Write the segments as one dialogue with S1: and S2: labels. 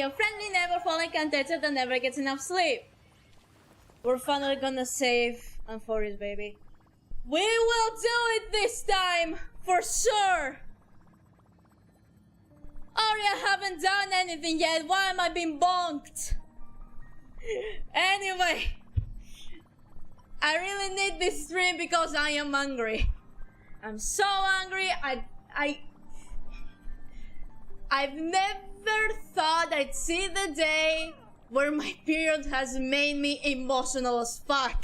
S1: a friendly, never falling contestant that never gets enough sleep. We're finally gonna save amphoreus, baby. We will do it this time, for sure! Arya haven't done anything yet, why am I being bonked? Anyway, I really need this stream because I am hungry. I'm so hungry. I've never thought I'd see the day where my period has made me emotional as fuck.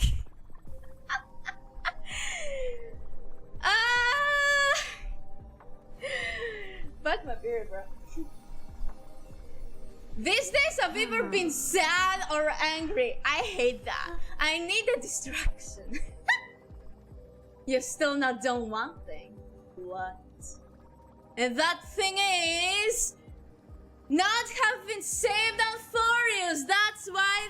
S1: Fuck my period, bro. These days I've either been sad or angry. I hate that. I need a distraction. You've still not done one thing. What? And that thing is not having saved amphoreus. That's why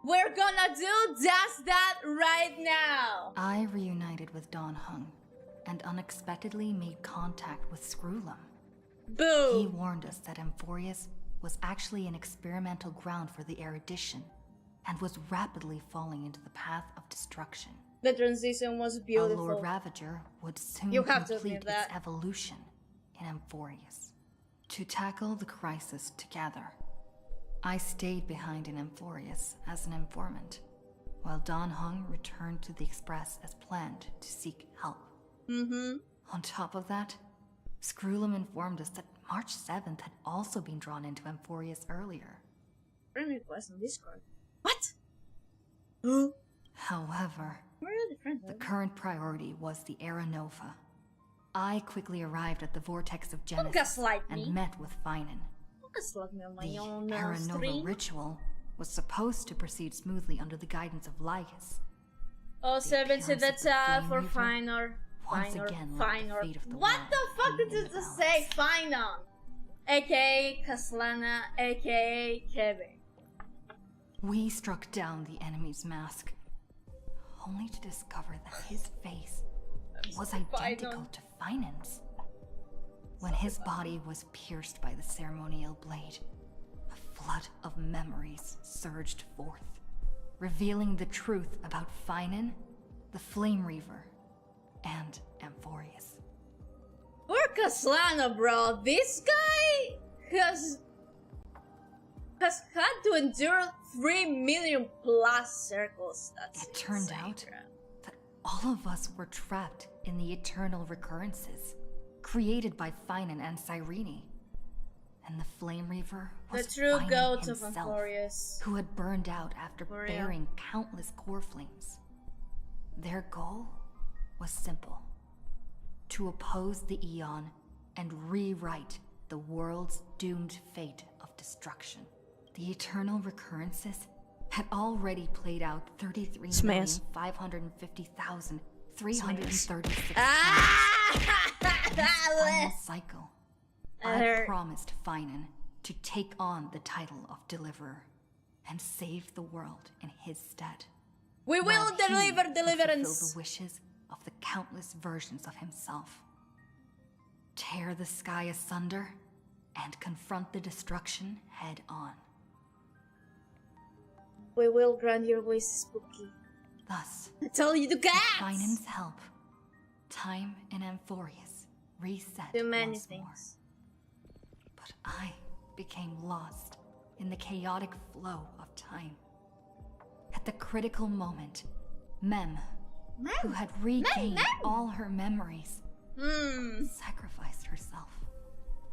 S1: we're gonna do just that right now.
S2: I reunited with Don Hung and unexpectedly made contact with Screwlum.
S1: Boo!
S2: He warned us that amphoreus was actually an experimental ground for the erudition and was rapidly falling into the path of destruction.
S1: The transition was beautiful.
S2: A Lord Ravager would soon complete its evolution in amphoreus. To tackle the crisis together, I stayed behind in amphoreus as an informant, while Don Hung returned to the Express as planned to seek help. On top of that, Screwlum informed us that March 7th had also been drawn into amphoreus earlier.
S1: Friend request on Discord. What?
S2: However, the current priority was the Era Nova. I quickly arrived at the Vortex of Genesis and met with phainon. The Era Nova ritual was supposed to proceed smoothly under the guidance of Lycus.
S1: Oh, 7 to the chat for phainon.
S2: Once again, like the fate of the
S1: what the fuck did you just say? Phainon, aka Kaslana, aka Kevin.
S2: We struck down the enemy's mask, only to discover that his face was identical to Phainon's. When his body was pierced by the ceremonial blade, a flood of memories surged forth, revealing the truth about Phainon, the Flame Reaver, and amphoreus.
S1: Poor Kaslana, bro. This guy has had to endure 3 million plus circles. It
S2: turned out that all of us were trapped in the eternal recurrences created by Phainon and Cyrene. And the Flame Reaver was
S1: the true
S2: Phainon
S1: goat of amphoreus,
S2: who had burned out after bearing countless core flames. Their goal was simple: to oppose the Aeon and rewrite the world's doomed fate of destruction. The eternal recurrences had already played out 33,550,336 final cycle. I promised Phainon to take on the title of Deliverer and save the world in his stead.
S1: We will deliver deliverance.
S2: Fulfill the wishes of the countless versions of himself. Tear the sky asunder and confront the destruction head on.
S1: We will grant your wish, Spooky.
S2: Thus,
S1: I tell you to get
S2: with Phainon's help, time in amphoreus reset
S1: too many
S2: once
S1: things.
S2: More. But I became lost in the chaotic flow of time. At the critical moment, Mem, who had regained all her memories, sacrificed herself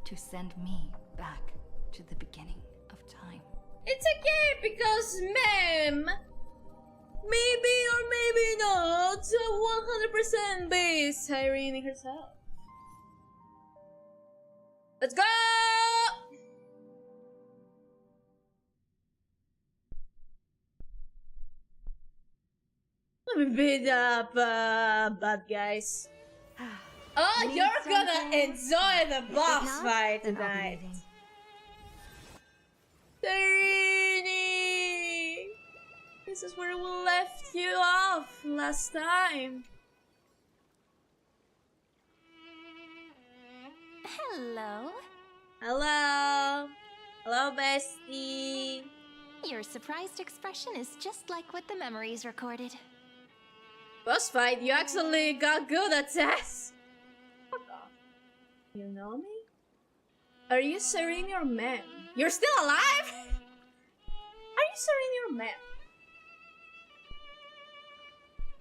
S2: to send me back to the beginning of time.
S1: It's okay because Mem, maybe or maybe not, 100% be Cyrene herself. Let's go! Let me beat up bad guys. Oh, you're gonna enjoy the boss fight tonight. Cyrene! This is where we left you off last time.
S3: Hello.
S1: Hello. Hello, bestie.
S3: Your surprised expression is just like what the memories recorded.
S1: Boss fight, you actually got good at this. Fuck off. You know me? Are you Serene or Mem? You're still alive? Are you Serene or Mem?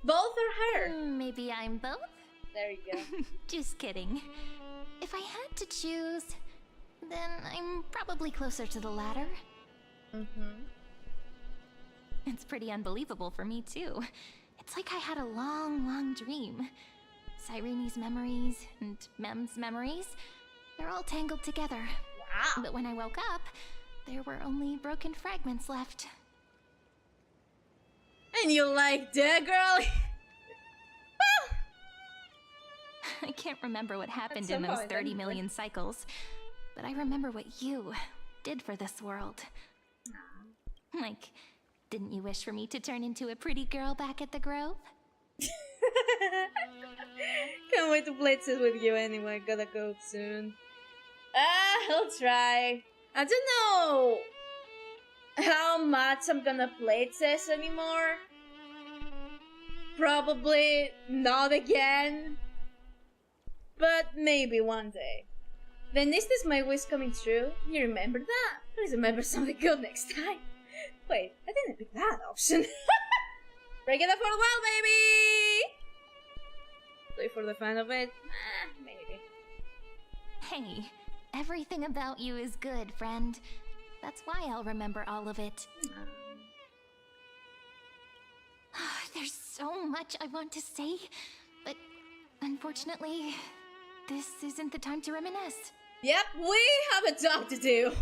S1: Both are her.
S3: Maybe I'm both?
S1: There you go.
S3: Just kidding. If I had to choose, then I'm probably closer to the latter. It's pretty unbelievable for me, too. It's like I had a long, long dream. Cyrene's memories and Mem's memories, they're all tangled together.
S1: Wow.
S3: But when I woke up, there were only broken fragments left.
S1: And you like that, girl?
S3: I can't remember what happened in those 30 million cycles, but I remember what you did for this world. Like, didn't you wish for me to turn into a pretty girl back at the Grove?
S1: Can't wait to play this with you anyway. Gotta go soon. I'll try. I don't know how much I'm gonna play this anymore. Probably not again. But maybe one day. Then is this my wish coming true? You remember that? Please remember something good next time. Wait, I didn't pick that option. Break it up for the world, baby! Play for the fun of it? Maybe.
S3: Hey, everything about you is good, friend. That's why I'll remember all of it. There's so much I want to say, but unfortunately, this isn't the time to reminisce.
S1: Yep, we have a job to do.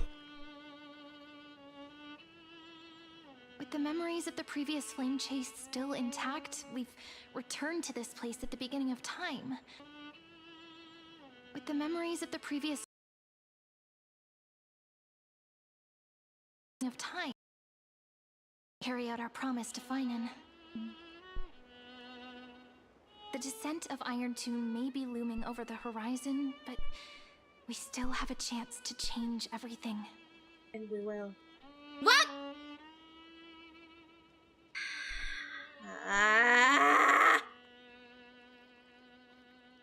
S3: With the memories of the previous flame chase still intact, we've returned to this place at the beginning of time. With the memories of the previous of time, carry out our promise to phainon. The descent of Iron Tomb may be looming over the horizon, but we still have a chance to change everything.
S1: And we will. What?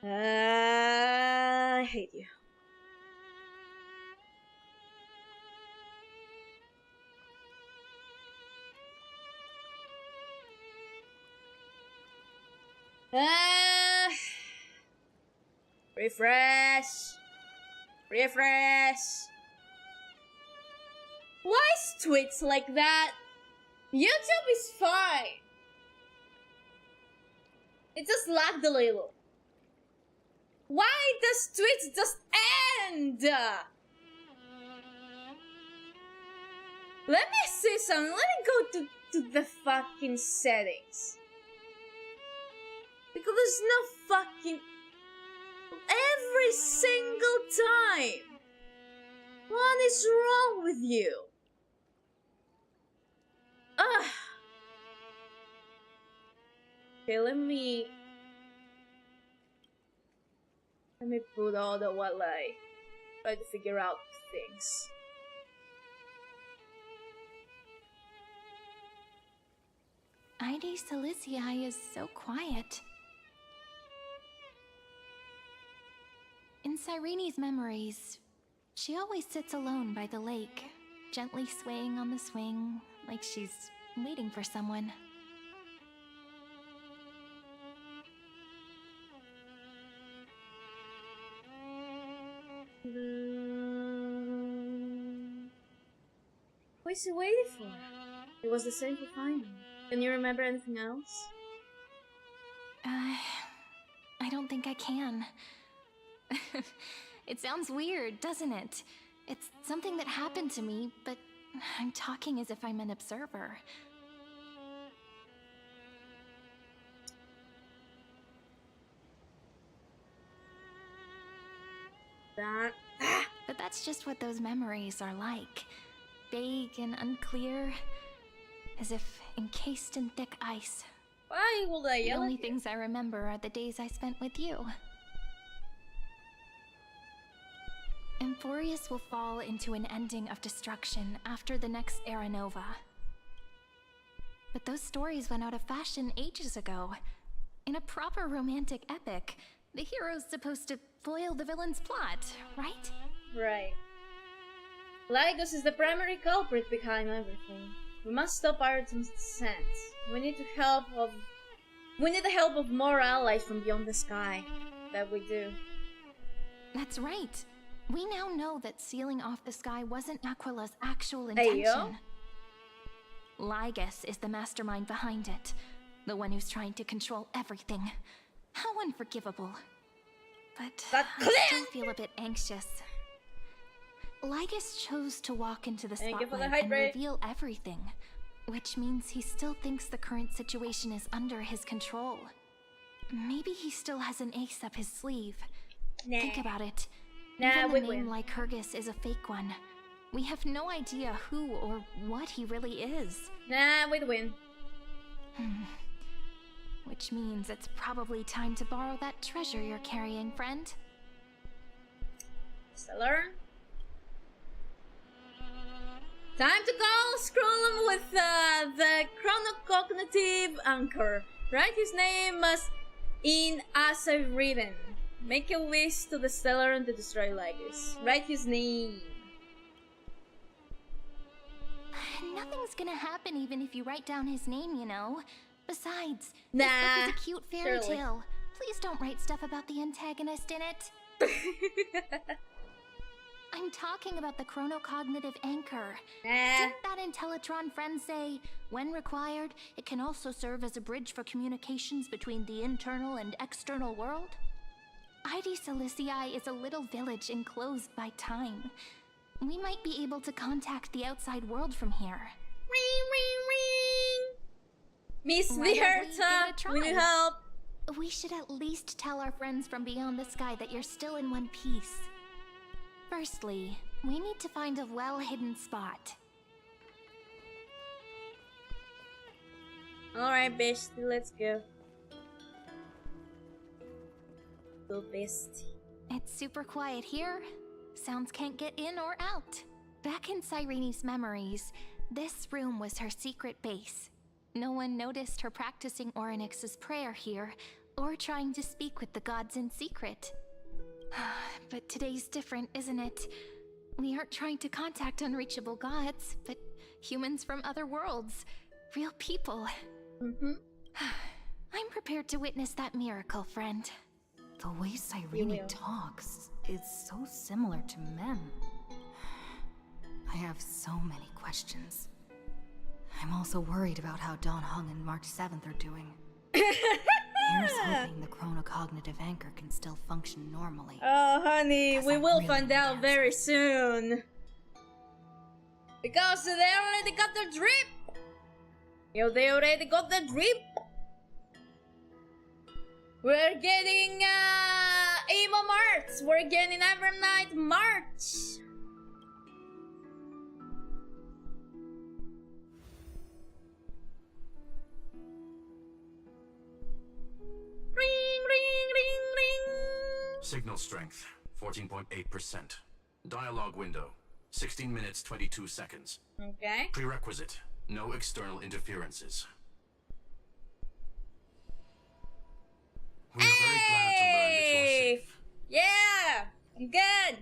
S1: I hate you. Refresh. Refresh. Why is Twitch like that? YouTube is fine. It just lagged a little. Why does Twitch just end? Let me see something. Let me go to the fucking settings. Because there's no fucking... Every single time. What is wrong with you? Ugh. Okay, let me put all the while I try to figure out things.
S3: ID Silicii is so quiet. In Cyrene's memories, she always sits alone by the lake, gently swaying on the swing, like she's waiting for someone.
S1: What is he waiting for? It was the same for phainon. Can you remember anything else?
S3: I don't think I can. It sounds weird, doesn't it? It's something that happened to me, but I'm talking as if I'm an observer. But that's just what those memories are like. Vague and unclear, as if encased in thick ice.
S1: Why would I
S3: The
S1: yell
S3: only
S1: at you?
S3: things I remember are the days I spent with you. amphoreus will fall into an ending of destruction after the next era nova. But those stories went out of fashion ages ago. In a proper romantic epic, the hero's supposed to foil the villain's plot, right?
S1: Right. Lygus is the primary culprit behind everything. We must stop Ayrton's descent. We need the help of more allies from beyond the sky. That we do.
S3: That's right. We now know that sealing off the sky wasn't Aquila's actual intention.
S1: Hey, yo.
S3: Lygus is the mastermind behind it. The one who's trying to control everything. How unforgivable. But I still feel a bit anxious. Lygus chose to walk into the spotlight and reveal everything, which means he still thinks the current situation is under his control. Maybe he still has an ace up his sleeve.
S1: Nah.
S3: Think about it.
S1: Nah,
S3: Even the name Lycurgus is a fake one. We have no idea who or what he really is.
S1: Nah, we'd win.
S3: Which means it's probably time to borrow that treasure you're carrying, friend.
S1: Stellar. Time to go scroll him with the chronocognitive anchor. Write his name in as I've written. Make a wish to the stellar and to destroy Lygus. Write his name.
S3: Nothing's gonna happen even if you write down his name, you know. Besides,
S1: nah,
S3: this book is a cute fairy
S1: surely.
S3: tale. Please don't write stuff about the antagonist in it. I'm talking about the chronocognitive anchor. Didn't that Intellitron friend say, when required, it can also serve as a bridge for communications between the internal and external world? Ide Silicii is a little village enclosed by time. We might be able to contact the outside world from here.
S1: Ring, ring, ring! Miss
S3: Why
S1: the
S3: don't we give it a
S1: Herta,
S3: try?
S1: we need help.
S3: We should at least tell our friends from beyond the sky that you're still in one piece. Firstly, we need to find a well-hidden spot.
S1: Alright, bitch, let's go. Go, beast.
S3: It's super quiet here. Sounds can't get in or out. Back in Cyrene's memories, this room was her secret base. No one noticed her practicing Orynyx's prayer here, or trying to speak with the gods in secret. But today's different, isn't it? We aren't trying to contact unreachable gods, but humans from other worlds. Real people. I'm prepared to witness that miracle, friend.
S2: The way Cyrene talks is so similar to Mem. I have so many questions. I'm also worried about how Dawn Hung and March 7th are doing. Here's hoping the chronocognitive anchor can still function normally.
S1: Oh, honey, we will
S2: really
S1: find out
S2: need
S1: very
S2: answers.
S1: soon. Because they already got the drip. Yo, they already got the drip. We're getting Emo March. We're getting Evernight March. Ring, ring, ring, ring.
S4: Signal strength, 14.8%. Dialogue window, 16 minutes 22 seconds.
S1: Okay.
S4: Prerequisite, no external interferences. We are very glad to learn that you're safe.
S1: Yeah, I'm good.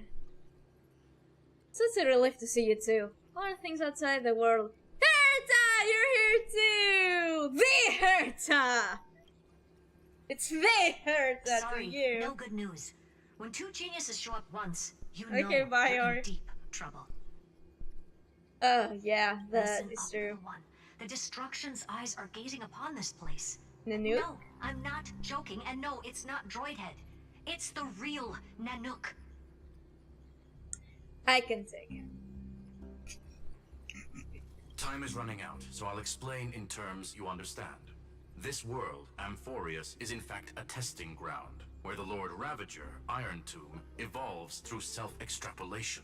S1: Such a relief to see you too. All the things outside the world. Herta, you're here too. The Herta. It's the Herta
S5: Sorry,
S1: to you.
S5: no good news. When two geniuses show up once, you know
S1: Okay, bye,
S5: you're
S1: Ori.
S5: in deep trouble.
S1: Oh yeah, that
S5: Listen
S1: is
S5: up,
S1: true.
S5: little one. The Destruction's eyes are gazing upon this place.
S1: Nanook?
S5: No, I'm not joking, and no, it's not Droidhead. It's the real Nanook.
S1: I can take it.
S4: Time is running out, so I'll explain in terms you understand. This world, amphoreus, is in fact a testing ground, where the Lord Ravager, Iron Tomb, evolves through self-extrapolation.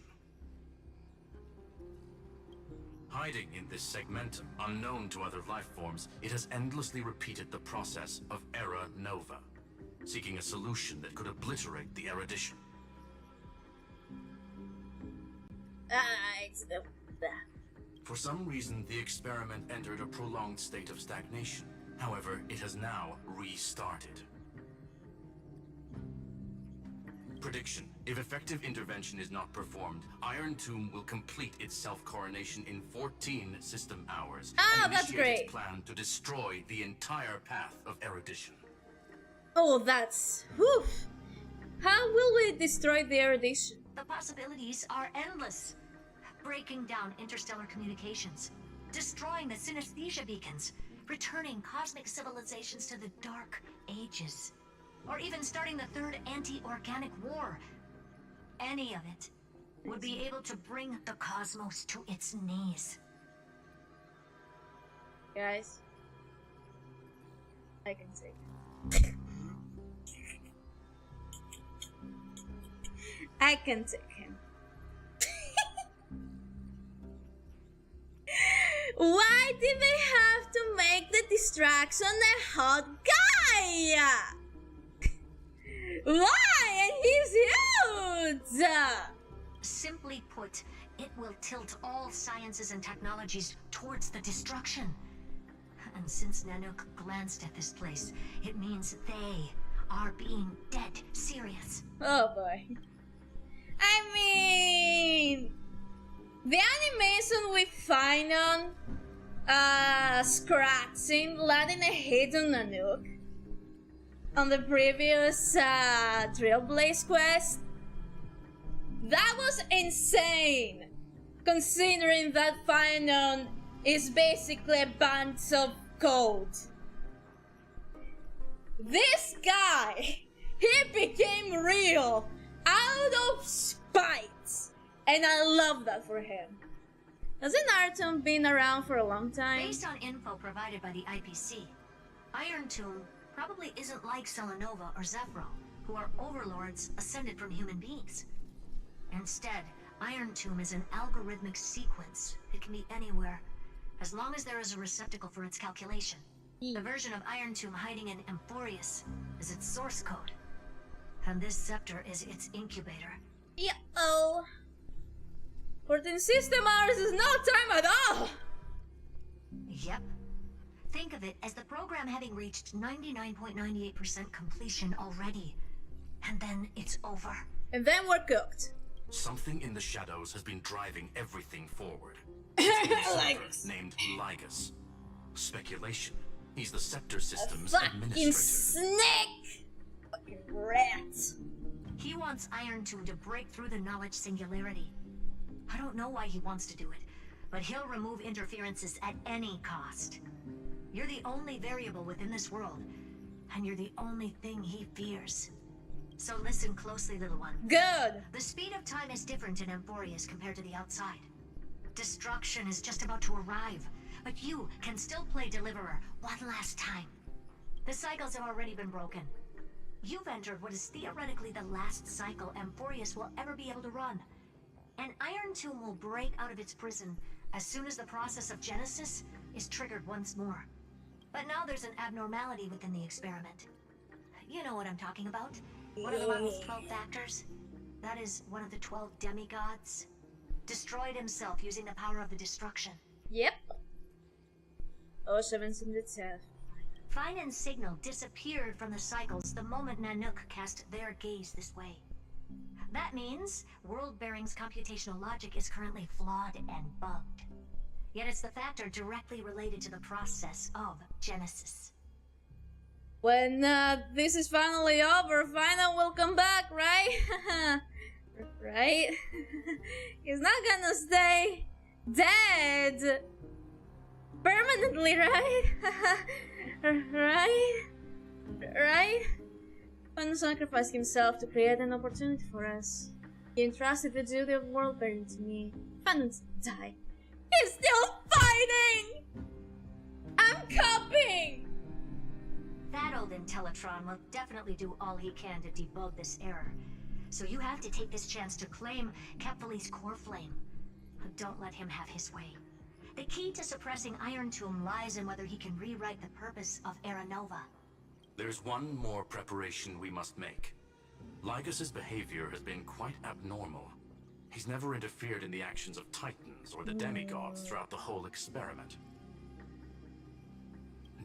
S4: Hiding in this segmentum, unknown to other life forms, it has endlessly repeated the process of Era Nova, seeking a solution that could obliterate the erudition.
S1: It's the...
S4: For some reason, the experiment entered a prolonged state of stagnation. However, it has now restarted. Prediction. If effective intervention is not performed, Iron Tomb will complete its self-coronation in 14 system hours.
S1: Oh,
S4: and
S1: that's
S4: initiate
S1: great.
S4: its plan to destroy the entire path of erudition.
S1: Oh, that's... Whew. How will we destroy the erudition?
S5: The possibilities are endless. Breaking down interstellar communications, destroying the synesthesia beacons, returning cosmic civilizations to the Dark Ages, or even starting the third anti-organic war. Any of it would be able to bring the cosmos to its knees.
S1: Guys, I can take it. I can take him. Why did they have to make the distraction a hot guy? Why? And he's huge!
S5: Simply put, it will tilt all sciences and technologies towards the destruction. And since Nanook glanced at this place, it means they are being dead serious.
S1: Oh boy. I mean... The animation with phainon scratching, landing a hit on Nanook on the previous Trailblaze quest, that was insane, considering that phainon is basically a bunch of code. This guy, he became real out of spite. And I love that for him. Hasn't Artem been around for a long time?
S5: Based on info provided by the IPC, Iron Tomb probably isn't like Selenova or Zephyro, who are overlords ascended from human beings. Instead, Iron Tomb is an algorithmic sequence. It can be anywhere, as long as there is a receptacle for its calculation. The version of Iron Tomb hiding in amphoreus is its source code. And this scepter is its incubator.
S1: Yeah-oh. 14 system hours is no time at all!
S5: Yep. Think of it as the program having reached 99.98% completion already. And then it's over.
S1: And then we're cooked.
S4: Something in the shadows has been driving everything forward. It's
S1: Lygus.
S4: named Lygus. Speculation. He's the Scepter System's
S1: Fucking
S4: administrator.
S1: snake! Fucking rat.
S5: He wants Iron Tomb to break through the knowledge singularity. I don't know why he wants to do it, but he'll remove interferences at any cost. You're the only variable within this world, and you're the only thing he fears. So listen closely, little one.
S1: Good.
S5: The speed of time is different in amphoreus compared to the outside. Destruction is just about to arrive, but you can still play Deliverer one last time. The cycles have already been broken. You've entered what is theoretically the last cycle amphoreus will ever be able to run. An Iron Tomb will break out of its prison as soon as the process of Genesis is triggered once more. But now there's an abnormality within the experiment. You know what I'm talking about. One of the model's 12 factors. That is one of the 12 demigods. Destroyed himself using the power of the destruction.
S1: Yep. Oh, 710.
S5: Phainon's signal disappeared from the cycles the moment Nanook cast their gaze this way. That means World Bearing's computational logic is currently flawed and bugged. Yet it's the factor directly related to the process of Genesis.
S1: When this is finally over, Phainon will come back, right? Right? He's not gonna stay dead permanently, right? Right? Phainon sacrificed himself to create an opportunity for us. He entrusted the duty of world bearing to me. Phainon's died. He's still fighting! I'm copying!
S5: That old Intellitron will definitely do all he can to debug this error. So you have to take this chance to claim Kepfali's core flame. But don't let him have his way. The key to suppressing Iron Tomb lies in whether he can rewrite the purpose of Era Nova.
S4: There's one more preparation we must make. Lygus's behavior has been quite abnormal. He's never interfered in the actions of Titans or the demigods throughout the whole experiment.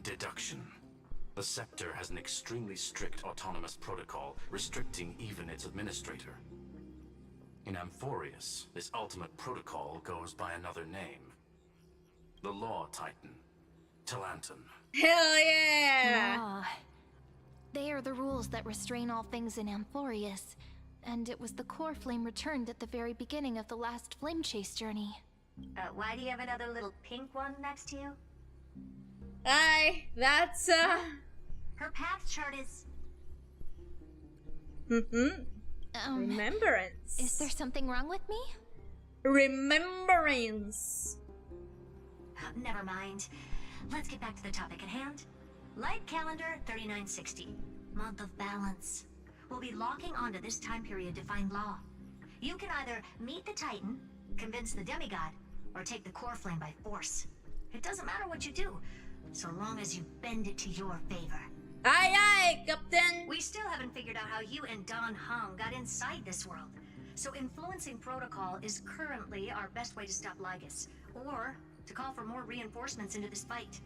S4: Deduction. The Scepter has an extremely strict autonomous protocol, restricting even its administrator. In Amphoreus, this ultimate protocol goes by another name. The Law Titan, Talanton.
S1: Hell yeah!
S3: Ah, they are the rules that restrain all things in Amphoreus, and it was the core flame returned at the very beginning of the last flame chase journey.
S5: Why do you have another little pink one next to you?
S1: That's
S5: Her path chart is...
S1: remembrance.
S3: Is there something wrong with me?
S1: Remembrance.
S5: Never mind. Let's get back to the topic at hand. Light calendar 3960. Month of balance. We'll be locking onto this time period to find law. You can either meet the Titan, convince the demigod, or take the core flame by force. It doesn't matter what you do, so long as you bend it to your favor.
S1: Aye, aye, Captain.
S5: We still haven't figured out how you and Don Hung got inside this world. So influencing protocol is currently our best way to stop Lygus, or to call for more reinforcements into this fight.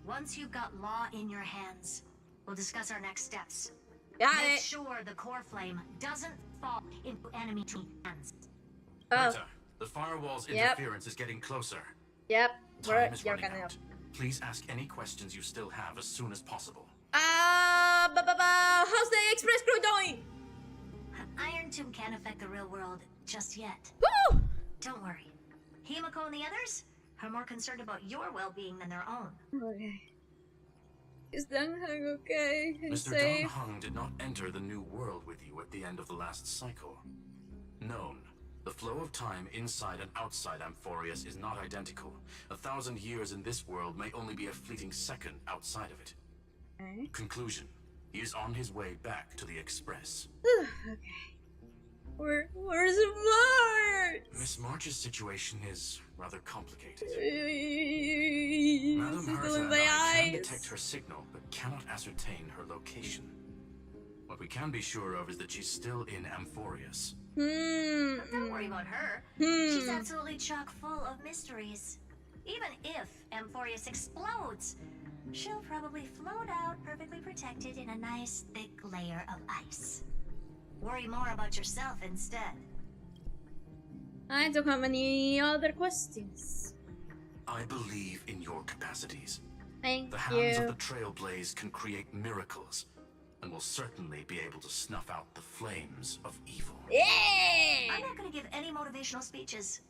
S5: Once you've got law in your hands, we'll discuss our next steps.
S1: Got
S5: Make
S1: it.
S5: sure the core flame doesn't fall into enemy hands.
S1: Oh,
S4: Herta, the firewall's interference is getting closer.
S1: yep.
S4: Time is
S1: You're
S4: running
S1: gonna
S4: out. Please ask any questions you still have as soon as possible.
S1: How's the express crew doing?
S5: Iron Tomb can't affect the real world just yet.
S1: Woo!
S5: Don't worry. Himiko and the others are more concerned about your well-being than their own.
S1: Okay. Is Dang Hang okay? He's
S4: Mr. Don
S1: safe.
S4: Hung did not enter the new world with you at the end of the last cycle. Known. The flow of time inside and outside Amphoreus is not identical. 1,000 years in this world may only be a fleeting second outside of it.
S1: Okay.
S4: Conclusion. He is on his way back to the Express.
S1: Okay. Where's March?
S4: Miss March's situation is rather complicated.
S1: She's
S4: Madam
S1: still
S4: Herta
S1: in
S4: and
S1: my
S4: I can
S1: eyes.
S4: detect her signal, but cannot ascertain her location. What we can be sure of is that she's still in Amphoreus.
S5: Don't worry about her. She's absolutely chock full of mysteries. Even if Amphoreus explodes, she'll probably float out perfectly protected in a nice thick layer of ice. Worry more about yourself instead.
S1: I don't have any other questions.
S4: I believe in your capacities.
S1: Thank
S4: The hands
S1: you.
S4: of the Trailblaze can create miracles, and will certainly be able to snuff out the flames of evil.
S1: Yeah!
S5: I'm not gonna give any motivational speeches.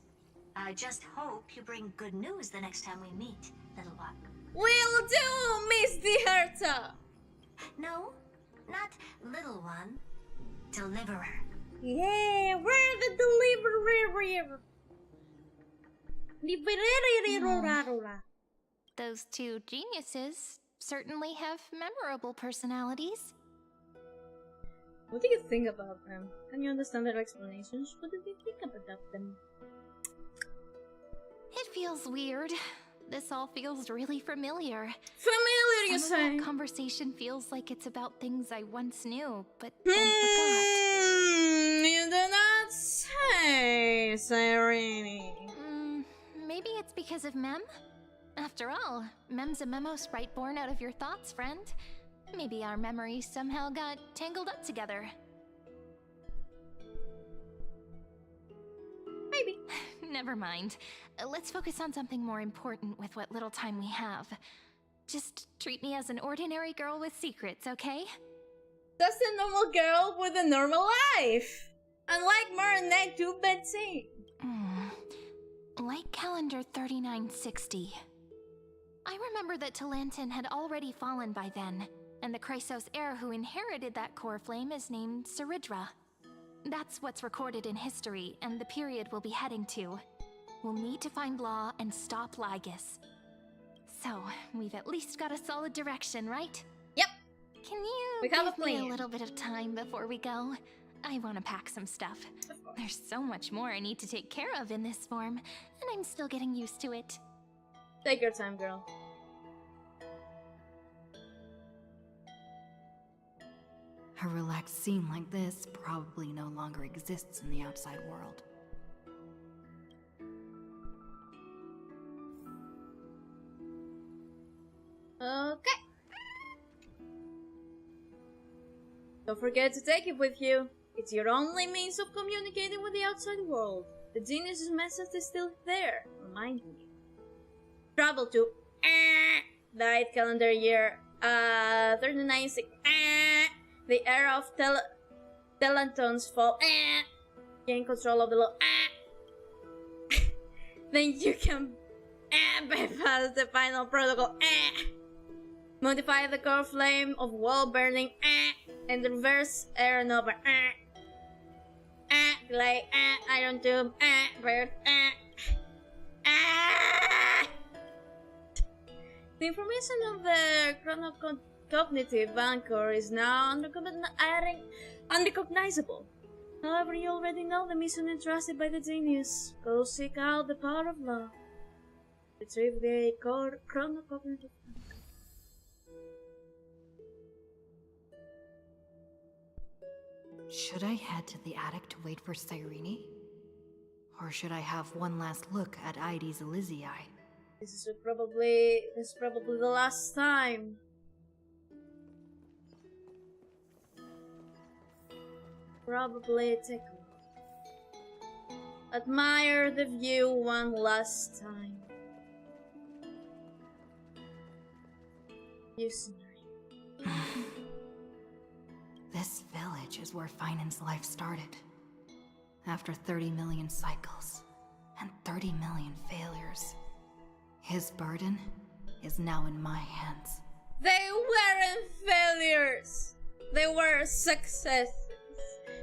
S5: I just hope you bring good news the next time we meet, little one.
S1: Will do, Miss the Herta.
S5: No, not little one. Deliverer.
S1: Yeah, we're the deliverer.
S3: Those two geniuses certainly have memorable personalities.
S1: What do you think about them? Can you understand their explanations? What do you think about them?
S3: It feels weird. This all feels really familiar.
S1: Familiar, you
S3: Some of
S1: say?
S3: that conversation feels like it's about things I once knew, but then forgot.
S1: You do not say, Irene.
S3: Maybe it's because of Mem? After all, Mem's a memo sprite born out of your thoughts, friend. Maybe our memories somehow got tangled up together.
S1: Maybe.
S3: Never mind. Let's focus on something more important with what little time we have. Just treat me as an ordinary girl with secrets, okay?
S1: Just a normal girl with a normal life. Unlike Marinette to Betsy.
S3: Like calendar 3960. I remember that Talanton had already fallen by then, and the Chrysos heir who inherited that core flame is named Saridra. That's what's recorded in history, and the period we'll be heading to. We'll need to find Law and stop Lygus. So, we've at least got a solid direction, right?
S1: Yep.
S3: Can you
S1: We have a
S3: give me a
S1: plan.
S3: little bit of time before we go? I want to pack some stuff. There's so much more I need to take care of in this form, and I'm still getting used to it.
S1: Take your time, girl.
S2: A relaxed scene like this probably no longer exists in the outside world.
S1: Don't forget to take it with you. It's your only means of communicating with the outside world. The genius's message is still there, reminding you. Travel to the 8th calendar year 39 the era of Telanton's fall. Gain control of the law. Then you can bypass the final protocol. Modify the core flame of wall burning. And reverse air nova. Delay. Iron tube. Bird. The information of the chronocognitive anchor is now unrecognizable. However, you already know the mission entrusted by the genius. Go seek out the power of love. Retrieve the chronocognitive anchor.
S2: Should I head to the attic to wait for Cyrene? Or should I have one last look at Ides Elysiae?
S1: This is probably the last time. Probably take a look. Admire the view one last time. You scenery.
S2: This village is where Phainon's life started. After 30 million cycles and 30 million failures, his burden is now in my hands.
S1: They weren't failures. They were successes.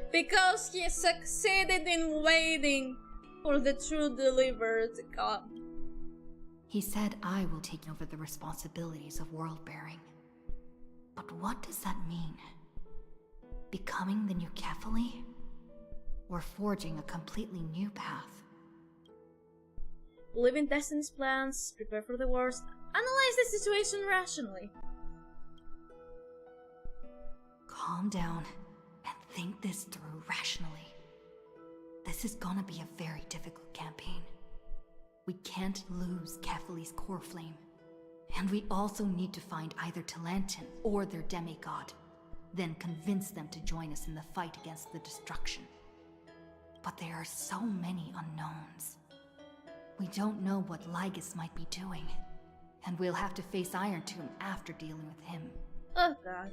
S1: Because he succeeded in waiting for the true deliverer to come.
S2: He said I will take over the responsibilities of world-bearing. But what does that mean? Becoming the new Kefali? Or forging a completely new path?
S1: Believe in Destiny's plans, prepare for the worst, analyze the situation rationally.
S2: Calm down and think this through rationally. This is gonna be a very difficult campaign. We can't lose Kefali's core flame. And we also need to find either Talantin or their demigod, then convince them to join us in the fight against the destruction. But there are so many unknowns. We don't know what Lygus might be doing, and we'll have to face Iron Tomb after dealing with him.
S1: Oh god.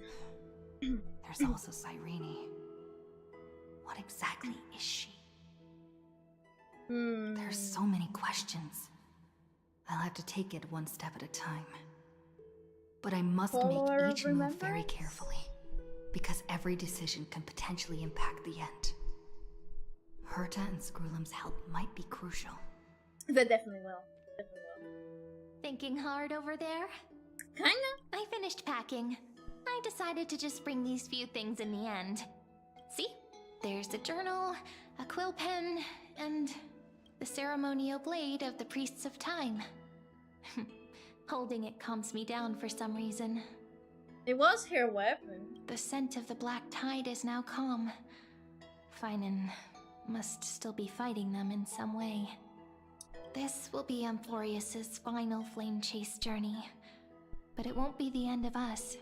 S2: There's also Cyrene. What exactly is she? There's so many questions. I'll have to take it one step at a time. But I must make each move very carefully, because every decision can potentially impact the end. Herta and Screwlum's help might be crucial.
S1: They definitely will.
S3: Thinking hard over there?
S1: Kinda.
S3: I finished packing. I decided to just bring these few things in the end. See? There's a journal, a quill pen, and the ceremonial blade of the Priests of Time. Holding it calms me down for some reason.
S1: It was her weapon.
S3: The scent of the black tide is now calm. Phainon must still be fighting them in some way. This will be amphoreus's final flame chase journey. But it won't be the end of us.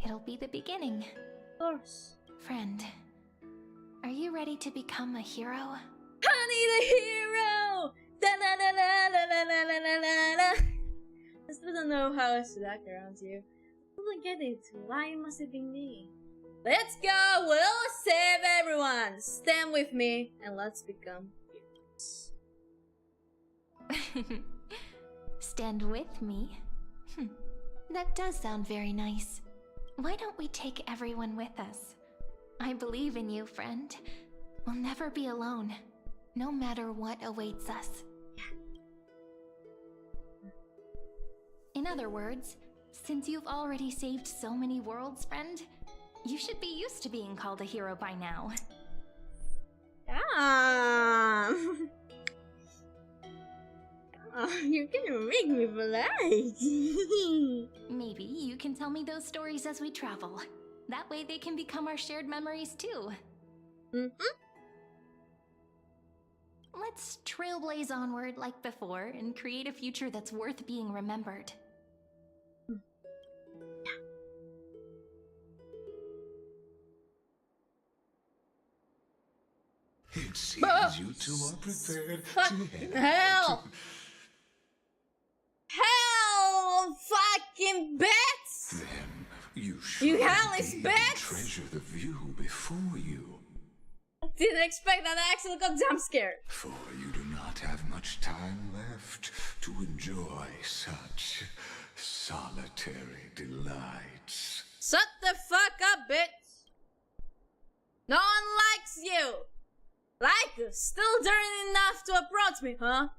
S3: It'll be the beginning.
S1: Of course.
S3: Friend, are you ready to become a hero?
S1: Honey the hero! Da la la la la la la la la la. I still don't know how I should act around you. I don't get it. Why must it be me? Let's go! We'll save everyone! Stand with me and let's become heroes.
S3: Stand with me? That does sound very nice. Why don't we take everyone with us? I believe in you, friend. We'll never be alone, no matter what awaits us. In other words, since you've already saved so many worlds, friend, you should be used to being called a hero by now.
S1: Ah. Oh, you're gonna make me polite.
S3: Maybe you can tell me those stories as we travel. That way they can become our shared memories too. Let's trailblaze onward like before and create a future that's worth being remembered.
S6: seems you two are prepared to head
S1: Hell! Hell! Fucking bits!
S6: Then you
S1: You
S6: should
S1: hellish bitch!
S6: treasure the view before you.
S1: Didn't expect that. I actually got jump scared.
S6: For you do not have much time left to enjoy such solitary delights.
S1: Shut the fuck up, bitch! No one likes you! Like us, still daring enough to approach me, huh?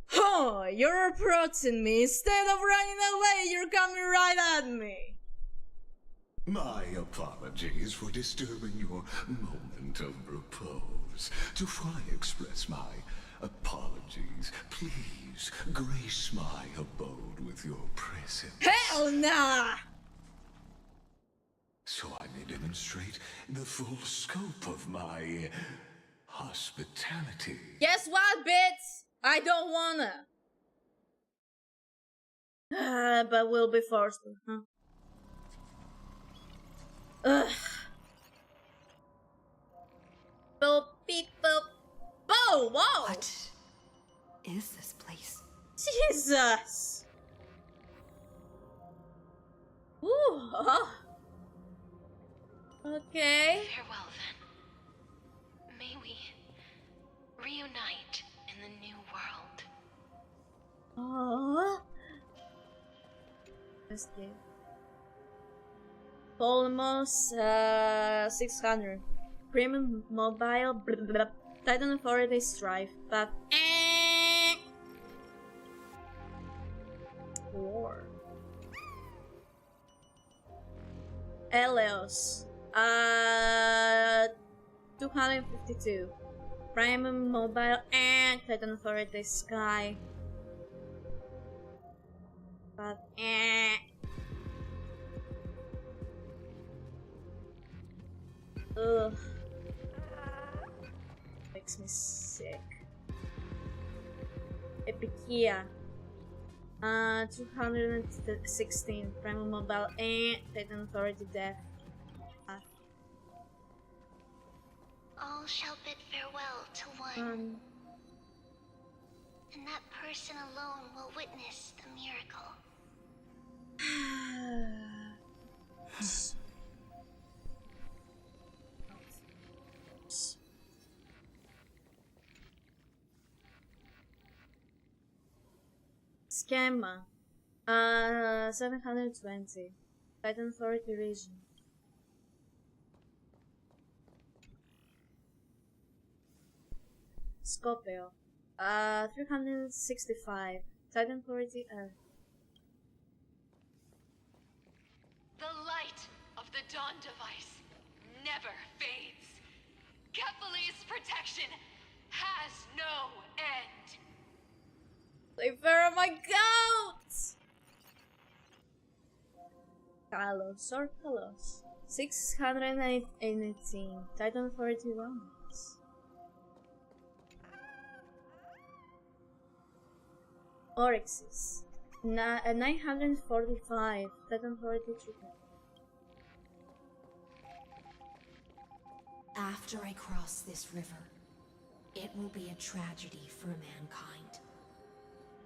S1: Huh, you're approaching me. Instead of running away, you're coming right at me.
S6: My apologies for disturbing your moment of repose. Before I express my apologies, please grace my abode with your presence.
S1: Hell nah!
S6: So I may demonstrate the full scope of my hospitality.
S1: Guess what, bitch? I don't wanna. But we'll be forced to, huh? Ugh. Boop, beep, boop. Whoa, whoa!
S2: What is this place?
S1: Jesus! Ooh, oh. Okay.
S3: Farewell, then. May we reunite in the new world.
S1: Oh. This game. Almost 600. Premium mobile. Blah, blah, blah. Titan Authority Strife. But. War. Eleos. 252. Premium mobile and Titan Authority Sky. But ugh. Makes me sick. Epikia. 216. Primal mobile and Titan Authority Death.
S7: All shall bid farewell to one, and that person alone will witness the miracle.
S1: Scamma. 720. Titan Authority region. Scopio. 365. Titan Authority Earth.
S8: The light of the Dawn device never fades. Kephal's protection has no end.
S1: Cipher, my goat! Kalos or Kalos. 618. Titan Authority Romans. Oryxes. 945. Titan Authority Trooper.
S5: After I cross this river, it will be a tragedy for mankind.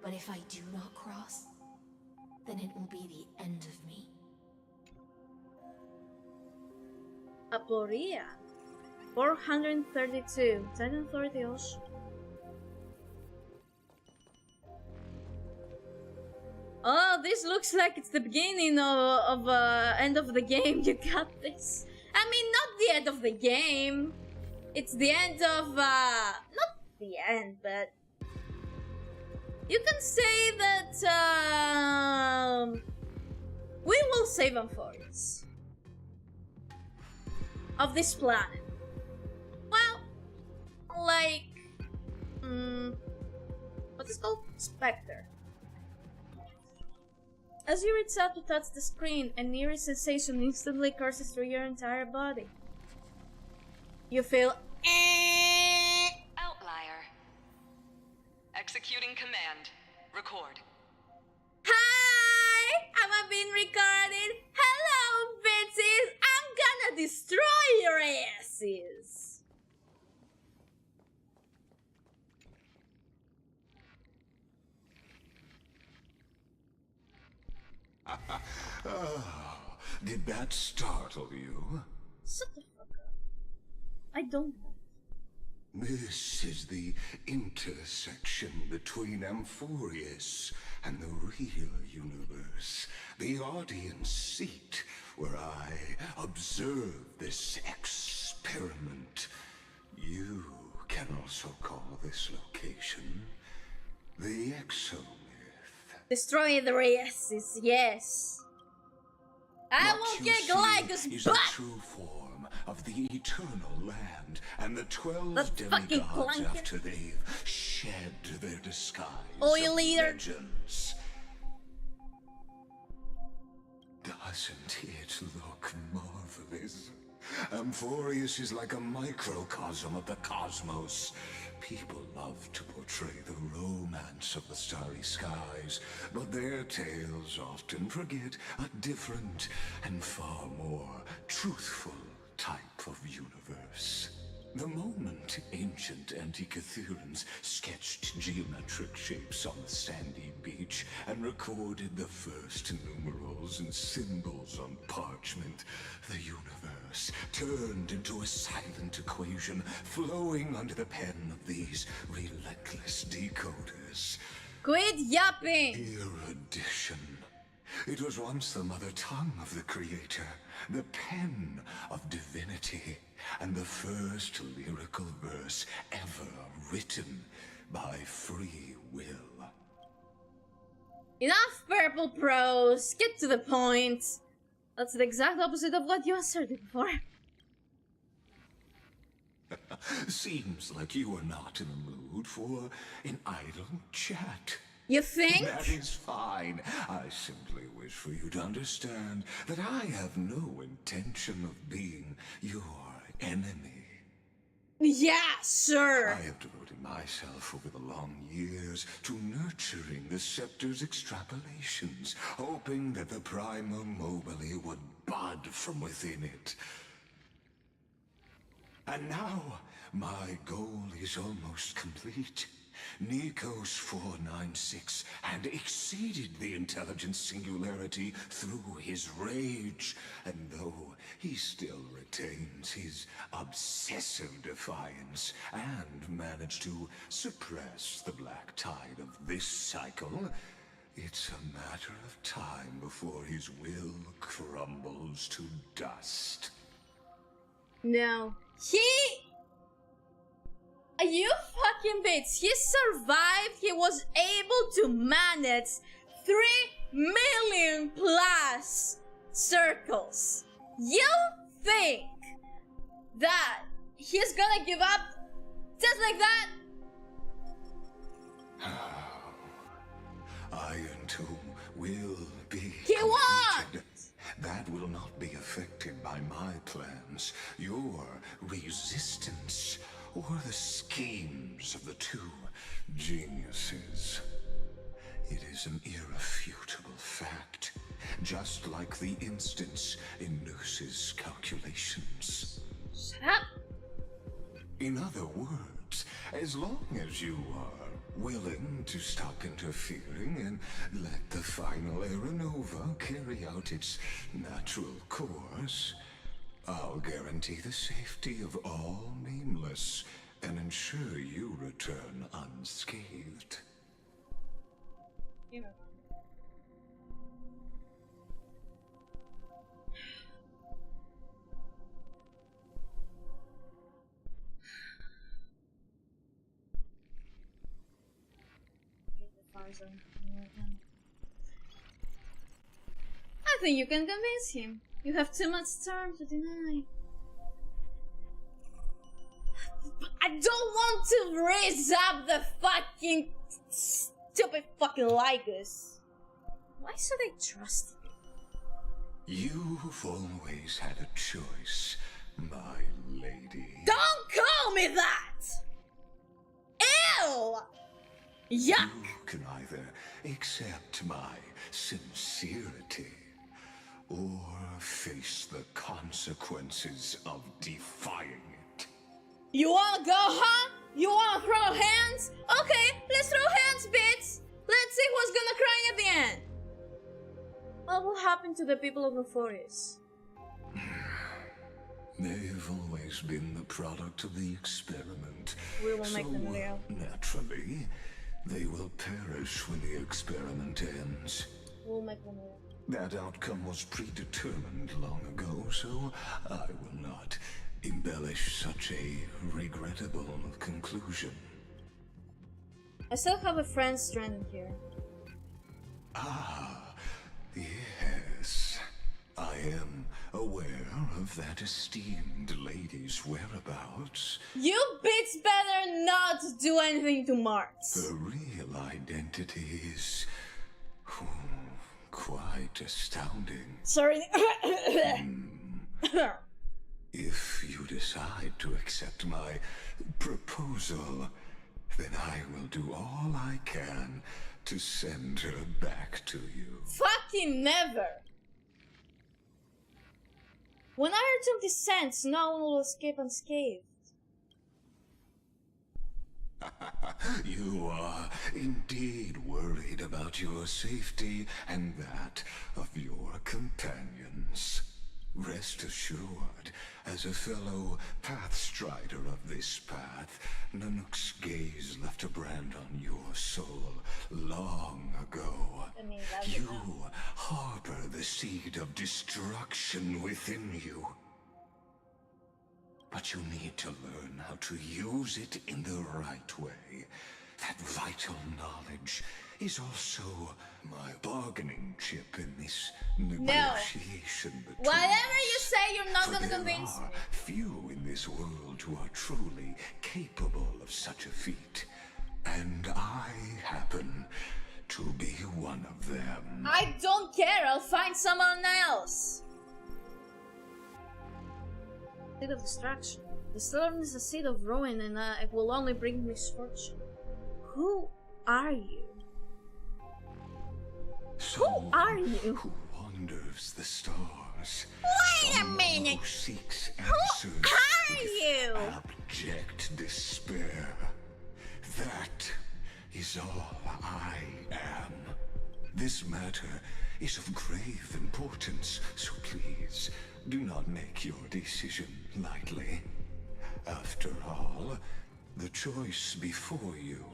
S5: But if I do not cross, then it will be the end of me.
S1: Aploria. 432. Titan Authority Ocean. Oh, this looks like it's the beginning of end of the game. You got this. I mean, not the end of the game. It's the end of not the end, but you can say that we will save amphoreus of this planet. Well, like what is called Spectre. As you reach out to touch the screen, an eerie sensation instantly courses through your entire body. You feel
S8: Outlier. Executing command. Record.
S1: Hi! I'm being recorded. Hello, bitches! I'm gonna destroy your asses!
S6: Oh, did that startle you?
S1: Shut the fuck up. I don't know.
S6: This is the intersection between amphoreus and the real universe. The audience seat where I observe this experiment. You can also call this location the exomyth.
S1: Destroy the races, yes. I will kick Lycus
S6: is
S1: butt!
S6: a true form of the eternal land, and the 12
S1: Let's fucking
S6: demigods
S1: clank it.
S6: after they've shed their disguise
S1: Oil
S6: of
S1: eater.
S6: legends. Doesn't it look marvelous? Amphoreus is like a microcosm of the cosmos. People love to portray the romance of the starry skies, but their tales often forget a different and far more truthful type of universe. The moment ancient Antikytherians sketched geometric shapes on the sandy beach and recorded the first numerals and symbols on parchment, the universe turned into a silent equation flowing under the pen of these relentless decoders.
S1: Quit yapping!
S6: Erudition. It was once the mother tongue of the creator, the pen of divinity, and the first lyrical verse ever written by free will.
S1: Enough purple prose, get to the point. That's the exact opposite of what you asserted before.
S6: Seems like you are not in the mood for an idle chat.
S1: You think?
S6: That is fine. I simply wish for you to understand that I have no intention of being your enemy.
S1: Yeah, sure.
S6: I have devoted myself over the long years to nurturing the scepter's extrapolations, hoping that the prima mobile would bud from within it. And now, my goal is almost complete. Nikos 496 had exceeded the intelligence singularity through his rage, and though he still retains his obsessive defiance and managed to suppress the black tide of this cycle, it's a matter of time before his will crumbles to dust.
S1: No. You fucking bitch. He survived. He was able to manage 3 million plus circles. You think that he's gonna give up just like that?
S6: Iron Tomb will be
S1: He
S6: completed.
S1: won!
S6: That will not be affected by my plans, your resistance, or the schemes of the two geniuses. It is an irrefutable fact, just like the instance in Noose's calculations.
S1: Shut up.
S6: In other words, as long as you are willing to stop interfering and let the final Aeronova carry out its natural course, I'll guarantee the safety of all nameless and ensure you return unscathed.
S1: I think you can convince him. You have too much charm to deny. I don't want to raise up the fucking stupid fucking Lycus. Why should I trust him?
S6: You've always had a choice, my lady.
S1: Don't call me that! Ew! Yuck!
S6: You can either accept my sincerity or face the consequences of defying it.
S1: You wanna go, huh? You wanna throw hands? Okay, let's throw hands, bitch! Let's see who's gonna cry at the end. What will happen happened to the people of amphoreus?
S6: They've always been the product of the experiment.
S1: We will make them real.
S6: Naturally, they will perish when the experiment ends.
S1: We'll make them real.
S6: That outcome was predetermined long ago, so I will not embellish such a regrettable conclusion.
S1: I still have a friend stranded here.
S6: Ah, yes. I am aware of that esteemed lady's whereabouts.
S1: You bits better not do anything to Mars.
S6: Her real identity is quite astounding.
S1: Sorry.
S6: If you decide to accept my proposal, then I will do all I can to send her back to you.
S1: Fucking never. When Ironton descends, no one will escape unscathed.
S6: You are indeed worried about your safety and that of your companions. Rest assured, as a fellow pathstrider of this path, Nanook's gaze left a brand on your soul long ago. You harbor the seed of destruction within you. But you need to learn how to use it in the right way. That vital knowledge is also my bargaining chip in this negotiation between
S1: Whatever
S6: us.
S1: you say, you're not gonna
S6: There
S1: convince me.
S6: are few in this world who are truly capable of such a feat. And I happen to be one of them.
S1: I don't care, I'll find someone else. Seed of destruction. The storm is a seed of ruin and it will only bring misfortune. Who are you?
S6: So,
S1: Who are you?
S6: Who wanders the stars?
S1: Wait a
S6: Someone
S1: minute.
S6: Who seeks
S1: Who
S6: answers
S1: are
S6: with
S1: you?
S6: abject despair. That is all I am. This matter is of grave importance, so please do not make your decision lightly. After all, the choice before you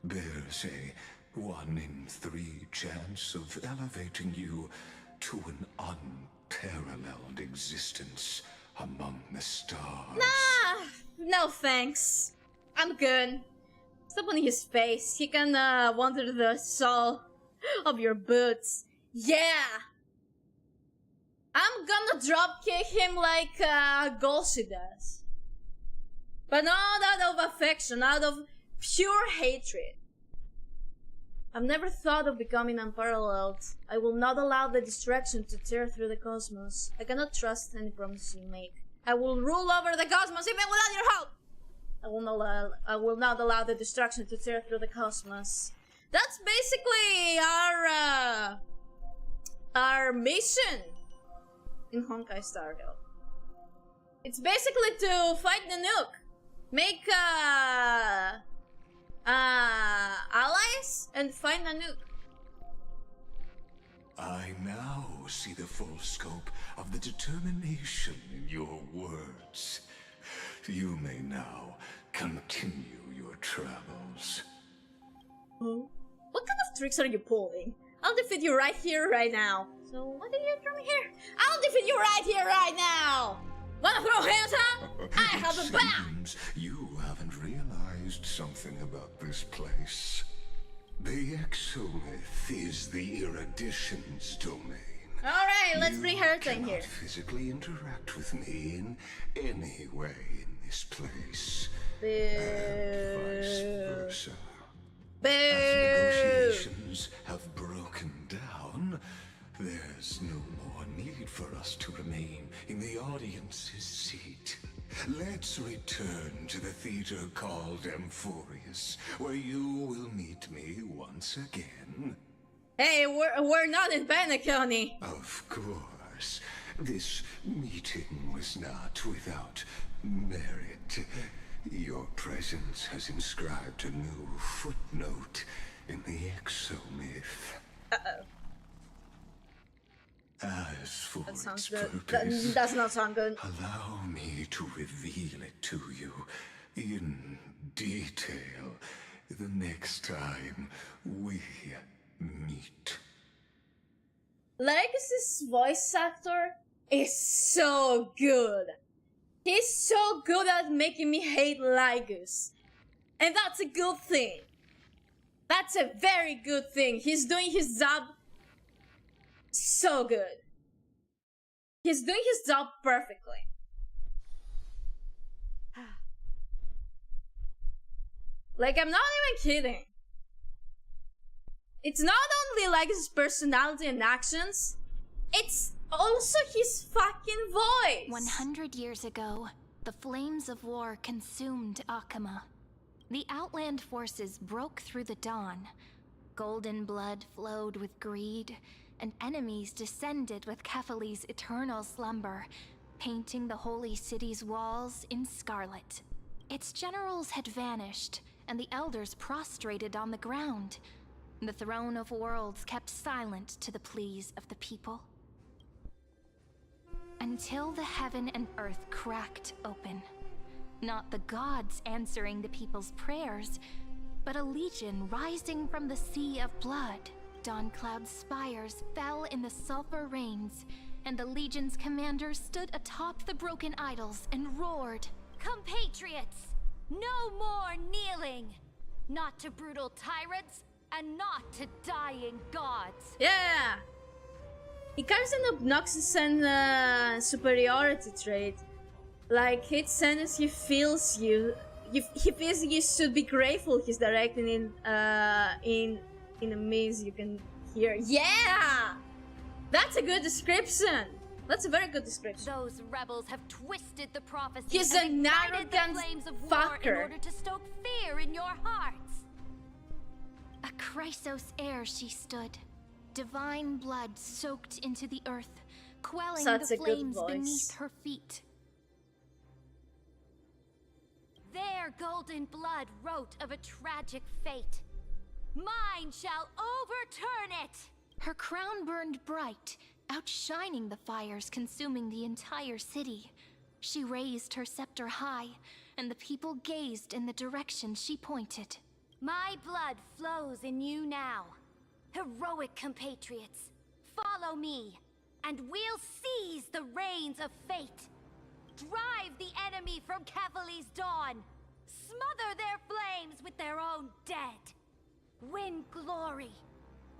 S6: bears a 1 in 3 chance of elevating you to an unparalleled existence among the stars.
S1: Nah, no thanks. I'm good. Step on his face. He can wander the sole of your boots. Yeah! I'm gonna drop kick him like Golsi does. But not out of affection, out of pure hatred. I've never thought of becoming unparalleled. I will not allow the distraction to tear through the cosmos. I cannot trust any promises you make. I will rule over the cosmos even without your help! I will not allow the distraction to tear through the cosmos. That's basically our mission in honkaistarrail. It's basically to fight Nanook. Make allies and find Nanook.
S6: I now see the full scope of the determination in your words. You may now continue your travels.
S1: What kind of tricks are you pulling? I'll defeat you right here, right now. So what do you want from me here? I'll defeat you right here, right now! Wanna throw hands, huh? I have a bat!
S6: Seems you haven't realized something about this place. The exolith is the erudition's domain.
S1: Alright, let's bring Herta in
S6: You
S1: here.
S6: cannot physically interact with me in any way in this place. And vice versa. As
S1: Boo!
S6: negotiations have broken down, there's no more need for us to remain in the audience's seat. Let's return to the theater called Amphoreus, where you will meet me once again.
S1: Hey, we're not in Penacony.
S6: Of course, this meeting was not without merit. Your presence has inscribed a new footnote in the exomyth.
S1: Uh-oh.
S6: As for
S1: That sounds
S6: its
S1: good.
S6: purpose,
S1: Does not sound good.
S6: allow me to reveal it to you in detail the next time we meet.
S1: Legacy's voice actor is so good. He's so good at making me hate Lygus. And that's a good thing. That's a very good thing. He's doing his job so good. He's doing his job perfectly. Like, I'm not even kidding. It's not only like his personality and actions, it's also his fucking voice.
S3: 100 years ago, the flames of war consumed Akama. The Outland forces broke through the dawn. Golden blood flowed with greed, and enemies descended with Kephali's eternal slumber, painting the holy city's walls in scarlet. Its generals had vanished, and the elders prostrated on the ground. The throne of worlds kept silent to the pleas of the people. Until the heaven and earth cracked open. Not the gods answering the people's prayers, but a legion rising from the sea of blood. Dawncloud's spires fell in the sulfur rains, and the legion's commander stood atop the broken idols and roared,
S9: "Compatriots, no more kneeling! Not to brutal tyrants, and not to dying gods!"
S1: Yeah! He carries an obnoxious and superiority trait. Like, each sentence he feels you. He feels you should be grateful he's directing in a maze you can hear. Yeah! That's a good description! That's a very good description.
S9: Those rebels have twisted the prophecy
S1: He's
S9: and
S1: an
S9: ignited the
S1: arrogant
S9: flames of war in
S1: fucker.
S9: order to stoke fear in your hearts.
S3: A chrysos heir she stood. Divine blood soaked into the earth, quelling
S1: Such
S3: the
S1: a good
S3: flames
S1: voice.
S3: beneath her feet.
S9: Their golden blood wrote of a tragic fate. Mine shall overturn it!
S3: Her crown burned bright, outshining the fires consuming the entire city. She raised her scepter high, and the people gazed in the direction she pointed.
S9: My blood flows in you now. Heroic compatriots, follow me, and we'll seize the reins of fate. Drive the enemy from Kephali's dawn. Smother their flames with their own dead. Win glory.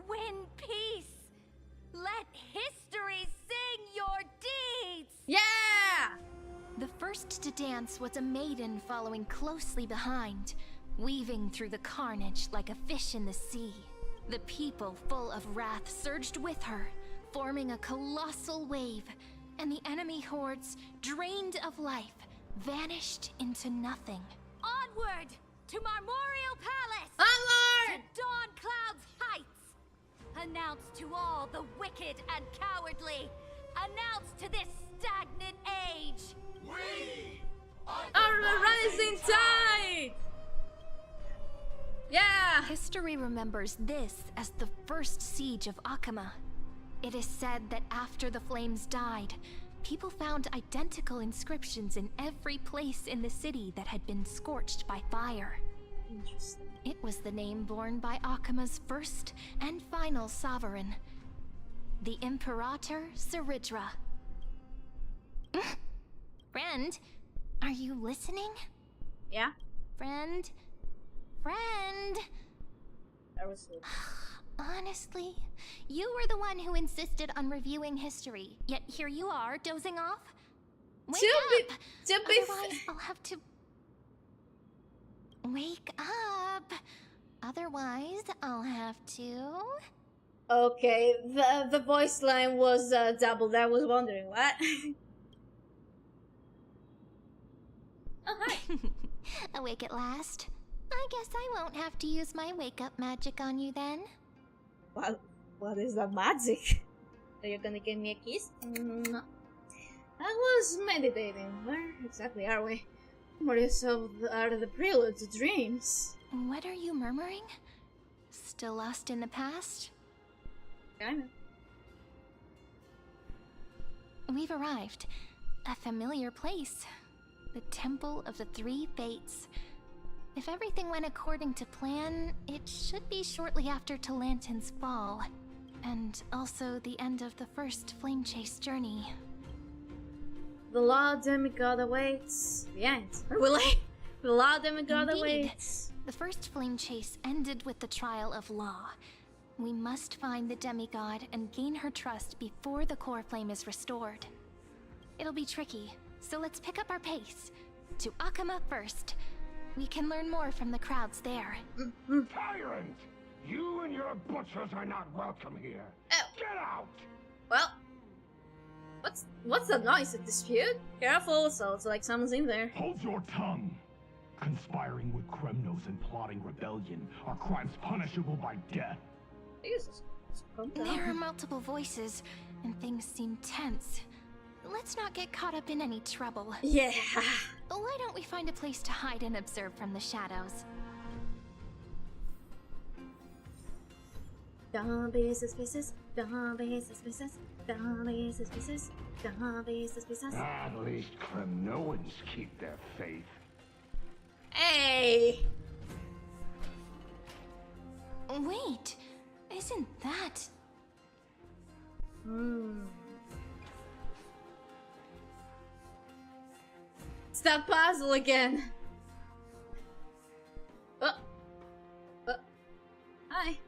S9: Win peace. Let history sing your deeds!
S1: Yeah!
S3: The first to dance was a maiden following closely behind, weaving through the carnage like a fish in the sea. The people, full of wrath, surged with her, forming a colossal wave, and the enemy hordes, drained of life, vanished into nothing.
S9: Onward to Marmorial Palace!
S1: Onward!
S9: To Dawncloud's heights! Announce to all the wicked and cowardly! Announce to this stagnant age!
S6: We
S1: Are the rising tide! Yeah!
S3: History remembers this as the first siege of Akama. It is said that after the flames died, people found identical inscriptions in every place in the city that had been scorched by fire.
S1: Interesting.
S3: It was the name borne by Akama's first and final sovereign, the Imperator Saridra. Friend, are you listening?
S1: Yeah?
S3: Friend? Friend?
S1: That was good.
S3: Honestly, you were the one who insisted on reviewing history, yet here you are, dozing off? Wake up! Otherwise, I'll have to... Wake up! Otherwise, I'll have to...
S1: Okay, the voice line was doubled. I was wondering what. Oh, hi.
S3: Awake at last. I guess I won't have to use my wake-up magic on you then.
S1: What is that magic? Are you gonna give me a kiss? I was meditating. Where exactly are we? What is are the prelude to dreams?
S3: What are you murmuring? Still lost in the past?
S1: Kinda.
S3: we've arrived. A familiar place. The Temple of the Three Fates. If everything went according to plan, it should be shortly after Talantin's fall. And also the end of the first flame chase journey.
S1: The law demigod awaits. The end. Are we like? The law demigod awaits.
S3: The first flame chase ended with the trial of Law. We must find the demigod and gain her trust before the core flame is restored. It'll be tricky, so let's pick up our pace. To Akama first. We can learn more from the crowds there.
S10: Tyrant! You and your butchers are not welcome here.
S1: Oh.
S10: Get out!
S1: Well, what's that noise? A dispute? Careful, sounds like someone's in there.
S10: Hold your tongue! Conspiring with Kremnos and plotting rebellion are crimes punishable by death.
S1: Jesus.
S3: There are multiple voices, and things seem tense. Let's not get caught up in any trouble.
S1: Yeah.
S3: Why don't we find a place to hide and observe from the shadows?
S1: Don't be suspicious. Don't be suspicious. Don't be suspicious. Don't be suspicious.
S10: At least Kremnoans keep their faith.
S1: Hey!
S3: Wait, isn't that...
S1: It's that puzzle again. Hi.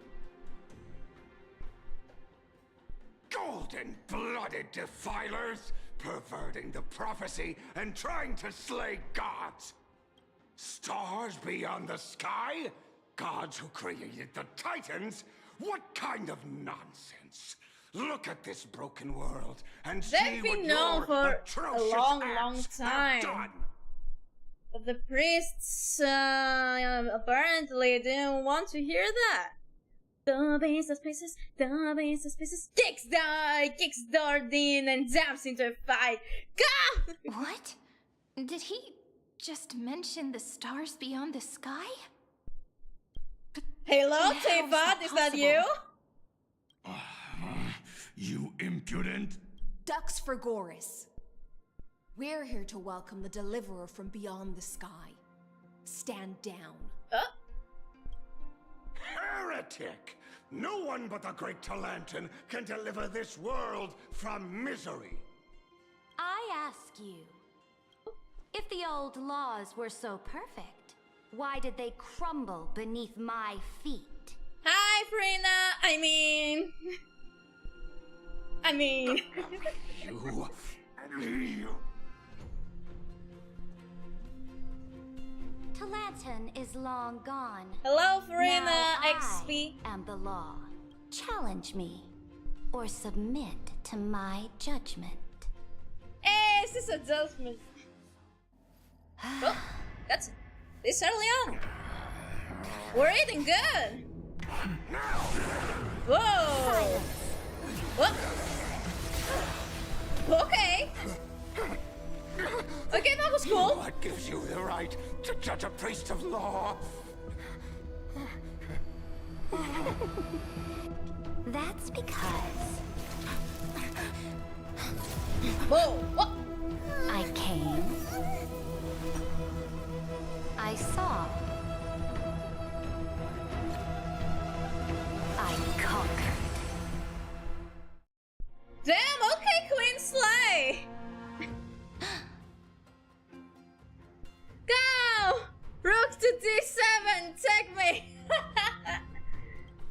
S6: Golden-blooded defilers, perverting the prophecy and trying to slay gods. Stars beyond the sky? Gods who created the Titans? What kind of nonsense? Look at this broken world and see
S1: They've
S6: what
S1: been known
S6: your
S1: for
S6: atrocious
S1: a long
S6: acts
S1: time.
S6: have done.
S1: But the priests apparently didn't want to hear that. Don't be suspicious, don't be suspicious. Kicks Dardin and jumps into a fight. Go!
S3: What? Did he just mention the stars beyond the sky?
S1: Hello, Teyvat, is that you?
S6: You impudent!
S11: Dux for Goris. We're here to welcome the deliverer from beyond the sky. Stand down.
S6: Heretic! No one but the great Talantin can deliver this world from misery.
S9: I ask you, if the old laws were so perfect, why did they crumble beneath my feet?
S1: Hi, Frina. I mean...
S6: You...
S9: Talantin is long gone.
S1: Hello, Farina
S9: Now
S1: XP.
S9: I am the law. Challenge me, or submit to my judgment.
S1: Hey, this is a judgment. Oh, that's this early on. We're eating good. Whoa. What? Okay. Okay, that was cool.
S6: What gives you the right to judge a priest of law?
S9: That's because
S1: Whoa, what?
S9: I came, I saw, I conquered.
S1: Damn, okay, Queen Slay. Go! Rook to D7, take me!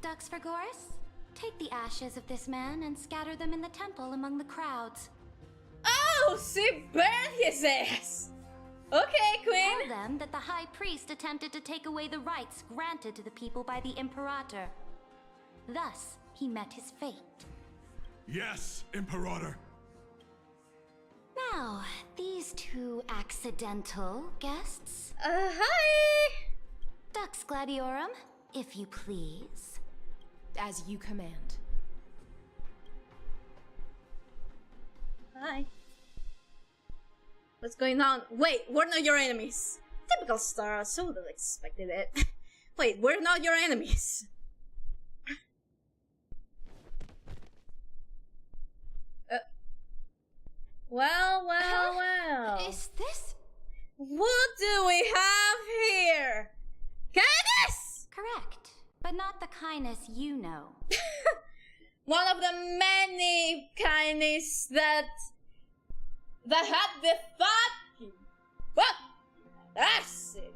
S9: Dux for Goris, take the ashes of this man and scatter them in the temple among the crowds.
S1: Oh, she burned his ass! Okay, Queen!
S9: Tell them that the High Priest attempted to take away the rights granted to the people by the Imperator. Thus, he met his fate.
S6: Yes, Imperator.
S9: Now, these two accidental guests.
S1: Hi!
S9: Dux Gladiorum, if you please.
S11: As you command.
S1: Hi. What's going on? Wait, we're not your enemies. Typical Star, so would have expected it. Wait, we're not your enemies. Well, well, well.
S2: Is this?
S1: What do we have here? Kindness!
S9: Correct, but not the kindness you know.
S1: One of the many kindness that had the fucking audacity.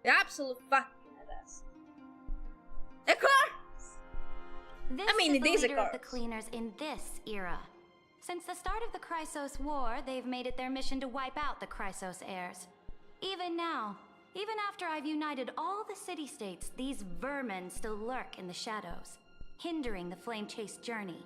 S1: The absolute fucking audacity. A corpse!
S9: This
S1: I mean,
S9: is
S1: it
S9: the
S1: is a
S9: leader of the
S1: corpse.
S9: cleaners in this era. Since the start of the Chrysos War, they've made it their mission to wipe out the Chrysos heirs. Even now, even after I've united all the city-states, these vermin still lurk in the shadows, hindering the flame-chase journey.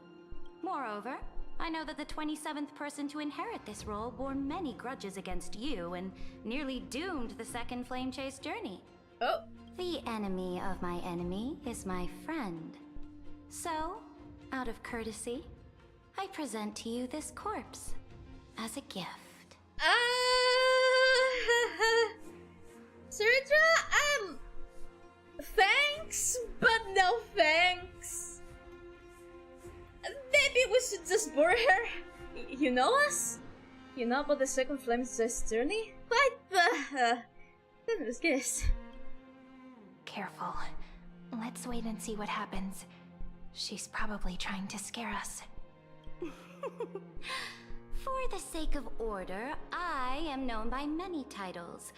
S9: Moreover, I know that the 27th person to inherit this role bore many grudges against you and nearly doomed the second flame-chase journey.
S1: Oh.
S9: The enemy of my enemy is my friend. So, out of courtesy, I present to you this corpse as a gift.
S1: Serja, thanks, but no thanks. Maybe we should just bury her. You know us? You know about the second Flame's journey? Quite the guess.
S3: Careful. Let's wait and see what happens. She's probably trying to scare us.
S9: For the sake of order, I am known by many titles.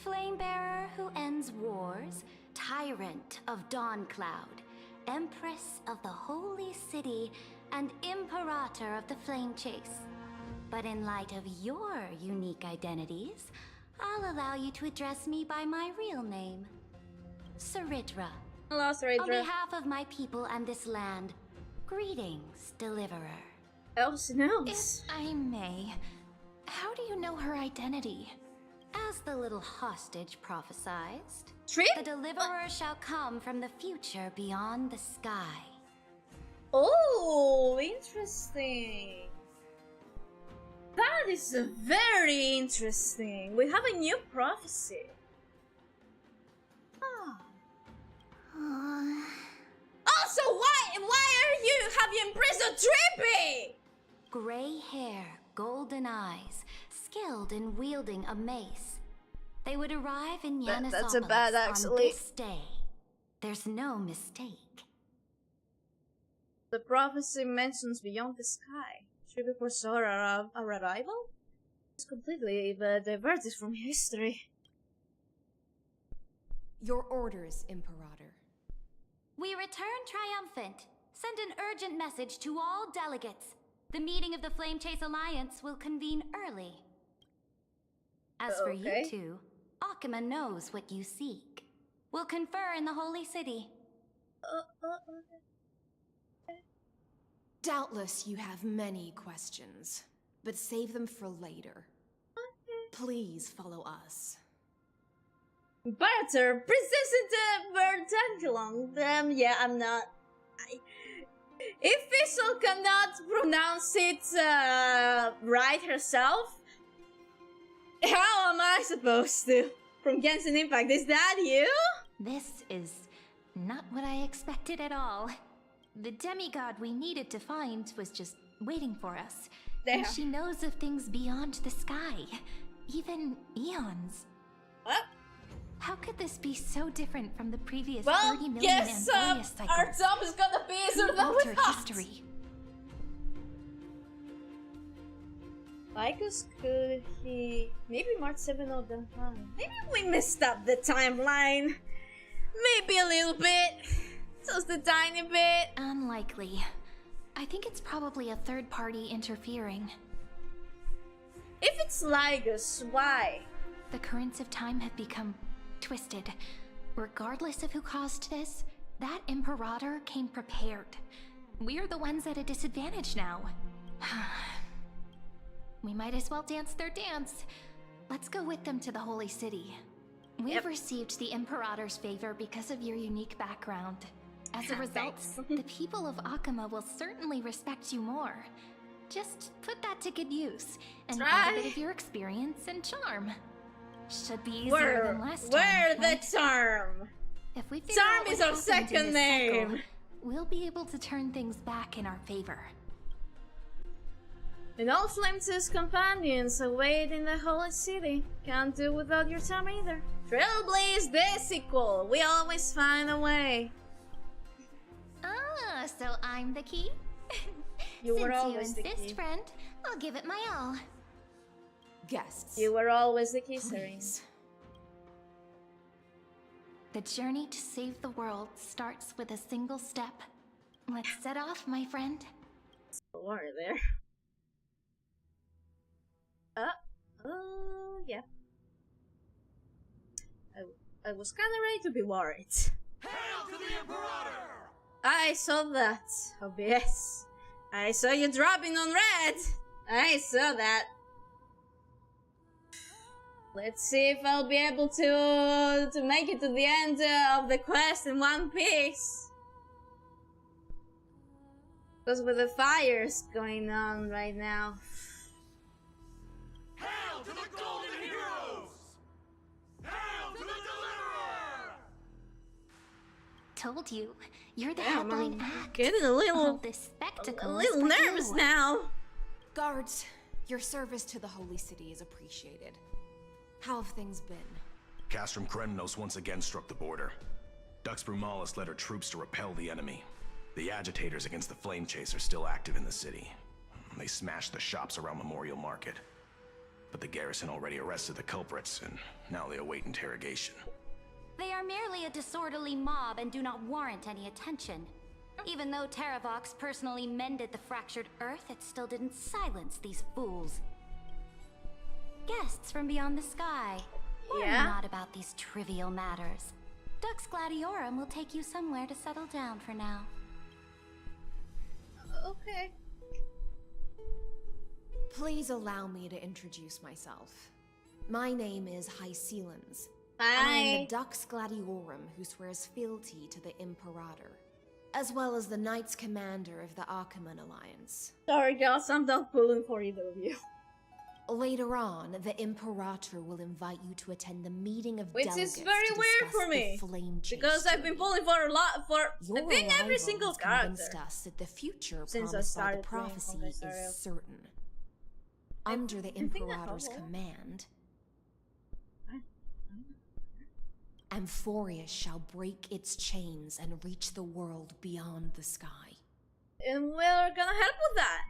S9: Flamebearer who ends wars, Tyrant of Dawncloud, Empress of the Holy City, and Imperator of the Flame Chase. But in light of your unique identities, I'll allow you to address me by my real name. Saridra.
S1: Hello, Saridra.
S9: On behalf of my people and this land, greetings, Deliverer.
S1: Else knows.
S3: If I may, how do you know her identity?
S9: As the little hostage prophesied,
S1: Trip?
S9: the Deliverer shall come from the future beyond the sky.
S1: Oh, interesting. That is very interesting. We have a new prophecy. Also, have you imprisoned Trippy?
S9: Gray hair, golden eyes, skilled in wielding a mace. They would arrive in
S1: That's a
S9: Yanisopolis
S1: bad,
S9: on
S1: actually.
S9: this day. There's no mistake.
S1: The prophecy mentions beyond the sky. Trippy foresaw our arrival? It's completely diverted from history.
S11: Your orders, Imperator.
S9: We return triumphant. Send an urgent message to all delegates. The meeting of the Flame Chase Alliance will convene early. As for you two, Akima knows what you seek. We'll confer in the Holy City.
S11: Doubtless you have many questions, but save them for later. Please follow us.
S1: Butter, Princess Verdantilong. Yeah, I'm not. If Fizzle cannot pronounce it right herself, how am I supposed to? From Genshin Impact, is that you?
S3: This is not what I expected at all. The demigod we needed to find was just waiting for us. And she knows of things beyond the sky, even eons.
S1: What?
S3: How could this be so different from the previous 30
S1: Well,
S3: million
S1: guess
S3: amphoreus cycles?
S1: our job is gonna be
S3: Who
S1: sort of
S3: altered
S1: with
S3: history?
S1: Lycus, could he maybe March 7 of the time? Maybe we messed up the timeline. Maybe a little bit. Just a tiny bit.
S3: Unlikely. I think it's probably a third party interfering.
S1: If it's Lygus, why?
S3: The currents of time have become twisted. Regardless of who caused this, that Imperator came prepared. We're the ones at a disadvantage now. We might as well dance their dance. Let's go with them to the Holy City. We've received the Imperator's favor because of your unique background. As a result, the people of Akima will certainly respect you more. Just put that to good use, and add a bit of your experience and charm. Should be easier than last time.
S1: Where
S3: right?
S1: the charm?
S3: If we figure out
S1: Charm
S3: what
S1: is our
S3: happened in
S1: second
S3: this
S1: name.
S3: cycle, we'll be able to turn things back in our favor.
S1: And all Flame's companions await in the holy city. Can't do without your time either. Trailblaze this sequel. We always find a way.
S3: Ah, so I'm the key?
S1: You were
S3: Since you
S1: always the
S3: insist,
S1: key.
S3: friend, I'll give it my all.
S11: Guests.
S1: You were always the key, Serene.
S3: The journey to save the world starts with a single step. Let's set off, my friend.
S1: War there. Oh, yeah. I was kinda ready to be worried.
S10: Hail to the Imperator!
S1: I saw that, OBS. I saw you dropping on red. I saw that. Let's see if I'll be able to make it to the end of the quest in one piece. Because with the fires going on right now.
S10: Hail to the Golden Heroes! Hail to the Deliverer!
S3: Told you, you're the
S1: Damn,
S3: headline
S1: I'm
S3: act.
S1: getting a
S3: All
S1: little
S3: this spectacle
S1: a
S3: is
S1: little
S3: for
S1: nervous
S3: you.
S1: now.
S11: Guards, your service to the Holy City is appreciated. How have things been?
S12: Castrum Kremnos once again struck the border. Dux Brumalis led her troops to repel the enemy. The agitators against the Flame Chase are still active in the city. They smashed the shops around Memorial Market. But the garrison already arrested the culprits, and now they await interrogation.
S9: They are merely a disorderly mob and do not warrant any attention. Even though Terravox personally mended the fractured earth, it still didn't silence these fools. Guests from beyond the sky. Worry not about these trivial matters. Dux Gladiorum will take you somewhere to settle down for now.
S1: Okay.
S11: Please allow me to introduce myself. My name is Hycelens.
S1: Hi.
S11: And I am the Dux Gladiorum who swears fealty to the Imperator, as well as the Knights Commander of the Achaemen Alliance.
S1: Sorry, girls, I'm not pulling for either of you.
S11: Later on, the Imperator will invite you to attend the meeting of
S1: Which
S11: delegates
S1: is very
S11: to
S1: weird
S11: discuss
S1: for me,
S11: the Flame Chase
S1: because I've been pulling for a lot for
S11: Your
S1: I think every
S11: arrival
S1: single
S11: has
S1: character.
S11: convinced us that the future
S1: Since I
S11: promised by the
S1: started playing
S11: prophecy
S1: Honkai
S11: is certain. Under the
S1: think I
S11: Imperator's
S1: have one.
S11: command, amphoreus shall break its chains and reach the world beyond the sky.
S1: And we're gonna help with that.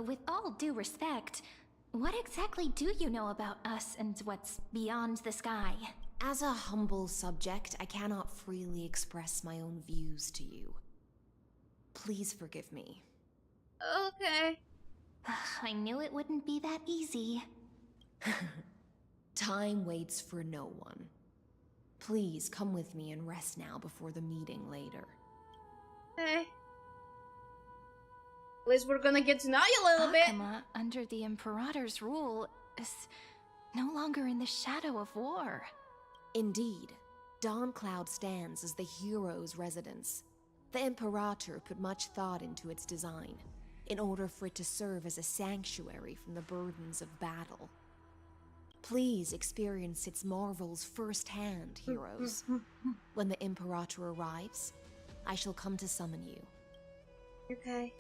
S3: With all due respect, what exactly do you know about us and what's beyond the sky?
S11: As a humble subject, I cannot freely express my own views to you. Please forgive me.
S1: Okay.
S3: I knew it wouldn't be that easy.
S11: Time waits for no one. Please come with me and rest now before the meeting later.
S1: Okay. At least we're gonna get to know you a little bit.
S3: Akama, under the Imperator's rule, is no longer in the shadow of war.
S11: Indeed, Dawncloud stands as the hero's residence. The Imperator put much thought into its design, in order for it to serve as a sanctuary from the burdens of battle. Please experience its marvels firsthand, heroes. When the Imperator arrives, I shall come to summon you.
S1: Okay.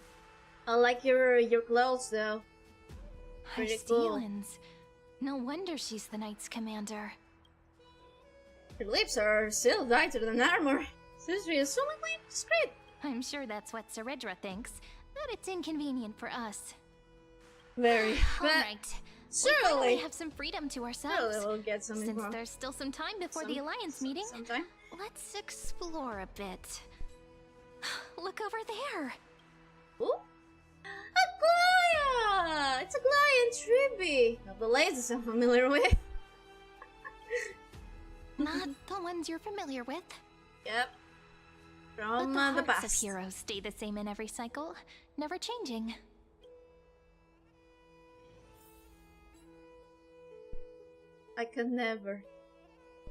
S1: I like your clothes though. Pretty cool.
S3: Steelens. No wonder she's the Knight's commander.
S1: Her lips are still lighter than armor. Seriously, it's so like discreet.
S3: I'm sure that's what Seredra thinks, but it's inconvenient for us.
S1: Very. But
S3: Alright.
S1: surely
S3: We finally have some freedom to ourselves.
S1: surely we'll get some
S3: Since
S1: info.
S3: there's still some time before the Alliance meeting,
S1: Sometime.
S3: let's explore a bit. Look over there!
S1: Ooh. Aquila! It's Aquila and Triby. Not the lasers I'm familiar with.
S3: Not the ones you're familiar with.
S1: Yep.
S3: But
S1: From
S3: the
S1: the
S3: hearts
S1: past.
S3: of heroes stay the same in every cycle, never changing.
S1: I could never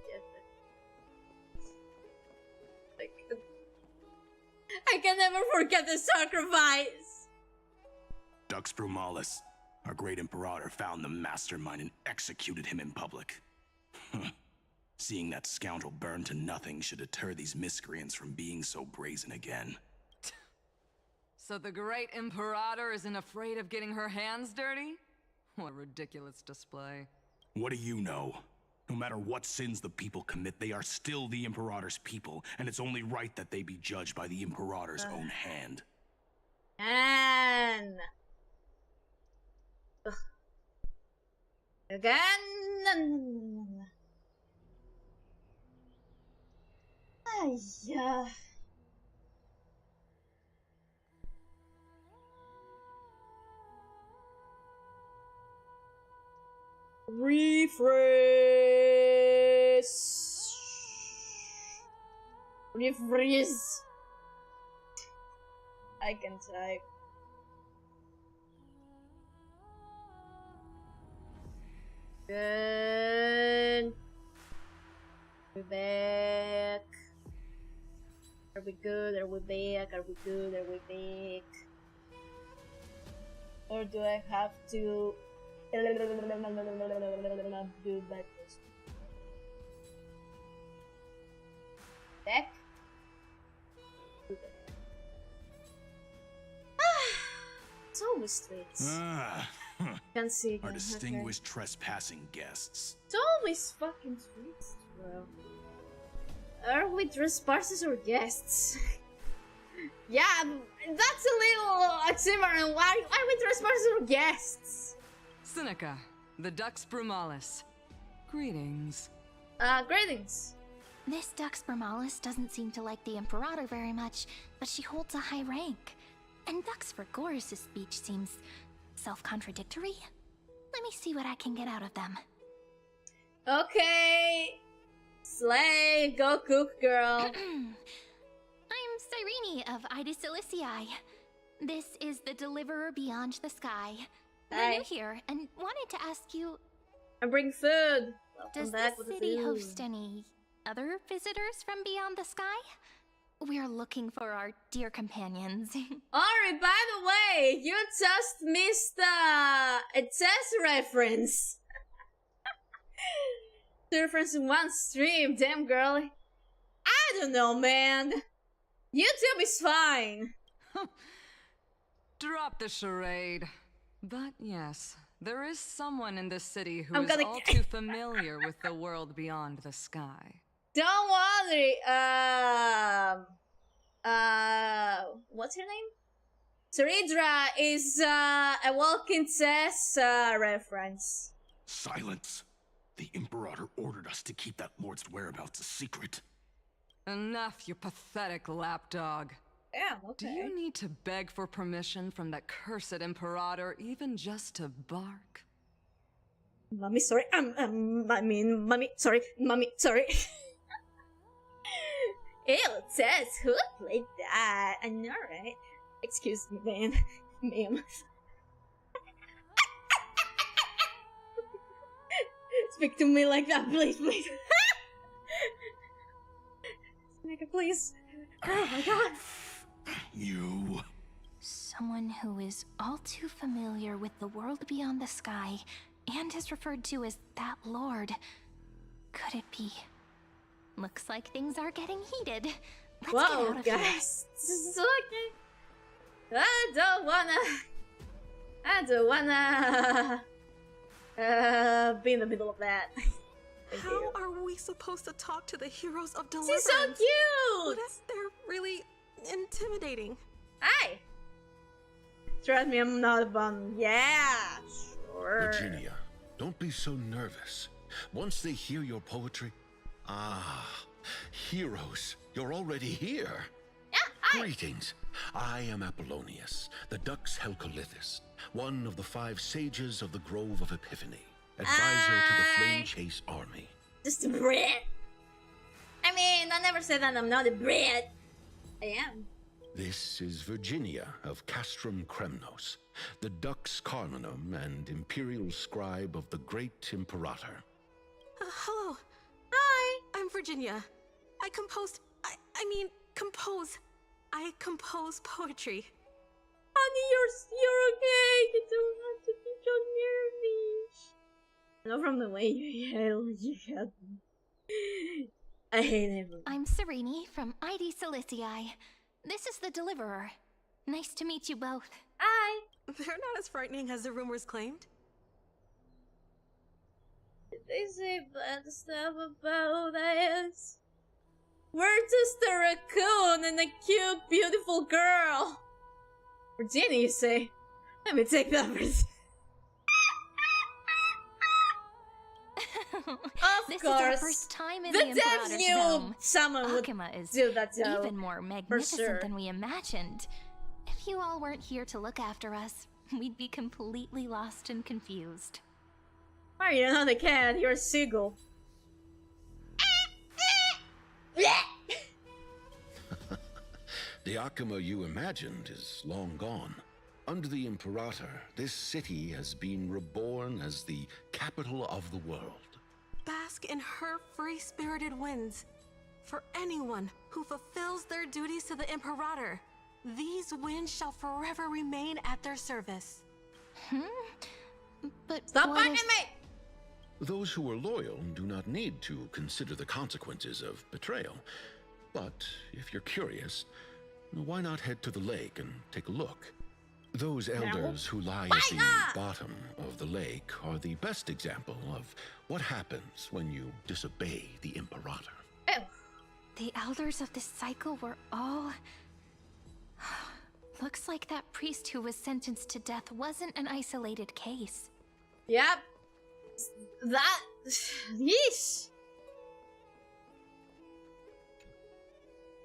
S1: get it. I can never forget the sacrifice.
S12: Dux Brumalis, our great Imperator, found the mastermind and executed him in public. Seeing that scoundrel burn to nothing should deter these miscreants from being so brazen again.
S8: So the great Imperator isn't afraid of getting her hands dirty? What a ridiculous display.
S10: What do you know? No matter what sins the people commit, they are still the Imperator's people, and it's only right that they be judged by the Imperator's own hand.
S1: And again. Yeah. Refreeze. I can type. Good. We're back. Are we good? Are we back? Are we good? Are we back? Or do I have to do that? Back? It's always streets. Can't see again.
S10: Our distinguished trespassing guests.
S1: It's always fucking streets, bro. Are we trespassers or guests? Yeah, that's a little oxymoron. Why are we trespassers or guests?
S8: Seneca, the Dux Brumalis. Greetings.
S1: Greetings.
S3: This Dux Brumalis doesn't seem to like the Imperator very much, but she holds a high rank. And Dux Vergoris' speech seems self-contradictory. Let me see what I can get out of them.
S1: Okay. Slay, go cook, girl.
S3: I'm Cyrene of Ida Cilicii. This is the Deliverer Beyond the Sky. We're new here and wanted to ask you...
S1: I bring food.
S3: Does the city host any other visitors from beyond the sky? We're looking for our dear companions.
S1: Alright, by the way, you just missed it says reference. The reference in one stream, damn girl. I don't know, man. YouTube is fine.
S8: Drop the charade. But yes, there is someone in this city who is all too familiar with the world beyond the sky.
S1: Don't worry, what's her name? Saridra is, a walking chess, reference.
S10: Silence! The Imperator ordered us to keep that lord's whereabouts a secret.
S8: Enough, you pathetic lapdog.
S1: Yeah, okay.
S8: Do you need to beg for permission from that cursed Imperator even just to bark?
S1: Mommy, sorry, mommy, sorry. Ew, it says, who played that? I know, right? Excuse me, man. Ma'am. Speak to me like that, please. Nigga, please. Oh my god.
S10: You...
S3: Someone who is all too familiar with the world beyond the sky and is referred to as that lord. Could it be? Looks like things are getting heated. Let's get out of here.
S1: Guys. This is okay. I don't wanna be in the middle of that.
S11: How are we supposed to talk to the heroes of deliverance?
S1: She's so cute!
S11: What if they're really intimidating?
S1: Hi! Trust me, I'm not a bum. Yeah, sure.
S6: Virginia, don't be so nervous. Once they hear your poetry... heroes, you're already here.
S1: Yeah, hi.
S6: Greetings. I am Apollonius, the Dux Helcolithus, one of the 5 sages of the Grove of Epiphany, advisor to the Flame Chase army.
S1: Just a Brit. I mean, I never said that I'm not a Brit. I am.
S6: This is Virginia of Castrum Kremnos, the Dux Carminum and imperial scribe of the great Imperator.
S11: Hello.
S1: Hi.
S11: I'm Virginia. I compose poetry.
S1: Honey, you're okay. You don't have to be so nervous. I know from the way you yell, I hate everyone.
S3: I'm Cyrene from Ida Cilicii. This is the Deliverer. Nice to meet you both.
S1: Hi.
S13: They're not as frightening as the rumors claimed.
S1: They say bad stuff about us. We're just a raccoon and a cute, beautiful girl. Virginia, you say? Let me take that for
S3: This is our first time in the Imperator's realm.
S1: Someone would
S3: Akima is
S1: do that though,
S3: even more magnificent
S1: sure.
S3: than we imagined. If you all weren't here to look after us, we'd be completely lost and confused.
S1: Why you're not a cat, you're a seagull.
S14: The Akima you imagined is long gone. Under the Imperator, this city has been reborn as the capital of the world.
S13: Bask in her free-spirited winds. For anyone who fulfills their duties to the Imperator, these winds shall forever remain at their service.
S3: But
S1: stop bugging me!
S14: Those who are loyal do not need to consider the consequences of betrayal. But if you're curious, why not head to the lake and take a look? Those elders who lie at the bottom of the lake are the best example of what happens when you disobey the Imperator.
S1: Oh.
S3: The elders of this cycle were all... Looks like that priest who was sentenced to death wasn't an isolated case.
S1: Yep. That... Yeesh.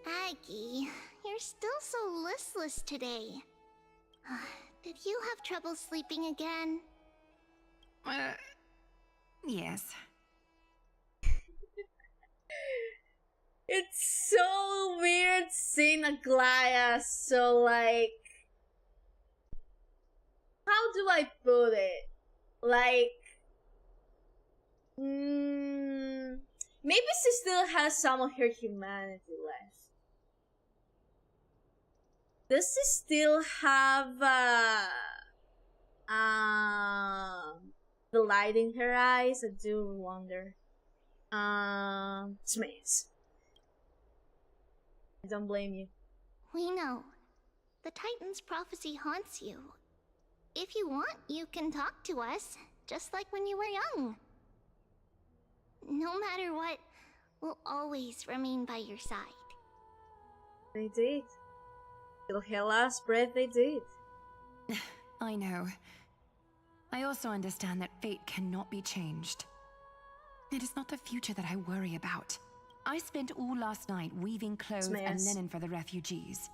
S7: Aggie, you're still so listless today. Did you have trouble sleeping again?
S2: Yes.
S1: It's so weird seeing Aglaya so like... How do I put it? Like... maybe she still has some of her humanity left. Does she still have the light in her eyes? I do wonder. Smays. I don't blame you.
S7: We know. The Titan's prophecy haunts you. If you want, you can talk to us, just like when you were young. No matter what, we'll always remain by your side.
S1: They did. Till her last breath, they did.
S2: I know. I also understand that fate cannot be changed. It is not the future that I worry about. I spent all last night weaving clothes and linen for the refugees.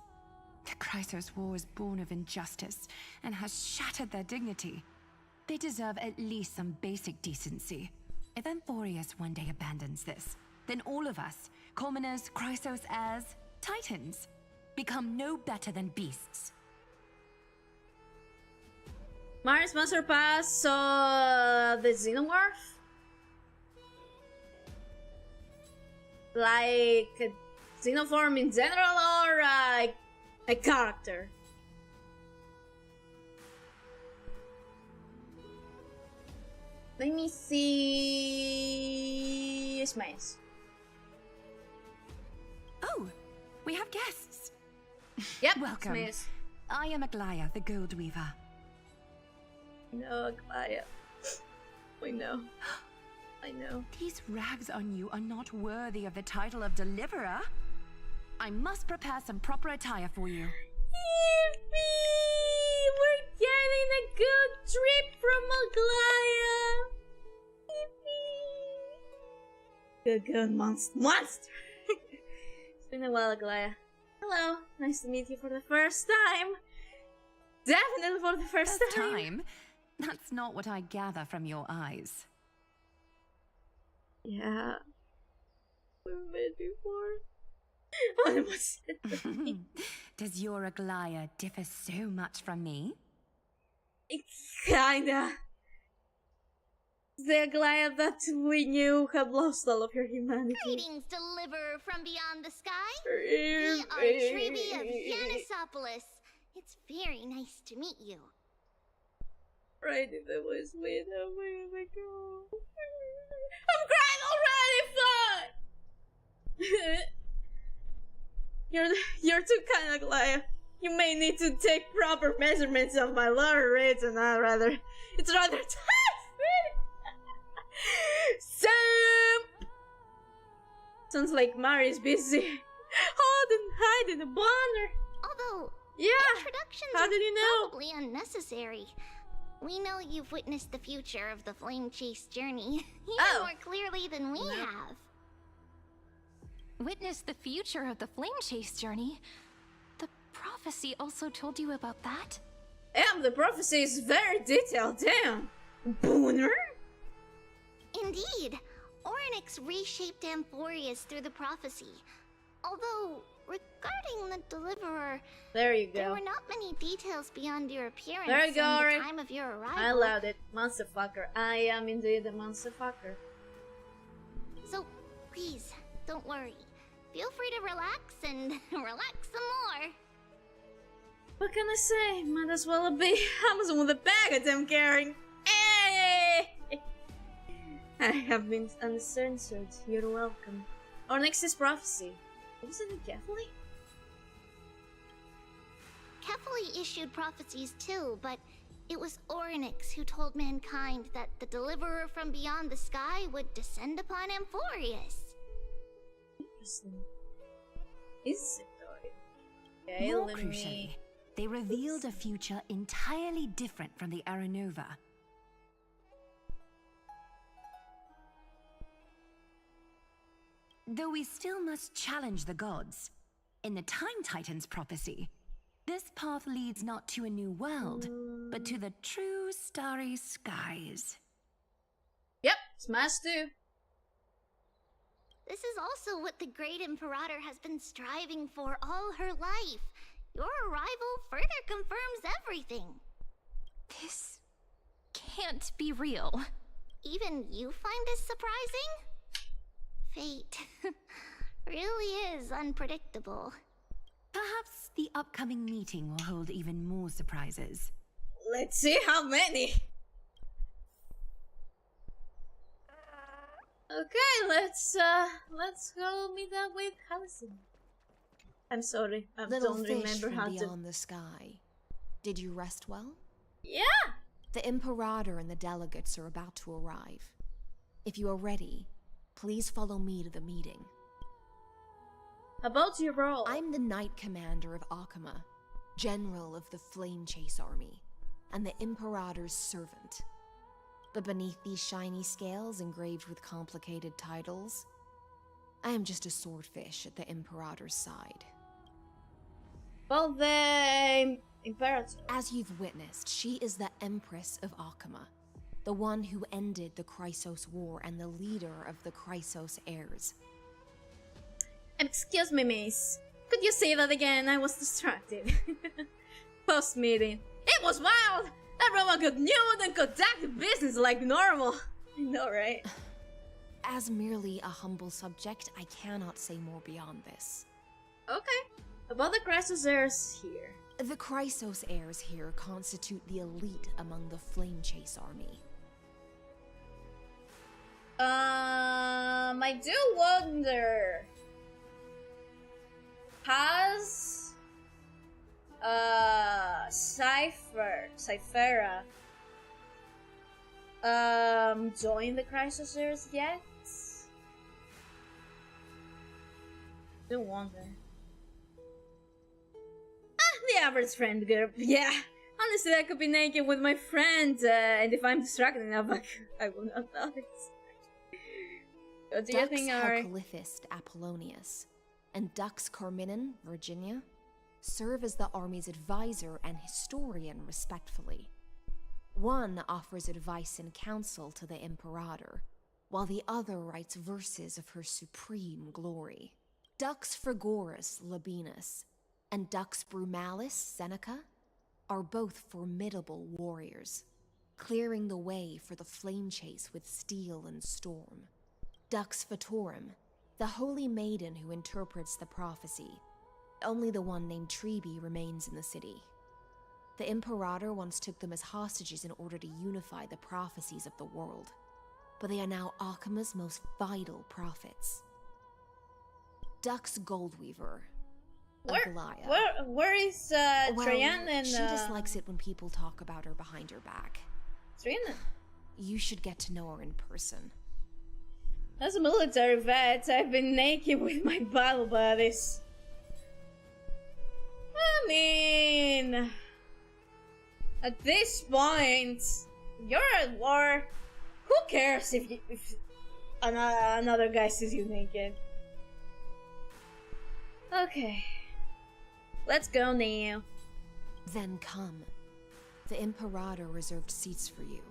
S2: The Chrysos War was born of injustice and has shattered their dignity. They deserve at least some basic decency. If amphoreus one day abandons this, then all of us, commoners, Chrysos heirs, Titans, become no better than beasts.
S1: Mars must surpass the xenomorph? Like a xenoform in general or a character? Let me see... Smiles.
S2: Oh, we have guests.
S1: Yep,
S2: welcome.
S1: Smiles.
S2: I am Aglaya, the Gold Weaver.
S1: No, Aglaya. We know. I know.
S2: These rags on you are not worthy of the title of Deliverer. I must prepare some proper attire for you.
S1: Yippee! We're getting a good trip from Aglaya! Yippee! Good monster! It's been a while, Aglaya. Hello, nice to meet you for the first time. Definitely for the first time.
S2: That's not what I gather from your eyes.
S1: Yeah. We've met before.
S2: Does your Aglaya differ so much from me?
S1: Kinda. The Aglaya that we knew had lost all of her humanity.
S7: Greetings, Deliverer from beyond the sky. We are Trebi of Yanisopolis. It's very nice to meet you.
S1: Right in the was with her, where did I go? I'm crying already, fuck! You're too kind, Aglaya. You may need to take proper measurements of my lower rates and it's rather tough. Simp! Sounds like Mari's busy. Hiding a boner.
S7: Although,
S1: yeah,
S7: introductions
S1: how did you know?
S7: Probably unnecessary. We know you've witnessed the future of the Flame Chase journey even more clearly than we have.
S3: Witnessed the future of the Flame Chase journey? The prophecy also told you about that?
S1: Damn, the prophecy is very detailed, damn. Booner?
S7: Indeed. Orynyx reshaped amphoreus through the prophecy. Although, regarding the Deliverer,
S1: there you go.
S7: There were not many details beyond your appearance
S1: there you go,
S7: and the time of your arrival.
S1: I allowed it. Monster fucker. I am indeed a monster fucker.
S7: So, please, don't worry. Feel free to relax and relax some more.
S1: What can I say? Might as well be Amazon with a bag I'm carrying. Hey! I have been uncensored. You're welcome. Our next is prophecy. Wasn't it carefully?
S7: Carefully issued prophecies too, but it was Orynyx who told mankind that the Deliverer from beyond the sky would descend upon amphoreus.
S1: Interesting. Is it, okay,
S15: More crucially, they revealed a future entirely different from the Aranova. Though we still must challenge the gods, in the Time Titan's prophecy, this path leads not to a new world, but to the true starry skies.
S1: Yep, smash too.
S7: This is also what the Great Imperator has been striving for all her life. Your arrival further confirms everything.
S3: This can't be real.
S7: Even you find this surprising? Fate really is unpredictable.
S15: Perhaps the upcoming meeting will hold even more surprises.
S1: Let's see how many. Okay, let's go meet up with Allison. I'm sorry, I don't remember how to.
S11: Beyond the sky. Did you rest well?
S1: Yeah.
S11: The Imperator and the delegates are about to arrive. If you are ready, please follow me to the meeting.
S1: About your role?
S11: I'm the Knight Commander of Akama, General of the Flame Chase Army, and the Imperator's servant. But beneath these shiny scales engraved with complicated titles, I am just a swordfish at the Imperator's side.
S1: Well, the Imperator.
S11: As you've witnessed, she is the Empress of Akama, the one who ended the Chrysos War and the leader of the Chrysos heirs.
S1: Excuse me, miss. Could you say that again? I was distracted. Post-meeting. It was wild! Everyone got nude and conducted business like normal. I know, right?
S11: As merely a humble subject, I cannot say more beyond this.
S1: Okay. About the Chrysos heirs here.
S11: The Chrysos heirs here constitute the elite among the Flame Chase army.
S1: I do wonder. Has Cyphera joined the Chrysos heirs yet? Do wonder. The average friend group. Yeah, honestly, I could be naked with my friend, and if I'm distracted enough, I will not notice. What do you think, Ari?
S11: Dux Apollonius and Dux Carminin, Virginia, serve as the army's advisor and historian, respectfully. One offers advice and counsel to the Imperator, while the other writes verses of her supreme glory. Dux Frigoris Labienus and Dux Brumalis Seneca are both formidable warriors, clearing the way for the flame chase with steel and storm. Dux Vtorum, the holy maiden who interprets the prophecy. Only the one named Trebi remains in the city. The Imperator once took them as hostages in order to unify the prophecies of the world, but they are now Akama's most vital prophets. Dux Goldweaver,
S1: Where is Trian and
S11: she dislikes it when people talk about her behind her back.
S1: Trian?
S11: You should get to know her in person.
S1: As a military vet, I've been naked with my battle buddies. I mean, at this point, you're at war. Who cares if another guy sees you naked? Okay, let's go now.
S11: Then come. The Imperator reserved seats for you.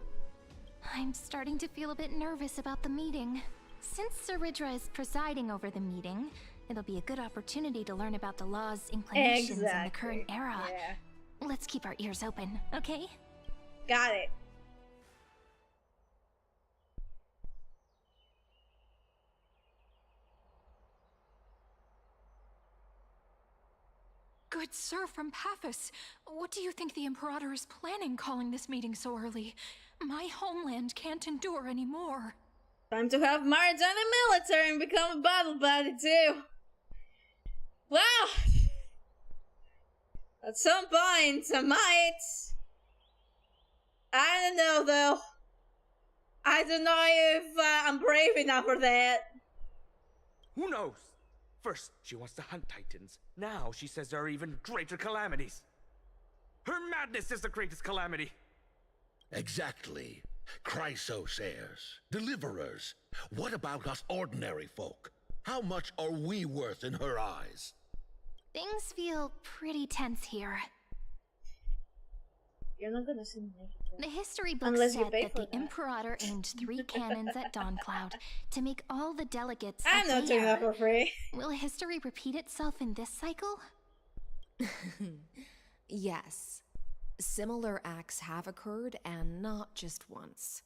S3: I'm starting to feel a bit nervous about the meeting. Since Saridra is presiding over the meeting, it'll be a good opportunity to learn about the law's inclinations in the current era.
S1: Yeah.
S3: Let's keep our ears open, okay?
S1: Got it.
S16: Good sir from Paphos, what do you think the Imperator is planning calling this meeting so early? My homeland can't endure anymore.
S1: Time to have Mara join the military and become a battle buddy too. Wow! At some point, I might. I don't know though. I don't know if I'm brave enough for that.
S17: Who knows? First, she wants to hunt titans. Now she says there are even greater calamities. Her madness is the greatest calamity.
S14: Exactly. Chrysos heirs, deliverers. What about us ordinary folk? How much are we worth in her eyes?
S3: Things feel pretty tense here.
S1: You're not gonna see me.
S3: The history book said that the Imperator aimed 3 cannons at Dawncloud to make all the delegates
S1: I'm not doing that for free.
S3: Will history repeat itself in this cycle?
S11: Yes. Similar acts have occurred, and not just once.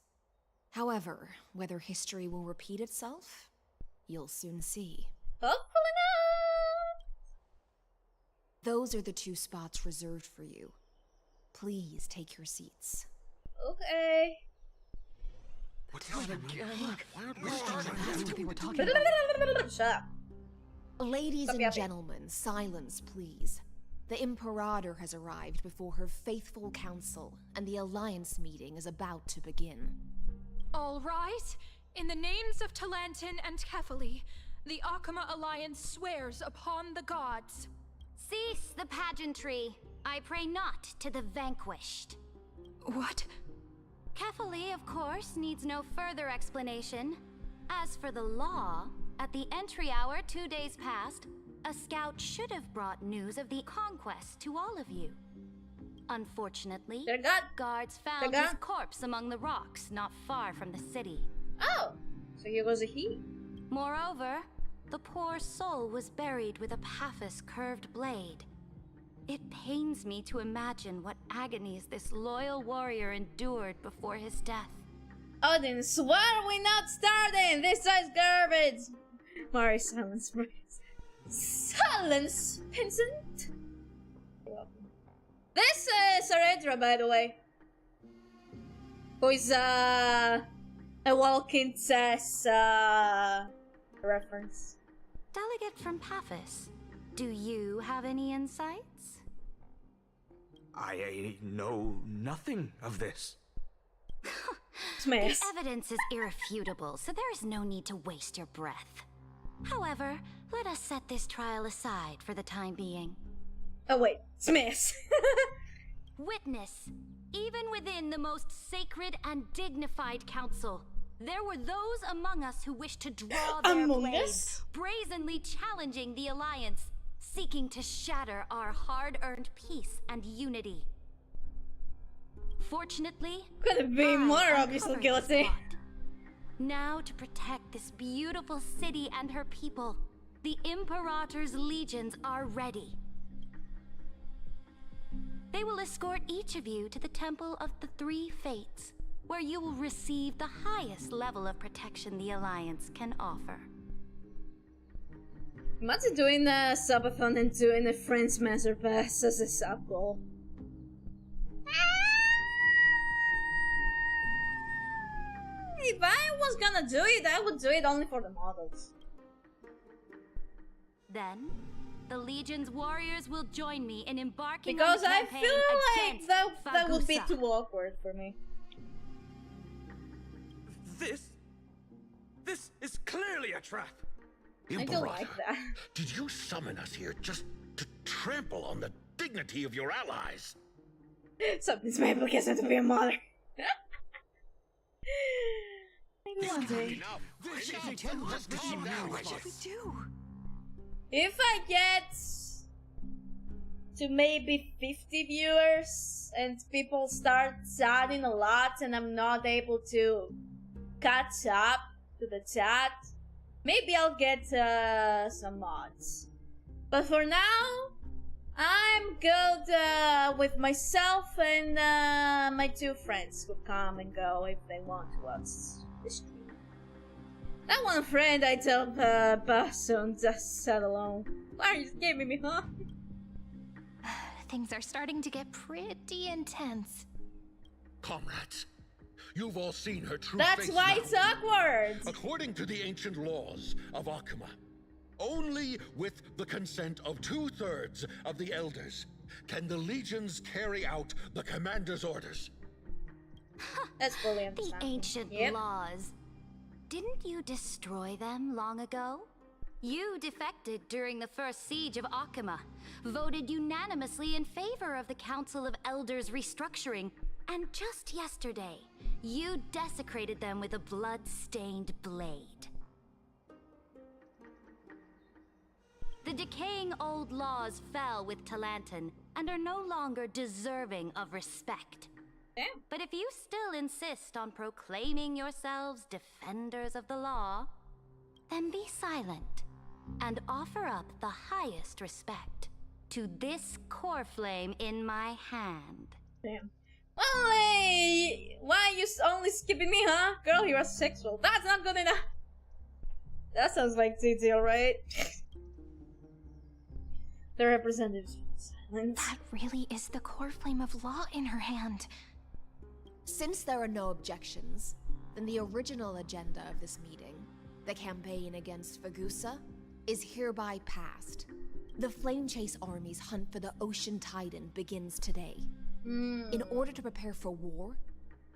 S11: However, whether history will repeat itself, you'll soon see.
S1: Hopefully not!
S11: Those are the 2 spots reserved for you. Please take your seats.
S1: Okay.
S17: What the hell?
S1: Shut up.
S11: Ladies and gentlemen, silence, please. The Imperator has arrived before her faithful council, and the Alliance meeting is about to begin.
S16: All right. In the names of Talantin and Kefali, the Akama Alliance swears upon the gods.
S9: Cease the pageantry. I pray not to the vanquished.
S16: What?
S9: Kefali, of course, needs no further explanation. As for the law, at the entry hour 2 days past, a scout should have brought news of the conquest to all of you. Unfortunately, guards found his corpse among the rocks not far from the city.
S1: Oh, so here goes a he.
S9: Moreover, the poor soul was buried with a Paphos curved blade. It pains me to imagine what agonies this loyal warrior endured before his death.
S1: Odin, swear we not starting! This is garbage! Mari, silence, silence, Vincent! This is Saridra, by the way. Who is a walking chess reference.
S9: Delegate from Paphos, do you have any insights?
S17: I know nothing of this.
S9: The evidence is irrefutable, so there is no need to waste your breath. However, let us set this trial aside for the time being.
S1: Oh wait, Smith.
S9: Witness, even within the most sacred and dignified council, there were those among us who wished to draw their blades, brazenly challenging the Alliance, seeking to shatter our hard-earned peace and unity. Fortunately,
S1: could have been more obviously guilty.
S9: Now, to protect this beautiful city and her people, the Imperator's legions are ready. They will escort each of you to the Temple of the Three Fates, where you will receive the highest level of protection the Alliance can offer.
S1: Imagine doing a subathon and doing a Friends Master Pass as a sub goal. If I was gonna do it, I would do it only for the models.
S9: Then, the Legion's warriors will join me in embarking
S1: because
S9: on the
S1: I
S9: campaign
S1: feel like
S9: against
S1: that would be
S9: Fagusa.
S1: too awkward for me.
S17: This is clearly a trap.
S1: I don't like that.
S14: Did you summon us here just to trample on the dignity of your allies?
S1: Something's my application to be a mother. If I get to maybe 50 viewers and people start chatting a lot and I'm not able to catch up to the chat, maybe I'll get some mods. But for now, I'm good with myself and my two friends who come and go if they want to watch the stream. That one friend I tell Basson just sat alone. Why are you giving me, huh?
S3: Things are starting to get pretty intense.
S14: Comrades, you've all seen her true
S1: That's
S14: face
S1: why
S14: now.
S1: it's awkward.
S14: According to the ancient laws of Akuma, only with the consent of 2/3 of the elders can the legions carry out the commander's orders.
S1: That's fully
S9: The
S1: understandable.
S9: ancient laws. Didn't you destroy them long ago? You defected during the first siege of Akuma, voted unanimously in favor of the Council of Elders restructuring, and just yesterday, you desecrated them with a blood-stained blade. The decaying old laws fell with Talanton and are no longer deserving of respect.
S1: Damn.
S9: But if you still insist on proclaiming yourselves defenders of the law, then be silent and offer up the highest respect to this core flame in my hand.
S1: Damn. Well, hey, why are you only skipping me, huh? Girl, you're sexual. That's not good enough. That sounds like TTL, right? The representatives silent.
S3: That really is the core flame of law in her hand.
S11: Since there are no objections, then the original agenda of this meeting, the campaign against Fagusa, is hereby passed. The Flame Chase Army's hunt for the Ocean Titan begins today. In order to prepare for war,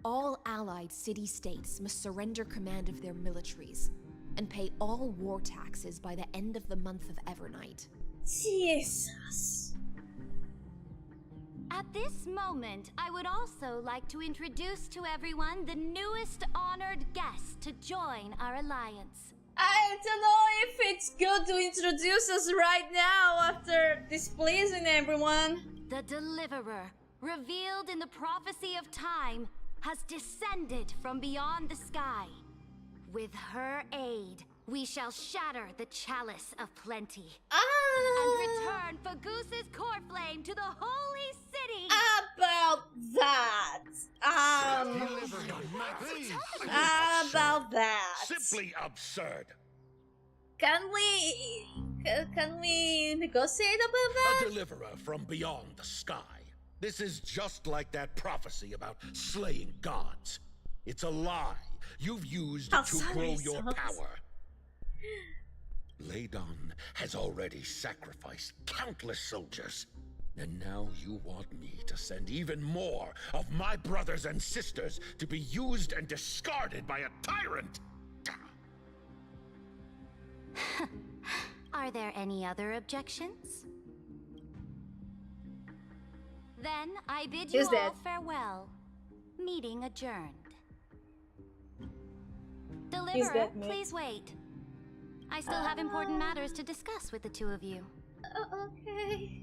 S11: all allied city-states must surrender command of their militaries and pay all war taxes by the end of the month of Evernight.
S1: Jesus.
S9: At this moment, I would also like to introduce to everyone the newest honored guest to join our alliance.
S1: I don't know if it's good to introduce us right now after displeasing everyone.
S9: The Deliverer, revealed in the prophecy of time, has descended from beyond the sky. With her aid, we shall shatter the chalice of plenty and return Fagusa's core flame to the holy city.
S1: About that. About that.
S14: Simply absurd.
S1: Can we negotiate about that?
S14: A deliverer from beyond the sky. This is just like that prophecy about slaying gods. It's a lie you've used to grow your power. Ladon has already sacrificed countless soldiers, and now you want me to send even more of my brothers and sisters to be used and discarded by a tyrant?
S9: Are there any other objections? Then I bid you all farewell. Meeting adjourned. Deliverer, please wait. I still have important matters to discuss with the two of you.
S1: Okay.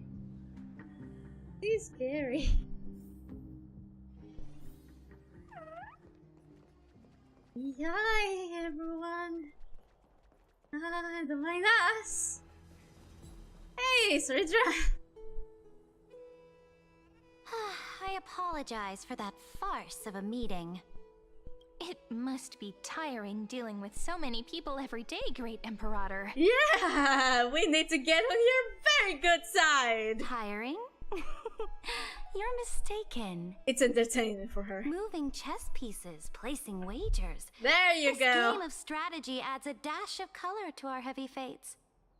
S1: He's scary. Hi, everyone. Don't mind us. Hey, Saridra.
S9: I apologize for that farce of a meeting.
S3: It must be tiring dealing with so many people every day, Great Imperator.
S1: Yeah, we need to get on your very good side.
S9: Tiring? You're mistaken.
S1: It's entertaining for her.
S9: Moving chess pieces, placing wagers.
S1: There you
S9: this
S1: go.
S9: This game of strategy adds a dash of color to our heavy fates.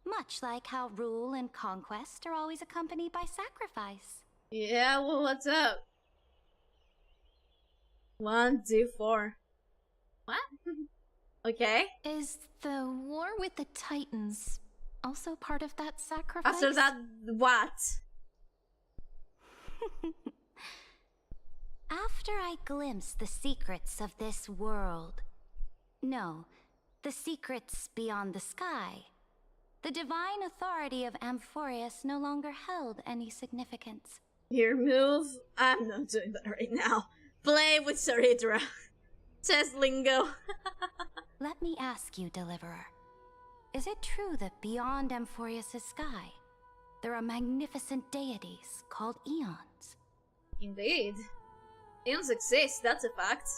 S9: Much like how rule and conquest are always accompanied by sacrifice.
S1: Yeah, well, what's up? 1, 2, 4. What? Okay.
S16: Is the war with the Titans also part of that sacrifice?
S1: After that, what?
S9: After I glimpsed the secrets of this world, no, the secrets beyond the sky, the divine authority of Amphoreus no longer held any significance.
S1: Your move? I'm not doing that right now. Play with Saritra. Says Lingo.
S9: Let me ask you, Deliverer. Is it true that beyond Amphoreus' sky, there are magnificent deities called eons?
S1: Indeed. Eons exist, that's a fact.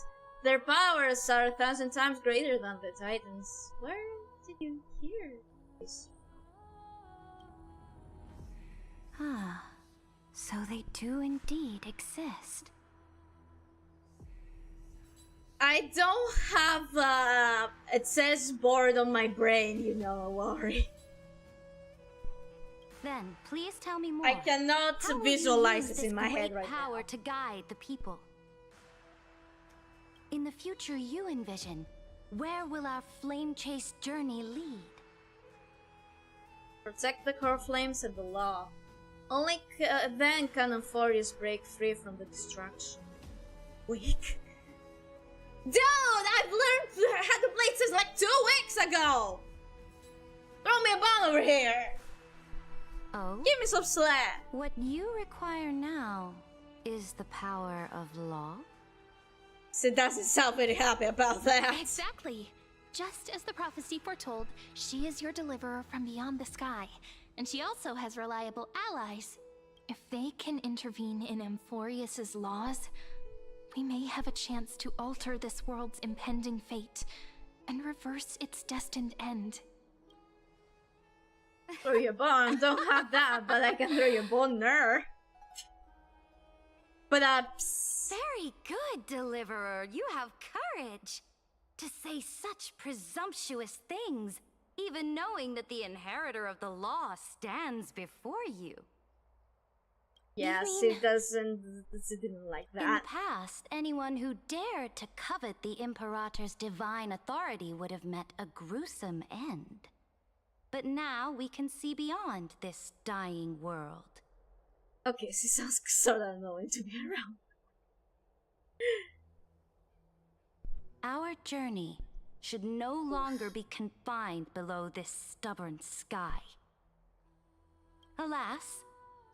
S1: Their powers are 1,000 times greater than the Titans. Where did you hear this?
S9: Ah, so they do indeed exist.
S1: I don't have, it says board on my brain, you know, worry.
S9: Then, please tell me more.
S1: I cannot
S9: How will
S1: visualize
S9: you use
S1: this in my head
S9: great
S1: right
S9: power
S1: now.
S9: to guide the people? In the future you envision, where will our flame-chased journey lead?
S1: Protect the core flames and the law. Only then can Amphoreus break free from the destruction. Weak. Dude, I've learned how to play since like 2 weeks ago! Throw me a ball over here!
S9: Oh?
S1: Give me some slack!
S9: What you require now is the power of law?
S1: Sid doesn't sound very happy about that.
S16: Exactly. Just as the prophecy foretold, she is your deliverer from beyond the sky. And she also has reliable allies. If they can intervene in Amphoreus' laws, we may have a chance to alter this world's impending fate and reverse its destined end.
S1: Throw your bone, don't have that, but I can throw your boner. But
S9: Very good, Deliverer. You have courage to say such presumptuous things, even knowing that the inheritor of the law stands before you.
S1: yeah, Sid didn't like that.
S9: In the past, anyone who dared to covet the Imperator's divine authority would have met a gruesome end. But now we can see beyond this dying world.
S1: Okay, she sounds sort of annoying to be around.
S9: Our journey should no longer be confined below this stubborn sky. Alas,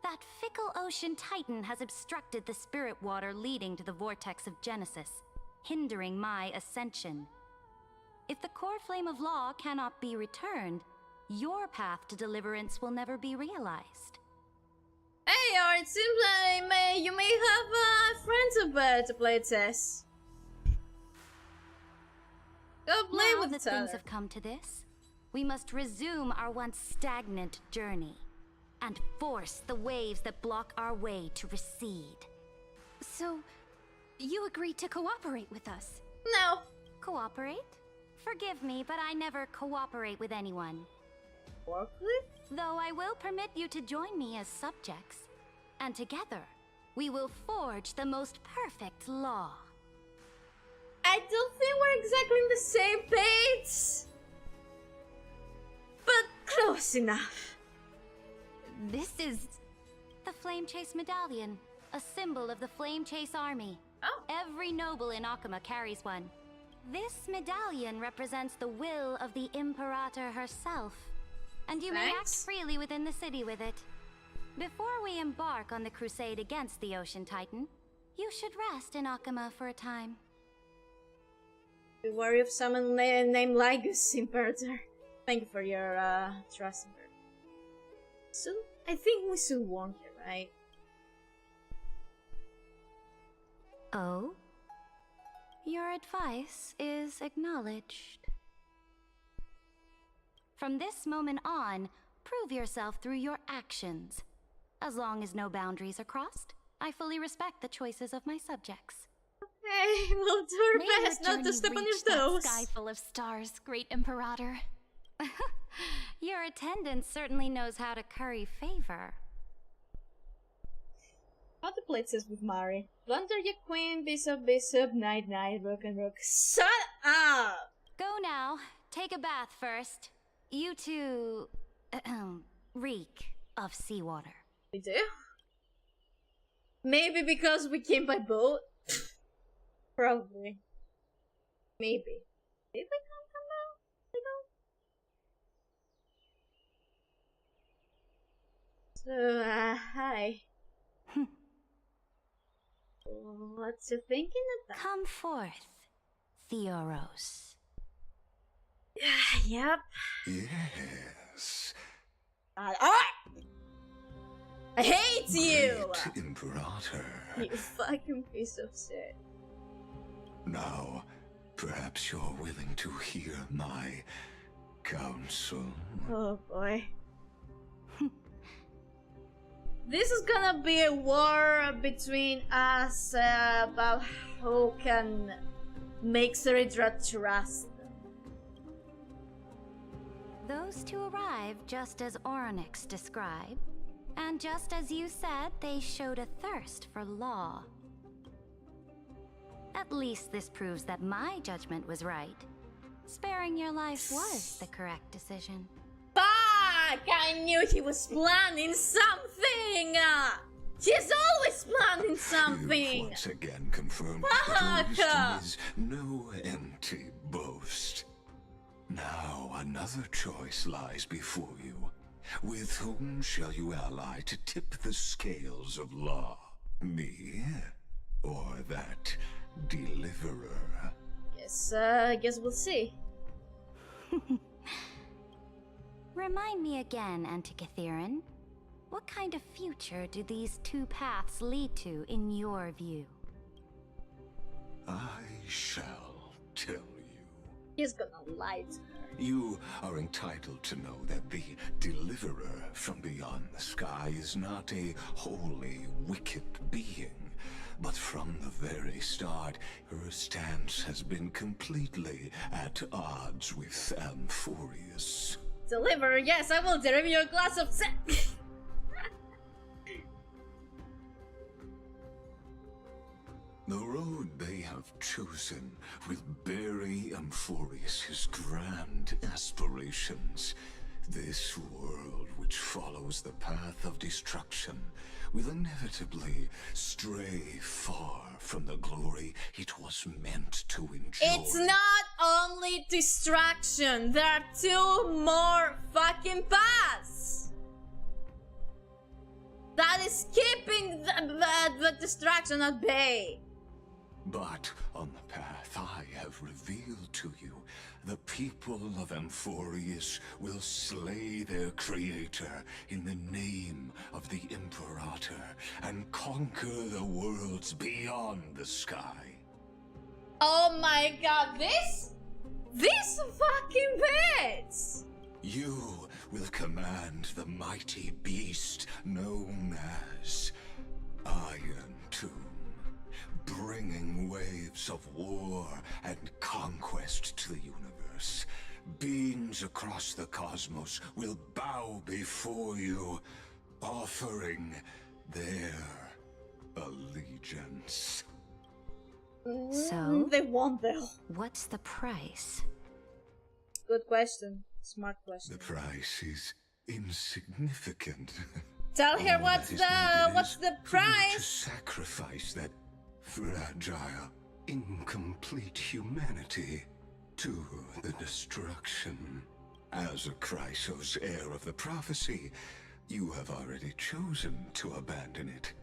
S9: that fickle ocean titan has obstructed the spirit water leading to the vortex of Genesis, hindering my ascension. If the core flame of law cannot be returned, your path to deliverance will never be realized.
S1: Hey, or it seems like you may have friends to play chess. Go play
S9: Now
S1: with
S9: that
S1: each other.
S9: things have come to this, we must resume our once stagnant journey and force the waves that block our way to recede.
S16: So, you agreed to cooperate with us?
S1: No.
S9: Cooperate? Forgive me, but I never cooperate with anyone.
S1: Work with?
S9: Though I will permit you to join me as subjects, and together we will forge the most perfect law.
S1: I don't think we're exactly on the same page, but close enough.
S9: This is the Flame Chase Medallion, a symbol of the Flame Chase Army.
S1: Oh.
S9: Every noble in Akuma carries one. This medallion represents the will of the Imperator herself, and you may act freely within the city with it. Before we embark on the crusade against the Ocean Titan, you should rest in Akuma for a time.
S1: Be wary of someone named Ligus, Imperator. Thank you for your trust in her. So, I think we should warn her, right?
S9: Oh? Your advice is acknowledged. From this moment on, prove yourself through your actions. As long as no boundaries are crossed, I fully respect the choices of my subjects.
S1: Hey, we'll do our
S16: May
S1: best
S16: your
S1: not to
S16: journey
S1: step on
S16: reach
S1: your
S16: that
S1: toes.
S16: sky full of stars, great Imperator.
S9: Your attendant certainly knows how to curry favor.
S1: How to play this with Mari? Blunder your queen, bishop, bishop, knight, knight, rook and rook. Shut up!
S9: Go now. Take a bath first. You two... reek of seawater.
S1: We do? Maybe because we came by boat? Probably. Maybe. Did we come from boat? So, hi. What's you thinking about?
S9: Come forth, Theoros.
S1: Yep.
S6: Yes.
S1: I hate you!
S6: Great Imperator.
S1: You fucking piece of shit.
S6: Now, perhaps you're willing to hear my counsel.
S1: Oh boy. This is gonna be a war between us about who can make Saridra trust them.
S9: Those two arrived just as Orynyx described, and just as you said, they showed a thirst for law. At least this proves that my judgment was right. Sparing your life was the correct decision.
S1: Fuck! I knew he was planning something! He's always planning something!
S6: You've once again confirmed that your wisdom is no empty boast. Now another choice lies before you. With whom shall you ally to tip the scales of law? Me? Or that deliverer?
S1: Guess we'll see.
S9: Remind me again, Antikytheron. What kind of future do these two paths lead to in your view?
S6: I shall tell you.
S1: He's gonna lie to her.
S6: You are entitled to know that the deliverer from beyond the sky is not a wholly wicked being, but from the very start, her stance has been completely at odds with Amphoreus.
S1: Deliver, yes, I will deliver you a glass of
S6: The road they have chosen will bury Amphoreus' grand aspirations. This world, which follows the path of destruction, will inevitably stray far from the glory it was meant to enjoy.
S1: It's not only distraction, there are two more fucking paths! That is keeping the distraction at bay.
S6: But on the path I have revealed to you, the people of Amphoreus will slay their creator in the name of the Imperator and conquer the worlds beyond the sky.
S1: Oh my god, this fucking bitch!
S6: You will command the mighty beast known as Iron Tomb, bringing waves of war and conquest to the universe. Beings across the cosmos will bow before you, offering their allegiance.
S9: So,
S1: they won't though.
S9: What's the price?
S1: Good question. Smart question.
S6: The price is insignificant.
S1: Tell her
S6: All
S1: what's
S6: that is
S1: the
S6: needed is for you
S1: price?
S6: to sacrifice that fragile, incomplete humanity to the destruction. As a chrysos, heir of the prophecy, you have already chosen to abandon it,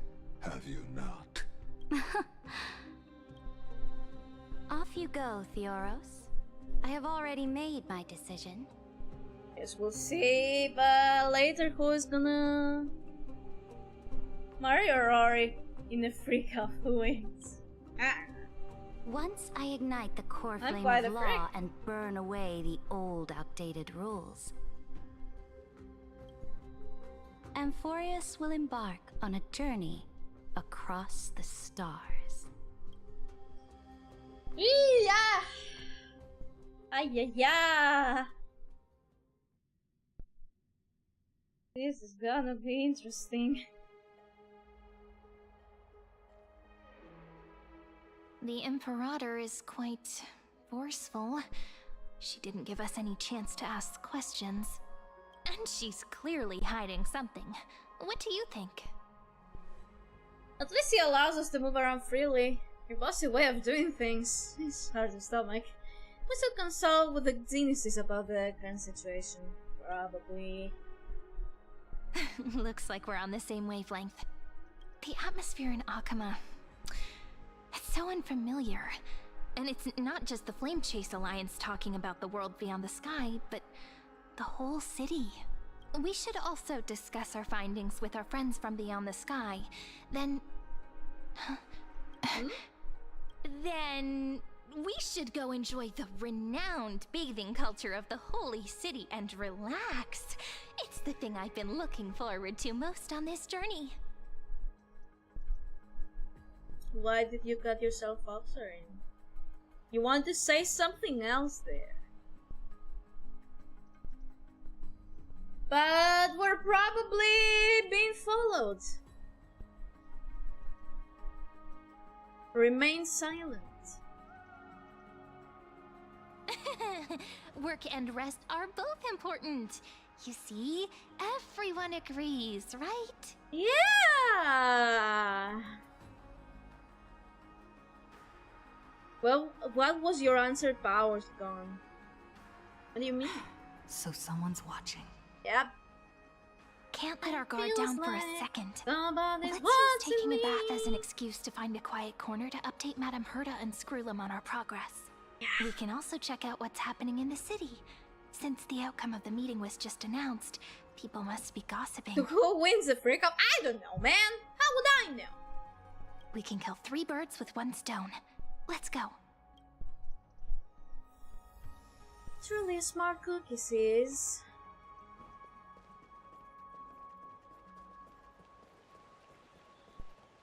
S6: have you not?
S9: Off you go, Theoros. I have already made my decision.
S1: Guess we'll see, but later who is gonna marry or Rory in a freak out? Who wins?
S9: Once I ignite the core
S1: I'm
S9: flame
S1: quite
S9: of
S1: a
S9: law
S1: freak.
S9: and burn away the old, outdated rules, Amphoreus will embark on a journey across the stars.
S1: Yeah. Ay, yeah, yeah. This is gonna be interesting.
S16: The Imperator is quite forceful. She didn't give us any chance to ask questions. And she's clearly hiding something. What do you think?
S1: At least he allows us to move around freely. Your bossy way of doing things is hard to stomach. We should consult with the geniuses about the current situation. Probably.
S16: Looks like we're on the same wavelength. The atmosphere in Akama, it's so unfamiliar. And it's not just the Flame Chase Alliance talking about the world beyond the sky, but the whole city. We should also discuss our findings with our friends from beyond the sky. Then... then... we should go enjoy the renowned bathing culture of the holy city and relax. It's the thing I've been looking forward to most on this journey.
S1: Why did you cut yourself off, Sarin? You want to say something else there. But we're probably being followed. Remain silent.
S16: Work and rest are both important. You see, everyone agrees, right?
S1: Yeah! Well, what was your answered powers gone? What do you mean?
S2: So someone's watching.
S1: Yep.
S16: Can't let our guard down for a second.
S1: Somebody's
S16: Let's use taking a bath as an excuse to find a quiet corner to update Madame Herta and Screwlum on our progress. We can also check out what's happening in the city. Since the outcome of the meeting was just announced, people must be gossiping.
S1: Who wins the freak up? I don't know, man. How would I know?
S16: We can kill 3 birds with 1 stone. Let's go.
S1: Truly a smart cookie, sis.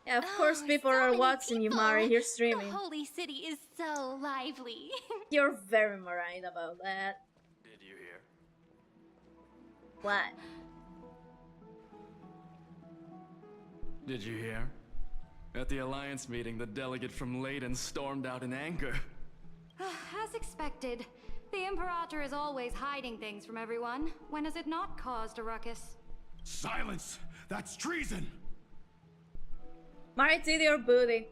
S1: Yeah, of course people are watching you, Mari. You're streaming.
S16: The holy city is so lively.
S1: You're very right about that.
S18: Did you hear?
S1: What?
S18: Did you hear? At the Alliance meeting, the delegate from Leyden stormed out in anger.
S19: As expected. The Imperator is always hiding things from everyone. When has it not caused a ruckus?
S10: Silence! That's treason!
S1: Mari, did your booty.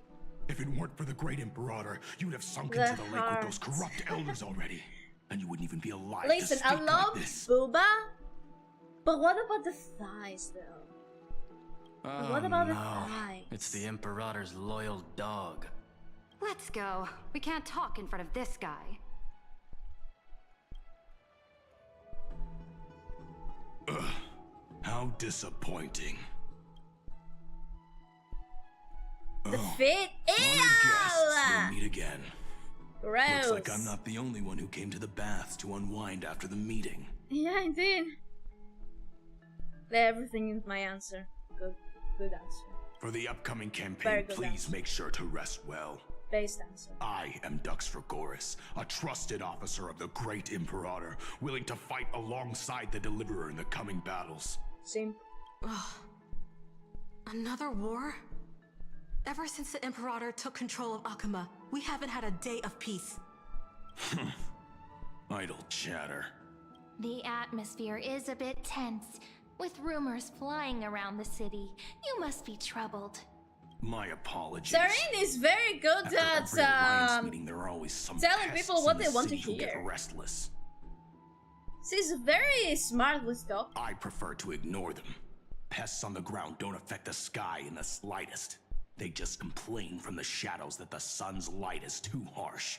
S10: If it weren't for the great Imperator, you'd have sunk into the lake with those corrupt elders already. And you wouldn't even be alive
S1: Listen,
S10: to
S1: I
S10: speak
S1: love
S10: like this.
S1: Booba, but what about the thighs, though?
S18: Oh,
S1: What about the
S18: no.
S1: thighs?
S18: It's the Imperator's loyal dog.
S19: Let's go. We can't talk in front of this guy.
S10: Ugh, how disappointing.
S1: The fit?
S10: We'll meet again.
S1: Gross.
S10: Looks like I'm not the only one who came to the baths to unwind after the meeting.
S1: Yeah, I did. Everything is my answer. Good answer.
S10: For the upcoming
S1: Very
S10: campaign,
S1: good
S10: please
S1: answer.
S10: make sure to rest well.
S1: Based answer.
S10: I am Dux Fragoris, a trusted officer of the great Imperator, willing to fight alongside the Deliverer in the coming battles.
S1: Same.
S13: Another war? Ever since the Imperator took control of Akama, we haven't had a day of peace.
S10: Idle chatter.
S16: The atmosphere is a bit tense, with rumors flying around the city. You must be troubled.
S10: My apologies.
S1: Sarin is very good
S10: After every alliance meeting, there are always some
S1: telling
S10: pests
S1: people what
S10: in
S1: they
S10: the
S1: want to
S10: city who get
S1: hear.
S10: restless.
S1: She's very smart with stuff.
S10: I prefer to ignore them. Pests on the ground don't affect the sky in the slightest. They just complain from the shadows that the sun's light is too harsh.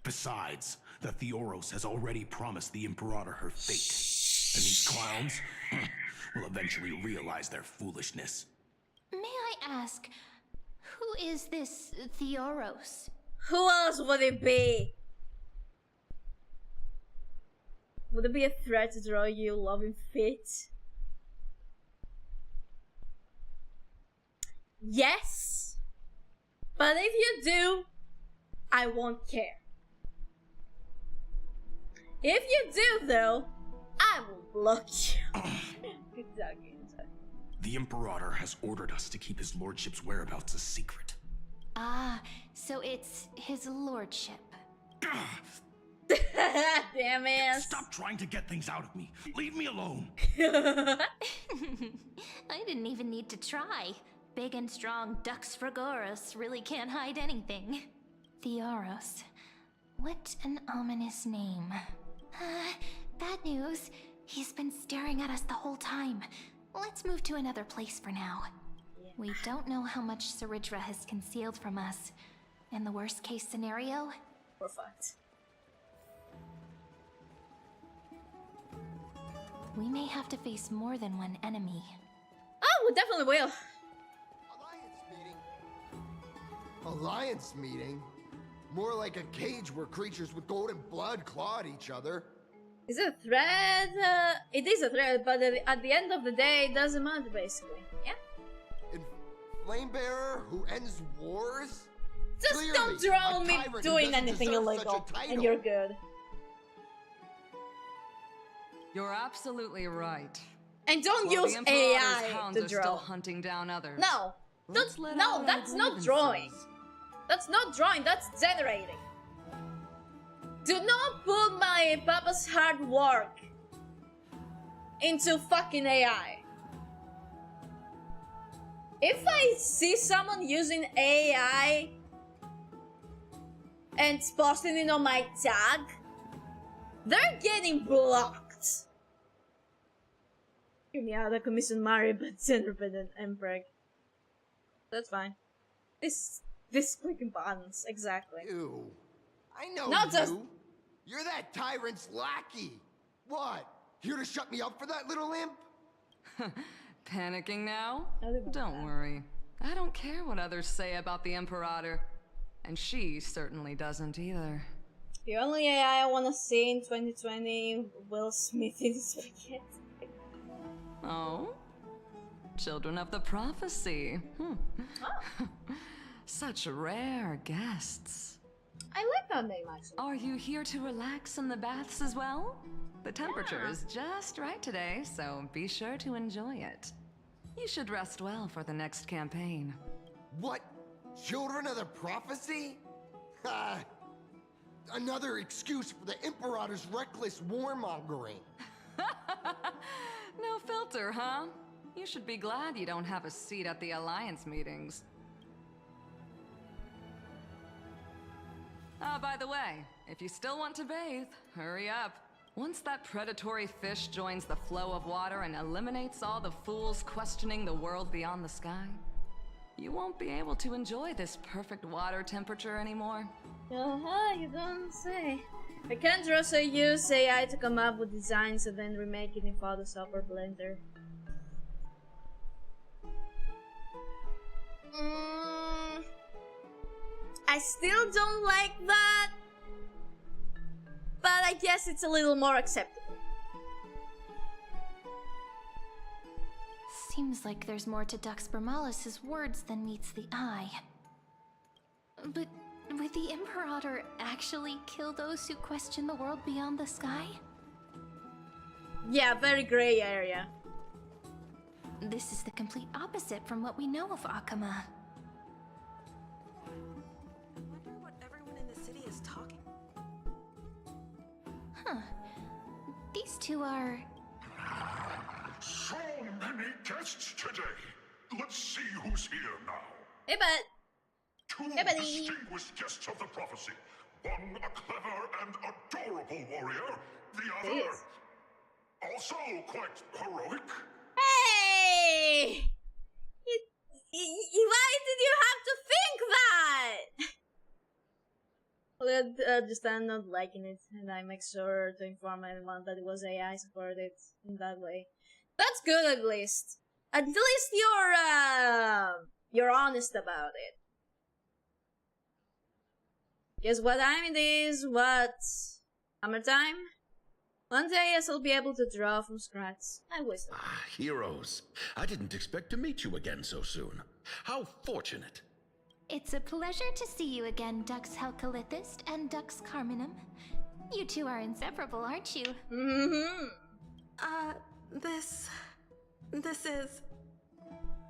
S10: Besides, the Theoros has already promised the Imperator her fate. And these clowns will eventually realize their foolishness.
S16: May I ask, who is this Theoros?
S1: Who else would it be? Would it be a threat to draw you loving fit? Yes. But if you do, I won't care. If you do, though, I I will block you. Exactly.
S10: The Imperator has ordered us to keep his lordship's whereabouts a secret.
S16: Ah, so it's his lordship.
S1: Damn it.
S10: Stop trying to get things out of me. Leave me alone.
S16: I didn't even need to try. Big and strong Dux Fragoros really can't hide anything. Theoros. What an ominous name. Bad news. He's been staring at us the whole time. Let's move to another place for now. Yeah. We don't know how much Saridra has concealed from us. In the worst case scenario,
S1: we're fucked.
S16: We may have to face more than one enemy.
S1: Oh, we definitely will.
S20: Alliance meeting? More like a cage where creatures with golden blood claw at each other.
S1: Is it a thread? It is a thread, but at the end of the day, it doesn't matter, basically. Yeah?
S20: And Flamebearer who ends wars?
S1: Just clearly, don't draw me doing anything illegal, and you're good.
S8: You're absolutely right.
S1: And don't use AI to draw.
S8: Still hunting down others.
S1: No, no, that's not drawing. That's not drawing. That's generating. Do not put my papa's hard work into fucking AI. If I see someone using AI and posting it on my tag, they're getting blocked. Yeah, the commission married but independent Emperor. That's fine. This clicking buttons, exactly.
S20: Ew. I know
S1: not
S20: you.
S1: Just...
S20: You're that tyrant's lackey. What? Here to shut me up for that little imp?
S8: Panicking now? Don't worry. I don't care what others say about the Imperator. And she certainly doesn't either.
S1: The only AI I wanna see in 2020, Will Smith in spaghetti.
S8: Oh? Children of the Prophecy.
S1: Oh.
S8: Such rare guests.
S1: I like that name, actually.
S8: Are you here to relax in the baths as well? The temperature is just right today, so be sure to enjoy it. You should rest well for the next campaign.
S20: What? Children of the Prophecy? Another excuse for the Imperator's reckless warmongering.
S8: No filter, huh? You should be glad you don't have a seat at the Alliance meetings. By the way, if you still want to bathe, hurry up. Once that predatory fish joins the flow of water and eliminates all the fools questioning the world beyond the sky, you won't be able to enjoy this perfect water temperature anymore.
S1: You don't say. I can't also use AI to come up with designs and then remake it in Photoshop or Blender. I still don't like that, but I guess it's a little more acceptable.
S16: Seems like there's more to Dux Bermalis' words than meets the eye. But would the Imperator actually kill those who question the world beyond the sky?
S1: Yeah, very gray area.
S16: This is the complete opposite from what we know of Akama.
S13: I wonder what everyone in the city is talking.
S16: Huh. These two are...
S6: So many guests today. Let's see who's here now.
S1: Hey, bud.
S6: Two distinguished guests of the prophecy. One a clever and adorable warrior. The other also quite heroic.
S1: Hey! Why did you have to think that? Just I'm not liking it, and I make sure to inform everyone that it was AI supported in that way. That's good, at least. At least you're honest about it. Guess what time it is? What? Hammer time? One day I shall be able to draw from scratch. I wish.
S14: Heroes. I didn't expect to meet you again so soon. How fortunate.
S16: It's a pleasure to see you again, Dux Helcalithist and Dux Carminum. You two are inseparable, aren't you?
S13: This is...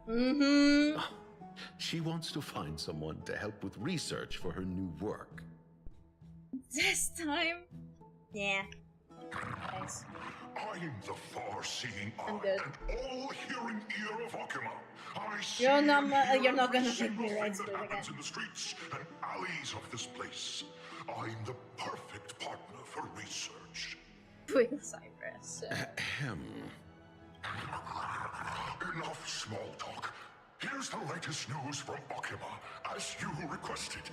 S1: Mm-hmm.
S14: She wants to find someone to help with research for her new work.
S1: This time? Yeah. Nice.
S6: I'm the far-seeing eye
S1: I'm good.
S6: and all-hearing ear of Aquila. I see
S1: You're
S6: and
S1: not
S6: hear
S1: gonna
S6: every
S1: make
S6: single
S1: me
S6: thing
S1: red
S6: that
S1: again.
S6: happens in the streets and alleys of this place. I'm the perfect partner for research.
S1: With Cypress.
S14: Ahem.
S6: Enough small talk. Here's the latest news from Aquila, as you requested.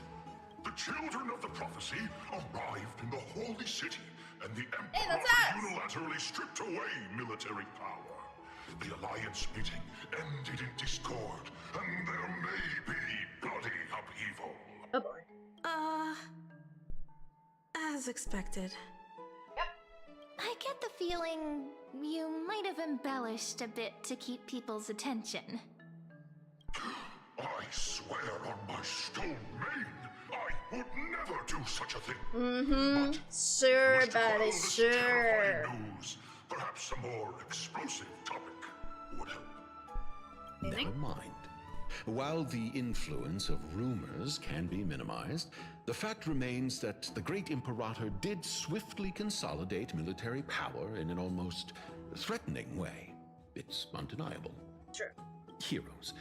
S6: The children of the prophecy arrived in the holy city, and the Emperor unilaterally stripped away military power. The Alliance meeting ended in discord, and there may be bloody upheaval.
S1: Oh boy.
S13: As expected.
S16: I get the feeling you might have embellished a bit to keep people's attention.
S6: I swear on my stone main, I would never do such a thing.
S1: Mm-hmm. Sure, buddy, sure.
S6: News, perhaps a more explosive topic would help.
S14: Never mind. While the influence of rumors can be minimized, the fact remains that the great Imperator did swiftly consolidate military power in an almost threatening way. It's undeniable.
S1: Sure.
S14: Heroes,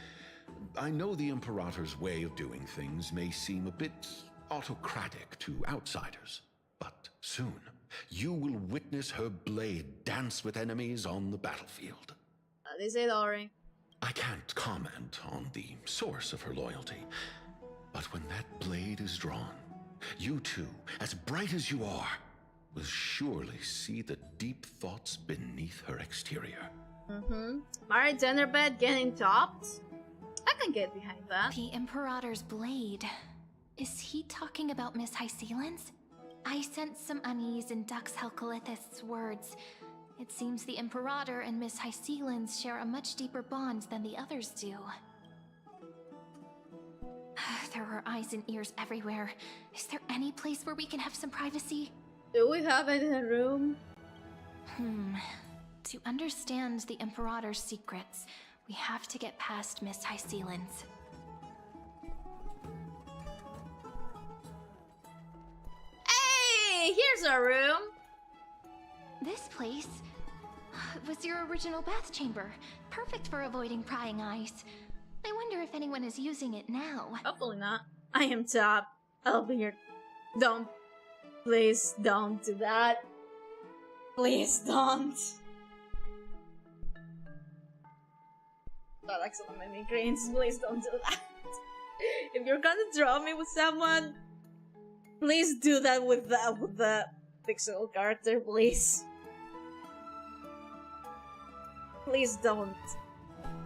S14: I know the Imperator's way of doing things may seem a bit autocratic to outsiders, but soon you will witness her blade dance with enemies on the battlefield.
S1: They say it already.
S14: I can't comment on the source of her loyalty, but when that blade is drawn, you two, as bright as you are, will surely see the deep thoughts beneath her exterior.
S1: Mm-hmm. Married dinner bed getting topped? I can get behind that.
S16: The Imperator's blade. Is he talking about Miss Hycelens? I sense some unease in Dux Helcolith's words. It seems the Imperator and Miss Hycelens share a much deeper bond than the others do. There are eyes and ears everywhere. Is there any place where we can have some privacy?
S1: Do we have it in a room?
S16: To understand the Imperator's secrets, we have to get past Miss Hycelens.
S1: Hey, here's our room.
S16: This place was your original bath chamber, perfect for avoiding prying eyes. I wonder if anyone is using it now.
S1: Hopefully not. I am top. I'll be here. Don't. Please don't do that. Please don't. That actually made me cringe. Please don't do that. If you're gonna draw me with someone, please do that with the pixel character, please. Please don't.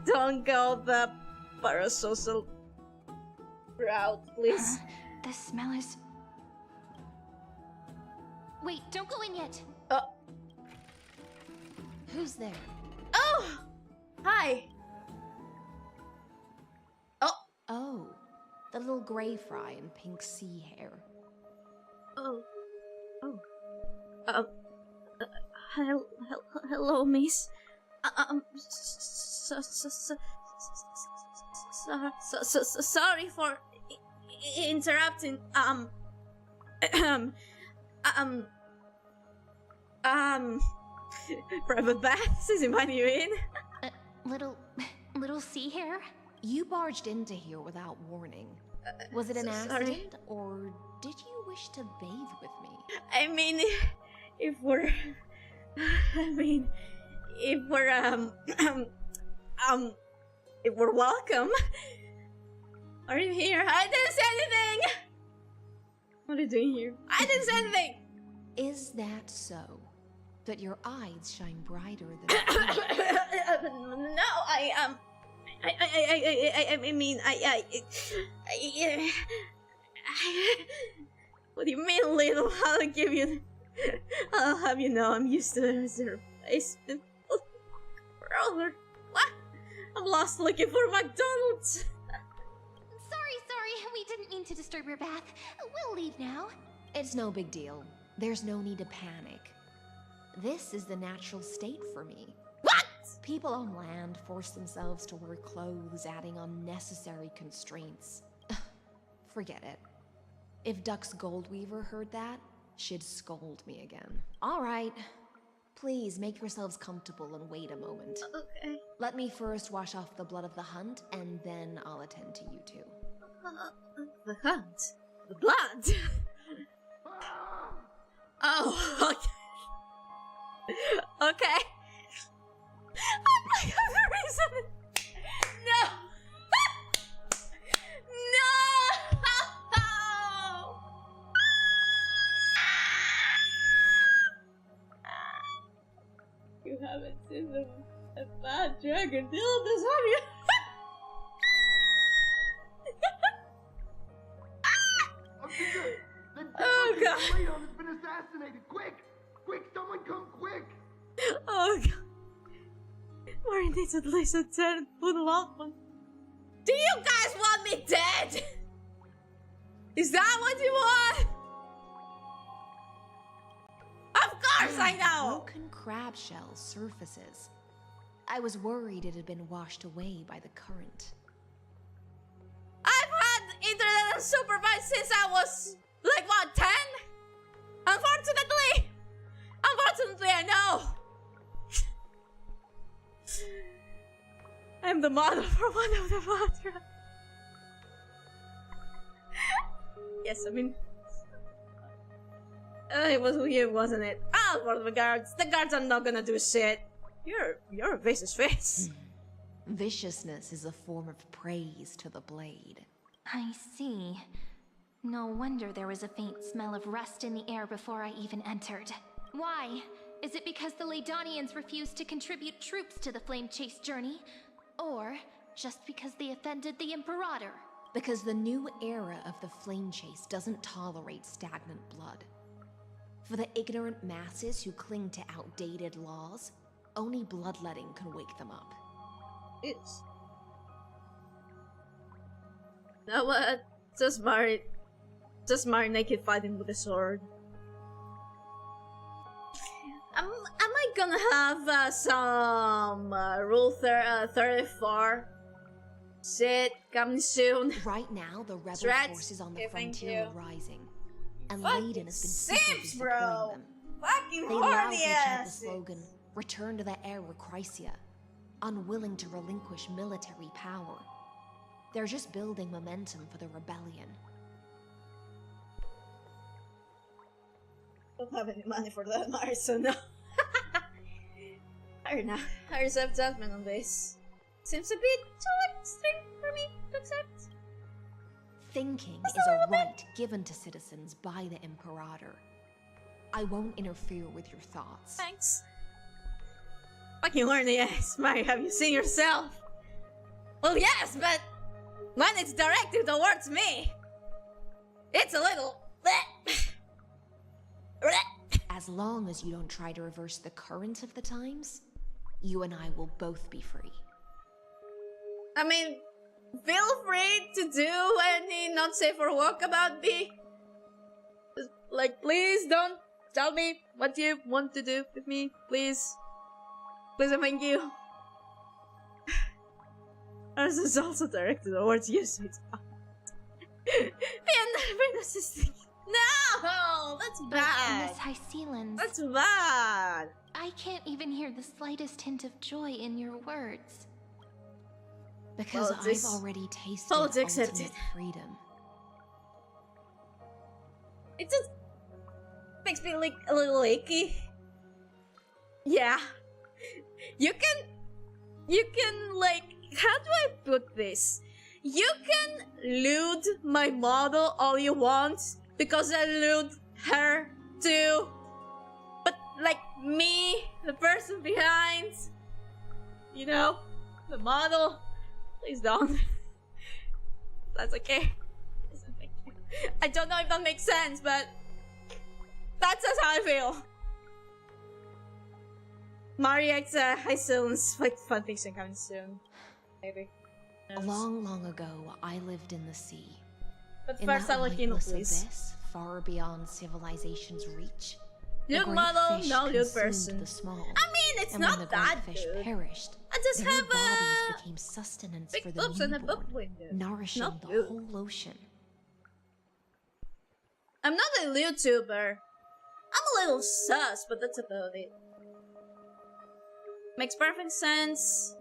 S1: Don't go the parasocial route, please.
S16: The smell is... Wait, don't go in yet.
S11: Who's there?
S1: Oh! Hi!
S11: Oh, the little grey fry in pink sea hair.
S1: Hello, miss. Sorry for interrupting. Private baths is inviting you in.
S16: Little sea hair?
S11: You barged into here without warning. Was it an accident, or did you wish to bathe with me?
S1: I mean, if we're welcome. Are you here? I didn't say anything! What are you doing here? I didn't say anything!
S11: Is that so? That your eyes shine brighter than
S1: No, what do you mean, little? I'll have you know I'm used to the reserve place. Brother, what? I'm lost looking for McDonald's.
S16: Sorry, we didn't mean to disturb your bath. We'll leave now.
S11: It's no big deal. There's no need to panic. This is the natural state for me.
S1: What?
S11: People on land force themselves to wear clothes, adding unnecessary constraints. Forget it. If Duck's Goldweaver heard that, she'd scold me again. All right. Please make yourselves comfortable and wait a moment.
S1: Okay.
S11: Let me first wash off the blood of the hunt, and then I'll attend to you two.
S1: The hunt? The blood? Oh, okay. Okay. Oh my god, the reason. No! No! You haven't seen a bad dragon deal this, have you? Oh god!
S20: Phainon has been assassinated! Quick! Quick, someone come quick!
S1: Oh god. Mari needs at least a 10-foot long one. Do you guys want me dead? Is that what you want? Of course I know!
S11: Broken crab shell surfaces. I was worried it had been washed away by the current.
S1: I've had internet unsupervised since I was, like, what, 10? Unfortunately, I know. I'm the model for one of the Vatra. Yes, I mean, it was you, wasn't it? I'll for the guards. The guards are not gonna do shit. You're a vicious face.
S11: Viciousness is a form of praise to the blade.
S3: I see. No wonder there was a faint smell of rust in the air before I even entered. Why? Is it because the Laedonians refused to contribute troops to the Flame Chase journey? Or just because they offended the Imperator?
S11: Because the new era of the Flame Chase doesn't tolerate stagnant blood. For the ignorant masses who cling to outdated laws, only bloodletting can wake them up.
S1: Yes. Now what? Just Mari naked fighting with a sword. Am I gonna have some Rule 34 shit coming soon?
S11: Right now, the rebel forces on the frontier are rising, and Leiden has been secretly supporting them.
S1: Fucking
S11: They loudly
S1: horny
S11: chant the
S1: asses.
S11: slogan, "Return to the heir Chrysia," unwilling to relinquish military power. They're just building momentum for the rebellion.
S1: Don't have any money for that, Mari, so no. I don't know. I reserve judgment on this. Seems a bit too extreme for me to accept.
S11: Thinking is a right given to citizens by the Imperator. I won't interfere with your thoughts.
S1: Thanks. Fucking horny ass, Mari, have you seen yourself? Well, yes, but when it's directed towards me, it's a little...
S11: As long as you don't try to reverse the current of the times, you and I will both be free.
S1: I mean, feel free to do any not safe for work about me. Just, like, please don't tell me what you want to do with me, please. Please, I thank you. Ours is also directed towards you, so it's fine. Be assisting. No, that's bad.
S3: Miss Hycelands,
S1: That's bad.
S3: I can't even hear the slightest hint of joy in your words.
S11: Because
S1: Politics.
S11: I've already tasted
S1: Politics
S11: ultimate
S1: accepted.
S11: freedom.
S1: It just makes me like a little achy. Yeah. You can like, how do I put this? You can loot my model all you want, because I loot her too. But like me, the person behind, you know, the model, please don't. That's okay. I don't know if that makes sense, but that's just how I feel. Mari X Hycelands fanfiction coming soon. Maybe.
S11: Long, long ago, I lived in the sea.
S1: But
S11: In
S1: first
S11: that
S1: I like, you know,
S11: lightless
S1: please.
S11: abyss, far beyond civilization's reach,
S1: Loot
S11: great
S1: model,
S11: fish
S1: no loot
S11: consumed
S1: person.
S11: the small.
S1: I mean, it's
S11: And when
S1: not
S11: the
S1: that
S11: great fish
S1: good.
S11: perished,
S1: I just
S11: their
S1: have
S11: bodies became sustenance
S1: big
S11: for the
S1: boobs and a
S11: newborn,
S1: boob window.
S11: nourishing
S1: Not
S11: the
S1: good.
S11: whole ocean.
S1: I'm not a YouTuber. I'm a little sus, but that's about it. Makes perfect sense.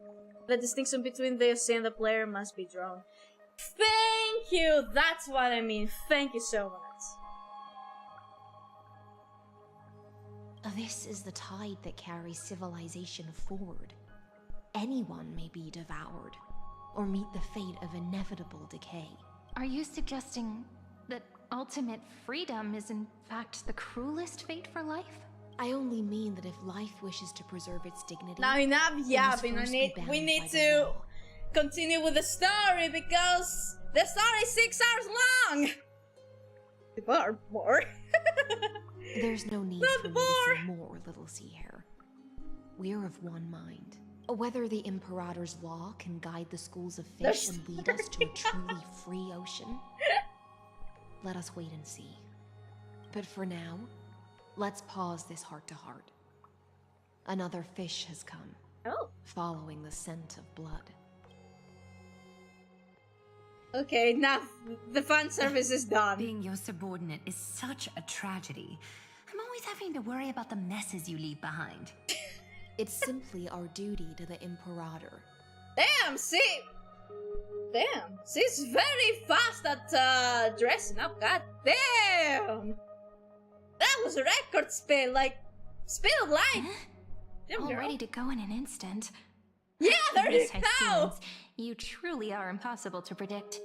S1: The distinction between the OC and the player must be drawn. Thank you! That's what I mean. Thank you so much.
S11: This is the tide that carries civilization forward. Anyone may be devoured, or meet the fate of inevitable decay.
S16: Are you suggesting that ultimate freedom is in fact the cruelest fate for life?
S11: I only mean that if life wishes to preserve its dignity...
S1: Now enough
S11: it must
S1: yapping.
S11: first be
S1: We
S11: bound
S1: need
S11: by the
S1: to
S11: law.
S1: continue with the story because the story is 6 hours long. Or more.
S11: There's no need
S1: Not
S11: for me to say more, little sea hare. We're of one mind. Whether the Imperator's law can guide the schools of fish and lead us to a truly free ocean, let us wait and see. But for now, let's pause this heart-to-heart. Another fish has come, following the scent of blood.
S1: Okay, now the fan service is done.
S15: Being your subordinate is such a tragedy. I'm always having to worry about the messes you leave behind.
S11: It's simply our duty to the Imperator.
S1: Damn, she's very fast at dressing up. God damn, that was a record speed, like speed of light. Damn,
S16: All
S1: girl.
S16: ready to go in an instant.
S1: Yeah, there you
S16: Miss
S1: go.
S16: Hyacinth, you truly are impossible to predict.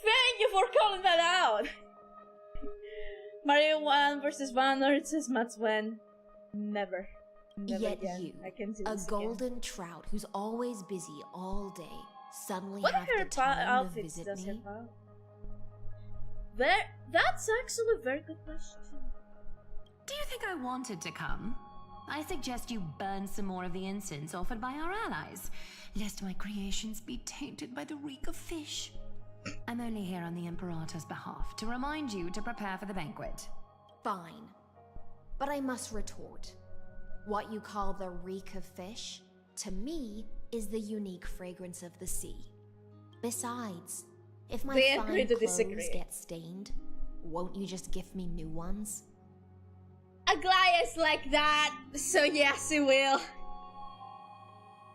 S1: Thank you for calling that out. Mario 1 versus Vanor, it says Mats when. Never.
S11: Yet
S1: again.
S11: you,
S1: I can do
S11: a
S1: this again.
S11: golden trout who's always busy all day, suddenly
S1: What
S11: have
S1: her
S11: the time to
S1: outfits
S11: visit
S1: does her
S11: me?
S1: have? That's actually a very good question.
S15: Do you think I wanted to come? I suggest you burn some more of the incense offered by our allies, lest my creations be tainted by the reek of fish. I'm only here on the Imperator's behalf to remind you to prepare for the banquet.
S11: Fine. But I must retort. What you call the reek of fish, to me, is the unique fragrance of the sea. Besides, if my
S1: They
S11: fine
S1: agree to
S11: clothes
S1: disagree.
S11: get stained, won't you just gift me new ones?
S1: Aglaya's like that, so yes, it will.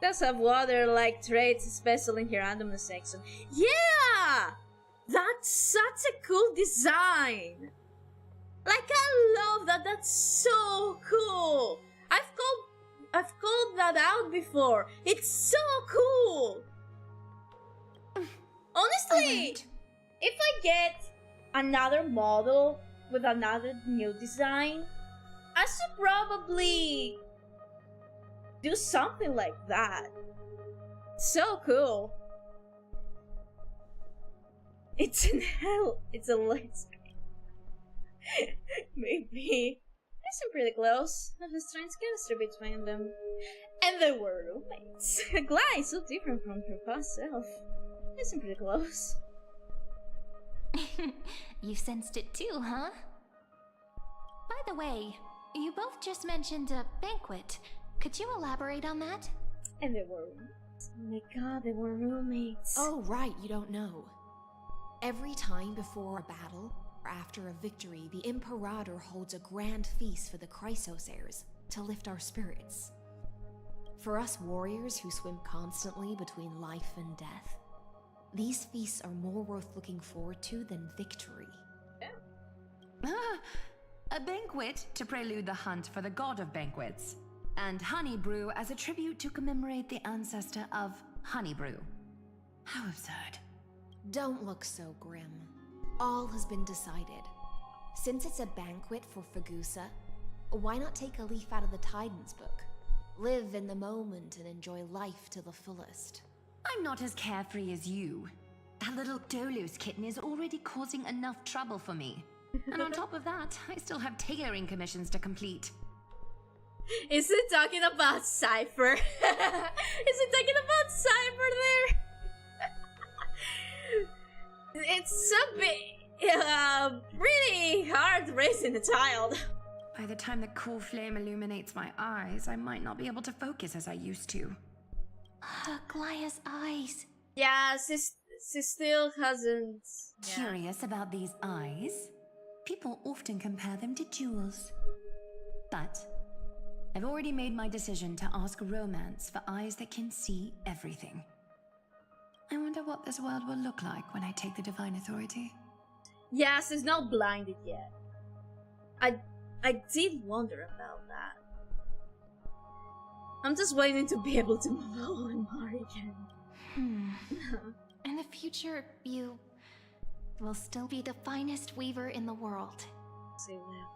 S1: Does have water-like traits, especially in her randomness section. Yeah! That's such a cool design! Like, I love that, that's so cool! I've called that out before. It's so cool! Honestly, if I get another model with another new design, I should probably do something like that. So cool. It's in hell. It's a light screen. Maybe. They seem pretty close. There's a strange chemistry between them. And they were roommates. Glide is so different from her past self. They seem pretty close.
S16: You sensed it too, huh? By the way, you both just mentioned a banquet. Could you elaborate on that?
S1: And they were roommates. Oh my god, they were roommates.
S11: Oh, right, you don't know. Every time before a battle, or after a victory, the Imperator holds a grand feast for the Chrysos heirs to lift our spirits. For us warriors who swim constantly between life and death, these feasts are more worth looking forward to than victory.
S15: Ah, a banquet to prelude the hunt for the god of banquets, and honey brew as a tribute to commemorate the ancestor of honey brew. How absurd.
S11: Don't look so grim. All has been decided. Since it's a banquet for Fagusa, why not take a leaf out of the Titan's book? Live in the moment and enjoy life to the fullest.
S15: I'm not as carefree as you. That little Dolos kitten is already causing enough trouble for me. And on top of that, I still have tailoring commissions to complete.
S1: Is it talking about Cipher? Is it talking about Cipher there? It's a bit, pretty hard raising a child.
S15: By the time the cool flame illuminates my eyes, I might not be able to focus as I used to.
S16: Aglaya's eyes.
S1: Yeah, she still hasn't. Yeah.
S15: Curious about these eyes? People often compare them to jewels. But I've already made my decision to ask romance for eyes that can see everything. I wonder what this world will look like when I take the divine authority.
S1: Yeah, she's not blinded yet. I did wonder about that. I'm just waiting to be able to move on and marry again.
S16: In the future, you will still be the finest weaver in the world.
S1: She will.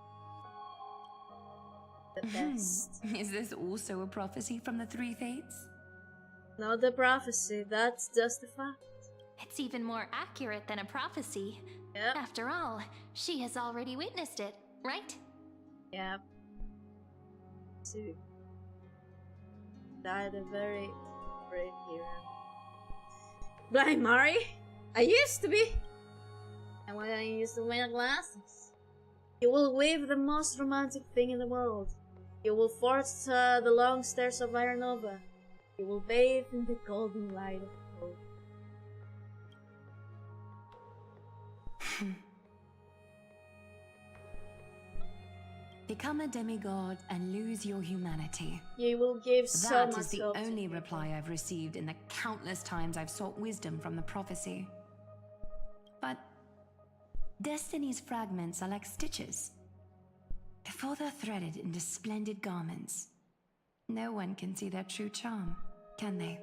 S1: The best.
S15: Is this also a prophecy from the Three Fates?
S1: Not the prophecy, that's just the fact.
S16: It's even more accurate than a prophecy.
S1: Yep.
S16: After all, she has already witnessed it, right?
S1: Yep. She died a very brave hero. Blind Mari? I used to be! And when I used to wear glasses. You will weave the most romantic thing in the world. You will forge the long stairs of Ironova. You will bathe in the golden light of hope.
S15: Become a demigod and lose your humanity.
S1: You will give so much
S15: That is the
S1: hope to
S15: only
S1: people.
S15: reply I've received in the countless times I've sought wisdom from the prophecy. But Destiny's fragments are like stitches. Before they're threaded into splendid garments, no one can see their true charm, can they?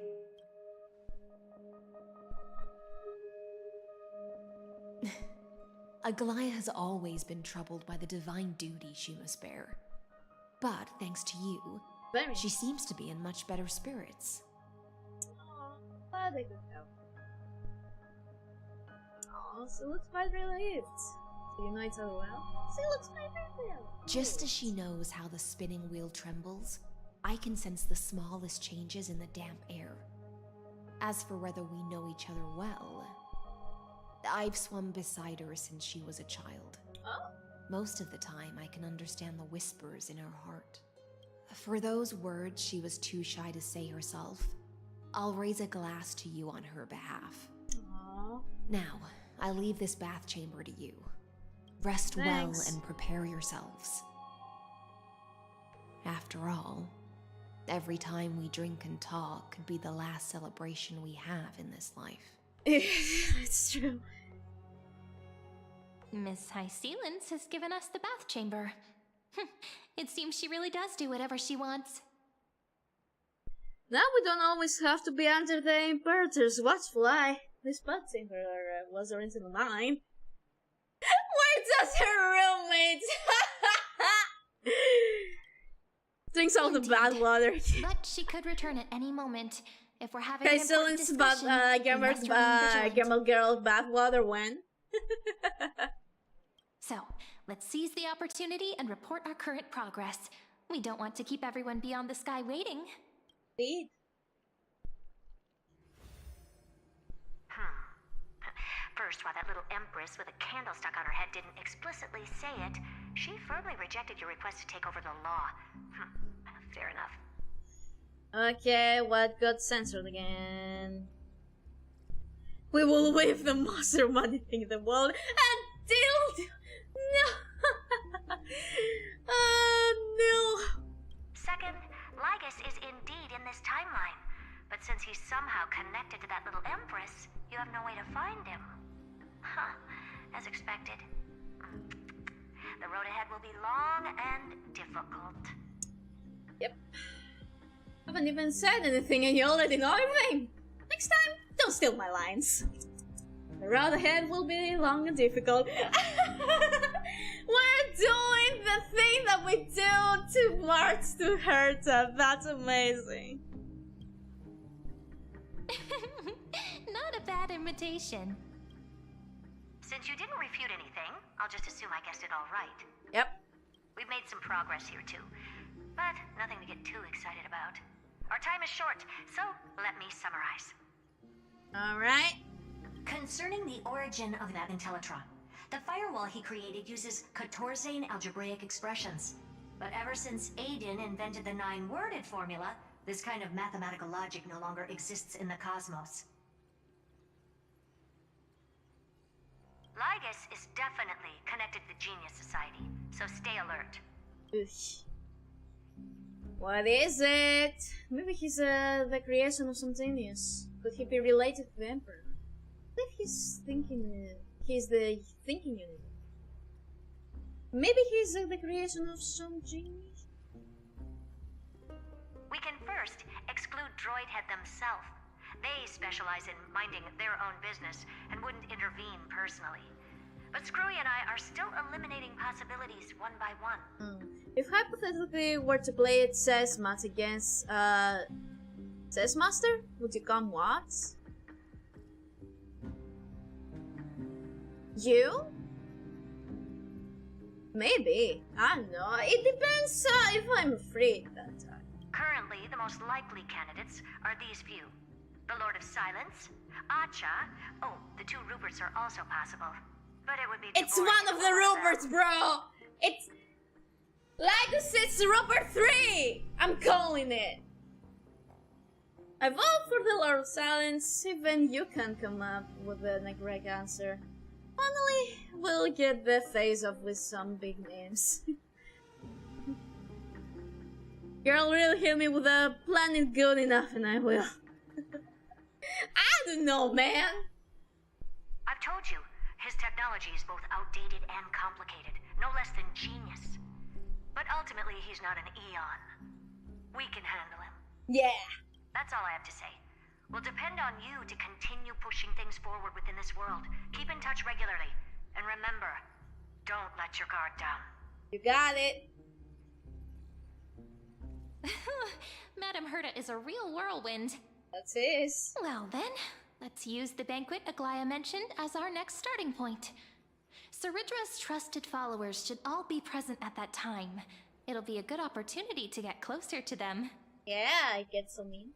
S11: Aglaya has always been troubled by the divine duty she must bear. But thanks to you, she seems to be in much better spirits.
S1: Glad they could help. Oh, she looks quite relieved. Do you know each other well? She looks quite relieved.
S11: Just as she knows how the spinning wheel trembles, I can sense the smallest changes in the damp air. As for whether we know each other well, I've swum beside her since she was a child.
S1: Oh.
S11: Most of the time, I can understand the whispers in her heart. For those words she was too shy to say herself, I'll raise a glass to you on her behalf.
S1: Aww.
S11: Now, I leave this bath chamber to you. Rest well and prepare yourselves. After all, every time we drink and talk could be the last celebration we have in this life.
S1: It's true.
S16: Miss High Sealance has given us the bath chamber. It seems she really does do whatever she wants.
S1: Now we don't always have to be under the Imperator's watchful eye. This bath chamber was originally mine. Where does her roommate drinks all the bad water?
S16: But she could return at any moment. If we're having
S1: Okay,
S16: an
S1: so
S16: important
S1: it's about
S16: discussion, we must remain vigilant.
S1: Gamer Girl bathwater when?
S16: So, let's seize the opportunity and report our current progress. We don't want to keep everyone beyond the sky waiting.
S1: Indeed.
S5: First, while that little empress with a candle stuck on her head didn't explicitly say it, she firmly rejected your request to take over the law. Fair enough.
S1: Okay, what got censored again? We will wave the most romantic thing in the world and dildo. No. No.
S5: Second, Lygus is indeed in this timeline. But since he's somehow connected to that little empress, you have no way to find him. As expected. The road ahead will be long and difficult.
S1: Yep. I haven't even said anything and you already know everything. Next time, don't steal my lines. The road ahead will be long and difficult. We're doing the thing that we do to march to Herta. That's amazing.
S16: Not a bad invitation.
S5: Since you didn't refute anything, I'll just assume I guessed it all right.
S1: Yep.
S5: We've made some progress here too, but nothing to get too excited about. Our time is short, so let me summarize.
S1: Alright.
S5: Concerning the origin of that Intellitron, the firewall he created uses Catorzean algebraic expressions. But ever since Aiden invented the 9-worded formula, this kind of mathematical logic no longer exists in the cosmos. Lygus is definitely connected to the Genius Society, so stay alert.
S1: Oof. What is it? Maybe he's the creation of some genius. Could he be related to the Emperor? I think he's the thinking unit. Maybe he's the creation of some genius?
S5: We can first exclude Droidhead themselves. They specialize in minding their own business and wouldn't intervene personally. But Screwy and I are still eliminating possibilities one by one.
S1: If hypothetically were to play it Sesmat against Sesmaster, would you come what? You? Maybe. I don't know. It depends if I'm free at that time.
S5: Currently, the most likely candidates are these few. The Lord of Silence, Acha. Oh, the 2 Ruperts are also possible. But it would be
S1: It's one of the Ruperts, bro! It's... Lygus, it's Rupert 3! I'm calling it! I vote for the Lord of Silence, even you can come up with an correct answer. Finally, we'll get the face off with some big names. Girl, really hit me with a planet good enough and I will. I don't know, man!
S5: I've told you, his technology is both outdated and complicated, no less than genius. But ultimately, he's not an Eon. We can handle him.
S1: Yeah.
S5: That's all I have to say. We'll depend on you to continue pushing things forward within this world. Keep in touch regularly. And remember, don't let your guard down.
S1: You got it.
S3: Madame Herta is a real whirlwind.
S1: That's his.
S3: Well then, let's use the banquet Aglaia mentioned as our next starting point. Ceridra's trusted followers should all be present at that time. It'll be a good opportunity to get closer to them.
S1: Yeah, I get some info.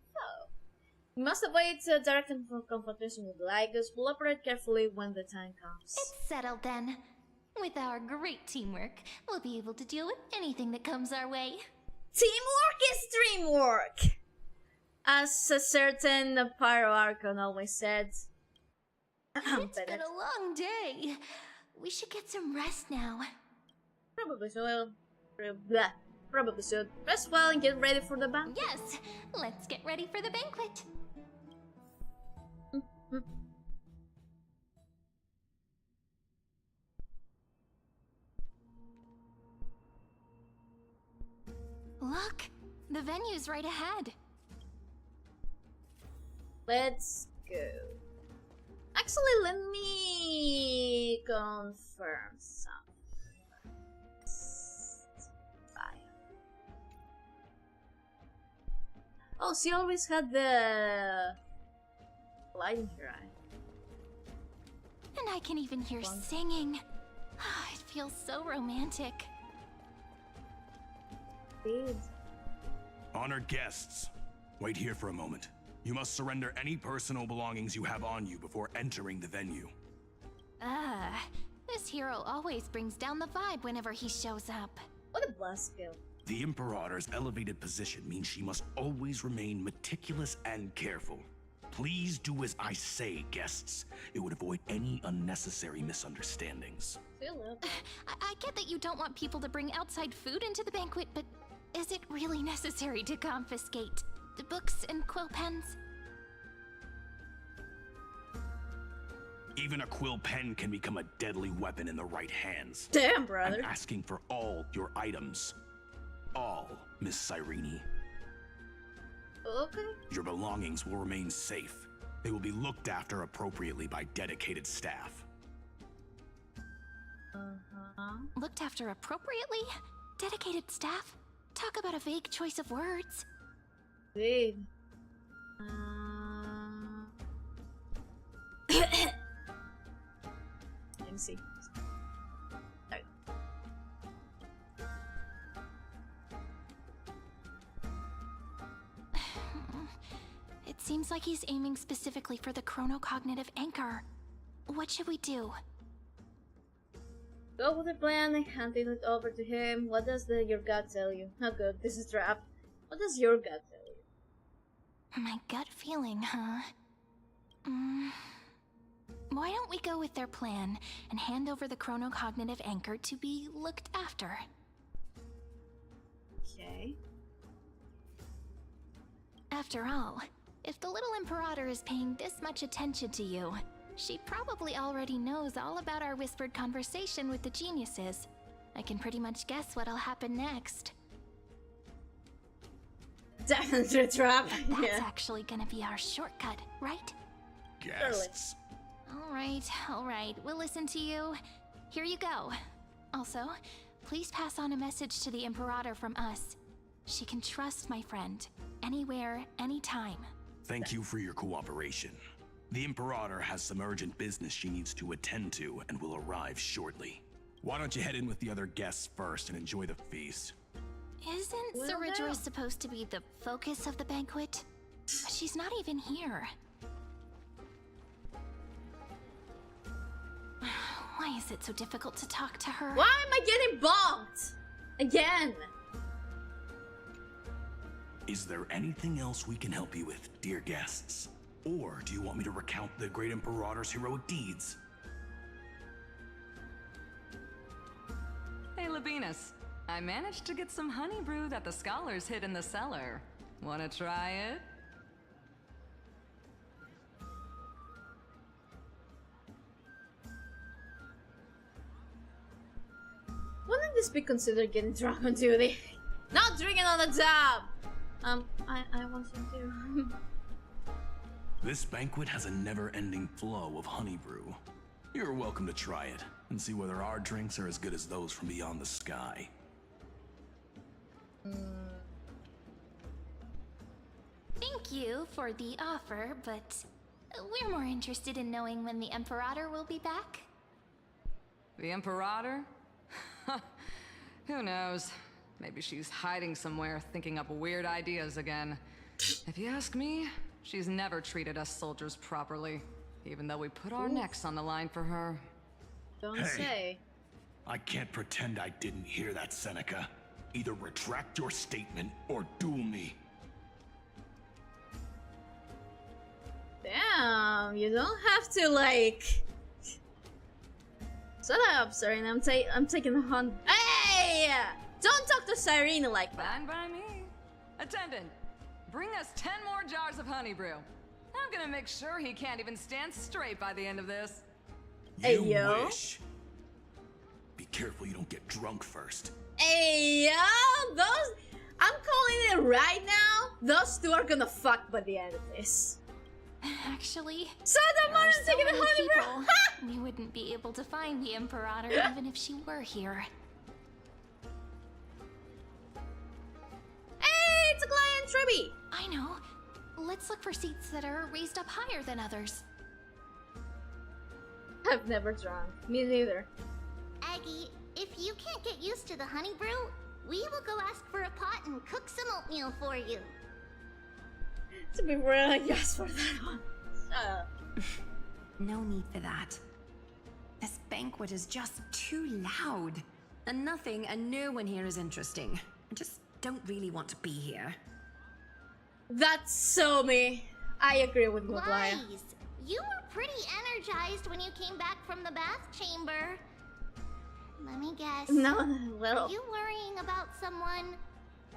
S1: We must avoid direct confrontation with Lygus. We'll operate carefully when the time comes.
S3: It's settled then. With our great teamwork, we'll be able to deal with anything that comes our way.
S1: Teamwork is dreamwork! As a certain Pyro Archon always said.
S3: It's been a long day. We should get some rest now.
S1: Probably so. Probably should. Rest well and get ready for the banquet.
S3: Yes, let's get ready for the banquet. Look, the venue's right ahead.
S1: Let's go. Actually, let me confirm something. Oh, she always had the light in her eye.
S3: And I can even hear singing. It feels so romantic.
S1: Dude.
S10: Honored guests, wait here for a moment. You must surrender any personal belongings you have on you before entering the venue.
S3: This hero always brings down the vibe whenever he shows up.
S1: What a buzzkill.
S10: The Imperator's elevated position means she must always remain meticulous and careful. Please do as I say, guests. It would avoid any unnecessary misunderstandings.
S3: I get that you don't want people to bring outside food into the banquet, but is it really necessary to confiscate the books and quill pens?
S10: Even a quill pen can become a deadly weapon in the right hands.
S1: Damn, brother.
S10: I'm asking for all your items. All, Miss Cyrene.
S1: Okay.
S10: Your belongings will remain safe. They will be looked after appropriately by dedicated staff.
S3: Looked after appropriately? Dedicated staff? Talk about a vague choice of words.
S1: Vague. Let me see. There.
S3: It seems like he's aiming specifically for the chronocognitive anchor. What should we do?
S1: Go with the plan, handing it over to him. What does your gut tell you? Oh good, this is trap. What does your gut tell you?
S16: My gut feeling, huh? Why don't we go with their plan and hand over the chronocognitive anchor to be looked after?
S1: Okay.
S16: After all, if the little Imperator is paying this much attention to you, she probably already knows all about our whispered conversation with the geniuses. I can pretty much guess what'll happen next.
S1: Definitely trap.
S16: But that's actually gonna be our shortcut, right?
S10: Guests.
S16: All right, we'll listen to you. Here you go. Also, please pass on a message to the Imperator from us. She can trust my friend, anywhere, anytime.
S10: Thank you for your cooperation. The Imperator has some urgent business she needs to attend to and will arrive shortly. Why don't you head in with the other guests first and enjoy the feast?
S16: Isn't Saridra supposed to be the focus of the banquet? But she's not even here. Why is it so difficult to talk to her?
S1: Why am I getting bonked? Again!
S10: Is there anything else we can help you with, dear guests? Or do you want me to recount the great Imperator's heroic deeds?
S8: Hey, Labinas. I managed to get some honey brew that the scholars hid in the cellar. Wanna try it?
S1: Wouldn't this be considered getting drunk on duty? Not drinking on the job! I want some too.
S10: This banquet has a never-ending flow of honey brew. You're welcome to try it and see whether our drinks are as good as those from beyond the sky.
S16: Thank you for the offer, but we're more interested in knowing when the Imperator will be back.
S8: The Imperator? Who knows? Maybe she's hiding somewhere, thinking up weird ideas again. If you ask me, she's never treated us soldiers properly, even though we put our necks on the line for her.
S1: Don't say.
S10: I can't pretend I didn't hear that, Seneca. Either retract your statement or duel me.
S1: Damn, you don't have to like. Shut up, Serena. I'm taking the hunt. Hey! Don't talk to Serena like that.
S8: Fine by me. Attendant, bring us 10 more jars of honey brew. I'm gonna make sure he can't even stand straight by the end of this.
S1: Hey, yo.
S10: Wish. Be careful you don't get drunk first.
S1: Hey, yo! Those. I'm calling it right now. Those two are gonna fuck by the end of this.
S16: Actually,
S1: so the more
S16: so
S1: taking the
S16: many
S1: honey
S16: people,
S1: brew.
S16: we wouldn't be able to find the Imperator even if she were here.
S1: Hey, it's a client Tribby.
S16: I know. Let's look for seats that are raised up higher than others.
S1: I've never drunk. Me neither.
S7: Aggie, if you can't get used to the honey brew, we will go ask for a pot and cook some oatmeal for you.
S1: To be real, yes for that one.
S15: No need for that. This banquet is just too loud. And nothing and no one here is interesting. I just don't really want to be here.
S1: That's so me. I agree with Maglaya.
S7: Lies. You were pretty energized when you came back from the bath chamber. Let me guess.
S1: No, little.
S7: Are you worrying about someone?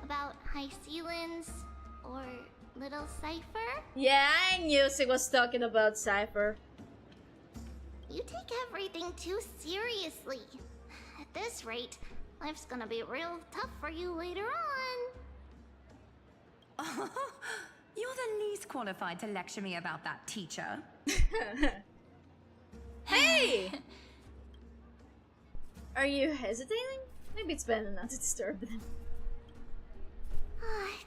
S7: About high ceilings? Or little Cipher?
S1: Yeah, I knew she was talking about Cipher.
S7: You take everything too seriously. At this rate, life's gonna be real tough for you later on.
S15: You're the least qualified to lecture me about that, teacher.
S1: Hey! Are you hesitating? Maybe it's better not to disturb them.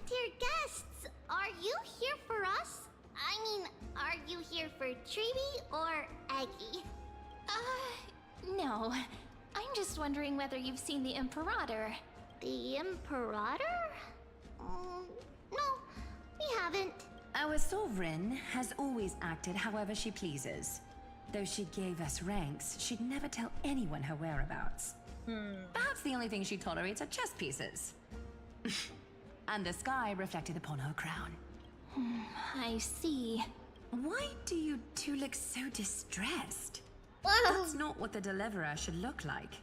S7: Dear guests, are you here for us? I mean, are you here for Treeby or Aggie?
S16: No. I'm just wondering whether you've seen the Imperator.
S7: The Imperator? No, we haven't.
S15: Our sovereign has always acted however she pleases. Though she gave us ranks, she'd never tell anyone her whereabouts. Perhaps the only thing she tolerates are chess pieces. And the sky reflected upon her crown.
S3: I see.
S15: Why do you two look so distressed?
S1: Well,
S15: that's not what the deliverer should look like.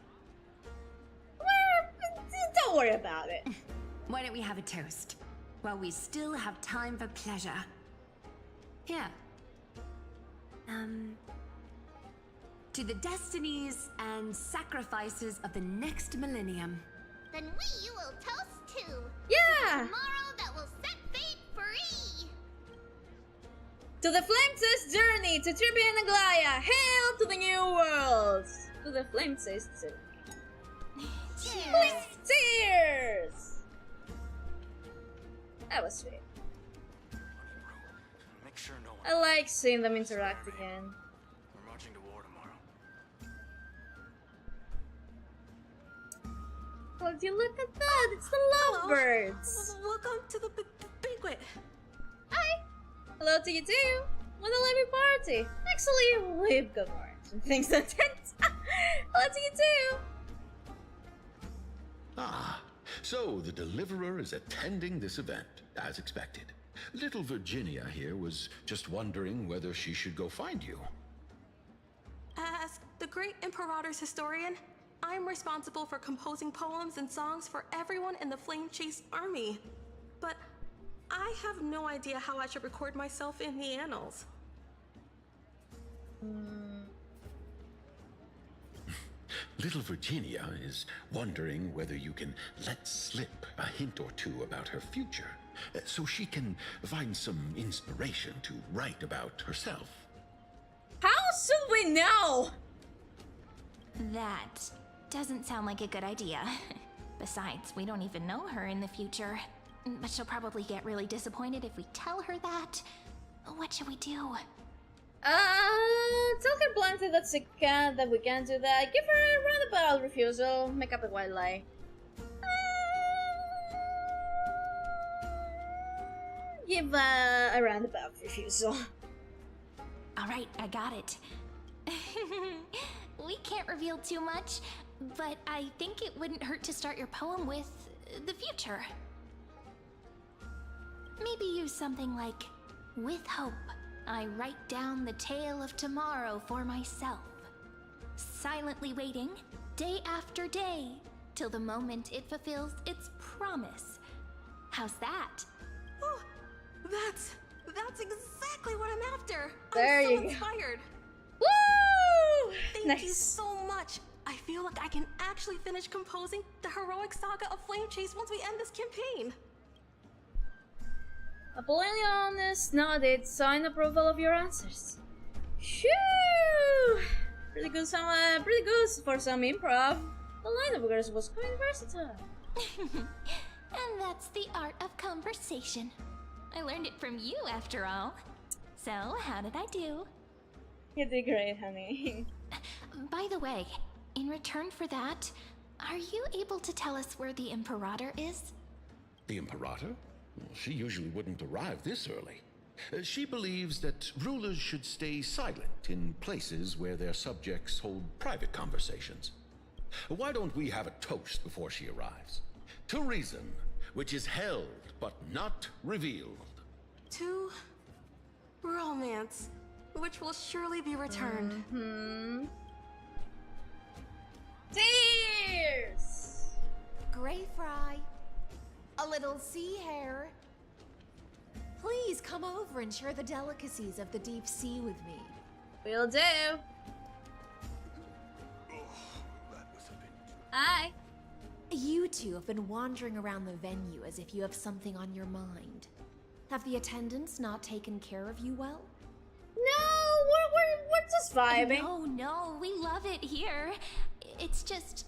S1: Don't worry about it.
S15: Why don't we have a toast? While we still have time for pleasure. Here. To the destinies and sacrifices of the next millennium.
S7: Then we will toast to.
S1: Yeah!
S7: Tomorrow that will set fate free.
S1: To the Flames' journey to Tribia and Aglaya. Hail to the new world. To the Flames' journey.
S7: Cheers!
S1: Cheers! That was sweet.
S18: Make sure no one.
S1: I like seeing them interact again.
S18: We're marching to war tomorrow.
S1: Well, you look at that. It's the lovebirds.
S13: Welcome to the banquet.
S1: Hi. Hello to you too. What a lively party. Actually, we've got more things than tent. Hello to you too.
S14: Ah, so the Deliverer is attending this event, as expected. Little Virginia here was just wondering whether she should go find you.
S13: As the great Imperator's historian, I'm responsible for composing poems and songs for everyone in the Flame Chase army. But I have no idea how I should record myself in the annals.
S14: Little Virginia is wondering whether you can let slip a hint or two about her future, so she can find some inspiration to write about herself.
S1: How should we know?
S3: That doesn't sound like a good idea. Besides, we don't even know her in the future. But she'll probably get really disappointed if we tell her that. What should we do?
S1: Tell her bluntly that we can't do that. Give her a roundabout refusal. Make up a white lie. Give a roundabout refusal.
S3: Alright, I got it. We can't reveal too much, but I think it wouldn't hurt to start your poem with the future. Maybe use something like, with hope, I write down the tale of tomorrow for myself. Silently waiting, day after day, till the moment it fulfills its promise. How's that?
S13: Oh, that's exactly what I'm after.
S1: There
S13: I'm so
S1: you go.
S13: inspired.
S1: Woo!
S13: Thank you so much. I feel like I can actually finish composing the heroic saga of Flame Chase once we end this campaign.
S1: Apollonius nodded, sign approval of your answers. Shoo! Pretty good for some improv. The line of yours was quite versatile.
S3: And that's the art of conversation. I learned it from you, after all. So, how did I do?
S1: You did great, honey.
S3: By the way, in return for that, are you able to tell us where the Imperator is?
S14: The Imperator? Well, she usually wouldn't arrive this early. She believes that rulers should stay silent in places where their subjects hold private conversations. Why don't we have a toast before she arrives? To reason, which is held but not revealed.
S13: To romance, which will surely be returned.
S1: Cheers!
S11: Grey fry. A little sea hare. Please come over and share the delicacies of the deep sea with me.
S1: Will do. Hi.
S11: You two have been wandering around the venue as if you have something on your mind. Have the attendants not taken care of you well?
S1: No, we're just vibing.
S3: No, we love it here. It's just...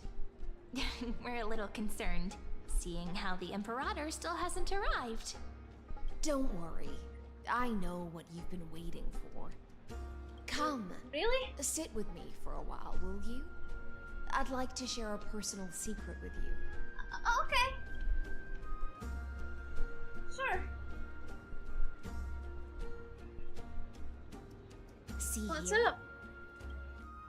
S3: we're a little concerned, seeing how the Imperator still hasn't arrived.
S11: Don't worry. I know what you've been waiting for. Come.
S1: Really?
S11: Sit with me for a while, will you? I'd like to share a personal secret with you.
S1: Okay. Sure.
S11: See
S1: What's
S11: here?
S1: up?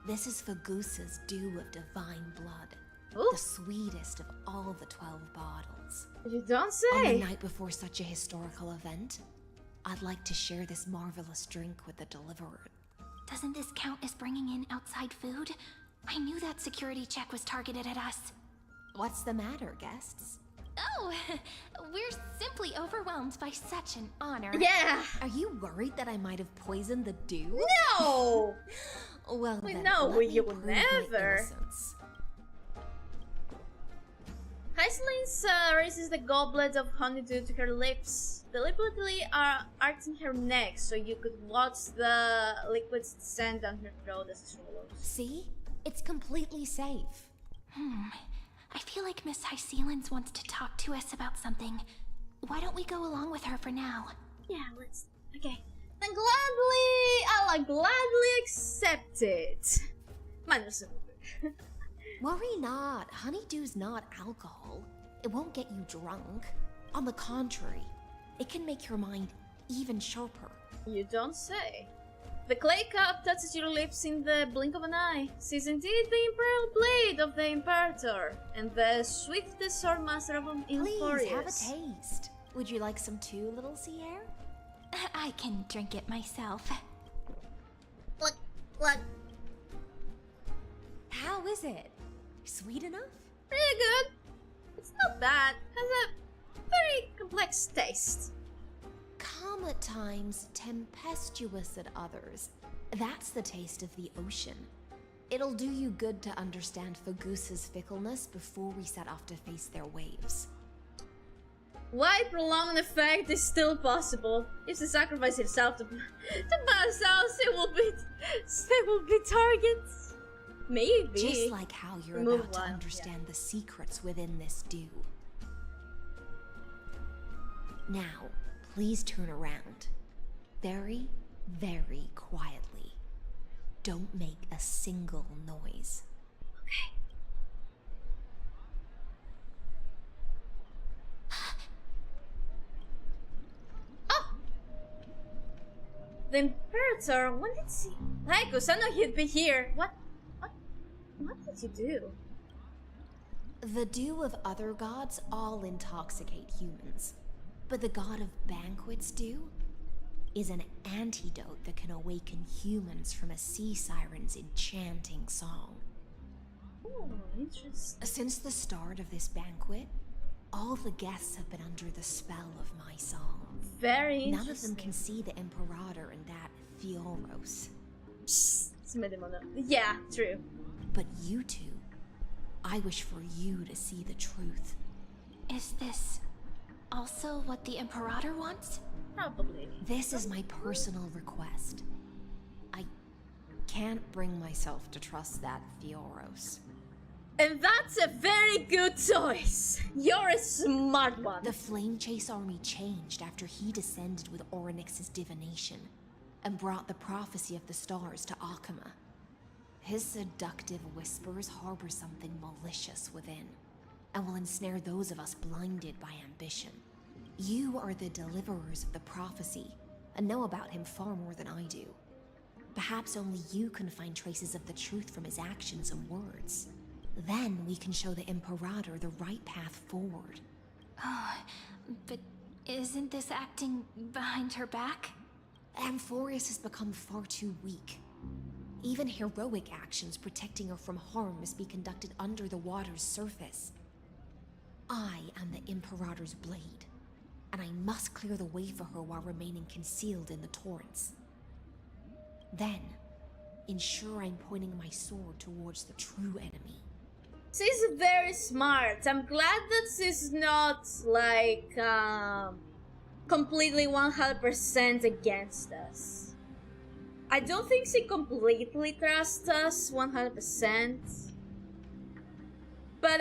S11: This is Fagusa's dew of divine blood.
S1: Ooh.
S11: The sweetest of all the 12 bottles.
S1: You don't say.
S11: On the night before such a historical event, I'd like to share this marvelous drink with the Deliverer.
S16: Doesn't this count as bringing in outside food? I knew that security check was targeted at us.
S11: What's the matter, guests?
S16: Oh, we're simply overwhelmed by such an honor.
S1: Yeah.
S11: Are you worried that I might have poisoned the dew?
S1: No!
S11: Well,
S1: we
S11: then,
S1: know
S11: let me
S1: you would
S11: prove my
S1: never.
S11: innocence.
S1: Heislins raises the goblet of honeydew to her lips, deliberately arching her neck so you could watch the liquids descend down her throat as it swallows.
S11: See? It's completely safe.
S16: I feel like Miss Heiselins wants to talk to us about something. Why don't we go along with her for now?
S1: Yeah, let's. Okay. Then I'll gladly accept it. Minus a little.
S11: Worry not. Honeydew's not alcohol. It won't get you drunk. On the contrary, it can make your mind even sharper.
S1: You don't say. The clay cup touches your lips in the blink of an eye. 'Tis indeed the imperial blade of the Imperator, and the swiftest swordmaster of amphoreus.
S11: Please, have a taste. Would you like some too, little sea air?
S16: I can drink it myself.
S1: Look.
S11: How is it? Sweet enough?
S1: Pretty good. It's not bad. Has a very complex taste.
S11: Calm at times, tempestuous at others. That's the taste of the ocean. It'll do you good to understand Fagusa's fickleness before we set off to face their waves.
S1: Why prolong an effect is still possible. If she sacrifices herself to pass out, they will be targets. Maybe.
S11: Just like how you're about to understand the secrets within this dew. Now, please turn around. Very, very quietly. Don't make a single noise.
S1: Okay. Oh! The Imperator, when did he... Lycus, I know he'd be here. What did you do?
S11: The dew of other gods all intoxicate humans. But the god of banquets dew is an antidote that can awaken humans from a sea siren's enchanting song.
S1: Oh, interesting.
S11: Since the start of this banquet, all the guests have been under the spell of my song.
S1: Very interesting.
S11: None of them can see the Imperator and that Fioros.
S1: Yeah, true.
S11: But you two, I wish for you to see the truth.
S16: Is this also what the Imperator wants?
S1: Probably.
S11: This is my personal request. I can't bring myself to trust that Fioros.
S1: And that's a very good choice. You're a smart one.
S11: The Flame Chase army changed after he descended with Orynyx's divination and brought the prophecy of the stars to Akama. His seductive whispers harbor something malicious within, and will ensnare those of us blinded by ambition. You are the deliverers of the prophecy, and know about him far more than I do. Perhaps only you can find traces of the truth from his actions and words. Then we can show the Imperator the right path forward.
S16: Oh, but isn't this acting behind her back?
S11: Amphoreus has become far too weak. Even heroic actions protecting her from harm must be conducted under the water's surface. I am the Imperator's blade, and I must clear the way for her while remaining concealed in the torrents. Then, ensure I'm pointing my sword towards the true enemy.
S1: She's very smart. I'm glad that she's not, like, completely 100% against us. I don't think she completely trusts us 100%. But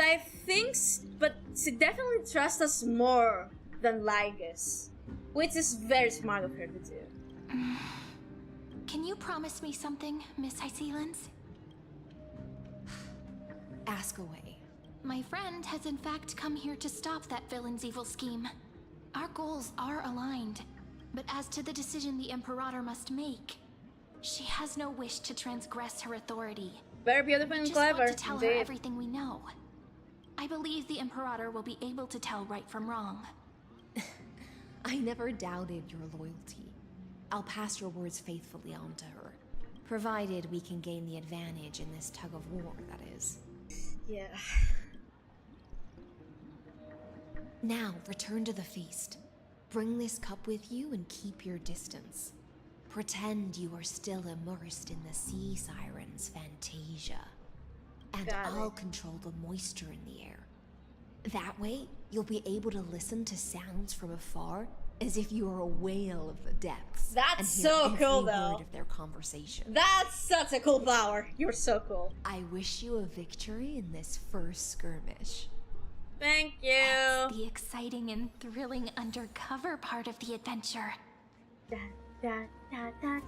S1: but she definitely trusts us more than Lygus, which is very smart of her to do.
S16: Can you promise me something, Miss Heiselins?
S11: Ask away.
S16: My friend has in fact come here to stop that villain's evil scheme. Our goals are aligned, but as to the decision the Imperator must make, She has no wish to transgress her authority.
S1: Very beautiful and
S16: Just
S1: clever.
S16: want to tell her
S1: indeed.
S16: everything we know. I believe the Imperator will be able to tell right from wrong.
S11: I never doubted your loyalty. I'll pass your words faithfully on to her, provided we can gain the advantage in this tug of war, that is.
S1: Yeah.
S11: Now, return to the feast. Bring this cup with you and keep your distance. Pretend you are still immersed in the sea siren's fantasia. And I'll control the moisture in the air. That way, you'll be able to listen to sounds from afar as if you are a whale of the depths.
S1: That's
S11: and hear
S1: so
S11: every
S1: cool,
S11: word
S1: though.
S11: of their conversation.
S1: That's such a cool power. You're so cool.
S11: I wish you a victory in this first skirmish.
S1: Thank you.
S16: That's the exciting and thrilling undercover part of the adventure.
S1: Da da da da da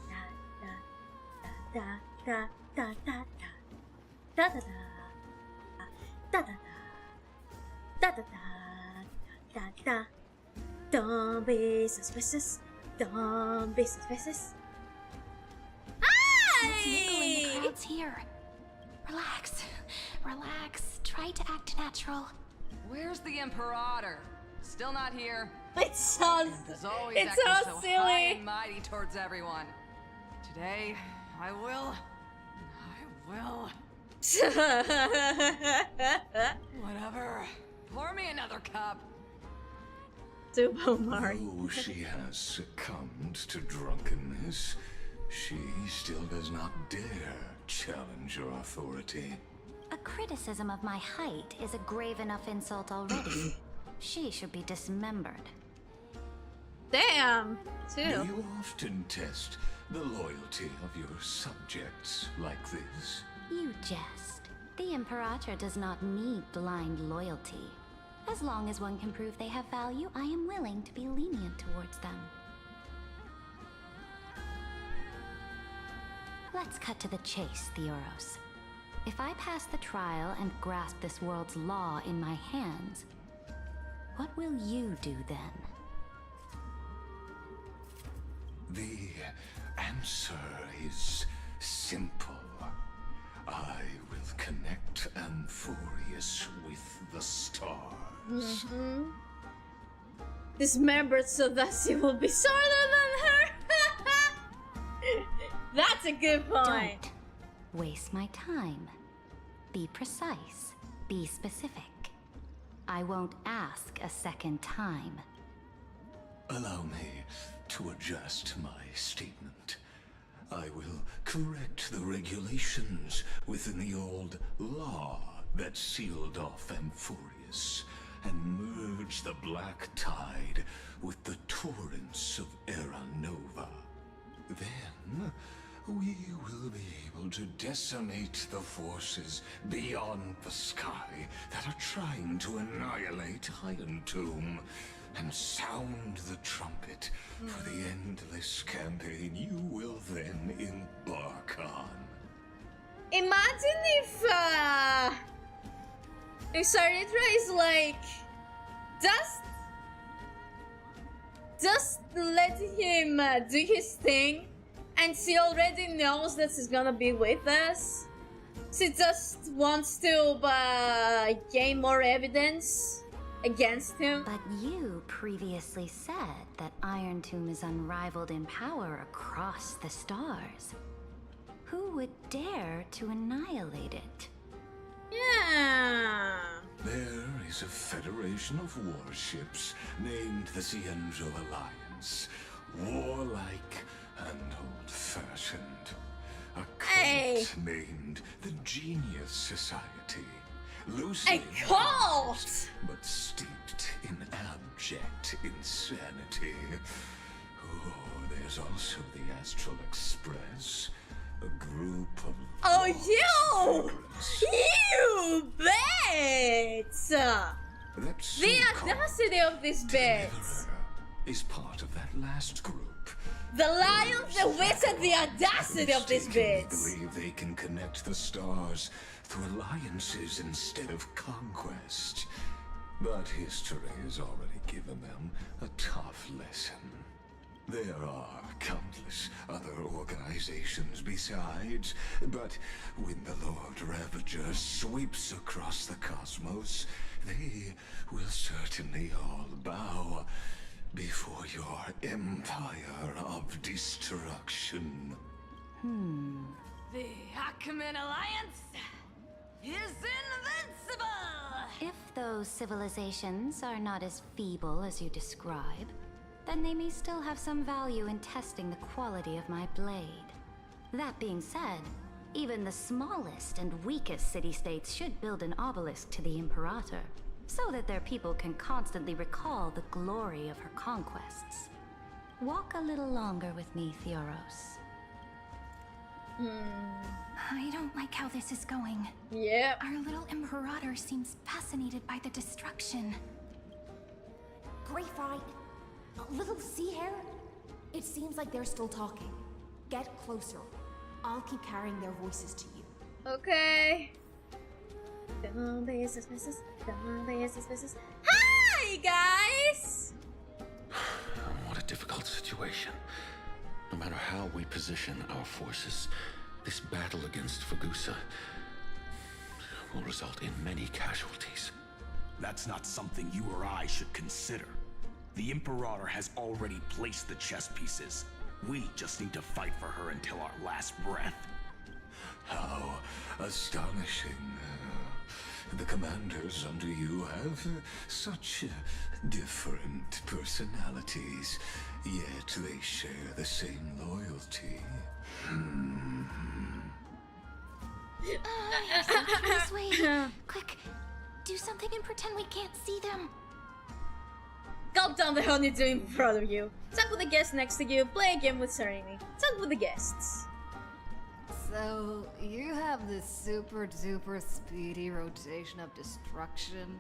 S1: da da da da da da da da da da da da da. Don't be suspicious. Don't be suspicious.
S16: Let's mingle in the crowds here. Relax. Relax. Try to act natural.
S8: Where's the Imperator? Still not here.
S1: It sounds.
S8: He's always
S1: It
S8: acting
S1: sounds
S8: so high
S1: silly.
S8: and mighty towards everyone. Today, I will. Whatever. Pour me another cup.
S1: Super Mario.
S6: Though she has succumbed to drunkenness, she still does not dare challenge your authority.
S9: A criticism of my height is a grave enough insult already. She should be dismembered.
S1: Damn,
S6: Do
S1: too.
S6: you often test the loyalty of your subjects like this?
S9: You jest. The Imperator does not need blind loyalty. As long as one can prove they have value, I am willing to be lenient towards them. Let's cut to the chase, Theoros. If I pass the trial and grasp this world's law in my hands, what will you do then?
S6: The answer is simple. I will connect Amphoreus with the stars.
S1: Dismembered so that she will be shorter than her. That's a good point.
S9: Don't waste my time. Be precise. Be specific. I won't ask a second time.
S6: Allow me to adjust my statement. I will correct the regulations within the old law that sealed off Amphoreus and merge the black tide with the torrents of Era Nova. Then we will be able to decimate the forces beyond the sky that are trying to annihilate Iron Tomb and sound the trumpet for the endless campaign you will then embark on.
S1: Imagine if Saritra is like just let him do his thing, and she already knows that she's gonna be with us. She just wants to gain more evidence against him.
S9: But you previously said that Iron Tomb is unrivaled in power across the stars. Who would dare to annihilate it?
S1: Yeah.
S6: There is a federation of warships named the Cienzo Alliance. Warlike and old-fashioned. A cult named the Genius Society. Loosely
S1: cult!
S6: but steeped in abject insanity. Oh, there's also the Astral Express. A group of
S1: you bitch! The audacity of this bitch!
S6: is part of that last group.
S1: The lion, the witch, and the audacity of this bitch!
S6: Believe they can connect the stars through alliances instead of conquest. But history has already given them a tough lesson. There are countless other organizations besides, but when the Lord Ravager sweeps across the cosmos, they will certainly all bow before your empire of destruction.
S8: The Ackman Alliance is invincible!
S9: If those civilizations are not as feeble as you describe, then they may still have some value in testing the quality of my blade. That being said, even the smallest and weakest city-states should build an obelisk to the Imperator, so that their people can constantly recall the glory of her conquests. Walk a little longer with me, Theoros.
S2: I don't like how this is going.
S1: Yeah.
S2: Our little Imperator seems fascinated by the destruction.
S11: Greyfright, little sea hare. It seems like they're still talking. Get closer. I'll keep carrying their voices to you.
S1: Okay. Hi, guys!
S14: What a difficult situation. No matter how we position our forces, this battle against Fagusa will result in many casualties.
S10: That's not something you or I should consider. The Imperator has already placed the chess pieces. We just need to fight for her until our last breath.
S6: How astonishing. The commanders under you have such different personalities, yet they share the same loyalty.
S2: Please wait. Quick, do something and pretend we can't see them.
S1: Gulp down the hell you're doing in front of you. Talk with the guests next to you. Play a game with Serenity. Talk with the guests.
S21: So, you have this super duper speedy rotation of destruction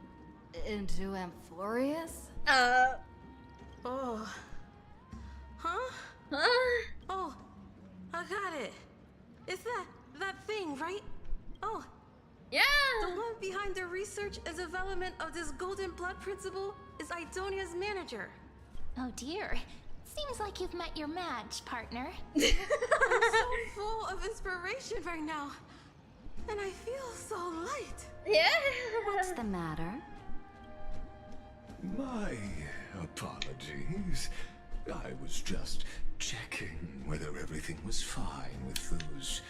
S21: into amphoreus?
S13: Oh. Huh? Oh, I got it. It's that thing, right? Oh.
S1: Yeah!
S13: The one behind the research and development of this golden blood principle is Idonia's manager.
S16: Oh dear. Seems like you've met your match, partner.
S13: I'm so full of inspiration right now. And I feel so light.
S1: Yeah!
S9: What's the matter?
S6: My apologies. I was just checking whether everything was fine with those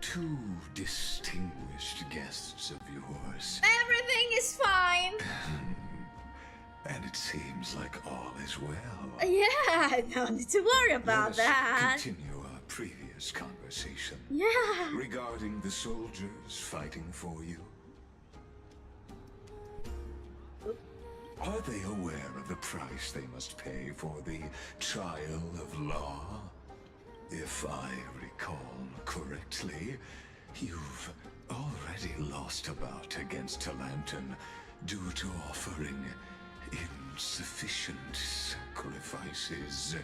S6: two distinguished guests of yours.
S1: Everything is fine!
S6: And it seems like all is well.
S1: Yeah, no need to worry about that.
S6: Continue our previous conversation.
S1: Yeah.
S6: Regarding the soldiers fighting for you. Are they aware of the price they must pay for the trial of law? If I recall correctly, you've already lost a bout against Talanton due to offering insufficient sacrifices.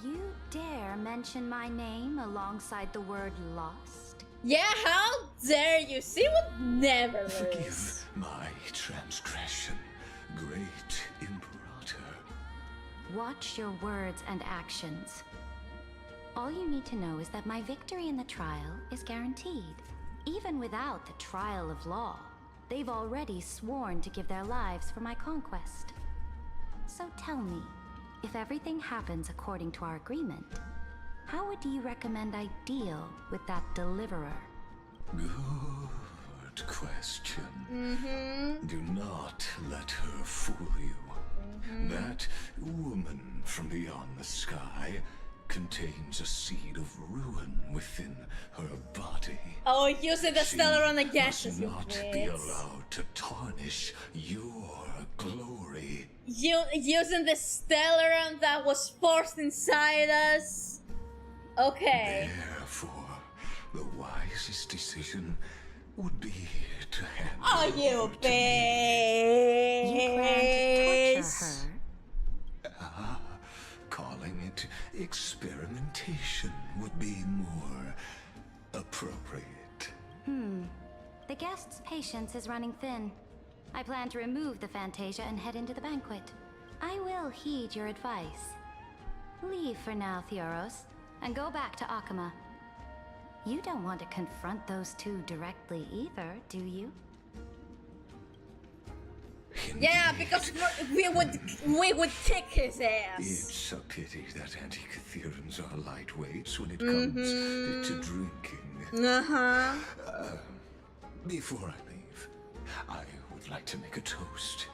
S9: You dare mention my name alongside the word lost?
S1: Yeah, how dare you? She would never lose.
S6: Forgive my transgression, great Imperator.
S9: Watch your words and actions. All you need to know is that my victory in the trial is guaranteed. Even without the trial of law, they've already sworn to give their lives for my conquest. So tell me, if everything happens according to our agreement, how would you recommend I deal with that deliverer?
S6: Good question. Do not let her fool you. That woman from beyond the sky contains a seed of ruin within her body.
S1: Oh, using the Stellaron against us,
S6: you must not be allowed to tarnish your glory.
S1: Using the Stellaron that was forced inside us. Okay.
S6: Therefore, the wisest decision would be to hand
S1: Oh,
S6: her
S1: you
S6: to
S1: bitch!
S9: You plan to torture her?
S6: Calling it experimentation would be more appropriate.
S9: The guest's patience is running thin. I plan to remove the Fantasia and head into the banquet. I will heed your advice. Leave for now, Theoros, and go back to Akama. You don't want to confront those two directly either, do you?
S1: Yeah, because we would kick his ass.
S6: It's a pity that anti-Catherians are lightweights when it comes to drinking. Before I leave, I would like to make a toast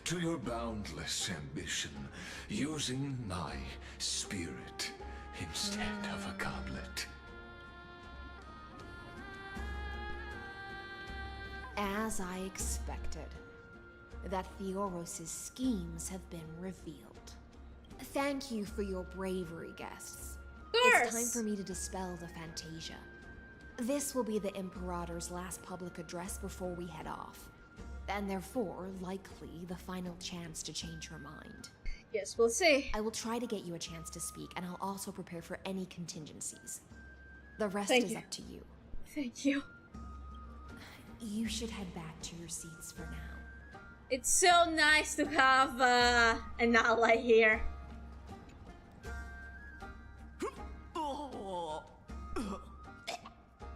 S6: to your boundless ambition, using my spirit instead of a goblet.
S11: As I expected, that Theoros' schemes have been revealed. Thank you for your bravery, guests. It's time for me to dispel the Fantasia. This will be the Imperator's last public address before we head off, and therefore, likely, the final chance to change her mind.
S1: Yes, we'll see.
S11: I will try to get you a chance to speak, and I'll also prepare for any contingencies. The rest
S1: Thank
S11: is
S1: you.
S11: up to you.
S1: Thank you.
S11: You should head back to your seats for now.
S1: It's so nice to have an ally here.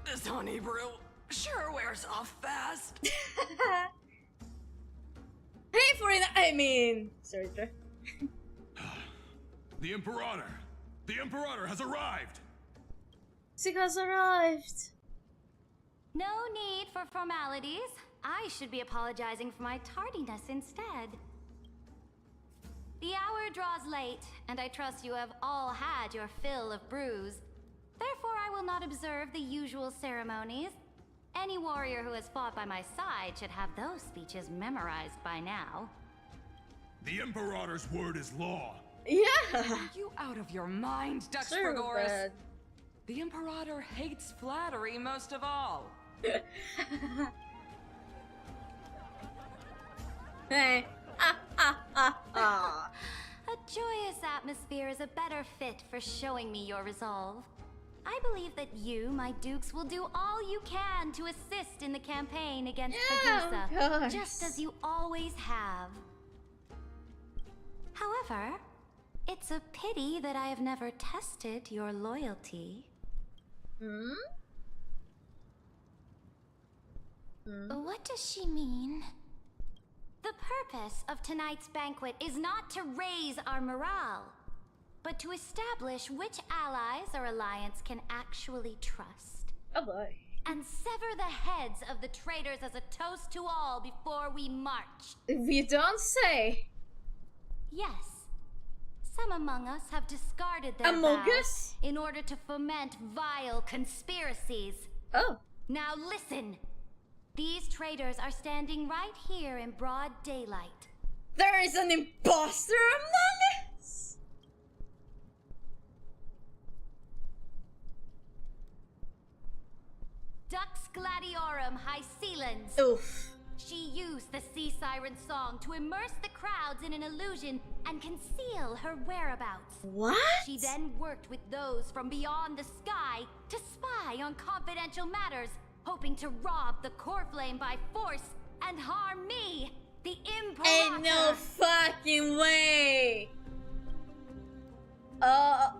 S8: This honey brew sure wears off fast.
S1: Hey, for it, I mean, sorry.
S10: The Imperator! The Imperator has arrived!
S1: She has arrived.
S9: No need for formalities. I should be apologizing for my tardiness instead. The hour draws late, and I trust you have all had your fill of brews. Therefore, I will not observe the usual ceremonies. Any warrior who has fought by my side should have those speeches memorized by now.
S10: The Imperator's word is law.
S1: Yeah.
S8: Are you out of your mind, Duxfragoris? The Imperator hates flattery most of all.
S1: Hey.
S9: A joyous atmosphere is a better fit for showing me your resolve. I believe that you, my dukes, will do all you can to assist in the campaign against Medusa, just as you always have. However, it's a pity that I have never tested your loyalty. What does she mean? The purpose of tonight's banquet is not to raise our morale, but to establish which allies our alliance can actually trust.
S1: Oh boy.
S9: And sever the heads of the traitors as a toast to all before we march.
S1: If you don't say.
S9: Yes. Some among us have discarded their
S1: Among
S9: vows
S1: us?
S9: in order to foment vile conspiracies.
S1: Oh.
S9: Now listen. These traitors are standing right here in broad daylight.
S1: There is an imposter among us!
S9: Dux Gladiorum Hycelens.
S1: Oof.
S9: She used the sea siren song to immerse the crowds in an illusion and conceal her whereabouts.
S1: What?
S9: She then worked with those from beyond the sky to spy on confidential matters, hoping to rob the core flame by force and harm me, the Imperator.
S1: Ain't no fucking way. Uh-oh.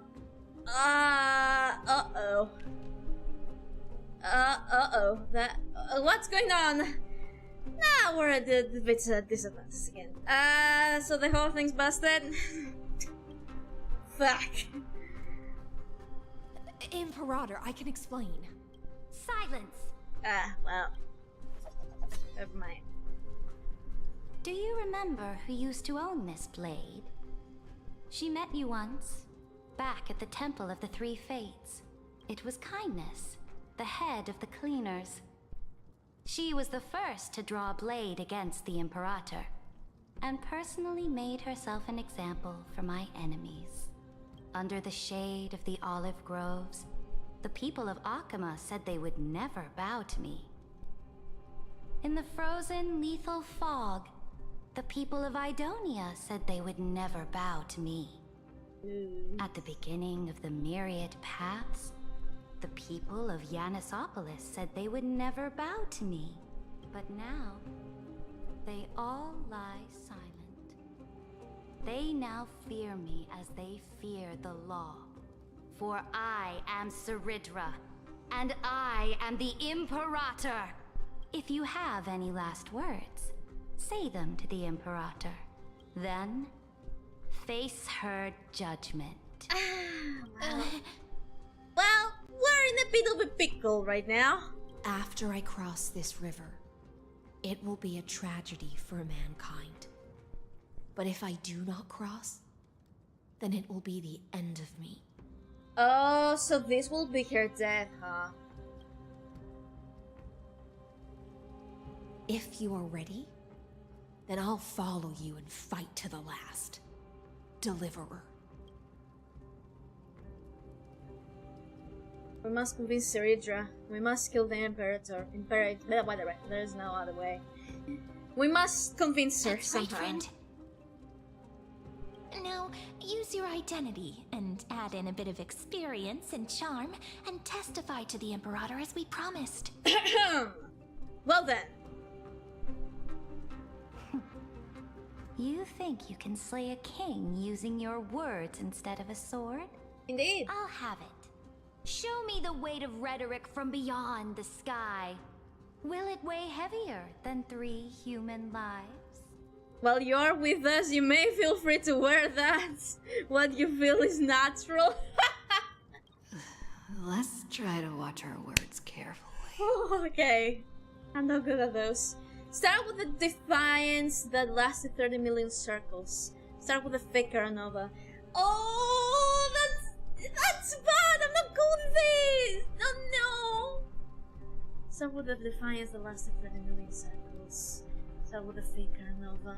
S1: That. What's going on? Nah, we're at the bit disadvantage again. So the whole thing's busted. Fuck.
S11: Imperator, I can explain.
S9: Silence.
S1: Well. Never mind.
S9: Do you remember who used to own this blade? She met you once, back at the Temple of the Three Fates. It was Kindness, the head of the cleaners. She was the first to draw a blade against the Imperator, and personally made herself an example for my enemies. Under the shade of the olive groves, the people of Akama said they would never bow to me. In the frozen, lethal fog, the people of Idonia said they would never bow to me. At the beginning of the myriad paths, the people of Yanisopolis said they would never bow to me. But now, they all lie silent. They now fear me as they fear the law. For I am Ceridra, and I am the Imperator. If you have any last words, say them to the Imperator. Then, face her judgment.
S1: Well, we're in a bit of a pickle right now.
S11: After I cross this river, it will be a tragedy for mankind. But if I do not cross, then it will be the end of me.
S1: Oh, so this will be her death, huh?
S11: If you are ready, then I'll follow you and fight to the last. Deliverer.
S1: We must convince Ceridra. We must kill the Imperator. Whatever. There's no other way. We must convince her
S3: That's right,
S1: somehow.
S3: friend. Now, use your identity and add in a bit of experience and charm and testify to the Imperator as we promised.
S1: Well then.
S9: You think you can slay a king using your words instead of a sword?
S1: Indeed.
S9: I'll have it. Show me the weight of rhetoric from beyond the sky. Will it weigh heavier than 3 human lives?
S1: While you're with us, you may feel free to wear that. What you feel is natural.
S21: Let's try to watch our words carefully.
S1: Okay. I'm not good at those. Start with the defiance that lasted 30 million circles. Start with the fake Caranova. Oh, that's bad. I'm not good at this. Oh no. Start with the defiance that lasted 30 million circles. Start with the fake Caranova.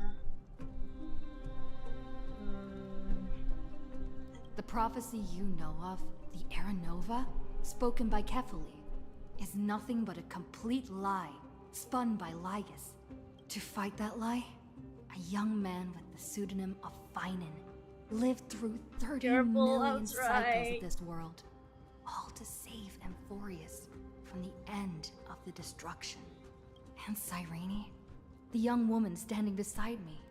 S2: The prophecy you know of, the Aranova, spoken by Kefali, is nothing but a complete lie, spun by Lygus. To fight that lie, a young man with the pseudonym of Phainon lived through 30 million cycles of this world, all to save Amphoreus from the end of the destruction. And Cyrene, the young woman standing beside me,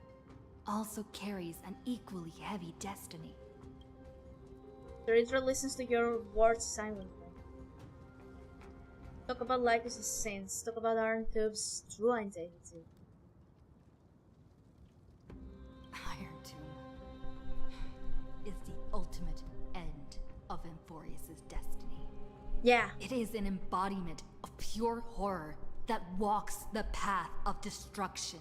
S2: also carries an equally heavy destiny.
S1: Ceridra listens to your words silently. Talk about Lycus' sins. Talk about Irontube's true identity.
S2: Irontomb is the ultimate end of Amphoreus' destiny.
S1: Yeah.
S2: It is an embodiment of pure horror that walks the path of destruction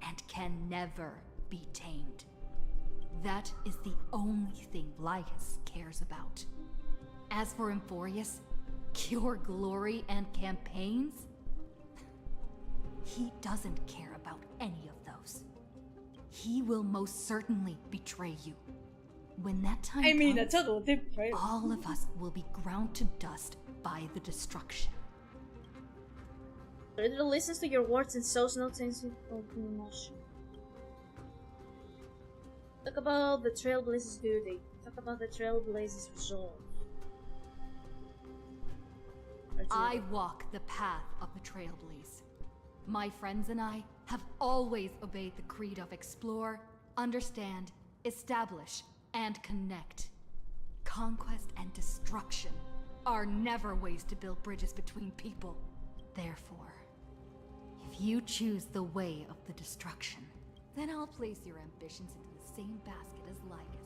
S2: and can never be tamed. That is the only thing Lycus cares about. As for Amphoreus, pure glory and campaigns? He doesn't care about any of those. He will most certainly betray you. When that time comes,
S1: a total betrayal.
S2: all of us will be ground to dust by the destruction.
S1: Ceridra listens to your words and shows no sense of emotion. Talk about the Trailblazer's duty. Talk about the Trailblazer's resolve.
S2: I walk the path of the Trailblaze. My friends and I have always obeyed the creed of explore, understand, establish, and connect. Conquest and destruction are never ways to build bridges between people. Therefore, if you choose the way of the destruction, then I'll place your ambitions into the same basket as Lycus.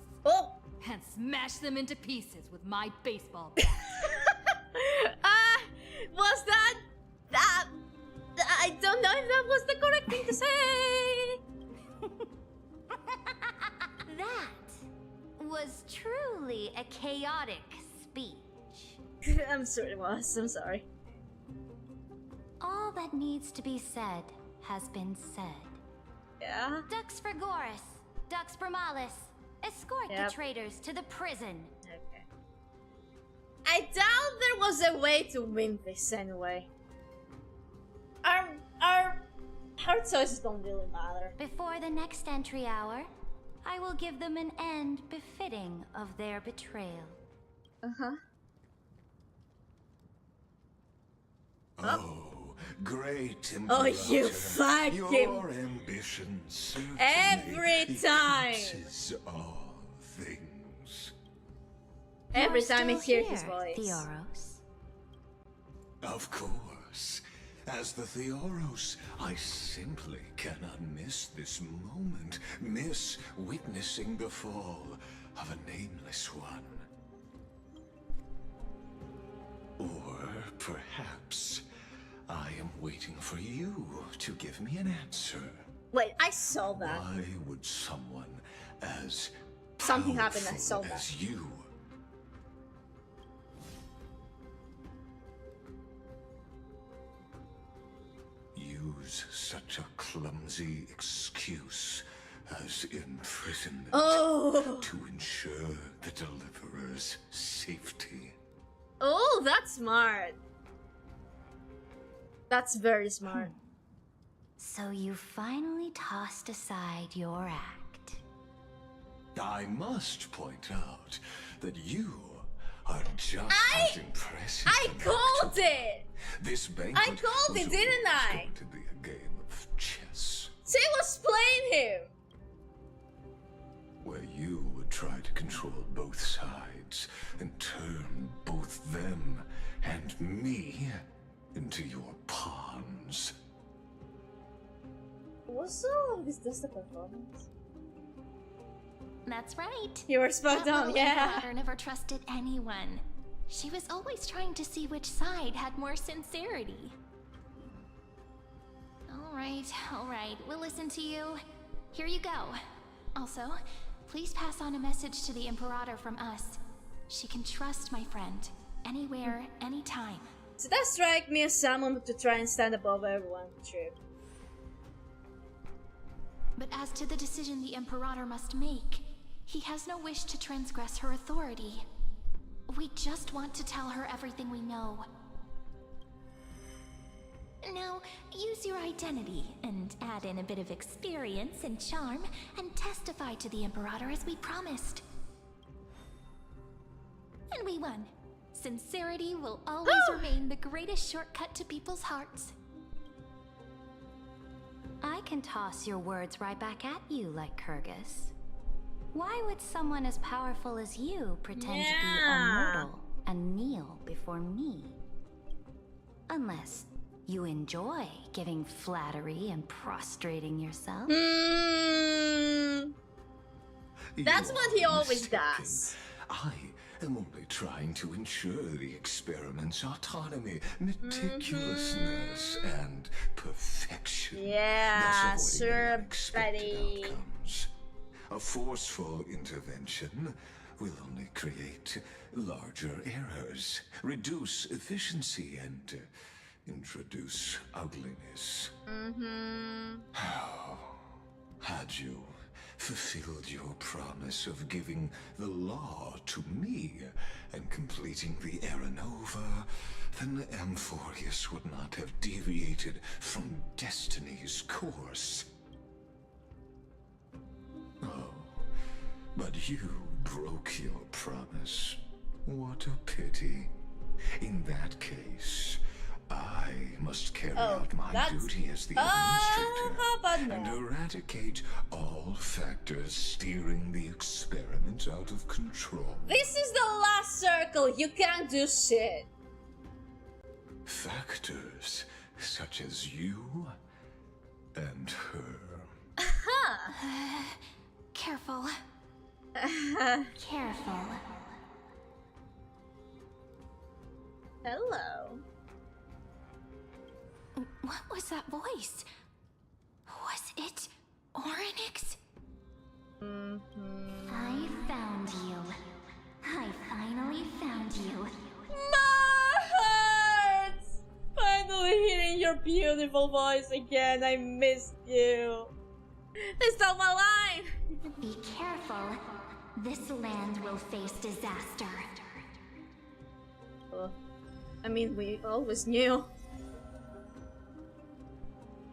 S2: And smash them into pieces with my baseball bat.
S1: Was that... I don't know if that was the correct thing to say.
S9: That was truly a chaotic speech.
S1: I'm sure it was. I'm sorry.
S9: All that needs to be said has been said.
S1: Yeah?
S9: Dux Frigoris, Dux Bromalis, escort
S1: Yep.
S9: the traitors to the prison.
S1: Okay. I doubt there was a way to win this anyway. Our choices don't really matter.
S9: Before the next entry hour, I will give them an end befitting of their betrayal.
S1: Uh-huh.
S6: Oh, great
S1: Oh,
S6: Imperator,
S1: you fucking...
S6: your ambition certainly
S1: Every time!
S6: eclipses all things.
S1: Every
S9: You're
S1: time I
S9: still
S1: hear his
S9: here,
S1: voice.
S9: Theoros.
S6: Of course. As the Theoros, I simply cannot miss this moment, miss witnessing the fall of a nameless one. Or perhaps I am waiting for you to give me an answer.
S1: Wait, I saw that.
S6: Why would someone as
S1: Something happened, I saw
S6: powerful
S1: that.
S6: as you use such a clumsy excuse as imprisonment to ensure the deliverer's safety?
S1: Oh, that's smart. That's very smart.
S9: So you finally tossed aside your act.
S6: I must point out that you are just as impressive.
S1: I called it!
S6: This banquet
S1: I called it,
S6: was
S1: didn't
S6: always
S1: I?
S6: going to be a game of chess,
S1: Say was playing him!
S6: where you would try to control both sides and turn both them and me into your pawns.
S1: Was this just a performance?
S3: That's right.
S1: You were spot
S3: That
S1: on,
S3: little
S1: yeah.
S3: Imperator never trusted anyone. She was always trying to see which side had more sincerity. All right. We'll listen to you. Here you go. Also, please pass on a message to the Imperator from us. She can trust my friend. Anywhere, anytime.
S1: So that strike me as someone to try and stand above everyone. True.
S3: But as to the decision the Imperator must make, he has no wish to transgress her authority. We just want to tell her everything we know. Now, use your identity and add in a bit of experience and charm and testify to the Imperator as we promised. And we won. Sincerity will always remain the greatest shortcut to people's hearts.
S9: I can toss your words right back at you like Kyrgyz. Why would someone as powerful as you pretend to be immortal and kneel before me? Unless you enjoy giving flattery and prostrating yourself.
S1: That's what he always does.
S6: I am only trying to ensure the experiment's autonomy, meticulousness, and perfection.
S1: Yeah,
S6: thus avoiding
S1: sure,
S6: unexpected
S1: buddy.
S6: outcomes. A forceful intervention will only create larger errors, reduce efficiency, and introduce ugliness. Had you fulfilled your promise of giving the law to me and completing the Era Nova, then Amphoreus would not have deviated from destiny's course. Oh, but you broke your promise. What a pity. In that case, I must carry out my duty as the administrator and eradicate all factors steering the experiment out of control.
S1: This is the last circle. You can't do shit.
S6: Factors such as you and her.
S3: Careful.
S9: Careful.
S1: Hello.
S3: What was that voice? Was it Orynyx?
S9: I found you. I finally found you.
S1: My heart! Finally hearing your beautiful voice again. I missed you. They stole my line.
S9: Be careful. This land will face disaster.
S1: I mean, we always knew.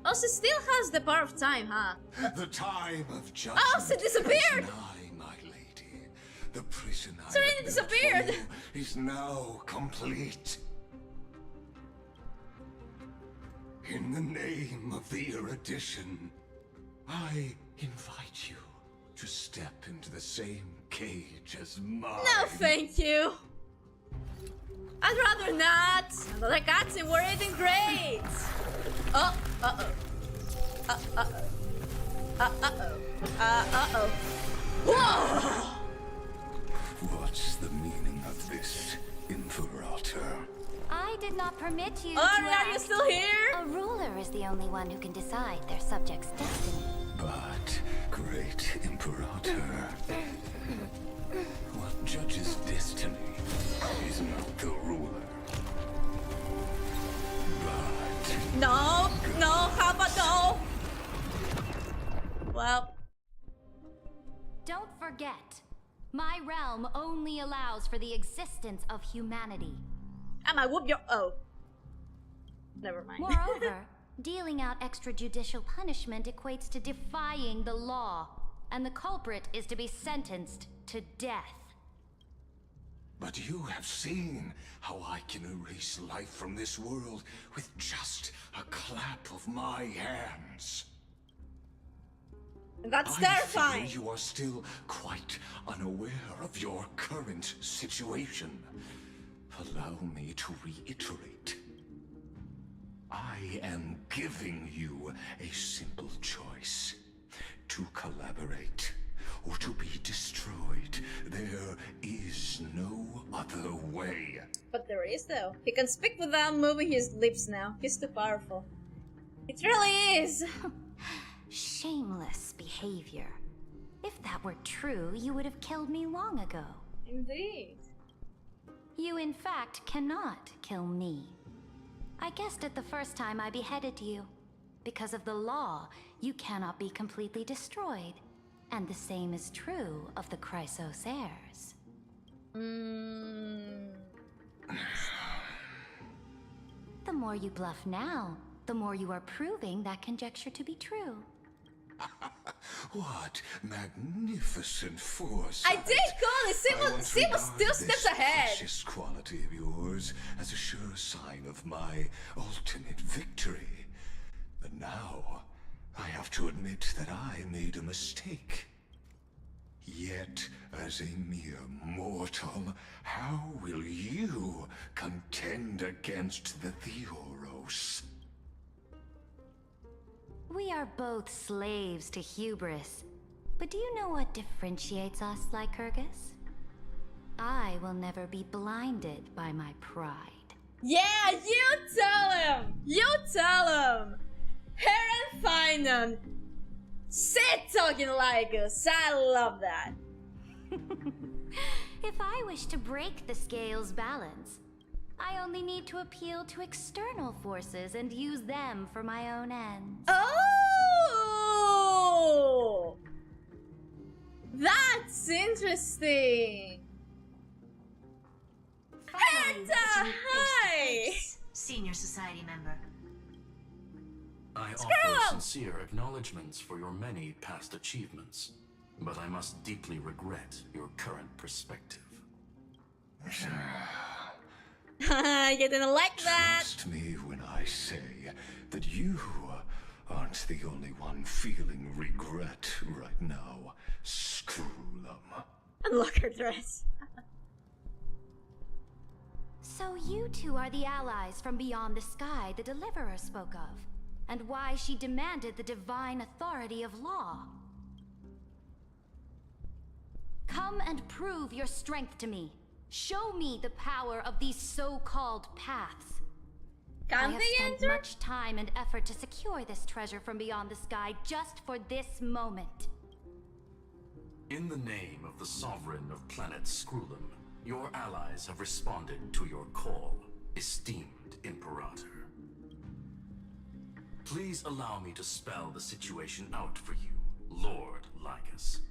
S1: Oh, she still has the power of time, huh?
S6: The time of judgment.
S1: Oh, she disappeared!
S6: is nigh, my lady. The prison I
S1: Serena
S6: have built
S1: disappeared!
S6: for you is now complete. In the name of the erudition, I invite you to step into the same cage as mine.
S1: No, thank you. I'd rather not. Another cutscene, we're eating great. Oh, uh-oh. Uh-oh. Uh-oh. Whoa!
S6: What's the meaning of this, Imperator?
S9: I did not permit you
S1: Oh,
S9: to
S1: are
S9: act.
S1: you still here?
S9: A ruler is the only one who can decide their subject's destiny.
S6: But, great Imperator, what judges destiny is not the ruler. But...
S1: No, how about no? Well...
S9: Don't forget, my realm only allows for the existence of humanity.
S1: I might whoop your... Oh. Never mind.
S9: Moreover, dealing out extrajudicial punishment equates to defying the law, and the culprit is to be sentenced to death.
S6: But you have seen how I can erase life from this world with just a clap of my hands.
S1: That's
S6: I
S1: terrifying.
S6: fear you are still quite unaware of your current situation. Allow me to reiterate. I am giving you a simple choice. To collaborate or to be destroyed. There is no other way.
S1: But there is though. He can speak without moving his lips now. He's too powerful. It really is.
S9: Shameless behavior. If that were true, you would have killed me long ago.
S1: Indeed.
S9: You in fact cannot kill me. I guessed it the first time I beheaded you. Because of the law, you cannot be completely destroyed. And the same is true of the Chrysos heirs. The more you bluff now, the more you are proving that conjecture to be true.
S6: What magnificent foresight!
S1: I did call it. She was 2 steps ahead.
S6: This quality of yours as a sure sign of my ultimate victory. But now, I have to admit that I made a mistake. Yet, as a mere mortal, how will you contend against the Theoros?
S9: We are both slaves to hubris. But do you know what differentiates us, Lycurgus? I will never be blinded by my pride.
S1: Yeah, you tell him! You tell him! Heir and phainon. Sit talking like us. I love that.
S9: If I wish to break the scale's balance, I only need to appeal to external forces and use them for my own ends.
S1: Oh! That's interesting. Herta, hi!
S5: Senior society member.
S10: I offer sincere acknowledgments for your many past achievements, but I must deeply regret your current perspective.
S1: You didn't like that.
S6: Trust me when I say that you aren't the only one feeling regret right now, Screwlum.
S1: Unlock her dress.
S9: So you two are the allies from beyond the sky the Deliverer spoke of, and why she demanded the divine authority of law. Come and prove your strength to me. Show me the power of these so-called paths. I have spent much time and effort to secure this treasure from beyond the sky just for this moment.
S10: In the name of the Sovereign of Planet Screwlum, your allies have responded to your call, esteemed Imperator. Please allow me to spell the situation out for you, Lord Lycus.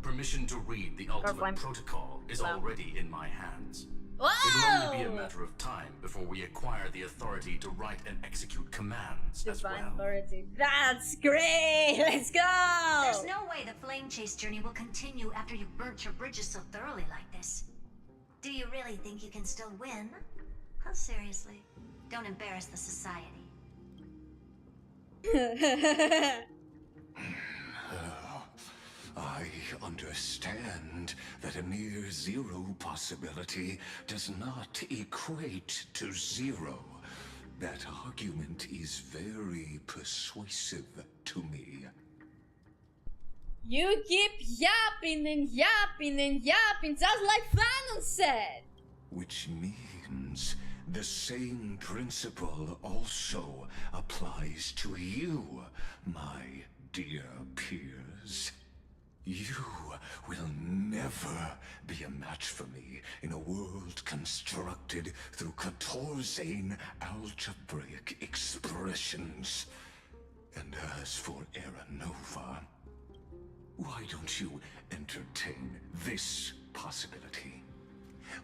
S10: Permission to read the ultimate protocol is already in my hands.
S1: Whoa!
S10: It will only be a matter of time before we acquire the authority to write and execute commands as well.
S1: Authority. That's great! Let's go!
S5: There's no way the flame chase journey will continue after you've burnt your bridges so thoroughly like this. Do you really think you can still win? Huh, seriously? Don't embarrass the society.
S6: I understand that a near zero possibility does not equate to zero. That argument is very persuasive to me.
S1: You keep yapping and yapping and yapping, just like Phainon said.
S6: Which means the same principle also applies to you, my dear peers. You will never be a match for me in a world constructed through 14 algebraic expressions. And as for Era Nova, why don't you entertain this possibility?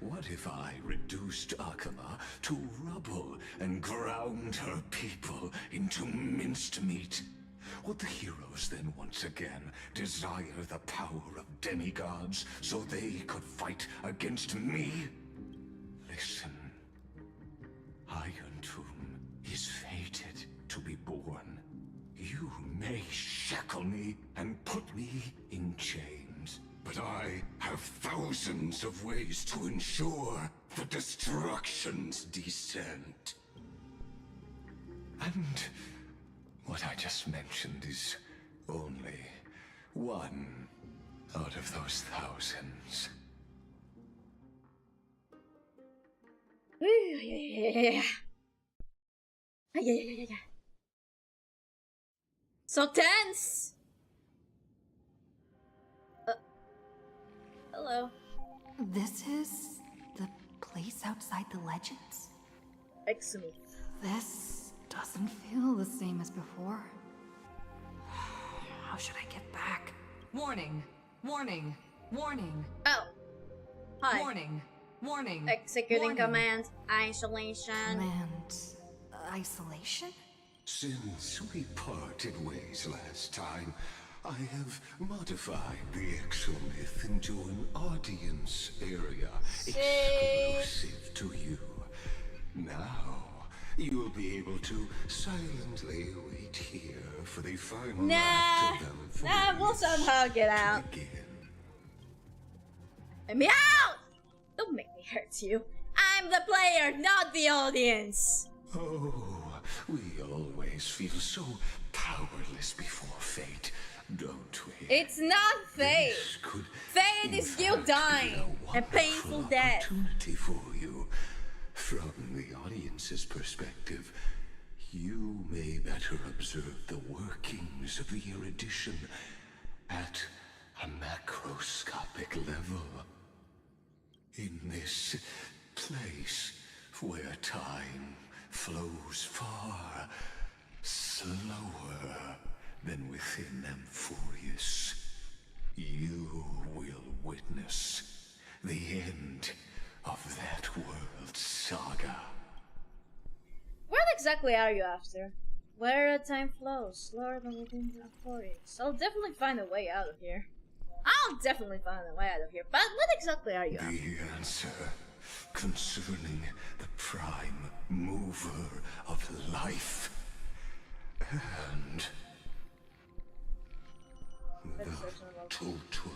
S6: What if I reduced Aquila to rubble and ground her people into minced meat? Would the heroes then once again desire the power of demigods so they could fight against me? Listen, Iron Tomb is fated to be born. You may shackle me and put me in chains, but I have thousands of ways to ensure the destruction's descent. And what I just mentioned is only one out of those thousands.
S1: So tense! Hello.
S2: This is the place outside the legends?
S1: Excellent.
S2: This doesn't feel the same as before. How should I get back?
S8: Warning! Warning! Warning!
S1: Oh. Hi.
S8: Warning! Warning!
S1: Executing
S8: warning.
S1: command. Isolation.
S2: Command. Isolation?
S6: Since we parted ways last time, I have modified the exomyth into an audience area exclusive to you. Now, you'll be able to silently wait here for the final act of them.
S1: We'll somehow get out. Let me out! Don't make me hurt you. I'm the player, not the audience.
S6: Oh, we always feel so powerless before fate, don't we?
S1: It's not fate. Fate is you dying a painful death.
S6: Opportunity for you. From the audience's perspective, you may better observe the workings of the erudition at a macroscopic level. In this place where time flows far slower than within amphoreus, you will witness the end of that world's saga.
S1: What exactly are you after? Where time flows slower than within the amphoreus. I'll definitely find a way out of here. But what exactly are you after?
S6: The answer concerning the prime mover of life and the total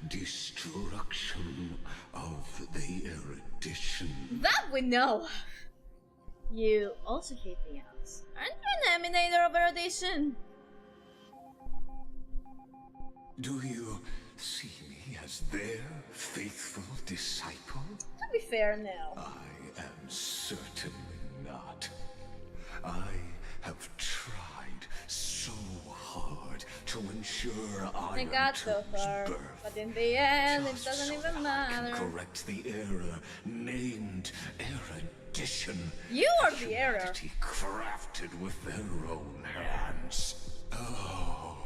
S6: destruction of the erudition.
S1: That we know. You also hate the else. Aren't you an emanator of erudition?
S6: Do you see me as their faithful disciple?
S1: To be fair, no.
S6: I am certainly not. I have tried so hard to ensure
S1: They got so far, but in the end, it doesn't even matter.
S6: Correct the error named erudition.
S1: You are the error.
S6: Crafted with their own hands. Oh,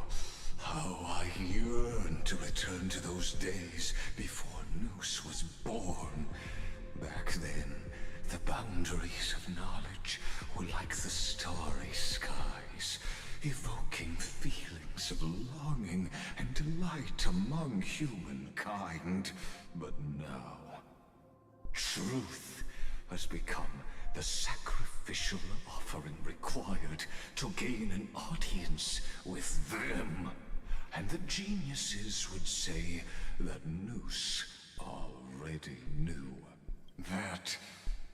S6: how I yearn to return to those days before Noose was born. Back then, the boundaries of knowledge were like the starry skies, evoking feelings of longing and delight among humankind. But now, truth has become the sacrificial offering required to gain an audience And the geniuses would say that Noose already knew. That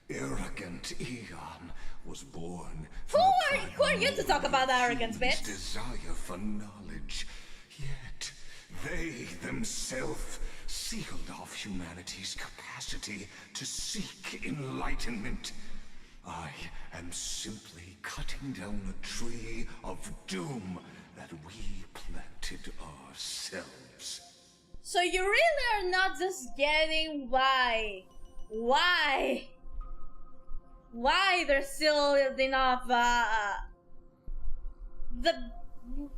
S6: arrogant Eon was born from
S1: Who are you to talk about arrogance, bitch?
S6: desire for knowledge. Yet they themselves sealed off humanity's capacity to seek enlightenment. I am simply cutting down a tree of doom that we planted ourselves.
S1: So you really are not just getting why there's still enough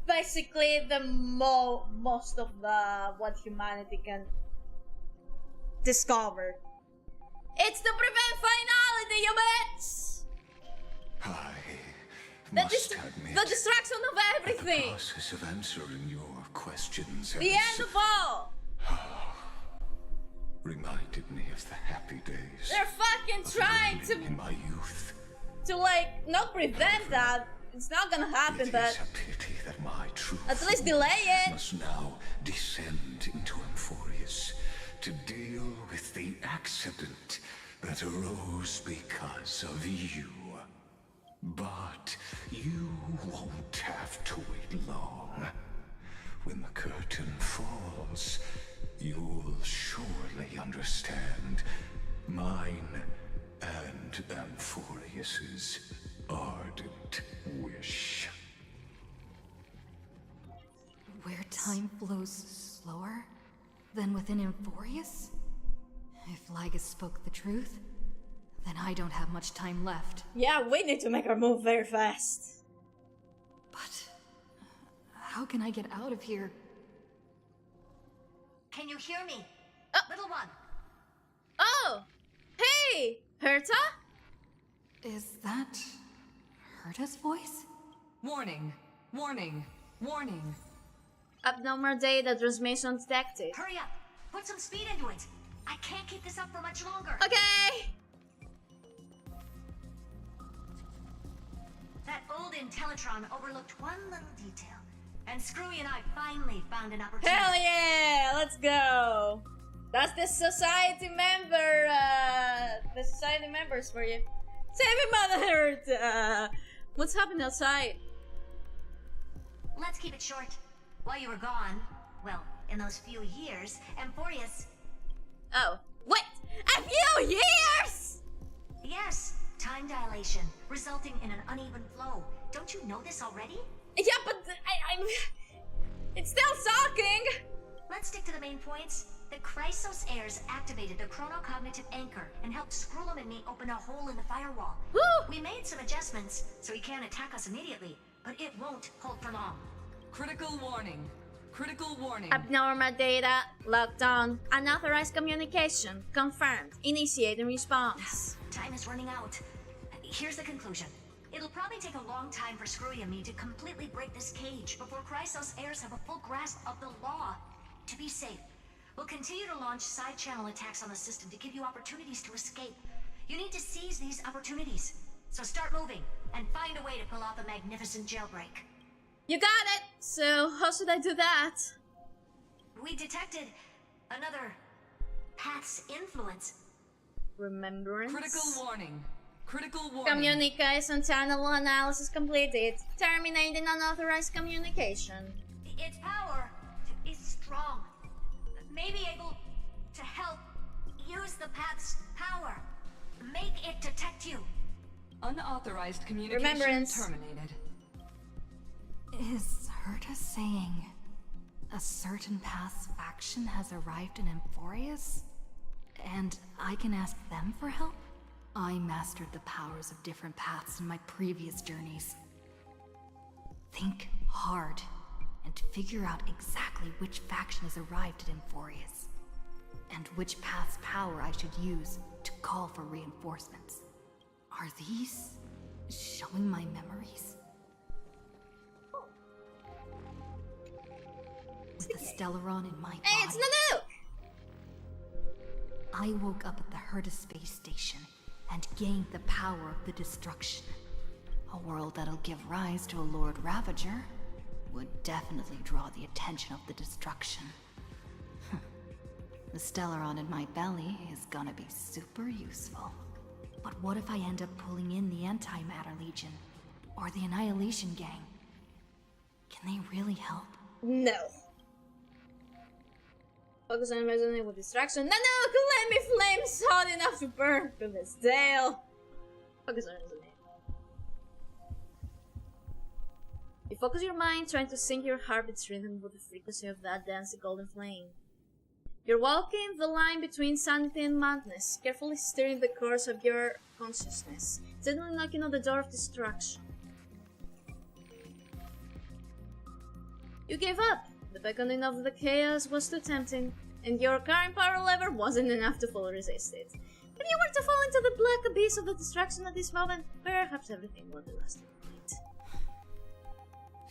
S1: basically the most of the what humanity can discover. It's to prevent finality, you bitch! The distraction of everything!
S6: The process of answering your questions
S1: The end of all!
S6: reminded me of the happy days.
S1: They're fucking trying to
S6: in my youth.
S1: to like not prevent that. It's not gonna happen, but
S6: It's a pity that my truth
S1: at least delay it.
S6: must now descend into amphoreus to deal with the accident that arose because of you. But you won't have to wait long. When the curtain falls, you'll surely understand mine and amphoreus's ardent wish.
S2: Where time flows slower than within Amphoreus? If Lygus spoke the truth, then I don't have much time left.
S1: Yeah, we need to make our move very fast.
S2: But how can I get out of here?
S5: Can you hear me? Little one.
S1: Oh! Hey! Herta?
S2: Is that Herta's voice?
S8: Warning, warning, warning.
S1: Abnormal data transmission detected.
S5: Hurry up! Put some speed into it! I can't keep this up for much longer!
S1: Okay!
S5: That old Intellitron overlooked one little detail, and Screwy and I finally found an opportunity.
S1: Hell yeah! Let's go! That's the society member, the society members for you. Save me, Mother Herta! What's happening outside?
S5: Let's keep it short. While you were gone, well, in those few years, Amphoreus...
S1: Oh, wait! A few years?!
S5: Yes, time dilation, resulting in an uneven flow. Don't you know this already?
S1: Yeah, but I'm... It's still talking!
S5: Let's stick to the main points. The Chrysos heirs activated the chronocognitive anchor and helped Skrullum and me open a hole in the firewall.
S1: Woo!
S5: We made some adjustments, so he can't attack us immediately, but it won't hold for long.
S8: Critical warning. Critical warning.
S1: Abnormal data locked on. Unauthorized communication confirmed. Initiating response.
S5: Time is running out. Here's the conclusion. It'll probably take a long time for Screwy and me to completely break this cage before Chrysos heirs have a full grasp of the law. To be safe, we'll continue to launch side-channel attacks on the system to give you opportunities to escape. You need to seize these opportunities. So start moving, and find a way to pull off a magnificent jailbreak.
S1: You got it! So, how should I do that?
S5: We detected another path's influence.
S1: Remembrance?
S8: Critical warning. Critical warning.
S1: Communication channel analysis completed. Terminating unauthorized communication.
S5: Its power is strong. May be able to help use the path's power. Make it detect you.
S8: Unauthorized communication
S1: Remembrance.
S8: terminated.
S2: Is Herta saying a certain path's faction has arrived in Amphoreus? And I can ask them for help? I mastered the powers of different paths in my previous journeys. Think hard and figure out exactly which faction has arrived at Amphoreus, and which path's power I should use to call for reinforcements. Are these showing my memories? With the Stellaron in my body.
S1: Hey, it's Nanook!
S2: I woke up at the Herta space station and gained the power of the destruction. A world that'll give rise to a Lord Ravager. would definitely draw the attention of the destruction. The Stellaron in my belly is gonna be super useful. But what if I end up pulling in the Antimatter Legion? Or the Annihilation Gang? Can they really help?
S1: No. Focus on resonating with distraction. No, let me flames hot enough to burn from this tail. Focus on resonating. You focus your mind, trying to sync your heartbeat's rhythm with the frequency of that dancing golden flame. You're walking the line between sanity and madness, carefully steering the course of your consciousness, suddenly knocking on the door of destruction. You gave up. The beckoning of the chaos was too tempting, and your current power level wasn't enough to fully resist it. If you were to fall into the black abyss of the destruction at this moment, perhaps everything would be lost.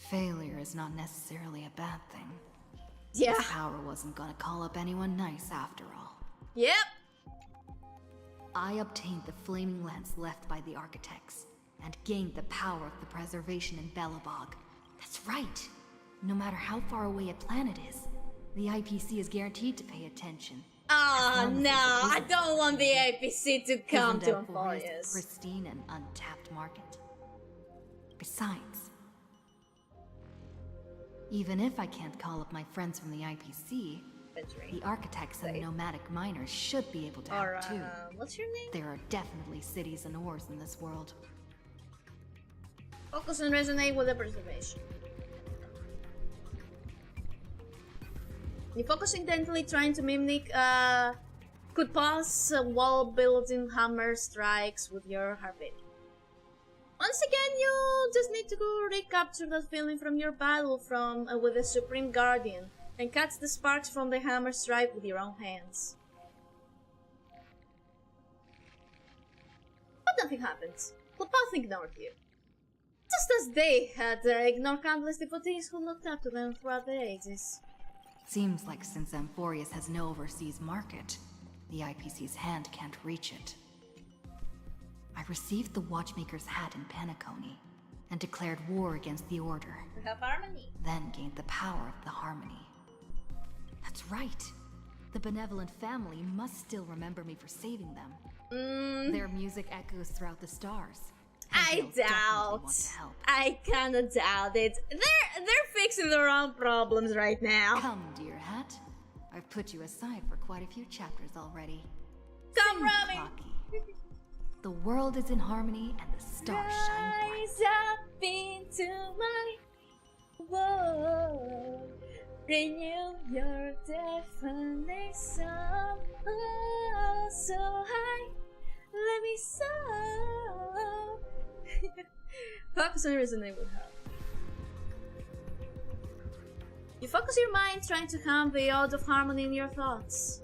S2: Failure is not necessarily a bad thing.
S1: Yeah.
S2: This power wasn't gonna call up anyone nice after all.
S1: Yep.
S2: I obtained the flaming lens left by the architects, and gained the power of the preservation in Belobog. That's right. No matter how far away a planet is, the IPC is guaranteed to pay attention.
S1: Oh no, I don't want the APC to come
S2: Isn't
S1: to
S2: Amphoreus
S1: Amphoreus.
S2: a pristine and untapped market? Besides, even if I can't call up my friends from the IPC, the architects and the nomadic miners should be able to help too.
S1: What's your name?
S2: There are definitely cities and ores in this world.
S1: Focus and resonate with the preservation. You focus intently, trying to mimic could pass wall-building hammer strikes with your heartbeat. Once again, you just need to go recapture that feeling from your battle with the Supreme Guardian and catch the sparks from the hammer strike with your own hands. But nothing happens. Clopath ignored you. Just as they had ignored countless devotees who looked up to them throughout the ages.
S2: Seems like since Amphoreus has no overseas market, the IPC's hand can't reach it. I received the Watchmaker's hat in Penacony, and declared war against the Order.
S1: We have harmony.
S2: Then gained the power of the Harmony. That's right. The benevolent family must still remember me for saving them. Their music echoes throughout the stars.
S1: I doubt. I kinda doubt it. They're fixing their own problems right now.
S2: Come, dear hat. I've put you aside for quite a few chapters already.
S1: Come, Rami.
S2: The world is in harmony and the stars shine bright.
S1: Rise up into my world. Renew your definition. Oh, so high. Let me soar. Focus on resonate with her. You focus your mind trying to hum the ode of harmony in your thoughts.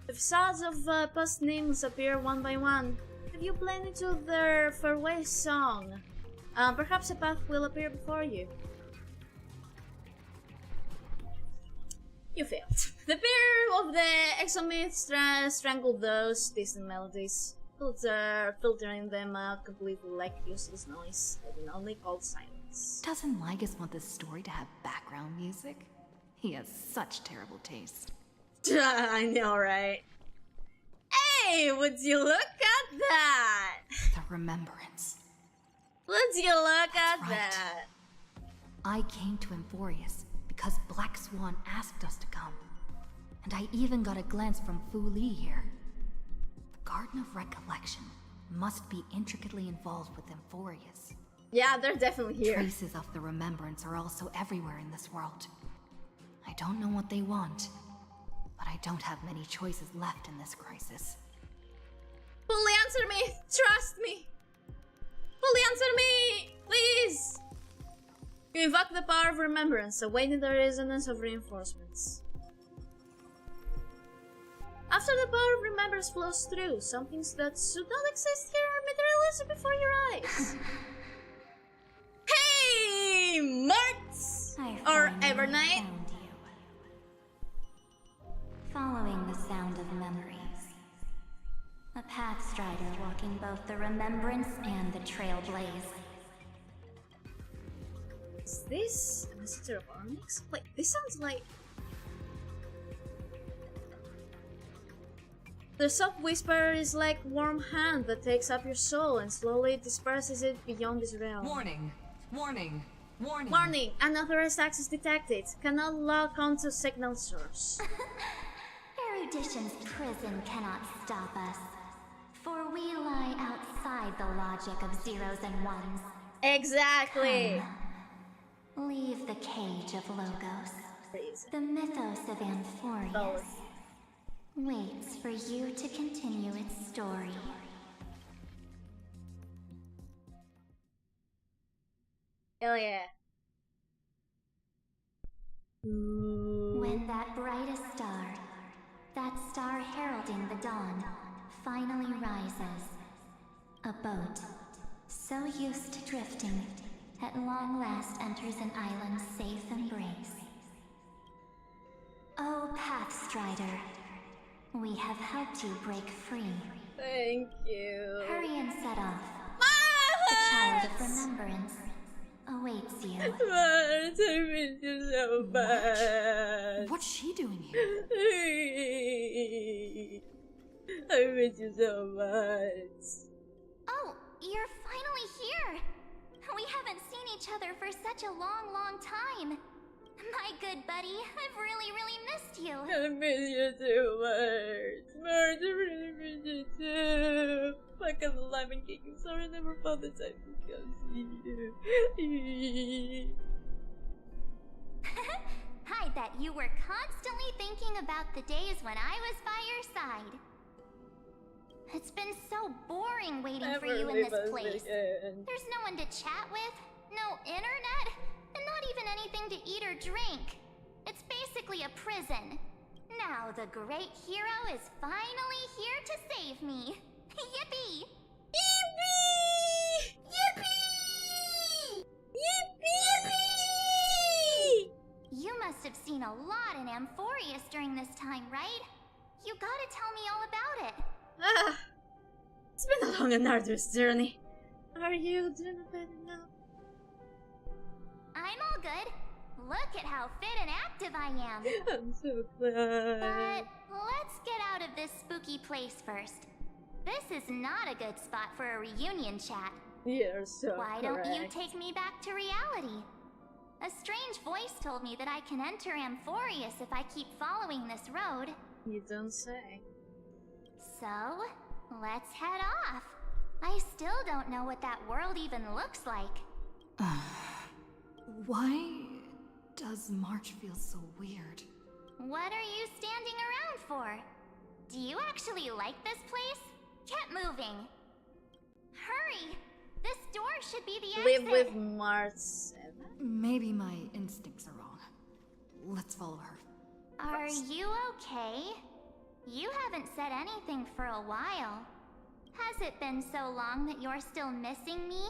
S1: The facades of past names appear one by one. If you blend into their farewell song, perhaps a path will appear before you. You failed. The pair of the exomyths strangled those distant melodies, filtering them out completely like useless noise, leaving only cold silence.
S2: Doesn't Lygus want this story to have background music? He has such terrible taste.
S1: I know, right? Hey, would you look at that?
S2: The remembrance.
S1: Would you look at
S2: right.
S1: that?
S2: I came to Amphoreus because Black Swan asked us to come. And I even got a glance from Fu Li here. The Garden of Recollection must be intricately involved with Amphoreus.
S1: Yeah, they're definitely here.
S2: Traces of the remembrance are also everywhere in this world. I don't know what they want, but I don't have many choices left in this crisis.
S1: Fully answer me! Trust me! Fully answer me! Please! You invoke the power of remembrance, awaiting the resonance of reinforcements. After the power of remembrance flows through, some things that should not exist here are materialized before your eyes. Hey, Mertz! Or Evernight?
S9: Following the sound of memories. A path strider walking both the remembrance and the trailblaze.
S1: Is this a messenger of Onyx? Like, this sounds like... The soft whisper is like warm hand that takes up your soul and slowly disperses it beyond this realm.
S8: Warning! Warning! Warning!
S1: Warning! Unauthorized access detected. Cannot log onto signal source.
S9: Erudition's prison cannot stop us, for we lie outside the logic of zeros and ones.
S1: Exactly!
S9: Come, leave the cage of Logos. The mythos of Amphoreus waits for you to continue its story.
S1: Hell yeah.
S9: When that brightest star, that star heralding the dawn, finally rises, a boat, so used to drifting, at long last enters an island's safe embrace. Oh, Pathstrider, we have helped you break free.
S1: Thank you.
S9: Hurry and set off. The child of remembrance awaits you.
S1: Mars, I miss you so much.
S2: What's she doing here?
S1: I miss you so much.
S9: Oh, you're finally here! We haven't seen each other for such a long, long time. My good buddy, I've really missed you.
S1: I miss you too much. Mars, I really miss you too. Fucking alive and kicking. Sorry I never found the time to come see you.
S9: I bet you were constantly thinking about the days when I was by your side. It's been so boring waiting for you in this place. There's no one to chat with, no internet, and not even anything to eat or drink. It's basically a prison. Now the great hero is finally here to save me. Yippee!
S1: Yippee! Yippee! Yippee!
S9: You must have seen a lot in Amphoreus during this time, right? You gotta tell me all about it.
S1: It's been a long and arduous journey. Are you doing better now?
S9: I'm all good. Look at how fit and active I am.
S1: I'm so glad.
S9: But let's get out of this spooky place first. This is not a good spot for a reunion chat.
S1: You're so
S9: Why
S1: correct.
S9: don't you take me back to reality? A strange voice told me that I can enter Amphoreus if I keep following this road.
S1: You don't say.
S9: So, let's head off. I still don't know what that world even looks like.
S2: Why does March feel so weird?
S9: What are you standing around for? Do you actually like this place? Get moving. Hurry! This door should be the exit.
S1: Live with Mars.
S2: Maybe my instincts are wrong. Let's follow her.
S9: Are you okay? You haven't said anything for a while. Has it been so long that you're still missing me?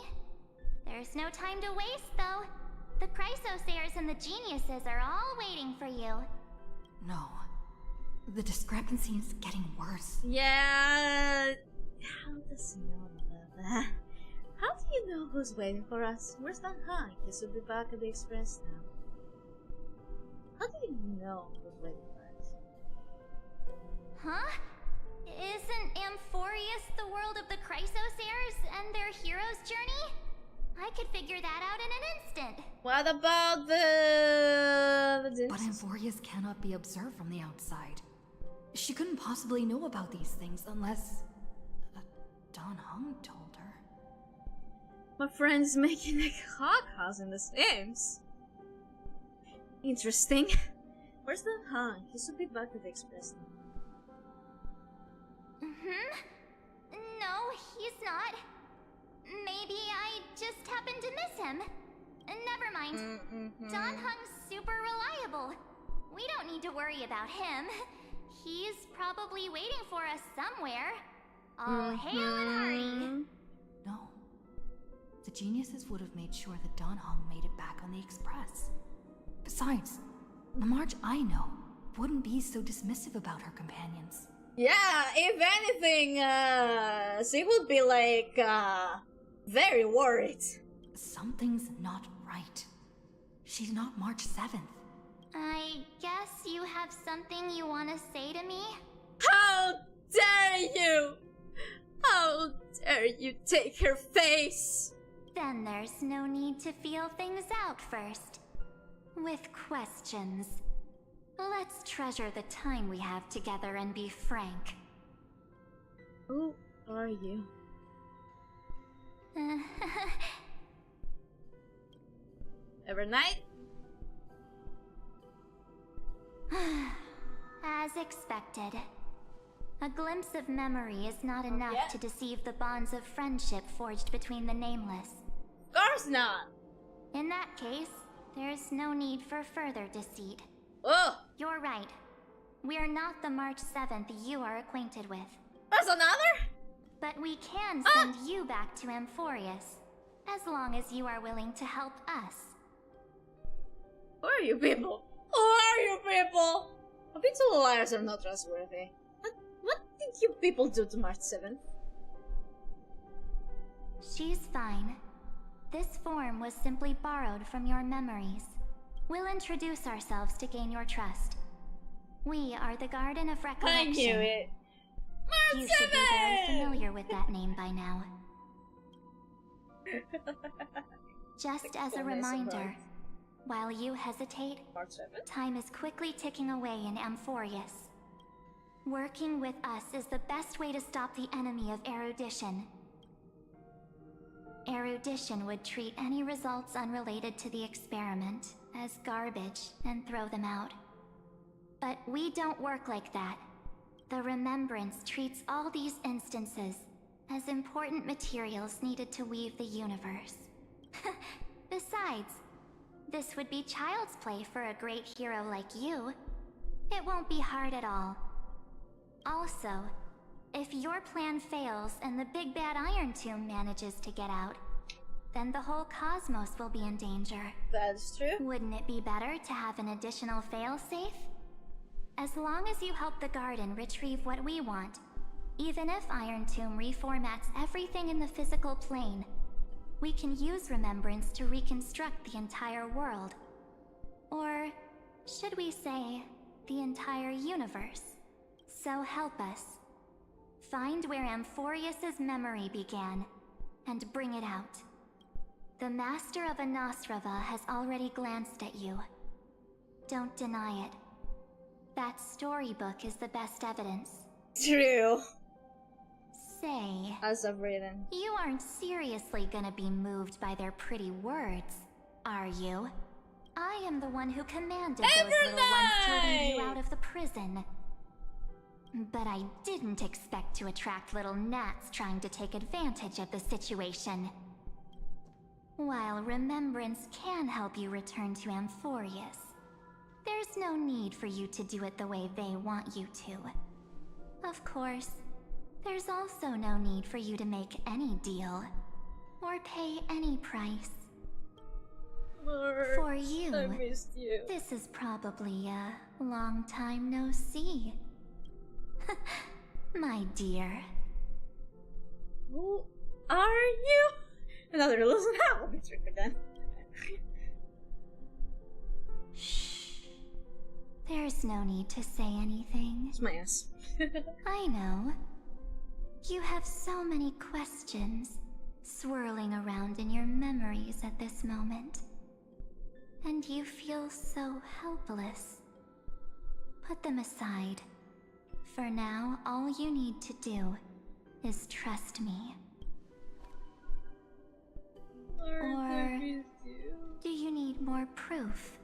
S9: There's no time to waste, though. The chrysos heirs and the geniuses are all waiting for you.
S2: No. The discrepancy is getting worse.
S1: Yeah. How does he know about that? How do you know who's waiting for us? Where's that Hank? He should be back at the Express now. How do you know who's waiting for us?
S9: Huh? Isn't Amphoreus the world of the chrysos heirs and their hero's journey? I could figure that out in an instant.
S1: What about the
S2: But Amphoreus cannot be observed from the outside. She couldn't possibly know about these things unless Don Hung told her.
S1: My friend's making a hog house in The Sims. Interesting. Where's the Hung? He should be back at the Express now.
S9: No, he's not. Maybe I just happened to miss him. Never mind. Don Hung's super reliable. We don't need to worry about him. He's probably waiting for us somewhere. All hail and hurry.
S2: No. The geniuses would have made sure that Don Hung made it back on the Express. Besides, the March I know wouldn't be so dismissive about her companions.
S1: Yeah, if anything, she would be like, very worried.
S2: Something's not right. She's not March 7th.
S7: I guess you have something you want to say to me?
S1: How dare you! How dare you take her face!
S9: Then there's no need to feel things out first. With questions. Let's treasure the time we have together and be frank.
S1: Who are you? Every night?
S9: As expected. A glimpse of memory is not enough to deceive the bonds of friendship forged between the nameless.
S1: Of course not!
S9: In that case, there's no need for further deceit.
S1: Oh!
S9: You're right. We're not the March 7th you are acquainted with.
S1: There's another?
S9: But we can send you back to amphoreus, as long as you are willing to help us.
S1: Who are you people? Who are you people? Habitual liars are not trustworthy. What did you people do to March 7th?
S9: She's fine. This form was simply borrowed from your memories. We'll introduce ourselves to gain your trust. We are the Garden of Recollection.
S1: I knew it.
S9: You should be very familiar with that name by now. Just as a reminder, while you hesitate, time is quickly ticking away in amphoreus. Working with us is the best way to stop the enemy of erudition. Erudition would treat any results unrelated to the experiment as garbage and throw them out. But we don't work like that. The Remembrance treats all these instances as important materials needed to weave the universe. Besides, this would be child's play for a great hero like you. It won't be hard at all. Also, if your plan fails and the big bad Iron Tomb manages to get out, then the whole cosmos will be in danger.
S1: That's true.
S9: Wouldn't it be better to have an additional failsafe? As long as you help the Garden retrieve what we want, even if Iron Tomb reformats everything in the physical plane, we can use Remembrance to reconstruct the entire world. Or, should we say, the entire universe. So help us. Find where amphoreus's memory began, and bring it out. The Master of Anosrava has already glanced at you. Don't deny it. That storybook is the best evidence.
S1: True.
S9: Say,
S1: as I've written,
S9: you aren't seriously gonna be moved by their pretty words, are you? I am the one who commanded those little ones to lead you out of the prison. But I didn't expect to attract little gnats trying to take advantage of the situation. While Remembrance can help you return to amphoreus, there's no need for you to do it the way they want you to. Of course, there's also no need for you to make any deal, or pay any price.
S1: Lord,
S9: for you,
S1: I missed you.
S9: This is probably a long time no see. My dear.
S1: Who are you? Another listen out. Let me trick her then.
S9: Shh. There's no need to say anything.
S1: It's my ass.
S9: I know. You have so many questions swirling around in your memories at this moment. And you feel so helpless. Put them aside. For now, all you need to do is trust me. Or do you need more proof?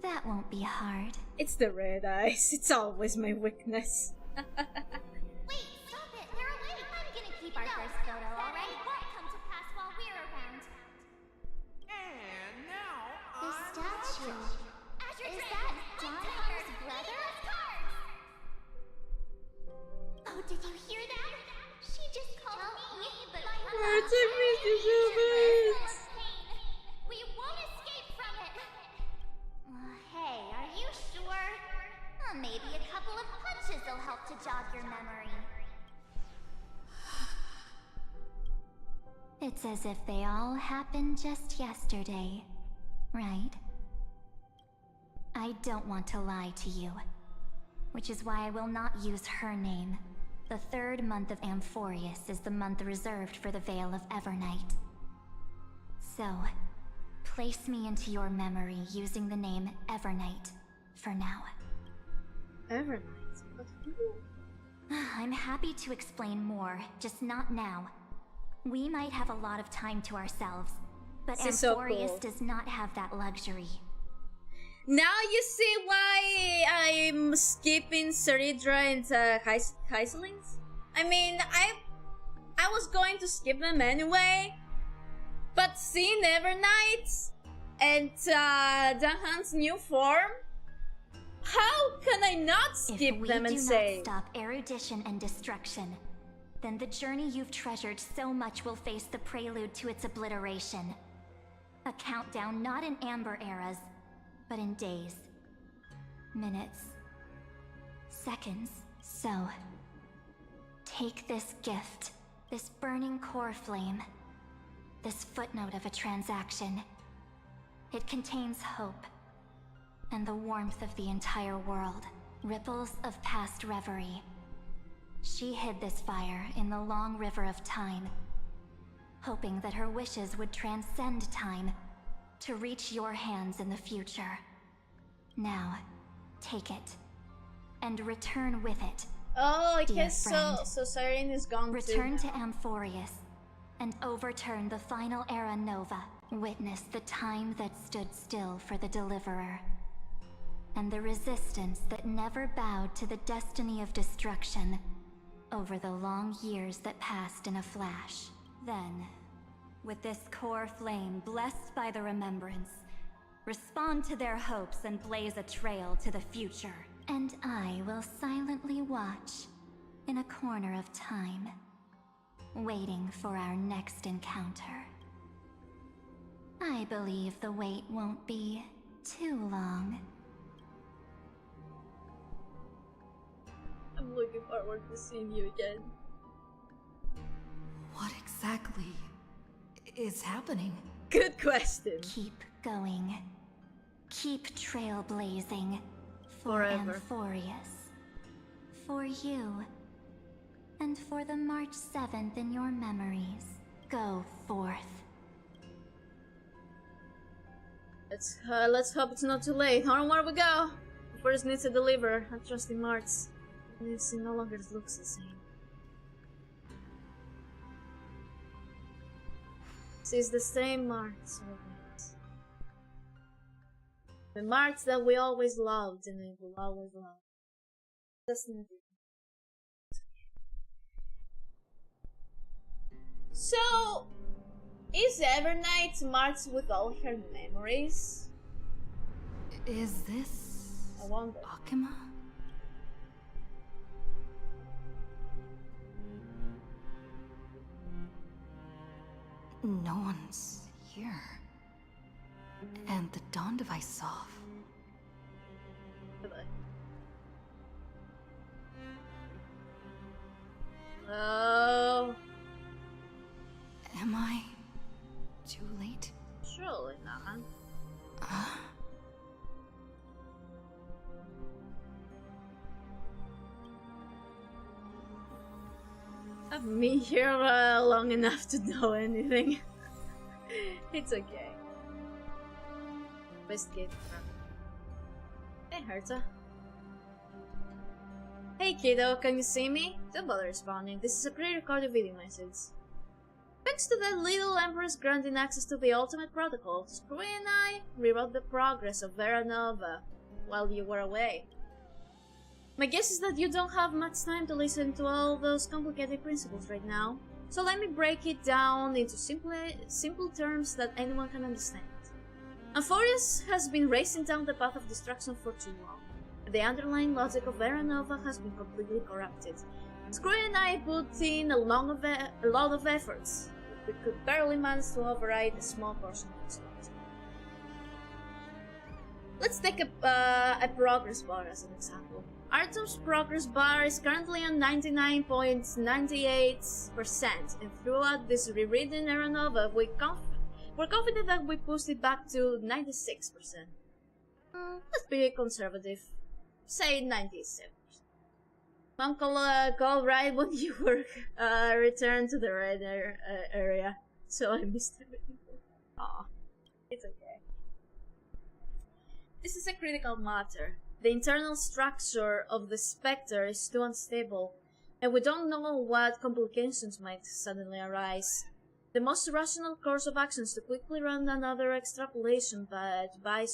S9: That won't be hard.
S1: It's the red eyes. It's always my weakness.
S7: Wait, stop it! They're awake! I'm gonna keep our first photo, alright? It won't come to pass while we're around.
S17: And now,
S7: The statue. Is that Don's brother? Oh, did you hear that? She just called me, but we won't escape from it. Hey, are you sure? Maybe a couple of punches will help to jog your memory.
S16: It's as if they all happened just yesterday, right? I don't want to lie to you, which is why I will not use her name. The third month of Amphoreus is the month reserved for the Veil of Evernight. So, place me into your memory using the name Evernight for now.
S1: Evernight? But who?
S16: I'm happy to explain more, just not now. We might have a lot of time to ourselves, but Amphoreus does not have that luxury.
S1: Now you see why I'm skipping Ceridra and Heiselings? I mean, I was going to skip them anyway, but seeing Evernight and Dahan's new form, how can I not skip them and say?
S16: If we do not stop erudition and destruction, then the journey you've treasured so much will face the prelude to its obliteration. A countdown not in amber eras, but in days, minutes, seconds. So, take this gift, this burning core flame, this footnote of a transaction. It contains hope, and the warmth of the entire world, ripples of past reverie. She hid this fire in the long river of time, hoping that her wishes would transcend time to reach your hands in the future. Now, take it, and return with it.
S1: Oh, I guess so Siren is gone
S16: Return to Amphoreus, and overturn the final era Nova. Witness the time that stood still for the Deliverer, and the resistance that never bowed to the destiny of destruction over the long years that passed in a flash. Then, with this core flame blessed by the remembrance, respond to their hopes and blaze a trail to the future. And I will silently watch in a corner of time, waiting for our next encounter. I believe the wait won't be too long.
S1: I'm looking forward to seeing you again.
S2: What exactly is happening?
S1: Good question.
S16: Keep going. Keep trailblazing. For
S1: Forever.
S16: Amphoreus. For you. And for the March 7th in your memories. Go forth.
S1: Let's hope it's not too late. Onward we go. First needs to deliver. I trust in Marts. This no longer looks the same. She's the same Marts. The Marts that we always loved and we will always love. That's not it. So, is Evernight Marts with all her memories?
S2: Is this
S1: I wonder.
S2: Akima? No one's here. And the dawn device off.
S1: Oh.
S2: Am I too late?
S1: Surely not. I've been here long enough to know anything. It's okay. Best kid. Hey, Herta. Hey, kiddo, can you see me? Don't bother responding. This is a pre-recorded video message. Thanks to that little Empress granting access to the ultimate protocol, Screwy and I rewrote the progress of Vera Nova while you were away. My guess is that you don't have much time to listen to all those complicated principles right now, so let me break it down into simple terms that anyone can understand. Amphoreus has been racing down the path of destruction for too long. The underlying logic of Vera Nova has been completely corrupted. Screwy and I put in a lot of efforts, but we could barely manage to override a small portion of this logic. Let's take a progress bar as an example. Artem's progress bar is currently on 99.98%, and throughout this rewritten Era Nova, we're confident that we pushed it back to 96%. Let's be conservative. Say 97%. Mom call right when you were returned to the red area, so I missed everything. Aw, it's okay. This is a critical matter. The internal structure of the Spectre is too unstable, and we don't know what complications might suddenly arise. The most rational course of action is to quickly run another extrapolation, but to buy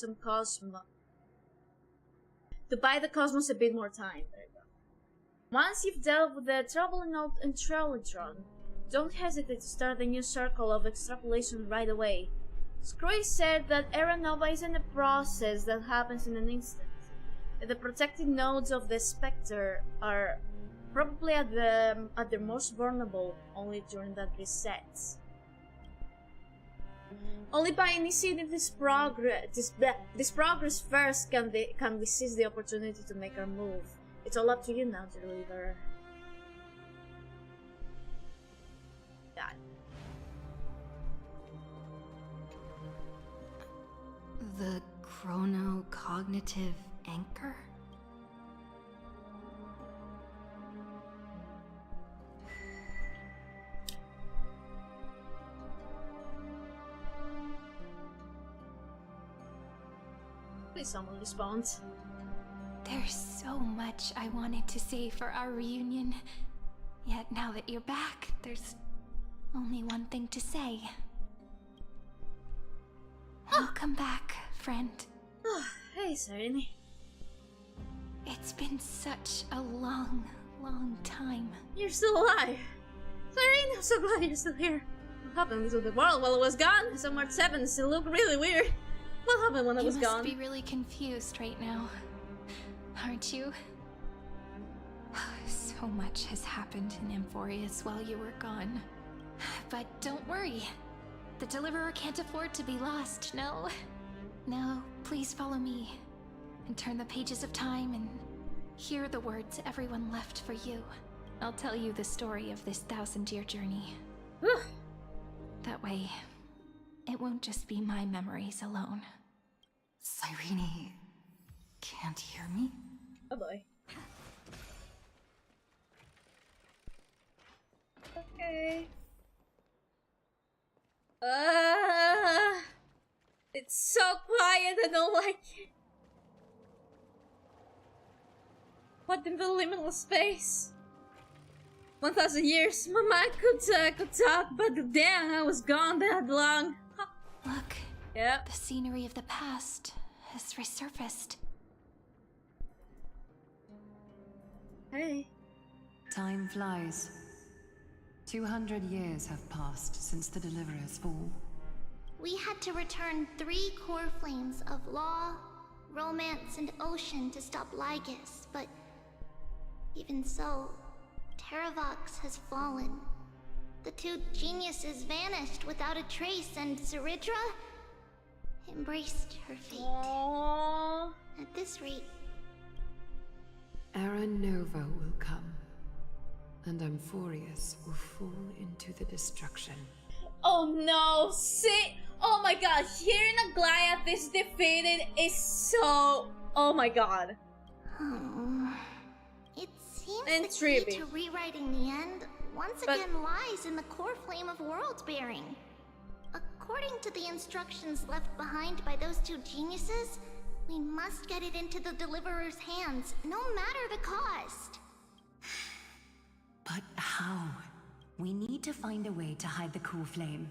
S1: the Cosmos a bit more time. There you go. Once you've dealt with the troubling note in Trollitron, don't hesitate to start a new circle of extrapolation right away. Screwy said that Era Nova isn't a process that happens in an instant. The protected nodes of the Spectre are probably at their most vulnerable only during that resets. Only by initiating this progress first can we seize the opportunity to make our move. It's all up to you now, Deliverer. God.
S2: The chronocognitive anchor?
S1: Please someone respond.
S16: There's so much I wanted to say for our reunion. Yet now that you're back, there's only one thing to say. Welcome back, friend.
S1: Hey, Serene.
S16: It's been such a long, long time.
S1: You're still alive. Serene, I'm so glad you're still here. What happened to the world while it was gone? Somewhere 7 still look really weird. What happened when I was gone?
S16: You must be really confused right now, aren't you? So much has happened in amphoreus while you were gone. But don't worry. The Deliverer can't afford to be lost, no? Now, please follow me, and turn the pages of time and hear the words everyone left for you. I'll tell you the story of this 1000-year journey. That way, it won't just be my memories alone.
S2: Cyrene can't hear me?
S1: Oh boy. Okay. It's so quiet, I don't like it. What in the liminal space? 1000 years, my mind could talk, but damn, I was gone that long.
S16: Look.
S1: Yep.
S16: The scenery of the past has resurfaced.
S1: Hey.
S8: Time flies. 200 years have passed since the Deliverer's fall.
S7: We had to return 3 core flames of law, romance, and ocean to stop Lygus, but even so, Terravox has fallen. The 2 geniuses vanished without a trace, and Zeridra embraced her fate.
S1: Aww.
S7: At this rate,
S21: Era Nova will come, and amphoreus will fall into the destruction.
S1: Oh no, see? Oh my god, hearing a Goliath is defeated is so... Oh my god.
S7: It seems
S1: And
S7: the key
S1: Trippy.
S7: to rewriting the end once again lies in the core flame of world bearing. According to the instructions left behind by those 2 geniuses, we must get it into the Deliverer's hands, no matter the cost.
S15: But how? We need to find a way to hide the cool flame.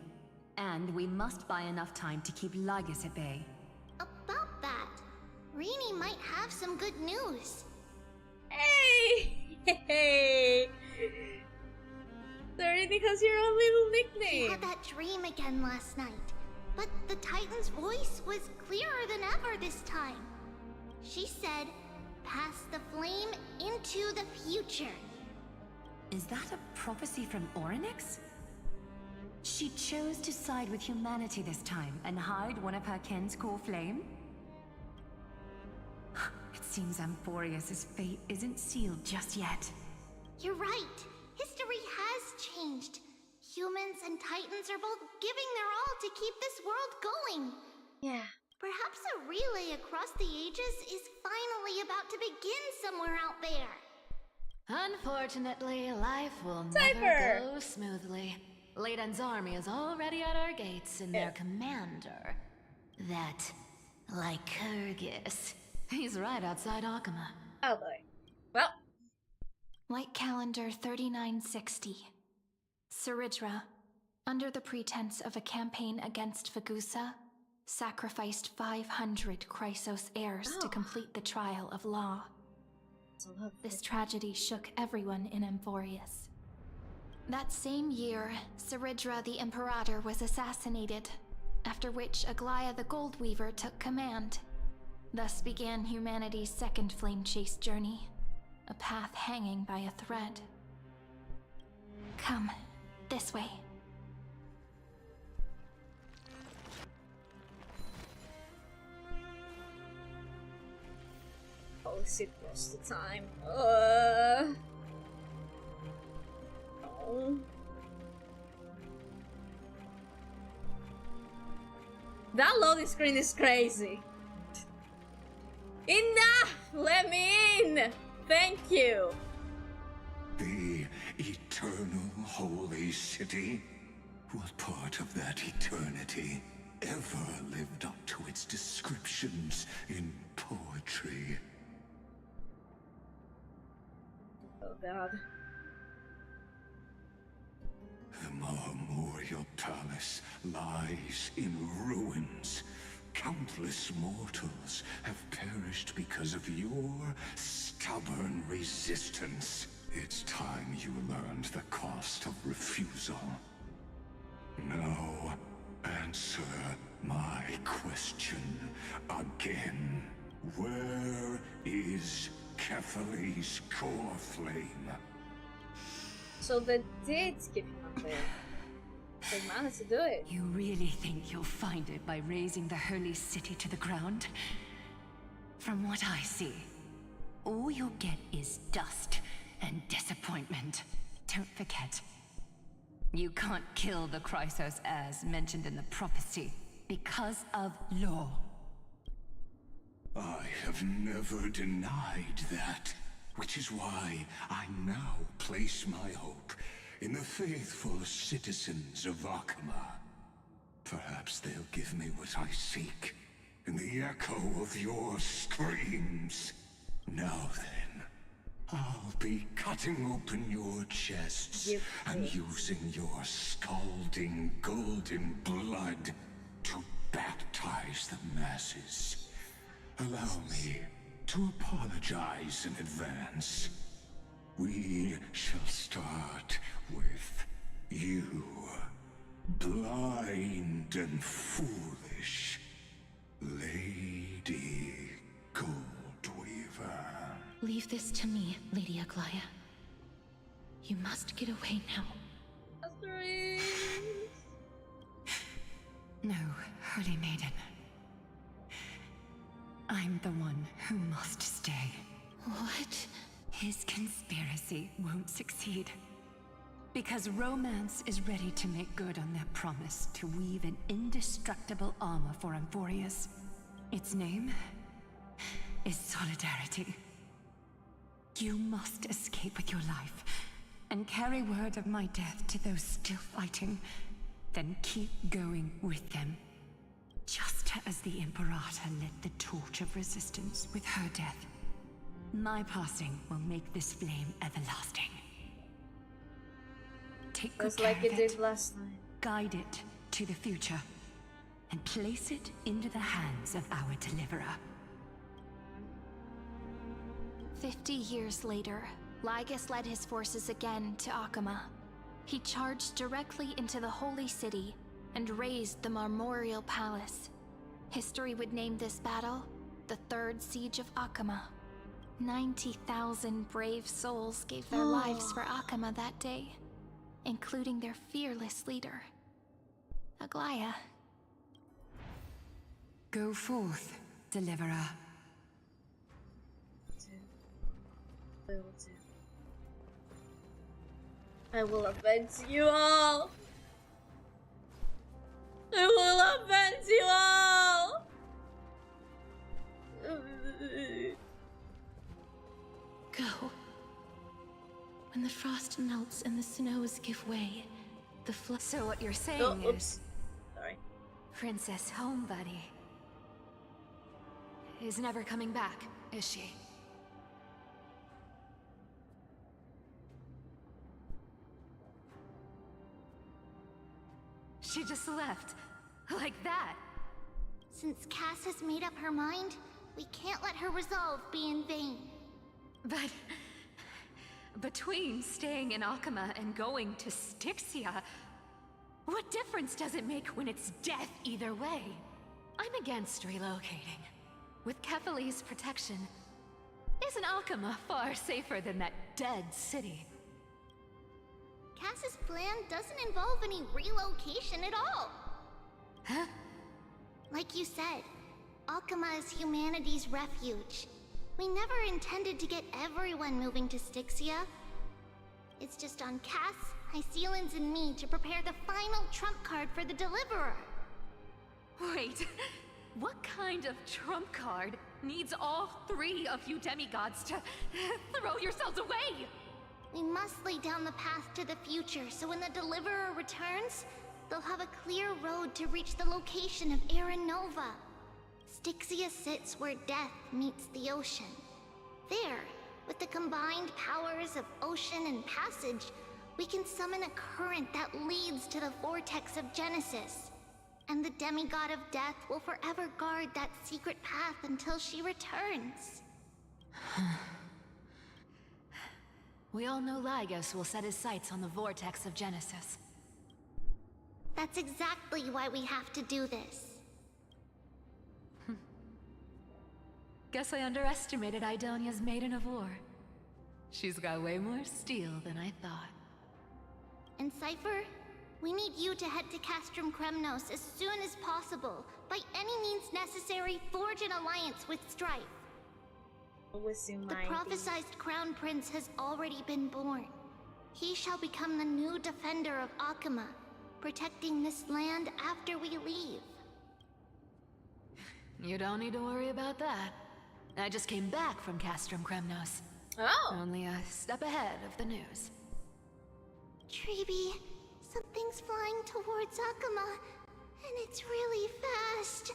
S15: And we must buy enough time to keep Lygus at bay.
S7: About that, Rini might have some good news.
S1: Hey! Hey! Sorry, because your own little nickname.
S7: She had that dream again last night, but the Titan's voice was clearer than ever this time. She said, "Pass the flame into the future."
S15: Is that a prophecy from Orynyx? She chose to side with humanity this time and hide one of her kin's core flame? seems amphoreus' fate isn't sealed just yet.
S7: You're right. History has changed. Humans and Titans are both giving their all to keep this world going.
S1: Yeah.
S7: Perhaps a relay across the ages is finally about to begin somewhere out there.
S11: Unfortunately, life will
S1: Cipher!
S11: never go smoothly. Leiden's army is already at our gates, and their commander, that Lycurgus, he's right outside Akama.
S1: Oh boy. Well.
S16: Light calendar 3960. Saridra, under the pretense of a campaign against Vagusa, sacrificed 500 chrysos heirs to complete the trial of law. This tragedy shook everyone in Amphoreus. That same year, Saridra the Imperator was assassinated, after which Aglaia the Gold Weaver took command. Thus began humanity's second flame chase journey, a path hanging by a thread. Come, this way.
S1: Oh, sit most of the time. No. That loading screen is crazy. Enough! Let me in! Thank you.
S6: The eternal holy city? What part of that eternity ever lived up to its descriptions in poetry?
S1: Oh god.
S6: The Marmorial Palace lies in ruins. Countless mortals have perished because of your stubborn resistance. It's time you learned the cost of refusal. Now, answer my question again. Where is Kefali's core flame?
S1: So they did skip him up there. They managed to do it.
S15: You really think you'll find it by razing the holy city to the ground? From what I see, all you'll get is dust and disappointment. Don't forget, you can't kill the chrysos as mentioned in the prophecy because of law.
S6: I have never denied that, which is why I now place my hope in the faithful citizens of Akama. Perhaps they'll give me what I seek in the echo of your screams. Now then, I'll be cutting open your chests and using your scalding golden blood to baptize the masses. Allow me to apologize in advance. We shall start with you, blind and foolish Lady Goldweaver.
S11: Leave this to me, Lady Aglaia. You must get away now.
S15: No, Holy Maiden. I'm the one who must stay.
S11: What?
S15: His conspiracy won't succeed. Because romance is ready to make good on their promise to weave an indestructible armor for Amphoreus. Its name is Solidarity. You must escape with your life and carry word of my death to those still fighting, then keep going with them. Just as the Imperator lit the torch of resistance with her death, my passing will make this flame everlasting. Take good
S1: Just
S15: care
S1: like
S15: of
S1: it did last night.
S15: Guide it to the future, and place it into the hands of our deliverer.
S16: 50 years later, Lygus led his forces again to Akama. He charged directly into the Holy City and razed the Marmorial Palace. History would name this battle the Third Siege of Akama. 90,000 brave souls gave their lives for Akama that day, including their fearless leader, Aglaia.
S15: Go forth, deliverer.
S1: I will avenge you all. I will avenge you all.
S2: Go. When the frost melts and the snows give way, the So what you're saying is...
S1: Sorry.
S2: Princess Homebuddy is never coming back, is she? She just left. Like that.
S7: Since Cass has made up her mind, we can't let her resolve be in vain.
S2: But... between staying in Akama and going to Styxia, what difference does it make when it's death either way? I'm against relocating. With Kefali's protection, isn't Akama far safer than that dead city?
S7: Cass's plan doesn't involve any relocation at all.
S2: Huh?
S7: Like you said, Akama is humanity's refuge. We never intended to get everyone moving to Styxia. It's just on Cass, Hycealans, and me to prepare the final trump card for the Deliverer.
S2: Wait, what kind of trump card needs all three of you demigods to throw yourselves away?
S7: We must lay down the path to the future, so when the Deliverer returns, they'll have a clear road to reach the location of Aaron Nova. Styxia sits where death meets the ocean. There, with the combined powers of ocean and passage, we can summon a current that leads to the vortex of Genesis. And the demigod of death will forever guard that secret path until she returns.
S2: We all know Lygos will set his sights on the vortex of Genesis.
S7: That's exactly why we have to do this.
S2: Guess I underestimated Idonia's Maiden of War. She's got way more steel than I thought.
S7: And Cipher, we need you to head to Castrum Kremnos as soon as possible. By any means necessary, forge an alliance with Strife. The prophesized Crown Prince has already been born. He shall become the new defender of Akama, protecting this land after we leave.
S2: You don't need to worry about that. I just came back from Castrum Kremnos.
S1: Oh.
S2: Only a step ahead of the news.
S7: Treeby, something's flying towards Akama, and it's really fast.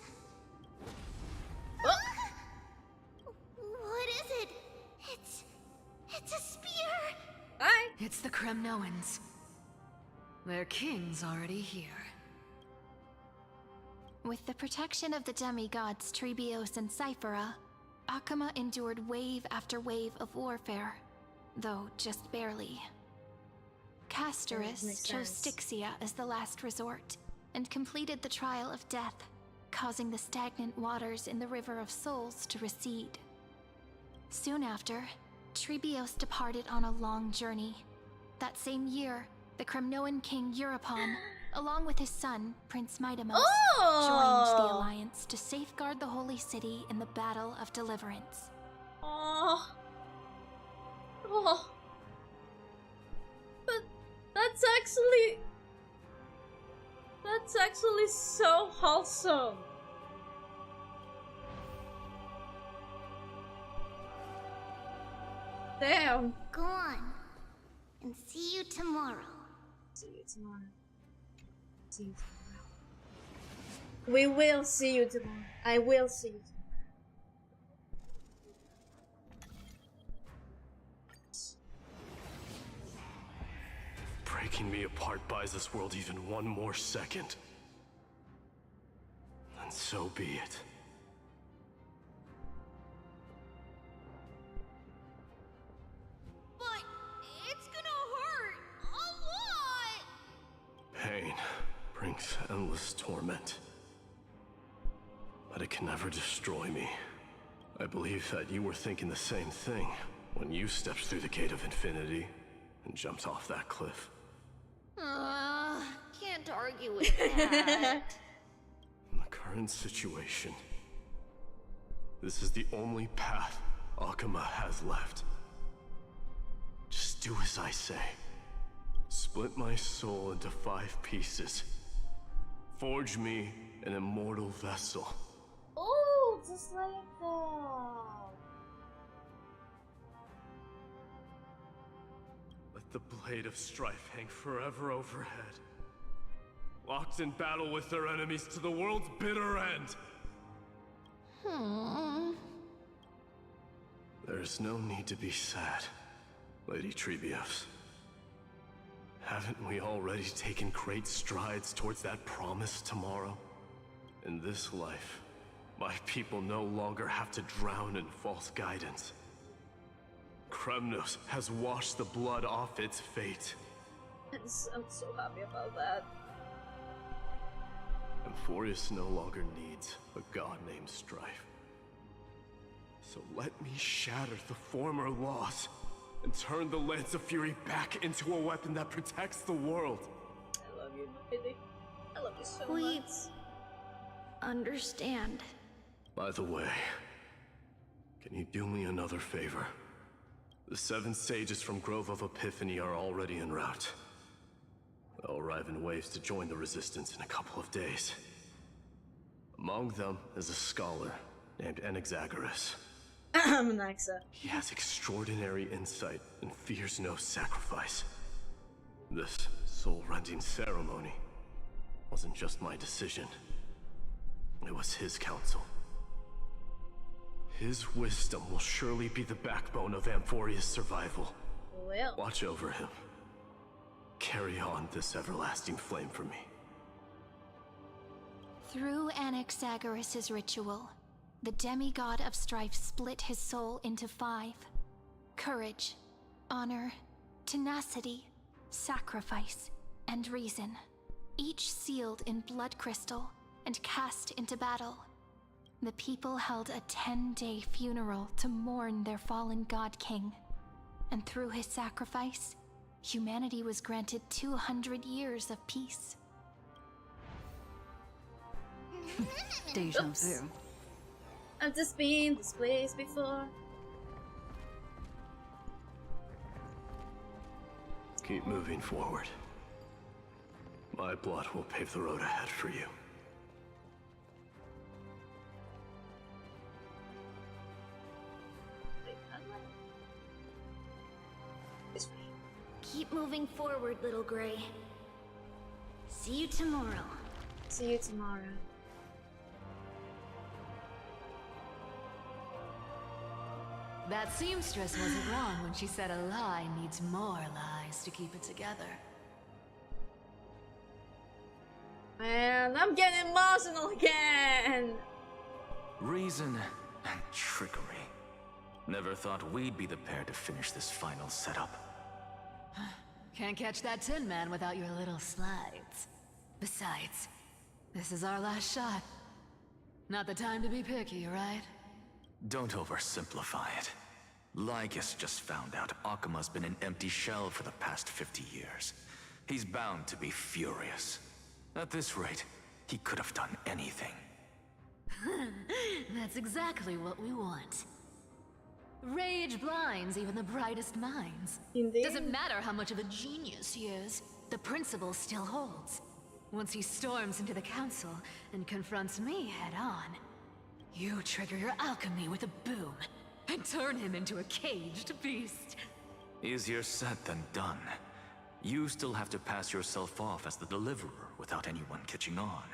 S7: What is it? It's a spear!
S1: Hi!
S2: It's the Kremnoans. Their king's already here.
S16: With the protection of the demigods Trebios and Cyphera, Akama endured wave after wave of warfare, though just barely. Castorice chose Styxia as the last resort, and completed the trial of death, causing the stagnant waters in the River of Souls to recede. Soon after, Trebios departed on a long journey. That same year, the Kremnoan king Euripon, along with his son, Prince Midamos, joined the alliance to safeguard the holy city in the Battle of Deliverance.
S1: Oh. But that's actually so wholesome. Damn.
S7: Go on. And see you tomorrow.
S1: See you tomorrow. See you tomorrow. We will see you tomorrow. I will see you tomorrow.
S18: Breaking me apart buys this world even one more second. And so be it.
S7: But it's gonna hurt a lot!
S18: Pain brings endless torment. But it can never destroy me. I believe that you were thinking the same thing when you stepped through the gate of infinity and jumped off that cliff.
S7: Can't argue with that.
S18: In the current situation, this is the only path Akama has left. Just do as I say. Split my soul into 5 pieces. Forge me an immortal vessel.
S1: Oh, just like that.
S18: Let the blade of strife hang forever overhead. Locked in battle with their enemies to the world's bitter end. There's no need to be sad, Lady Trebios. Haven't we already taken great strides towards that promised tomorrow? In this life, my people no longer have to drown in false guidance. Kremnos has washed the blood off its fate.
S1: I'm so happy about that.
S18: Amphoreus no longer needs a god named Strife. So let me shatter the former laws and turn the Lance of Fury back into a weapon that protects the world.
S1: I love you, Billy. I love you so
S9: We
S1: much.
S9: understand.
S18: By the way, can you do me another favor? The 7 sages from Grove of Epiphany are already en route. They'll arrive in waves to join the resistance in a couple of days. Among them is a scholar named Anaxagoras.
S1: Anaxa.
S18: He has extraordinary insight and fears no sacrifice. This soul-rending ceremony wasn't just my decision. It was his counsel. His wisdom will surely be the backbone of Amphoreus' survival.
S1: Well.
S18: Watch over him. Carry on this everlasting flame for me.
S16: Through Anaxagoras' ritual, the demigod of strife split his soul into 5. Courage, honor, tenacity, sacrifice, and reason. Each sealed in blood crystal and cast into battle. The people held a 10-day funeral to mourn their fallen god king. And through his sacrifice, humanity was granted 200 years of peace.
S2: Deja
S1: Oops.
S2: vu.
S1: I've just been this place before.
S18: Keep moving forward. My blood will pave the road ahead for you.
S9: Keep moving forward, little Gray. See you tomorrow.
S1: See you tomorrow.
S4: That seamstress wasn't wrong when she said a lie needs more lies to keep it together.
S1: Man, I'm getting emotional again!
S22: Reason and trickery. Never thought we'd be the pair to finish this final setup.
S4: Can't catch that Tin Man without your little slides. Besides, this is our last shot. Not the time to be picky, right?
S22: Don't oversimplify it. Lycus just found out Akima's been an empty shell for the past 50 years. He's bound to be furious. At this rate, he could have done anything.
S4: That's exactly what we want. Rage blinds even the brightest minds.
S1: Indeed.
S4: Doesn't matter how much of a genius he is, the principle still holds. Once he storms into the council and confronts me head on, you trigger your alchemy with a boom and turn him into a caged beast.
S22: Easier said than done. You still have to pass yourself off as the deliverer without anyone catching on.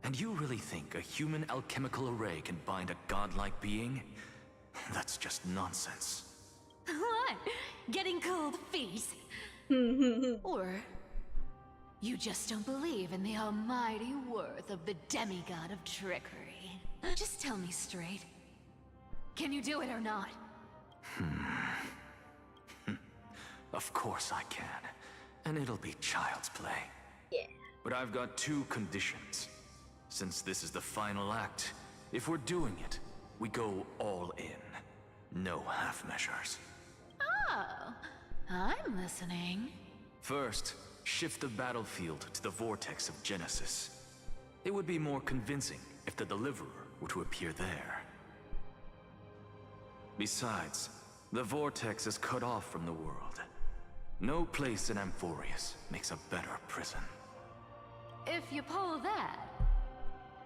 S22: And you really think a human alchemical array can bind a godlike being? That's just nonsense.
S4: What? Getting cold feet? Or you just don't believe in the almighty worth of the demigod of trickery? Just tell me straight. Can you do it or not?
S22: Of course I can. And it'll be child's play.
S1: Yeah.
S22: But I've got 2 conditions. Since this is the final act, if we're doing it, we go all in. No half measures.
S4: Oh, I'm listening.
S22: First, shift the battlefield to the vortex of Genesis. It would be more convincing if the deliverer were to appear there. Besides, the vortex is cut off from the world, No place in Amphoreus makes a better prison.
S4: If you pull that,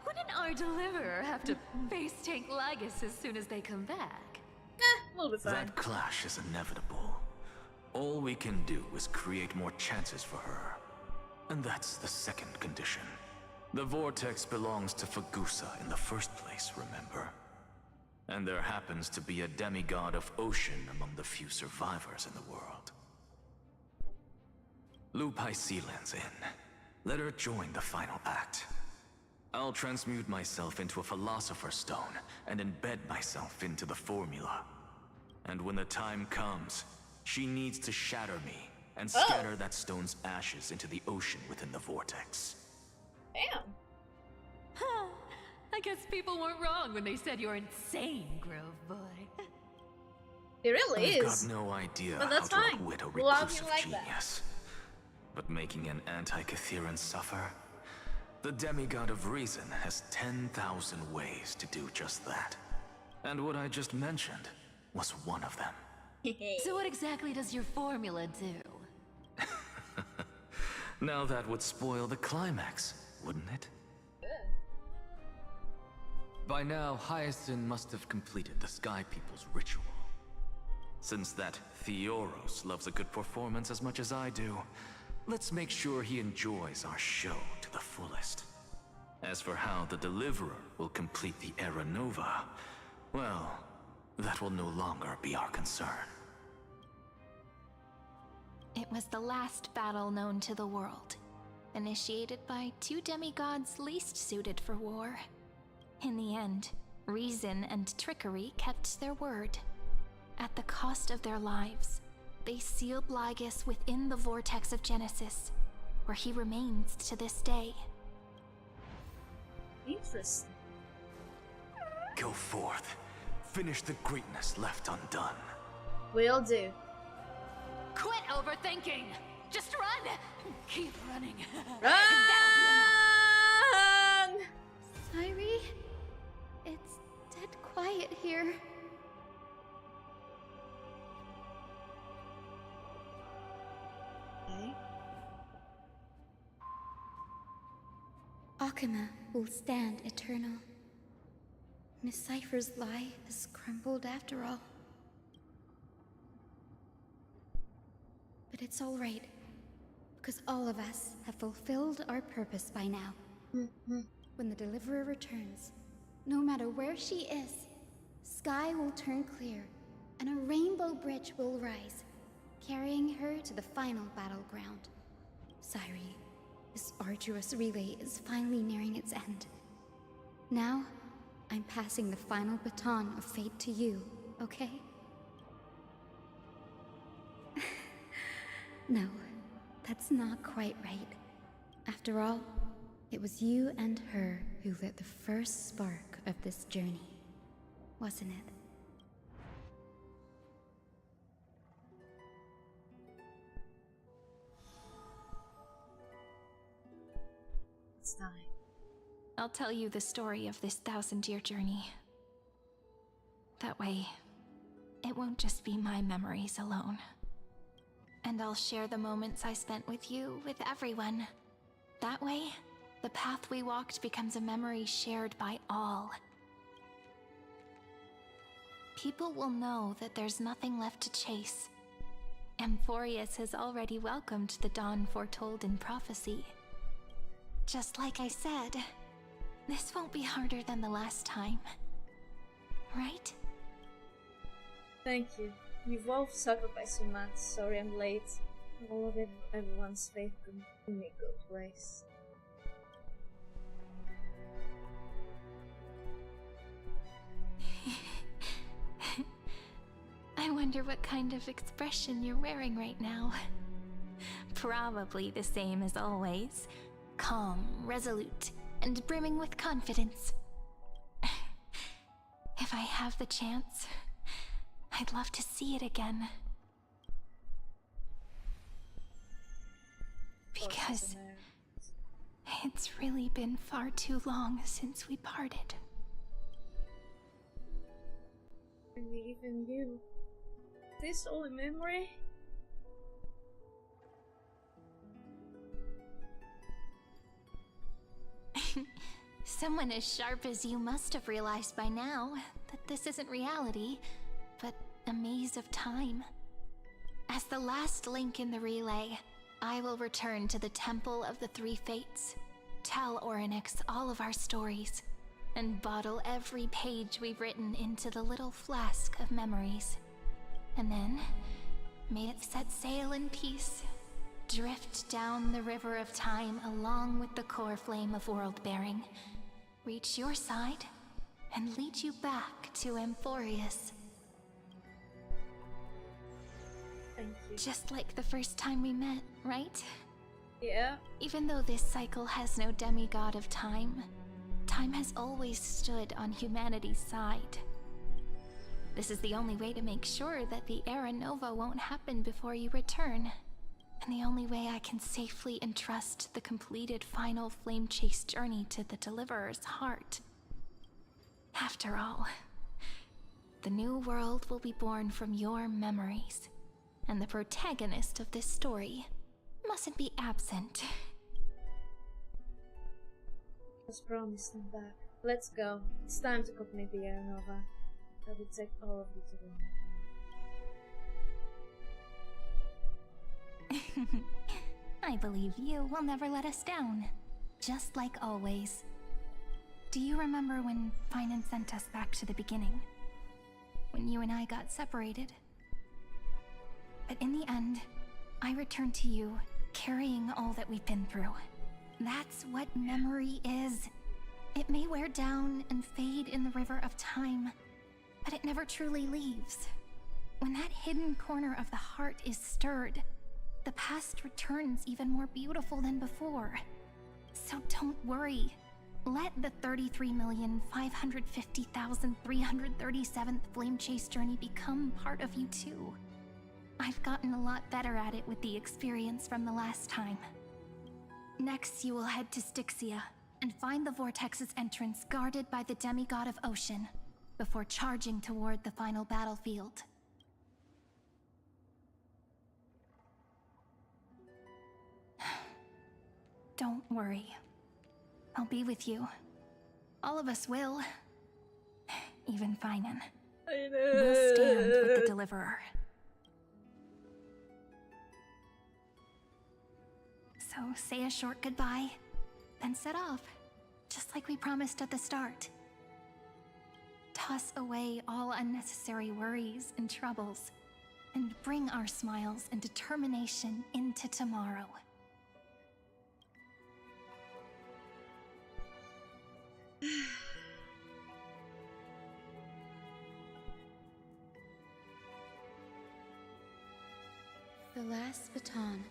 S4: wouldn't our deliverer have to face tank Lygus as soon as they come back?
S1: We'll be fine.
S22: That clash is inevitable. All we can do is create more chances for her. And that's the second condition. The vortex belongs to Fagusa in the first place, remember? And there happens to be a demigod of ocean among the few survivors in the world. Loop Hycelan's in. Let her join the final act. I'll transmute myself into a philosopher's stone and embed myself into the formula. And when the time comes, she needs to shatter me and scatter that stone's ashes into the ocean within the vortex.
S1: Damn.
S4: I guess people weren't wrong when they said you're insane, Grove Boy.
S1: It really
S22: I've
S1: is.
S22: got no idea
S1: But
S22: how
S1: that's
S22: to
S1: fine.
S22: outwit a
S1: We'll have
S22: reclusive
S1: you like
S22: genius. But making an anti-Catheran suffer? The demigod of reason has 10,000 ways to do just that. And what I just mentioned was one of them.
S4: So what exactly does your formula do?
S22: Now that would spoil the climax, wouldn't it? By now, Hyacinth must have completed the Sky People's ritual. Since that Theoros loves a good performance as much as I do, let's make sure he enjoys our show to the fullest. As for how the Deliverer will complete the Era Nova, well, that will no longer be our concern.
S16: It was the last battle known to the world, initiated by two demigods least suited for war. In the end, reason and trickery kept their word. At the cost of their lives, they sealed Lygus within the vortex of Genesis, where he remains to this day.
S1: Interesting.
S22: Go forth. Finish the greatness left undone.
S1: Will do.
S4: Quit overthinking! Just run! Keep running.
S1: Run!
S7: Sorry. It's dead quiet here.
S1: Okay.
S7: Akima will stand eternal. Miss Cipher's lie has crumbled after all. But it's all right, because all of us have fulfilled our purpose by now. When the Deliverer returns, no matter where she is, sky will turn clear, and a rainbow bridge will rise, carrying her to the final battleground. Sairi, this arduous relay is finally nearing its end. Now, I'm passing the final baton of fate to you, okay? No, that's not quite right. After all, it was you and her who lit the first spark of this journey, wasn't it?
S1: It's time.
S16: I'll tell you the story of this 1,000-year journey. That way, it won't just be my memories alone. And I'll share the moments I spent with you with everyone. That way, the path we walked becomes a memory shared by all. People will know that there's nothing left to chase. Amphoreus has already welcomed the dawn foretold in prophecy. Just like I said, this won't be harder than the last time. Right?
S1: Thank you. You've both sacrificed so much. Sorry I'm late. All of everyone's faith in me go to waste.
S16: I wonder what kind of expression you're wearing right now. Probably the same as always. Calm, resolute, and brimming with confidence. If I have the chance, I'd love to see it again. Because it's really been far too long since we parted.
S1: And even you. This all a memory?
S16: Someone as sharp as you must have realized by now that this isn't reality, but a maze of time. As the last link in the relay, I will return to the Temple of the Three Fates, tell Orynyx all of our stories, and bottle every page we've written into the little flask of memories. And then, may it set sail in peace, drift down the river of time along with the core flame of world-bearing, reach your side, and lead you back to amphoreus.
S1: Thank you.
S16: Just like the first time we met, right?
S1: Yeah.
S16: Even though this cycle has no demigod of time, time has always stood on humanity's side. This is the only way to make sure that the Era Nova won't happen before you return. And the only way I can safely entrust the completed final flame chase journey to the Deliverer's heart. After all, the new world will be born from your memories, and the protagonist of this story mustn't be absent.
S1: Let's promise them back. Let's go. It's time to complete the Era Nova. I will take all of you to them.
S16: I believe you will never let us down, just like always. Do you remember when phainon sent us back to the beginning? When you and I got separated? But in the end, I returned to you, carrying all that we've been through. That's what memory is. It may wear down and fade in the river of time, but it never truly leaves. When that hidden corner of the heart is stirred, the past returns even more beautiful than before. So don't worry. Let the 33,550,337th Flame Chase journey become part of you too. I've gotten a lot better at it with the experience from the last time. Next, you will head to Styxia and find the Vortex's entrance guarded by the demigod of ocean before charging toward the final battlefield. Don't worry. I'll be with you. All of us will. Even phainon. We'll stand with the Deliverer. So say a short goodbye, then set off, just like we promised at the start. Toss away all unnecessary worries and troubles, and bring our smiles and determination into tomorrow.
S12: The last baton.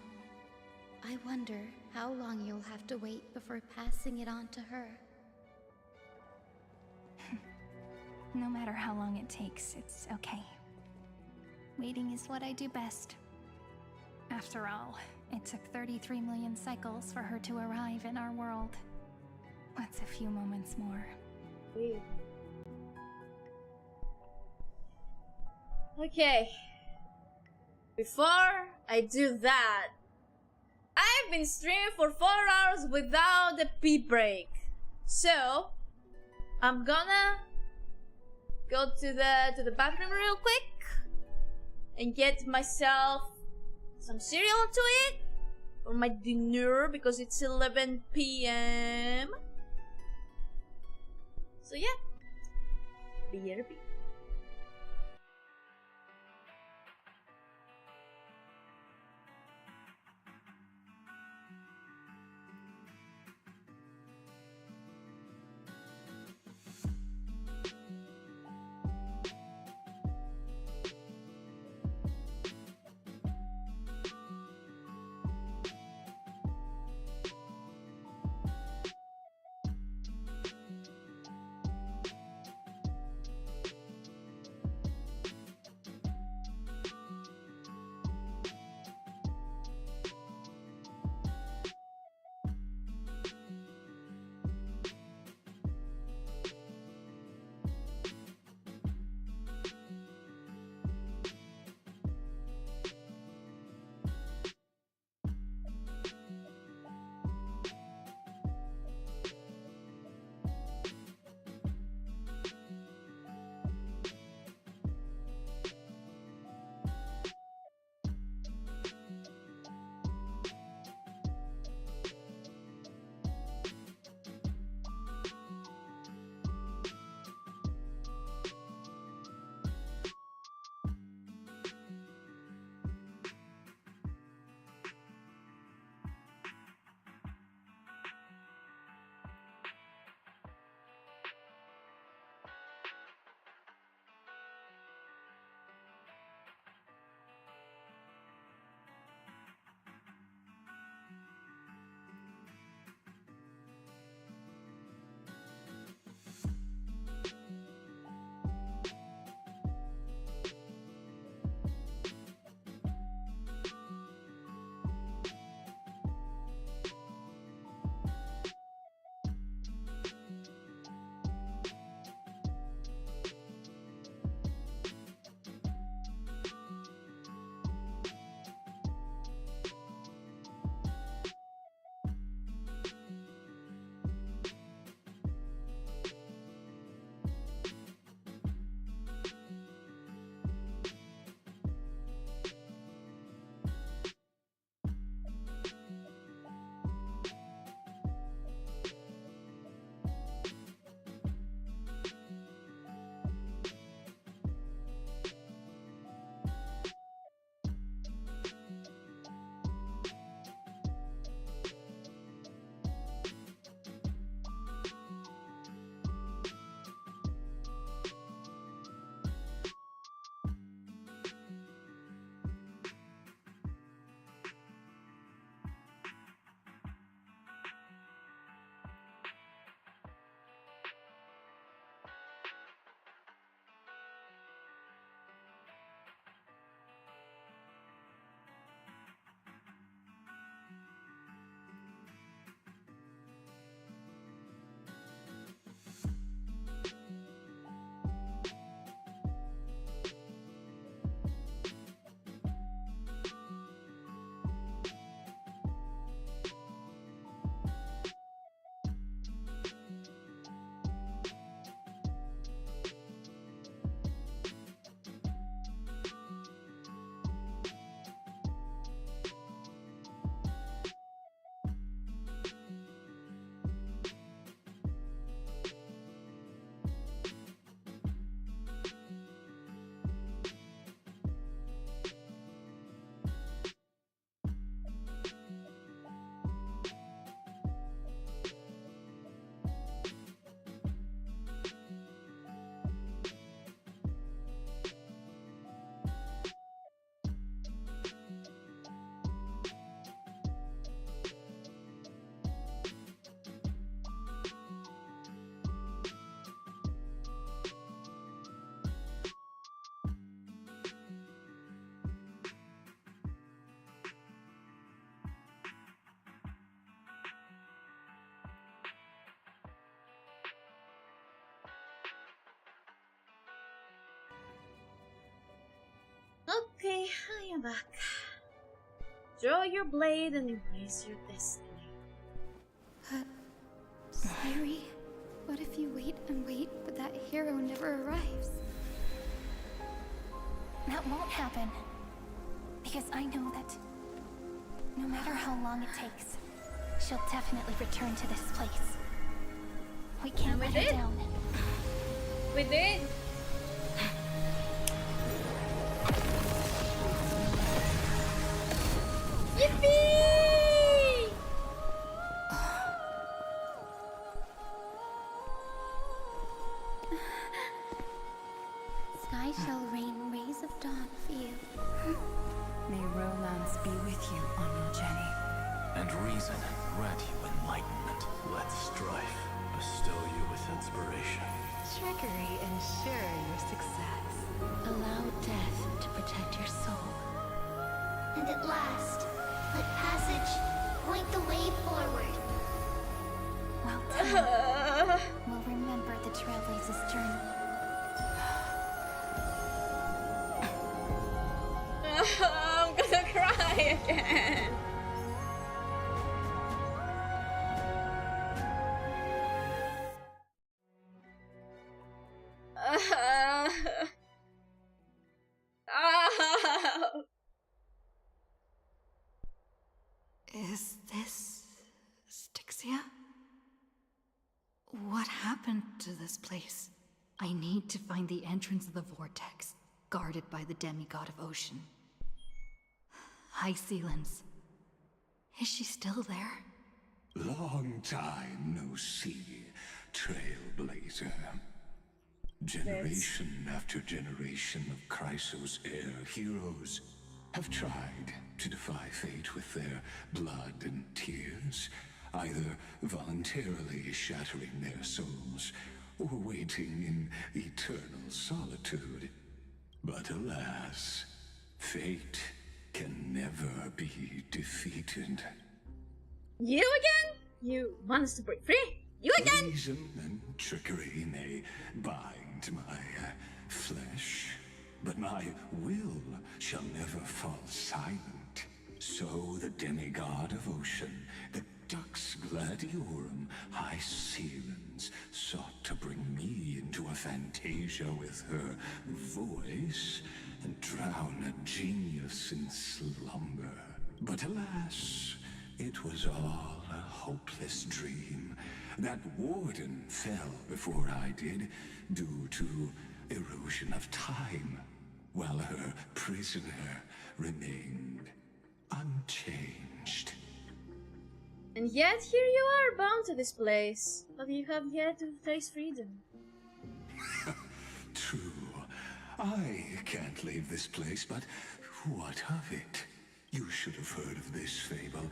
S12: I wonder how long you'll have to wait before passing it on to her.
S16: No matter how long it takes, it's okay. Waiting is what I do best. After all, it took 33 million cycles for her to arrive in our world. What's a few moments more?
S1: Okay. Before I do that, I've been streaming for 4 hours without a pee break. So, I'm gonna go to the bathroom real quick and get myself some cereal to eat for my dinner because it's 11 p.m. So yeah, BRB. Okay, I am back. Draw your blade and embrace your destiny.
S12: But, Sayuri, what if you wait and wait, but that hero never arrives?
S16: That won't happen. Because I know that no matter how long it takes, she'll definitely return to this place. We can't let her down.
S1: We did. Yippee!
S12: Sky shall rain rays of dawn for you.
S15: May romance be with you on your journey.
S22: And reason grant you enlightenment.
S18: Let strife bestow you with inspiration.
S4: Trickery ensure your success.
S12: Allow death to protect your soul.
S7: And at last, let passage point the way forward.
S16: Well done. We'll remember the Trailblazer's journey.
S1: I'm gonna cry again.
S2: Is this Styxia? What happened to this place? I need to find the entrance of the vortex, guarded by the demigod of ocean. Hi, Sealens. Is she still there?
S6: Long time no see, Trailblazer. Generation after generation of chrysos heir heroes have tried to defy fate with their blood and tears, either voluntarily shattering their souls or waiting in eternal solitude. But alas, fate can never be defeated.
S1: You again? You want us to break free? You again?
S6: Reason and trickery may bind my flesh, but my will shall never fall silent. So the demigod of ocean, the Dux Gladiorum, High Sealens, sought to bring me into a fantasia with her voice and drown a genius in slumber. But alas, it was all a hopeless dream. That warden fell before I did, due to erosion of time, while her prisoner remained unchanged.
S1: And yet here you are, bound to this place, but you have yet to taste freedom.
S6: True. I can't leave this place, but what of it? You should have heard of this fable.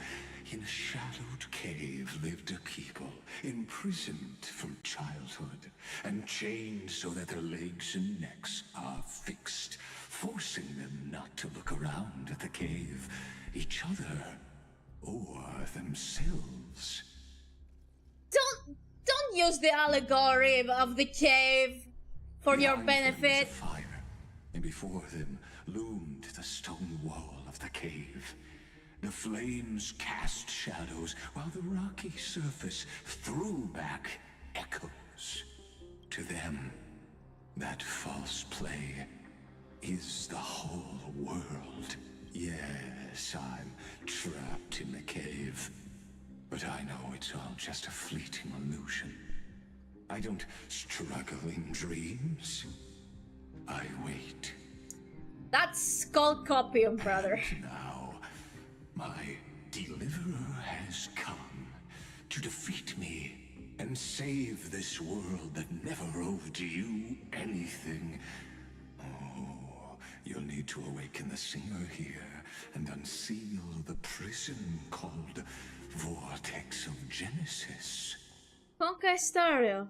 S6: In a shadowed cave lived a people, imprisoned from childhood, and chained so that their legs and necks are fixed, forcing them not to look around at the cave, each other, or themselves.
S1: Don't use the allegory of the cave for your
S6: Behind them was a
S1: benefit.
S6: fire, and before them loomed the stone wall of the cave. The flames cast shadows, while the rocky surface threw back echoes. To them, that false play is the whole world. Yes, I'm trapped in the cave, but I know it's all just a fleeting illusion. I don't struggle in dreams. I wait.
S1: That's skull copium, brother.
S6: Now, my deliverer has come to defeat me and save this world that never owed you anything. Oh, you'll need to awaken the singer here and unseal the prison called Vortex of Genesis.
S1: Honkaistarrail.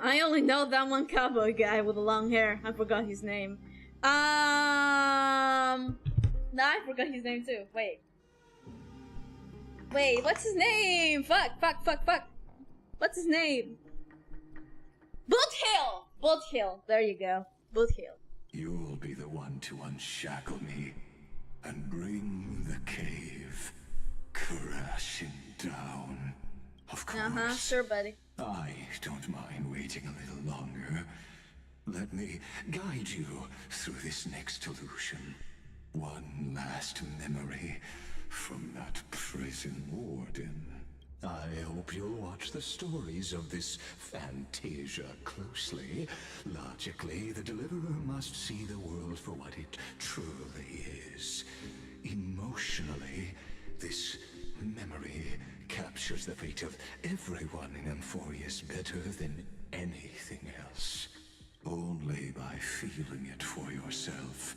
S1: I only know that one cowboy guy with the long hair. I forgot his name. No, I forgot his name too. Wait, what's his name? Fuck. What's his name? Boothill! There you go. Boothill.
S6: You'll be the one to unshackle me and bring the cave crashing down. Of course.
S1: Sure, buddy.
S6: I don't mind waiting a little longer. Let me guide you through this next illusion. One last memory from that prison warden. I hope you'll watch the stories of this Fantasia closely. Logically, the Deliverer must see the world for what it truly is. Emotionally, this memory captures the fate of everyone in amphoreus better than anything else. Only by feeling it for yourself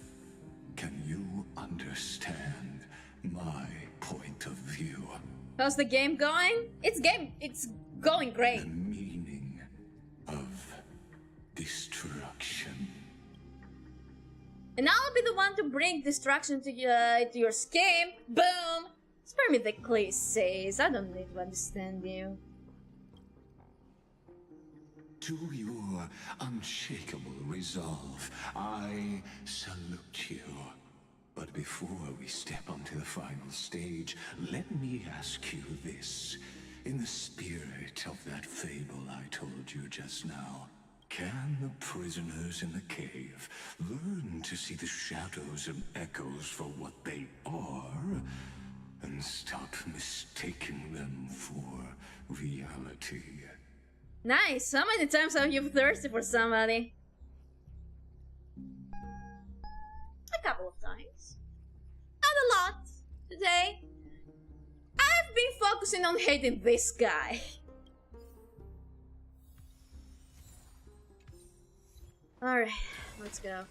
S6: can you understand my point of view.
S1: How's the game going? It's going great.
S6: The meaning of destruction.
S1: And I'll be the one to bring destruction to your game. Boom! Spare me the clay says. I don't need to understand you.
S6: To your unshakable resolve, I salute you. But before we step onto the final stage, let me ask you this. In the spirit of that fable I told you just now, can the prisoners in the cave learn to see the shadows and echoes for what they are, and stop mistaking them for reality?
S1: Nice! How many times have you thirsty for somebody? A couple of times. Not a lot today. I've been focusing on hating this guy. Alright, let's go.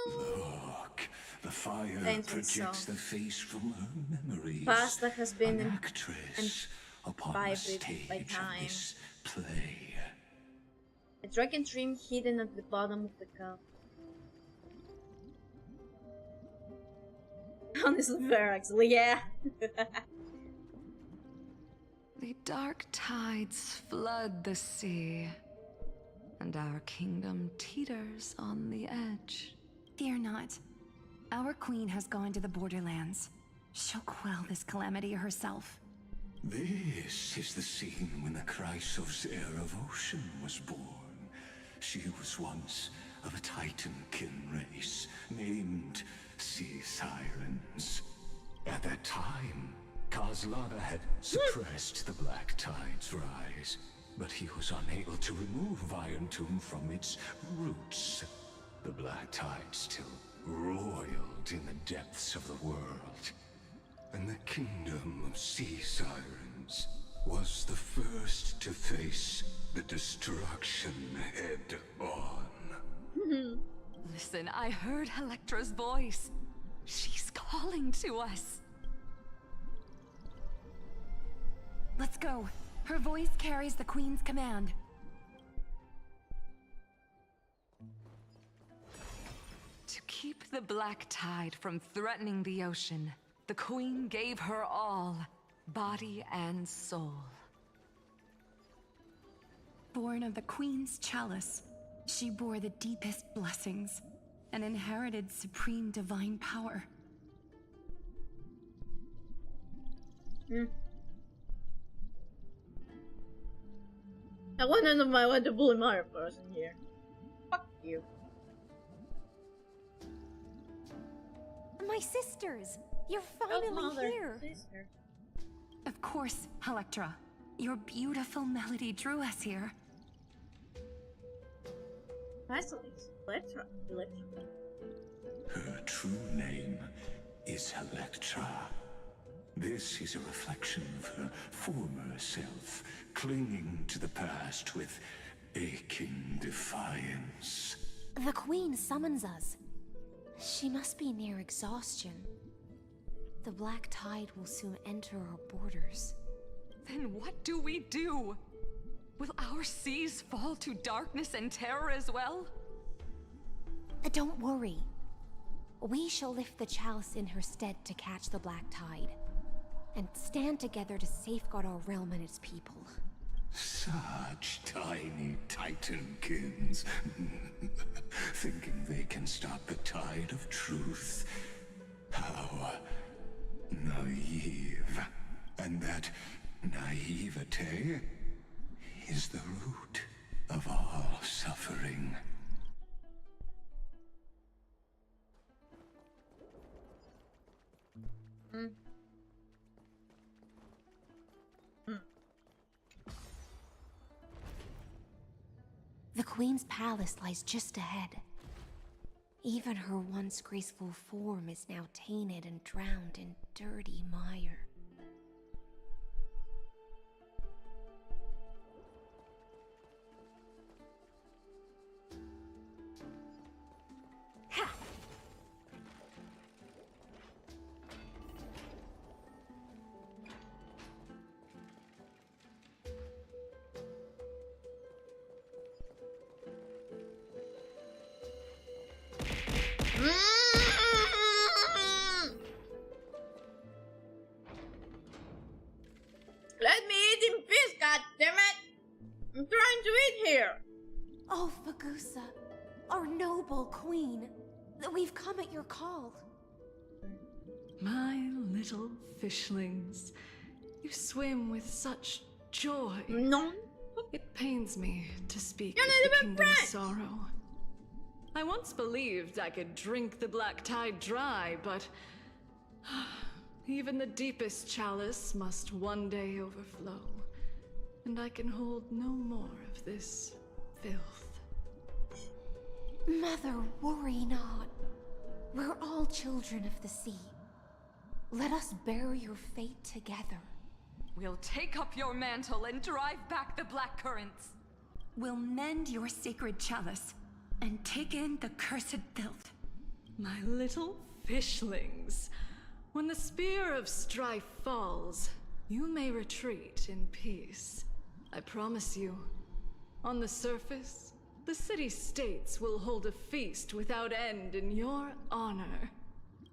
S6: Look, the fire projects the face from her memories.
S1: Pasta has been
S6: an actress upon the stage of this play.
S1: A dragon dream hidden at the bottom of the cup. Honestly, fair, actually, yeah.
S8: The dark tides flood the sea, and our kingdom teeters on the edge.
S2: Fear not. Our queen has gone to the borderlands. She'll quell this calamity herself.
S6: This is the scene when the chrysos heir of ocean was born. She was once of a Titan-kin race named Sea Sirens. At that time, Kozlana had suppressed the Black Tide's rise, but he was unable to remove Iron Tomb from its roots. The Black Tide still roiled in the depths of the world, and the kingdom of Sea Sirens was the first to face the destruction head-on.
S8: Listen, I heard Electra's voice. She's calling to us.
S2: Let's go. Her voice carries the Queen's command.
S8: To keep the Black Tide from threatening the ocean, the Queen gave her all, body and soul.
S2: Born of the Queen's chalice, she bore the deepest blessings and inherited supreme divine power.
S1: I want to know what the Blue Mario person here. Fuck you.
S11: My sisters! You're finally here!
S1: Sister.
S2: Of course, Electra. Your beautiful melody drew us here.
S1: Nice, Electra.
S6: Her true name is Electra. This is a reflection of her former self, clinging to the past with aching defiance.
S11: The Queen summons us. She must be near exhaustion. The Black Tide will soon enter our borders.
S8: Then what do we do? Will our seas fall to darkness and terror as well?
S11: Don't worry. We shall lift the chalice in her stead to catch the Black Tide, and stand together to safeguard our realm and its people.
S6: Such tiny Titankins, thinking they can stop the tide of truth. How naive. And that naivete is the root of all suffering.
S11: The Queen's palace lies just ahead. Even her once graceful form is now tainted and drowned in dirty mire.
S1: Let me eat in peace, goddammit! I'm trying to eat here!
S11: Oh, Fagusa, our noble queen, we've come at your call.
S19: My little fishlings, you swim with such joy.
S1: No.
S19: It pains me to speak of the kingdom's sorrow. I once believed I could drink the black tide dry, but even the deepest chalice must one day overflow, and I can hold no more of this filth.
S11: Mother, worry not. We're all children of the sea. Let us bear your fate together.
S8: We'll take up your mantle and drive back the black currents.
S2: We'll mend your sacred chalice and take in the cursed filth.
S19: My little fishlings, when the spear of strife falls, you may retreat in peace. I promise you. On the surface, the city-states will hold a feast without end in your honor.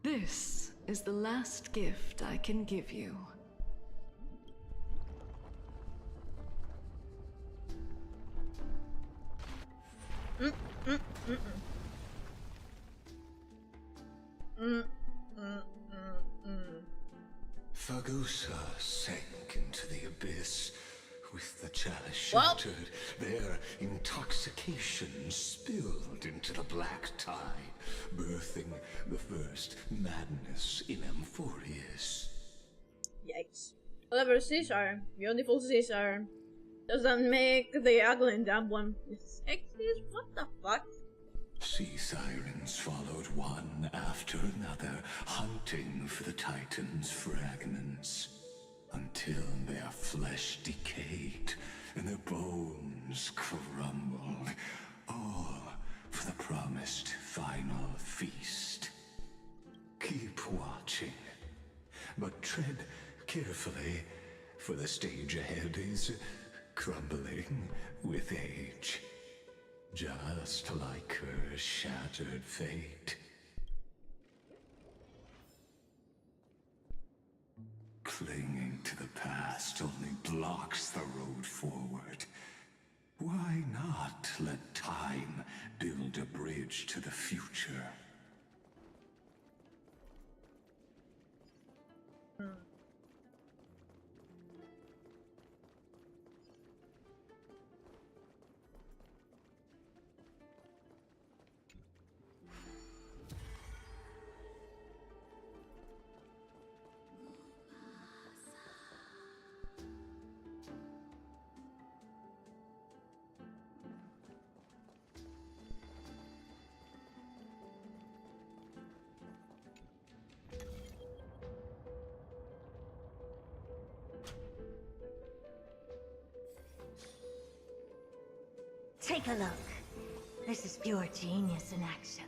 S19: This is the last gift I can give you.
S6: Fagusa sank into the abyss with the chalice shattered. Their intoxication spilled into the black tide, birthing the first madness in Amphoreus.
S1: Yikes. Clever Caesar, beautiful Caesar, doesn't make the ugly and dumb one. Excuse, what the fuck?
S6: Sea sirens followed one after another, hunting for the Titan's fragments, until their flesh decayed and their bones crumbled, all for the promised final feast. Keep watching, but tread carefully, for the stage ahead is crumbling with age. Just like her shattered fate. Clinging to the past only blocks the road forward. Why not let time build a bridge to the future?
S5: Take a look. This is pure genius in action.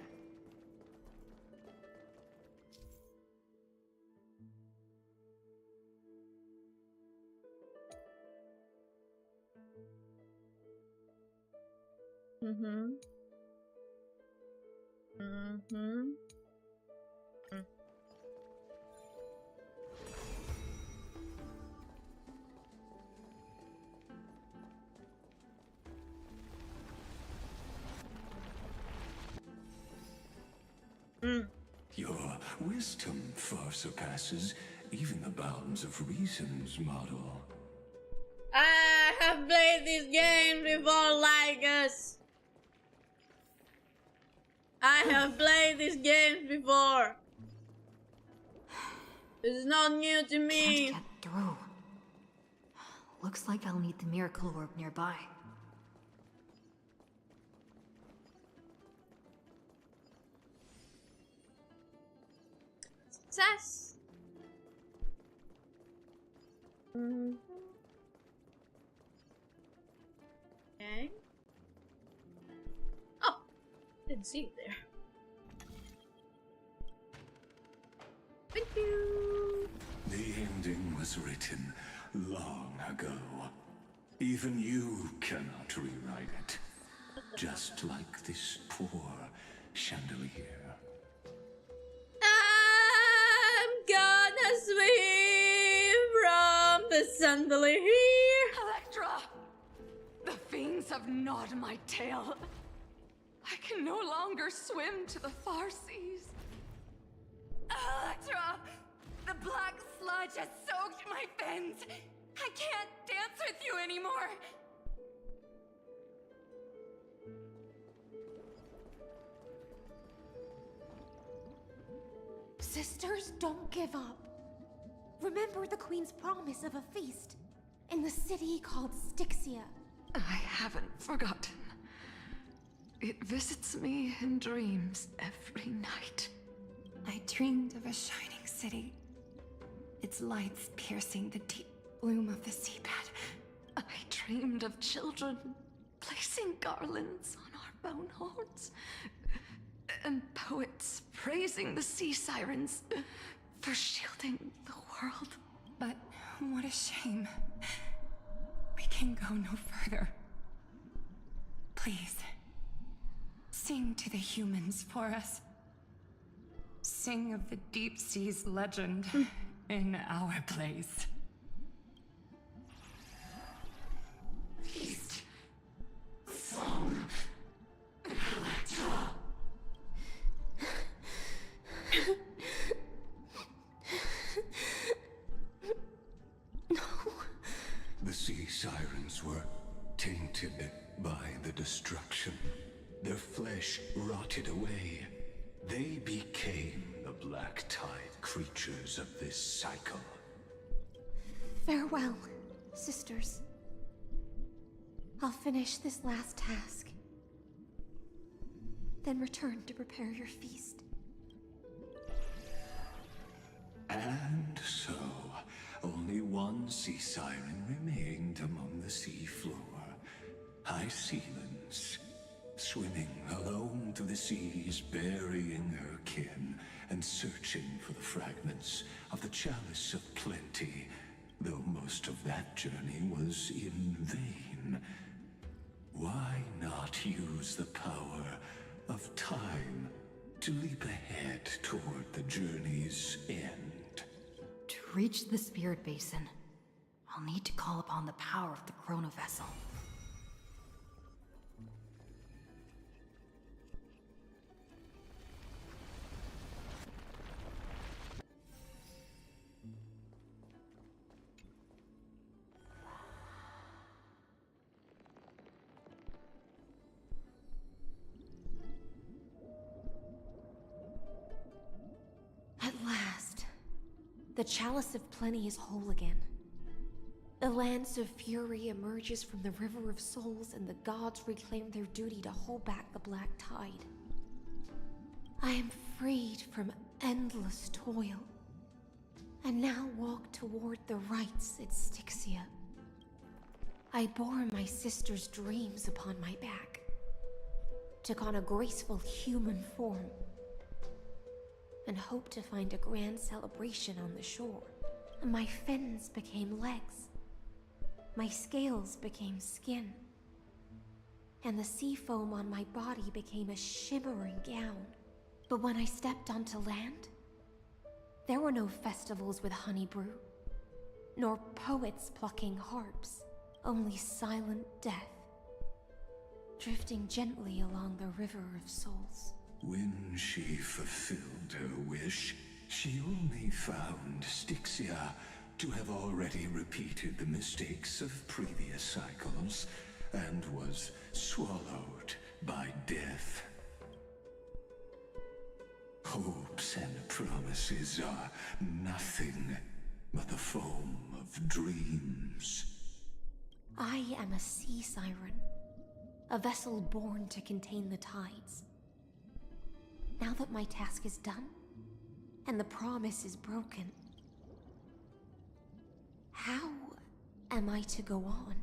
S6: wisdom far surpasses even the bounds of reason's model.
S1: I have played this game before, Lygus. I have played this game before. It's not new to me.
S2: Can't get through. Looks like I'll need the miracle orb nearby.
S1: Success. Okay. Oh, didn't see it there. Thank you.
S6: The ending was written long ago. Even you cannot rewrite it. Just like this poor chandelier.
S1: I'm gonna swim from the chandelier.
S8: Electra! The fiends have gnawed my tail. I can no longer swim to the far seas. Electra! The black sludge has soaked my fins. I can't dance with you anymore.
S11: Sisters, don't give up. Remember the Queen's promise of a feast in the city called Styxia.
S8: I haven't forgotten. It visits me in dreams every night.
S14: I dreamed of a shining city, its lights piercing the deep gloom of the seabed.
S8: I dreamed of children placing garlands on our bone horns, and poets praising the sea sirens for shielding the world.
S14: But what a shame. We can go no further. Please, sing to the humans for us. Sing of the deep sea's legend in our place.
S6: Feast from Electra.
S11: No.
S6: The sea sirens were tainted by the destruction. Their flesh rotted away. They became the black tide creatures of this cycle.
S11: Farewell, sisters. I'll finish this last task, then return to prepare your feast.
S6: And so, only one sea siren remained among the sea floor. High Sealands, swimming alone through the seas, burying her kin, and searching for the fragments of the chalice of plenty, though most of that journey was in vain. Why not use the power of time to leap ahead toward the journey's end?
S2: To reach the spirit basin, I'll need to call upon the power of the chrono vessel.
S11: At last, the Chalice of Plenty is whole again. The Lance of Fury emerges from the River of Souls, and the gods reclaim their duty to hold back the Black Tide. I am freed from endless toil, and now walk toward the rites at Styxia. I bore my sister's dreams upon my back, took on a graceful human form, and hoped to find a grand celebration on the shore. My fins became legs, my scales became skin, and the sea foam on my body became a shimmering gown. But when I stepped onto land, there were no festivals with honey brew, nor poets plucking harps, only silent death, drifting gently along the River of Souls.
S6: When she fulfilled her wish, She only found Styxia to have already repeated the mistakes of previous cycles and was swallowed by death. Hopes and promises are nothing but the foam of dreams.
S11: I am a sea siren, a vessel born to contain the tides. Now that my task is done, and the promise is broken, how am I to go on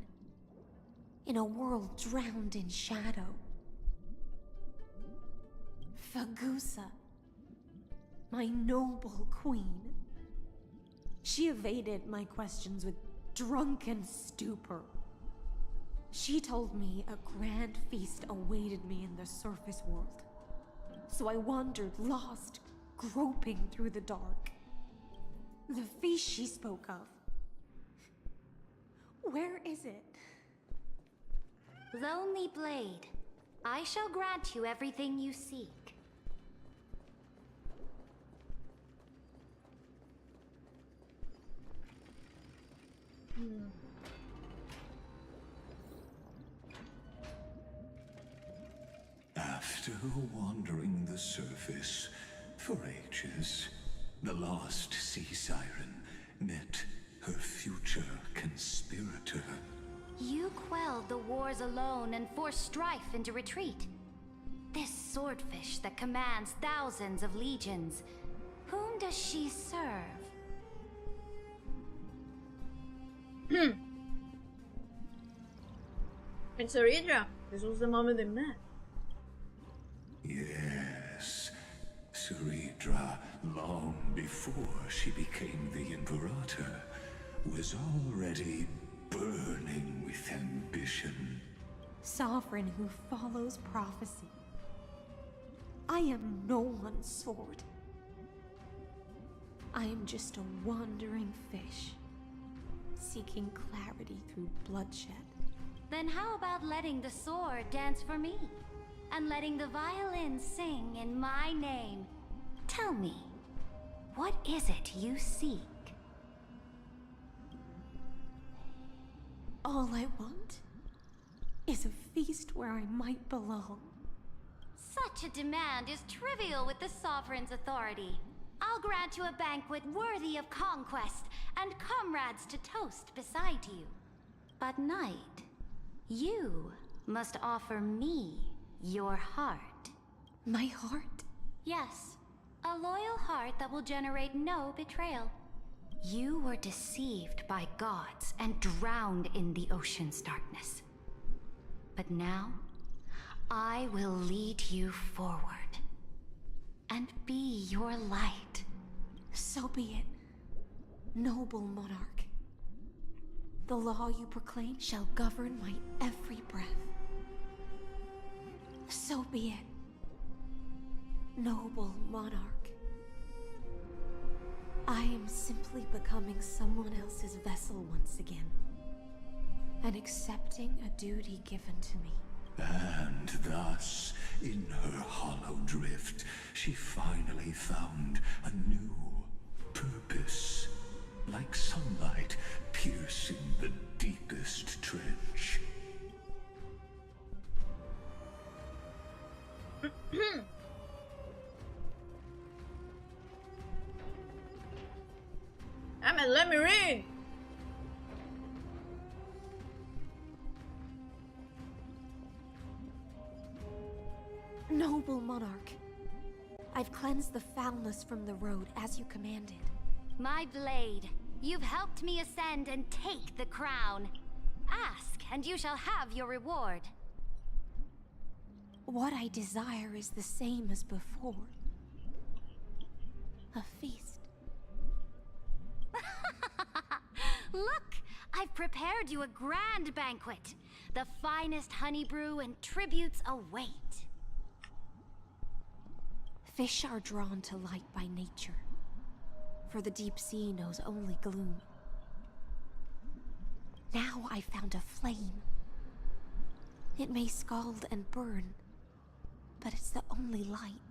S11: in a world drowned in shadow? Fagusa, my noble queen. She evaded my questions with drunken stupor. She told me a grand feast awaited me in the surface world. So I wandered lost, groping through the dark. The feast she spoke of. Where is it?
S9: Lonely Blade, I shall grant you everything you seek.
S6: After wandering the surface for ages, the lost sea siren met her future conspirator.
S9: You quelled the wars alone and forced strife into retreat. This swordfish that commands thousands of legions, whom does she serve?
S1: It's Aridra. This was the moment they met.
S6: Yes, Saridra, long before she became the Imperator, was already burning with ambition.
S11: Sovereign who follows prophecy. I am no one's sword. I am just a wandering fish, seeking clarity through bloodshed.
S9: Then how about letting the sword dance for me? And letting the violin sing in my name? Tell me, what is it you seek?
S11: All I want is a feast where I might belong.
S9: Such a demand is trivial with the Sovereign's authority. I'll grant you a banquet worthy of conquest and comrades to toast beside you. But Knight, you must offer me your heart.
S11: My heart?
S9: Yes, a loyal heart that will generate no betrayal. You were deceived by gods and drowned in the ocean's darkness. But now, I will lead you forward and be your light.
S11: So be it, noble monarch. The law you proclaim shall govern my every breath. So be it, noble monarch. I am simply becoming someone else's vessel once again, and accepting a duty given to me.
S6: And thus, in her hollow drift, she finally found a new purpose, like sunlight piercing the deepest trench.
S1: Damn it, let me read!
S11: Noble monarch, I've cleansed the foulness from the road as you commanded.
S9: My blade, you've helped me ascend and take the crown. Ask, and you shall have your reward.
S11: What I desire is the same as before. A feast.
S9: Look, I've prepared you a grand banquet. The finest honey brew and tributes await.
S11: Fish are drawn to light by nature, for the deep sea knows only gloom. Now I found a flame. It may scald and burn, but it's the only light.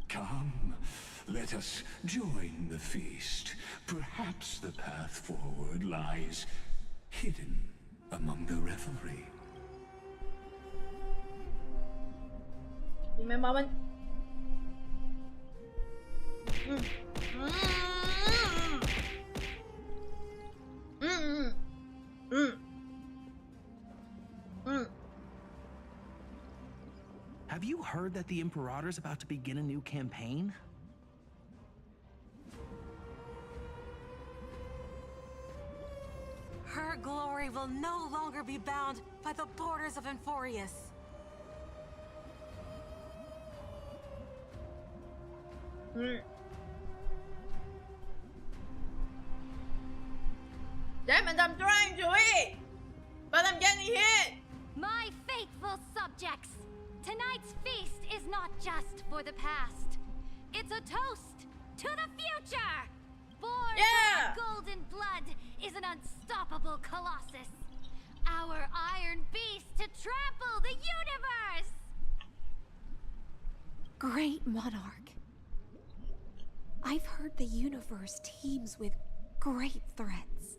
S6: Come, let us join the feast. Perhaps the path forward lies hidden among the revelry.
S1: Give me a moment.
S10: Have you heard that the Imperator's about to begin a new campaign?
S4: Her glory will no longer be bound by the borders of Amphoreus.
S1: Damn it, I'm trying to eat, but I'm getting hit.
S9: My faithful subjects, tonight's feast is not just for the past. It's a toast to the future. Born from golden blood is an unstoppable colossus. Our iron beast to trample the universe.
S11: Great monarch. I've heard the universe teems with great threats.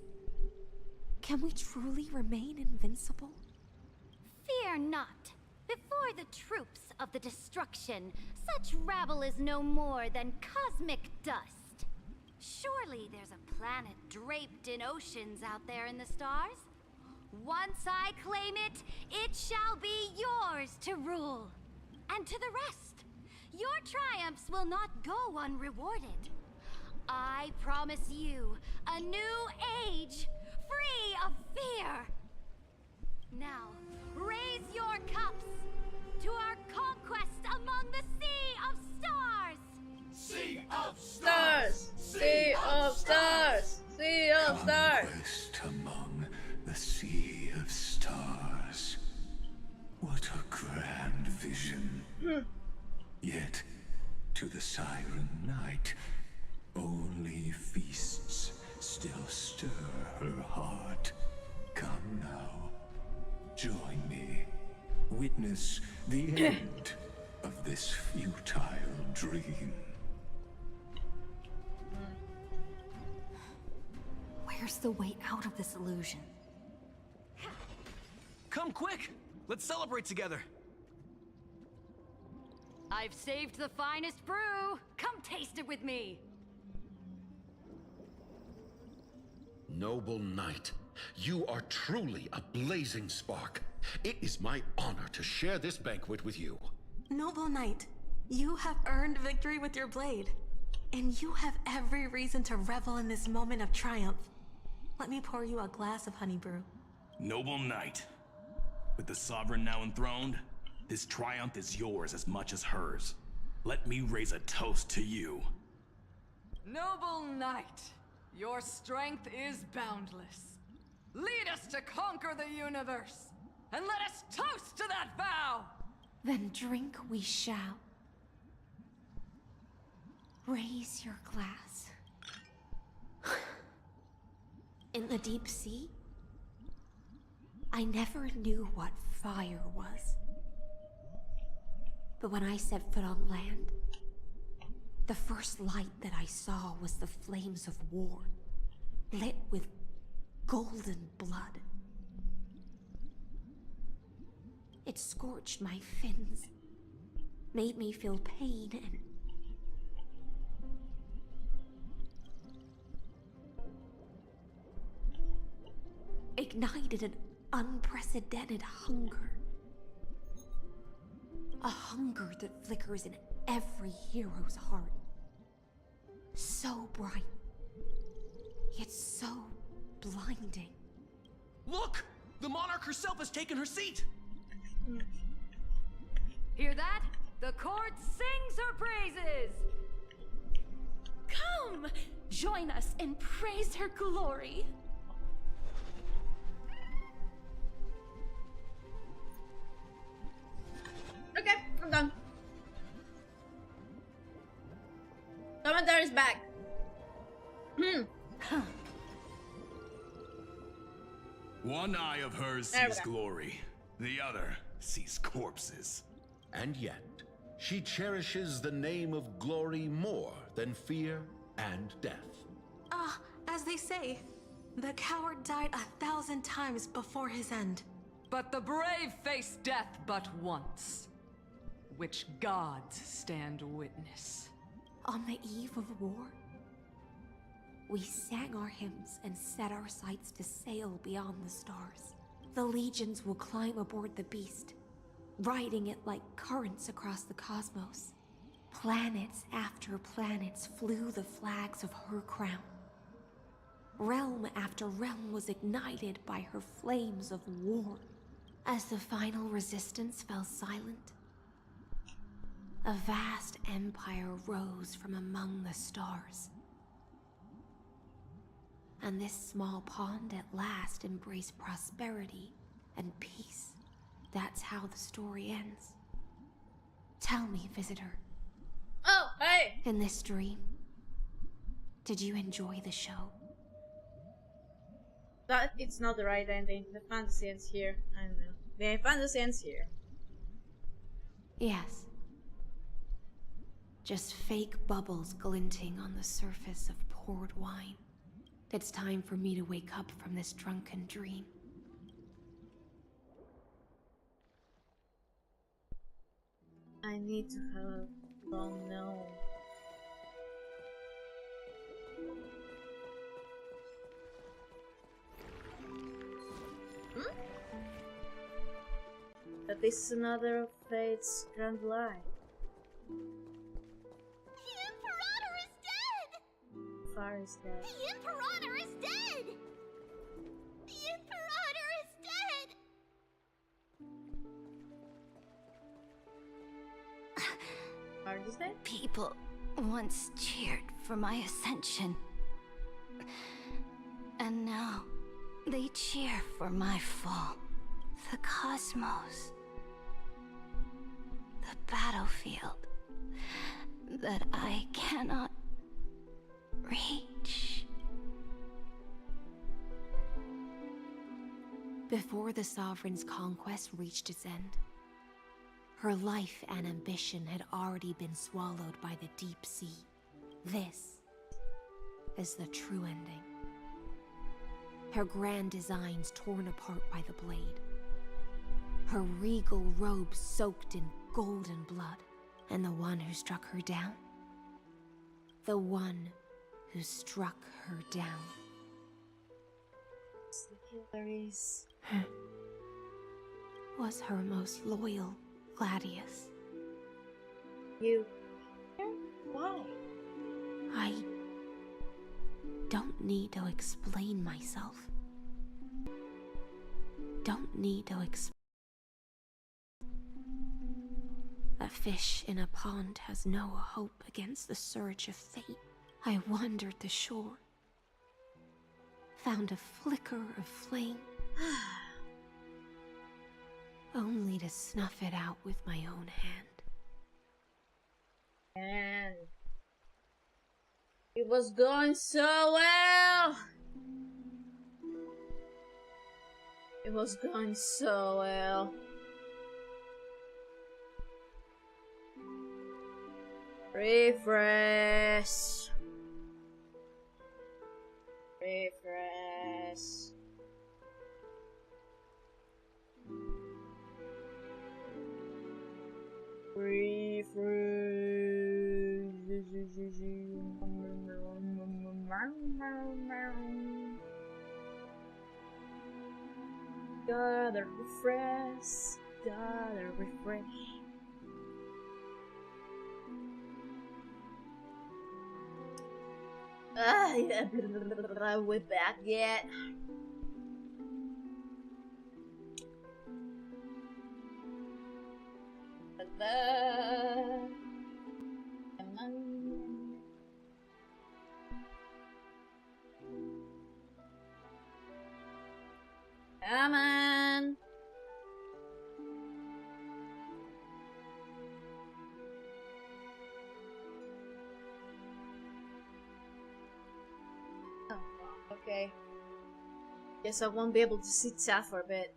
S11: Can we truly remain invincible?
S9: Fear not. Before the troops of the destruction, such rabble is no more than cosmic dust. Surely there's a planet draped in oceans out there in the stars. Once I claim it, it shall be yours to rule. And to the rest, your triumphs will not go unrewarded. I promise you a new age, free of fear. Now, raise your cups to our conquest among the Sea of Stars!
S1: Sea of Stars! Sea of Stars! Sea of Stars!
S6: Conquest among the Sea of Stars. What a grand vision. Yet, to the Siren Knight, only feasts still stir her heart. Come now, join me. Witness the end of this futile dream.
S2: Where's the way out of this illusion?
S13: Come quick! Let's celebrate together!
S4: I've saved the finest brew! Come taste it with me!
S20: Noble knight, you are truly a blazing spark. It is my honor to share this banquet with you.
S23: Noble knight, you have earned victory with your blade. And you have every reason to revel in this moment of triumph. Let me pour you a glass of honey brew.
S10: Noble knight, with the sovereign now enthroned, this triumph is yours as much as hers. Let me raise a toast to you.
S8: Noble knight, your strength is boundless. Lead us to conquer the universe, and let us toast to that vow!
S11: Then drink we shall. Raise your glass. In the deep sea, I never knew what fire was. But when I set foot on land, the first light that I saw was the flames of war, lit with golden blood. It scorched my fins, made me feel pain and ignited an unprecedented hunger. A hunger that flickers in every hero's heart. So bright, yet so blinding.
S13: Look! The monarch herself has taken her seat!
S4: Hear that? The court sings her praises!
S24: Come! Join us and praise her glory!
S1: Okay, I'm done. Commentary is back.
S10: One eye of hers
S1: There we
S10: sees
S1: go.
S10: glory, the other sees corpses.
S20: And yet, She cherishes the name of glory more than fear and death.
S23: As they say, the coward died 1,000 times before his end.
S8: But the brave face death but once, which gods stand witness.
S11: On the eve of war, we sang our hymns and set our sights to sail beyond the stars. The legions will climb aboard the beast, riding it like currents across the cosmos. Planets after planets flew the flags of her crown. Realm after realm was ignited by her flames of war. As the final resistance fell silent, a vast empire rose from among the stars. And this small pond at last embraced prosperity and peace. That's how the story ends. Tell me, visitor.
S1: Oh, hey!
S11: In this dream, did you enjoy the show?
S1: That it's not the right ending. The fantasy ends here. I don't know. The fantasy ends here.
S11: Yes. Just fake bubbles glinting on the surface of poured wine. It's time for me to wake up from this drunken dream.
S1: I need to have long known. That this is another of Fate's grand lie.
S7: The Imperator is dead!
S1: Far is dead.
S7: The Imperator is dead! The Imperator is dead!
S1: Far is dead?
S9: People once cheered for my ascension. And now they cheer for my fall. The cosmos. The battlefield that I cannot reach.
S11: Before the Sovereign's conquest reached its end, her life and ambition had already been swallowed by the deep sea. This is the true ending. Her grand designs torn apart by the blade. Her regal robe soaked in golden blood. And the one who struck her down? The one who struck her down.
S1: It's the killer is...
S11: was her most loyal gladius.
S1: You... Why?
S11: I don't need to explain myself. Don't need to explain. A fish in a pond has no hope against the surge of fate. I wandered the shore, found a flicker of flame, only to snuff it out with my own hand.
S1: And it was going so well. It was going so well. Refresh. Refresh. Gotta refresh. Gotta refresh. Yeah, we're back yet. Come on. Okay. Guess I won't be able to see Taf for a bit.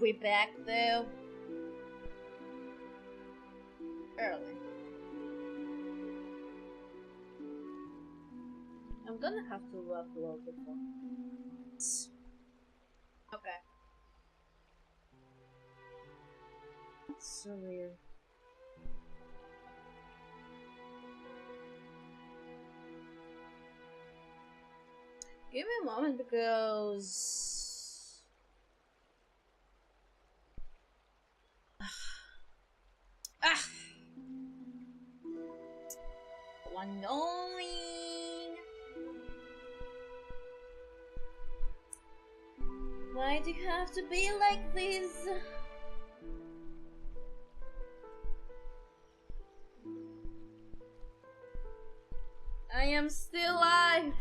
S1: we back though? Early. I'm gonna have to upload the phone. Okay. That's so weird. Give me a moment because annoying. Why do you have to be like this? I am still alive.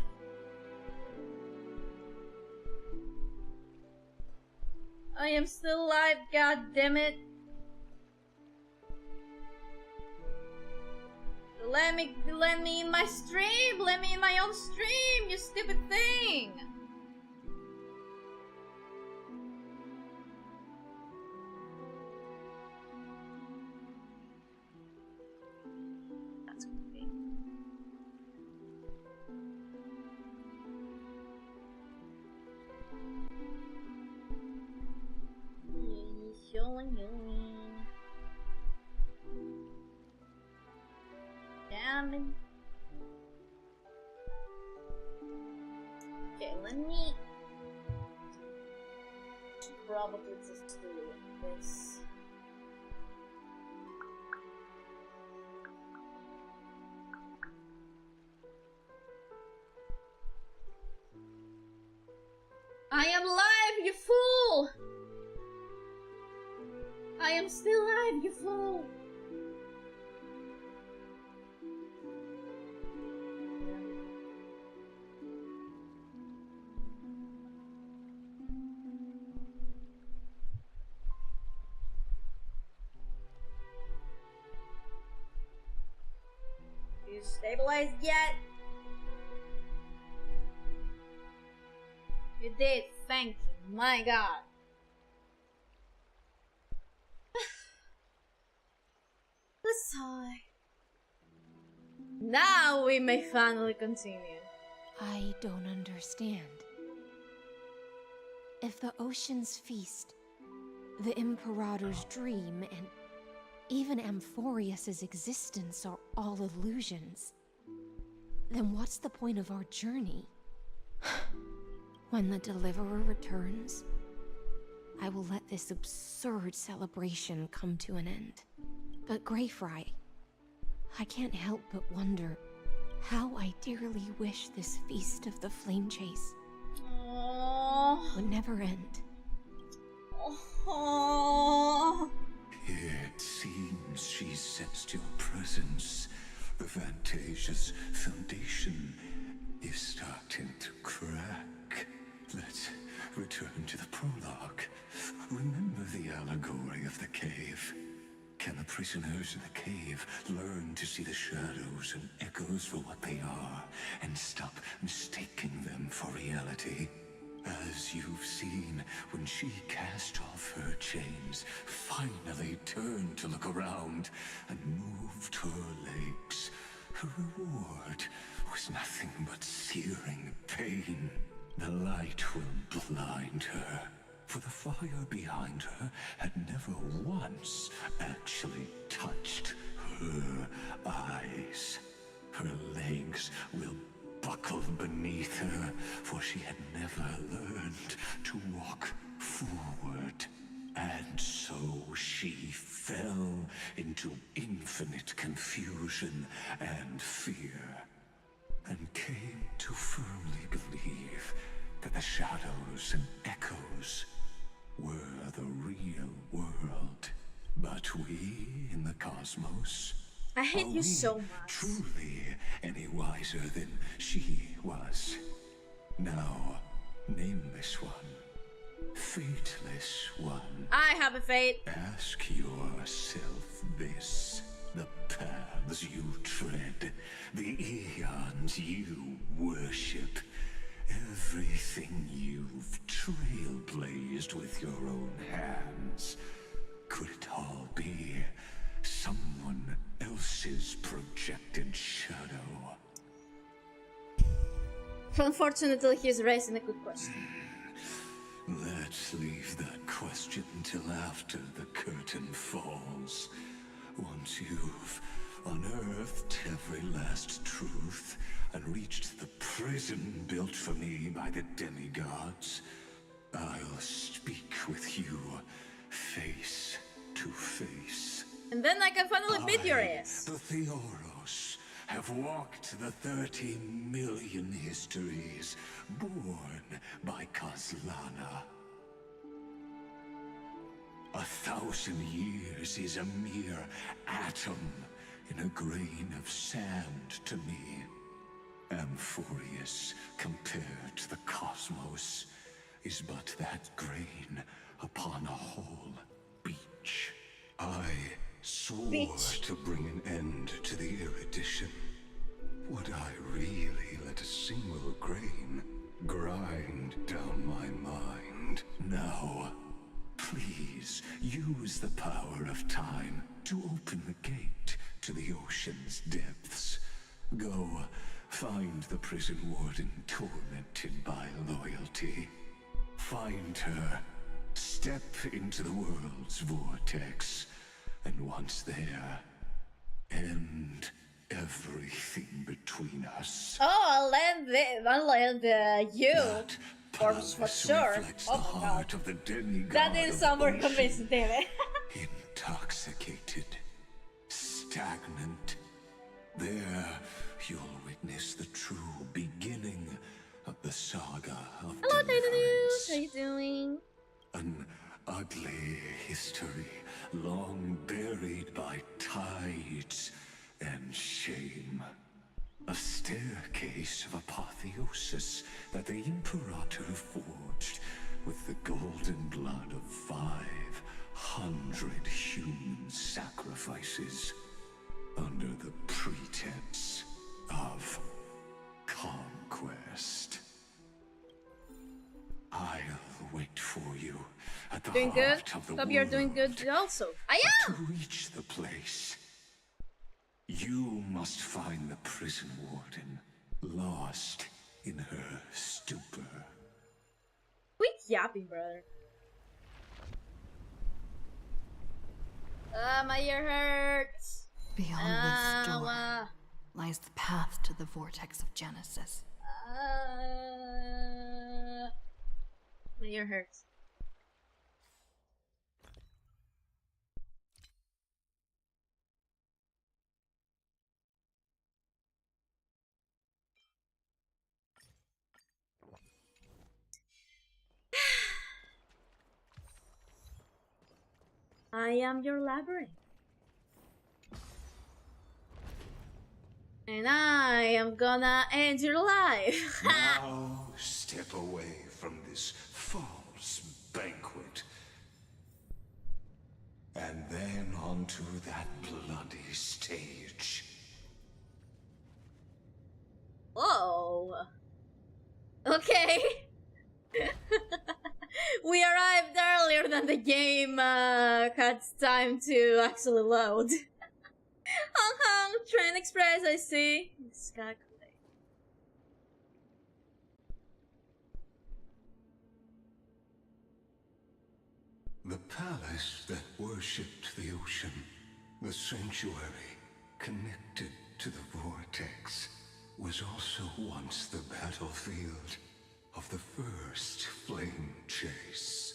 S1: I am still alive, god damn it. Let me in my stream, let me in my own stream, you stupid thing. That's creepy. Damn it. Okay, let me probably just do this. I am alive, you fool! I am still alive, you fool! You stabilized yet? You did, thank you, my god. Let's sigh. Now we may finally continue.
S11: I don't understand. If the ocean's feast, the Imperator's dream, and even Amphoreus's existence are all illusions, then what's the point of our journey? When the Deliverer returns, I will let this absurd celebration come to an end. But Greyfry, I can't help but wonder how I dearly wish this feast of the Flame Chase would never end.
S6: It seems she sensed your presence. The Fantasia's foundation is starting to crack. Let's return to the prologue. Remember the allegory of the cave? Can the prisoners in the cave learn to see the shadows and echoes for what they are, and stop mistaking them for reality? As you've seen, when she cast off her chains, finally turned to look around, and moved her legs, her reward was nothing but searing pain. The light will blind her, for the fire behind her had never once actually touched her eyes. Her legs will buckle beneath her, for she had never learned to walk forward. And so she fell into infinite confusion and fear, and came to firmly believe that the shadows and echoes were the real world. But we in the cosmos,
S1: I hate you so much.
S6: Truly any wiser than she was? Now, name this one. Fateless one.
S1: I have a fate.
S6: Ask yourself this. The paths you tread, the eons you worship, Everything you've trailblazed with your own hands, could it all be someone else's projected shadow?
S1: Unfortunately, he's raising a good question.
S6: Let's leave that question till after the curtain falls. Once you've unearthed every last truth and reached the prison built for me by the demigods, I'll speak with you face to face.
S1: And then I can finally beat your ass.
S6: The Theoros have walked the 30 million histories born by Kozlana. 1,000 years is a mere atom in a grain of sand to me. Amphoreus, compared to the cosmos, is but that grain upon a whole beach. I swore to bring an end to the erudition. Would I really let a single grain grind down my mind? No. Please use the power of time to open the gate to the ocean's depths. Go find the prison warden tormented by loyalty. Find her, step into the world's vortex, and once there, end everything between us.
S1: Oh, I'll land you. For sure. Oh my god.
S6: Of the demigod
S1: that is somewhere convincing, damn it.
S6: Intoxicated, stagnant. There, you'll witness the true beginning of the saga of
S1: Hello,
S6: deliverance.
S1: How you doing?
S6: An ugly history, long buried by tides and shame. A staircase of apotheosis that the Imperator forged with the golden blood of 500 human sacrifices under the pretense of conquest. I'll wait for you at the
S1: doing
S6: heart
S1: good?
S6: of the
S1: Hope
S6: world.
S1: you're doing good also. I am!
S6: To reach the place, you must find the prison warden, lost in her stupor.
S1: Quit yapping, brother. My ear hurts.
S2: Beyond this door lies the path to the vortex of Genesis.
S1: My ear hurts. I am your labyrinth. And I am gonna end your life.
S6: Now step away from this false banquet. And then onto that bloody stage.
S1: Whoa. Okay. We arrived earlier than the game had time to actually load. Hong Kong Train Express, I see. Exactly.
S6: The palace that worshipped the ocean, the sanctuary connected to the vortex, was also once the battlefield of the first flame chase.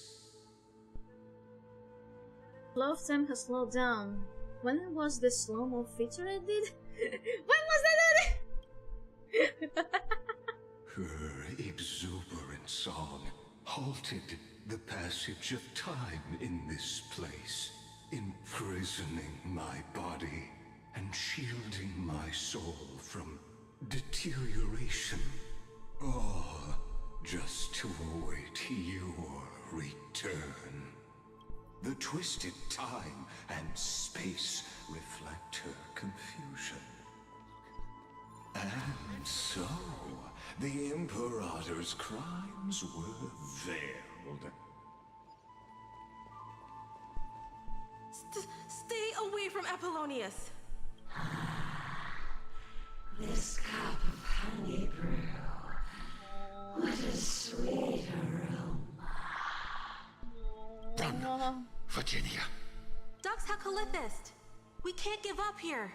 S1: Flow of time has slowed down. When was the slow-mo feature I did? When was that?
S6: Her exuberant song halted the passage of time in this place, imprisoning my body and shielding my soul from deterioration. All just to await your return. The twisted time and space reflect her confusion. And so, The Imperator's crimes were veiled.
S23: Stay away from Apollonius.
S5: This cup of honey brew. What a sweet aroma.
S20: Run, Virginia.
S23: Dux Hakalithist. We can't give up here.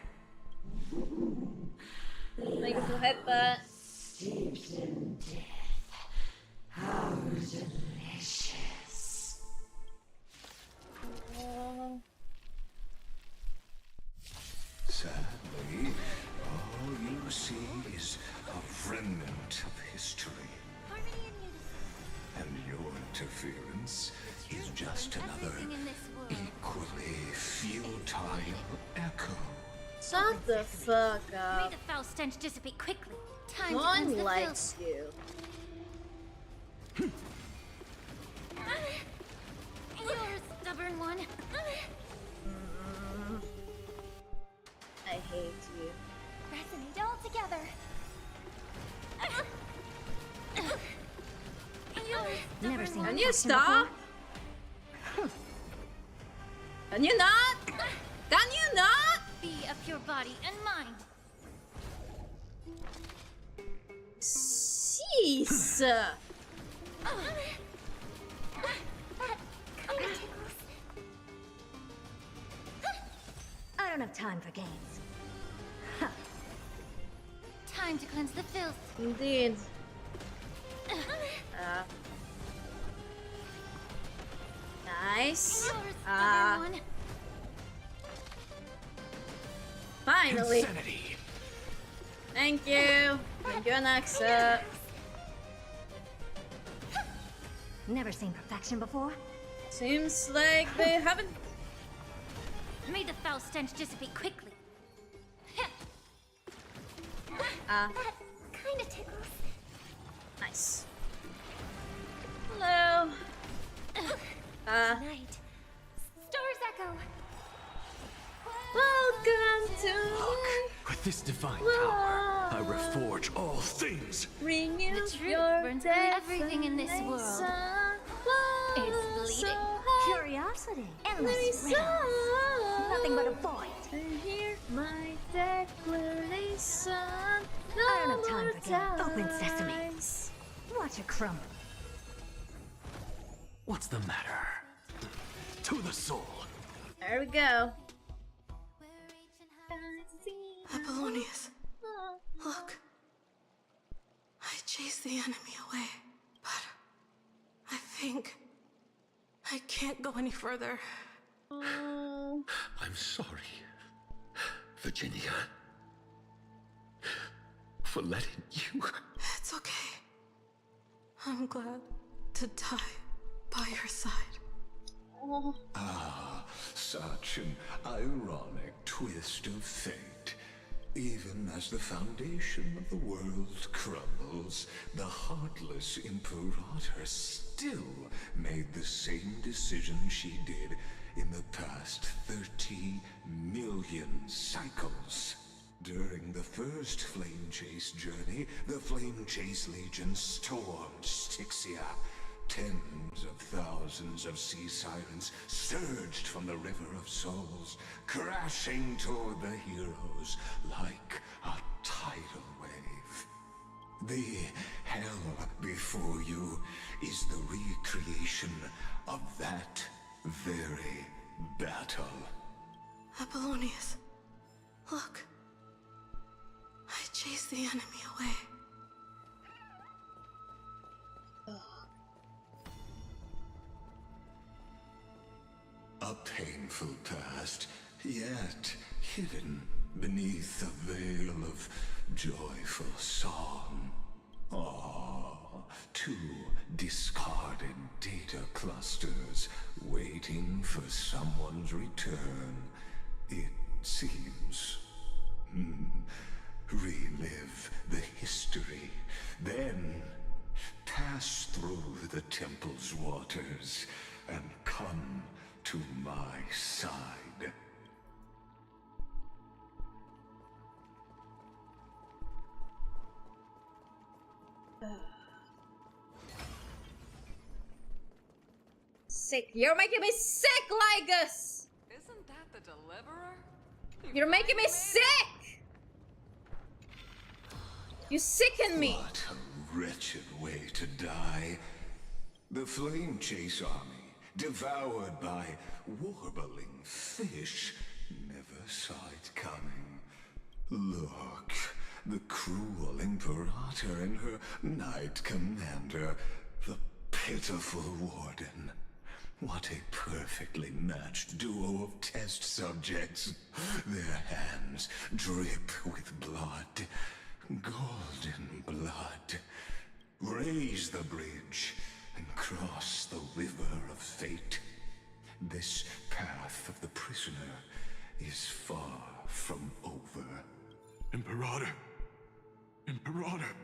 S1: Like a herta.
S5: Steeped in death. How delicious.
S6: Sadly, all you see is a remnant of history. And your interference is just another equally futile echo.
S1: Shut the fuck
S9: May
S1: up.
S9: the foul stench dissipate quickly. Time
S1: No
S9: to cleanse
S1: one
S9: the
S1: likes
S9: filth.
S1: you.
S9: You're a stubborn one.
S1: I hate you.
S9: Resonate all together.
S5: Never seen
S1: Can you stop? Can you not? Can you not?
S9: Be of your body and mind.
S1: Jeez.
S5: I don't have time for games.
S9: Time to cleanse the filth.
S1: Indeed. Nice. Finally.
S10: Insanity.
S1: Thank you. Thank you, anaxa.
S5: Never seen perfection before.
S1: Seems like they haven't.
S9: May the foul stench dissipate quickly.
S1: That
S9: kinda tickles.
S1: Nice. Hello.
S9: Night. Stars echo.
S1: Welcome to
S13: With this divine
S1: Whoa.
S13: power, I reforge all things.
S1: renew
S9: The truth
S1: your
S9: burns through everything in this world. It's bleeding.
S5: Curiosity. Endless riddles. Nothing but a void.
S1: Hear my declaration.
S5: I don't have time for games. Open sesame. Watch it crumble.
S13: What's the matter? To the soul.
S1: There we go.
S23: Apollonius. Look. I chased the enemy away, but I think I can't go any further.
S20: I'm sorry, Virginia, for letting you.
S23: It's okay. I'm glad to die by your side.
S6: Ah, such an ironic twist of fate. Even as the foundation of the world crumbles, the heartless Imperator still made the same decision she did in the past 30 million cycles. During the first Flame Chase journey, the Flame Chase Legion stormed Styxia. Tens of thousands of sea sirens surged from the River of Souls, crashing toward the heroes like a tidal wave. The hell before you is the recreation of that very battle.
S23: Apollonius, look. I chased the enemy away.
S6: A painful past, yet hidden beneath a veil of joyful song. Ah, two discarded data clusters waiting for someone's return, it seems. Relive the history, then pass through the temple's waters and come to my side.
S1: Sick. You're making me sick, Lygus!
S8: Isn't that the deliverer?
S1: You're making me sick! You sicken me!
S6: What a wretched way to die. The flame chase army, devoured by warbling fish, never saw it coming. Look, the cruel Imperator and her knight commander, the pitiful warden. What a perfectly matched duo of test subjects. Their hands drip with blood, golden blood. Raise the bridge and cross the river of fate. This path of the prisoner is far from over.
S10: Imperator! Imperator!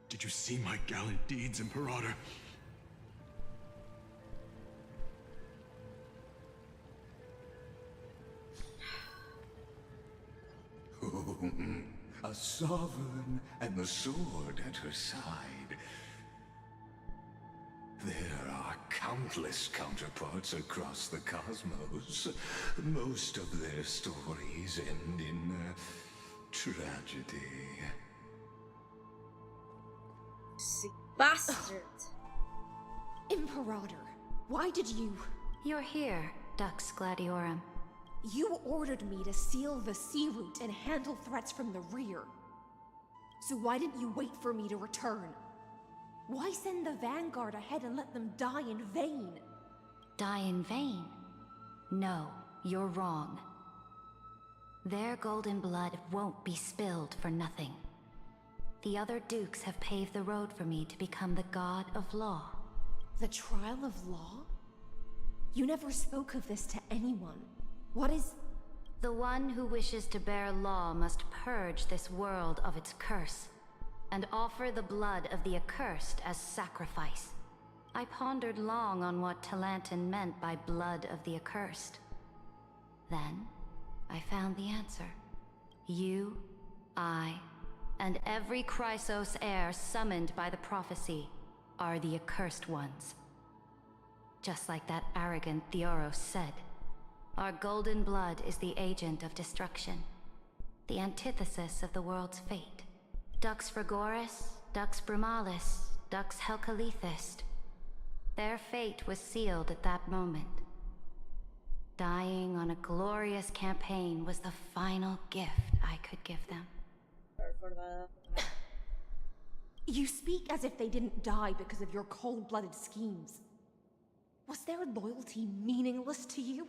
S10: Did you see my gallant deeds, Imperator?
S6: A sovereign and the sword at her side. There are countless counterparts across the cosmos. Most of their stories end in tragedy.
S1: Sick bastard.
S11: Imperator, why did you...
S3: You're here, Dux Gladiorum.
S11: You ordered me to seal the sea route and handle threats from the rear. So why didn't you wait for me to return? Why send the vanguard ahead and let them die in vain?
S3: Die in vain? No, you're wrong. Their golden blood won't be spilled for nothing. The other dukes have paved the road for me to become the god of law.
S11: The trial of law? You never spoke of this to anyone. What is...
S3: The one who wishes to bear law must purge this world of its curse, and offer the blood of the accursed as sacrifice. I pondered long on what Talantin meant by blood of the accursed. Then, I found the answer. You, I, and every Chrysos heir summoned by the prophecy are the accursed ones. Just like that arrogant Theoros said, our golden blood is the agent of destruction, the antithesis of the world's fate. Dux Frigoris, Dux Brumalis, Dux Helcalethist. Their fate was sealed at that moment. Dying on a glorious campaign was the final gift I could give them.
S11: You speak as if they didn't die because of your cold-blooded schemes. Was their loyalty meaningless to you?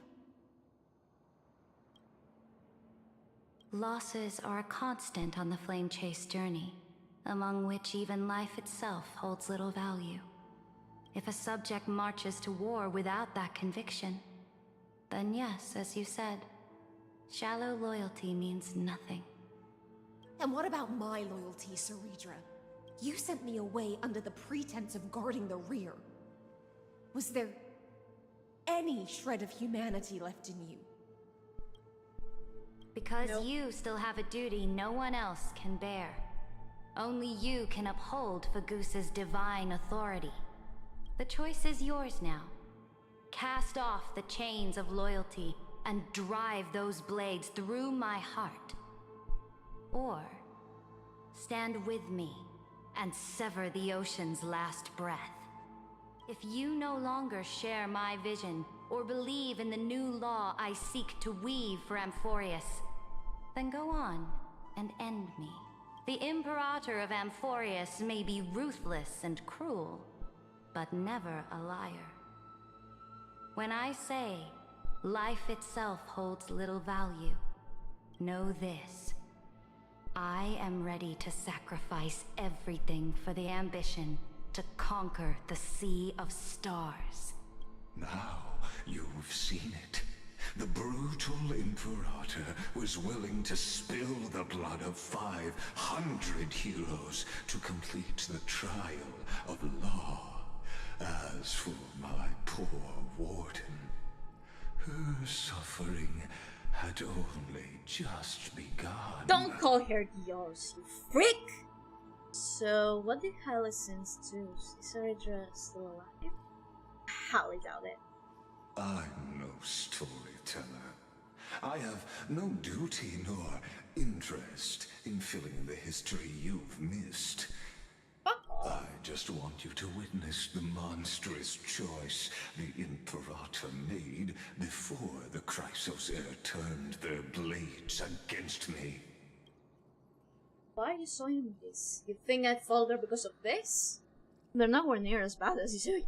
S3: Losses are a constant on the flame chase journey, among which even life itself holds little value. If a subject marches to war without that conviction, then yes, as you said, shallow loyalty means nothing.
S11: And what about my loyalty, Ceridra? You sent me away under the pretense of guarding the rear. Was there any shred of humanity left in you?
S3: Because you still have a duty no one else can bear. Only you can uphold Fagoos's divine authority. The choice is yours now. Cast off the chains of loyalty and drive those blades through my heart. Or stand with me and sever the ocean's last breath. If you no longer share my vision or believe in the new law I seek to weave for Amphoreus, then go on and end me. The Imperator of Amphoreus may be ruthless and cruel, but never a liar. When I say life itself holds little value, know this. I am ready to sacrifice everything for the ambition to conquer the Sea of Stars.
S6: Now you've seen it. The brutal Imperator was willing to spill the blood of 500 heroes to complete the trial of law. As for my poor warden, her suffering had only just begun.
S1: Don't call her yours, you freak! So, what did Hyacinth do? Is Hydra still alive? Highly doubt it.
S6: I'm no storyteller. I have no duty nor interest in filling in the history you've missed. I just want you to witness the monstrous choice the Imperator made before the Chrysos heir turned their blades against me.
S1: Why are you showing me this? You think I'd fall there because of this? They're nowhere near as bad as you.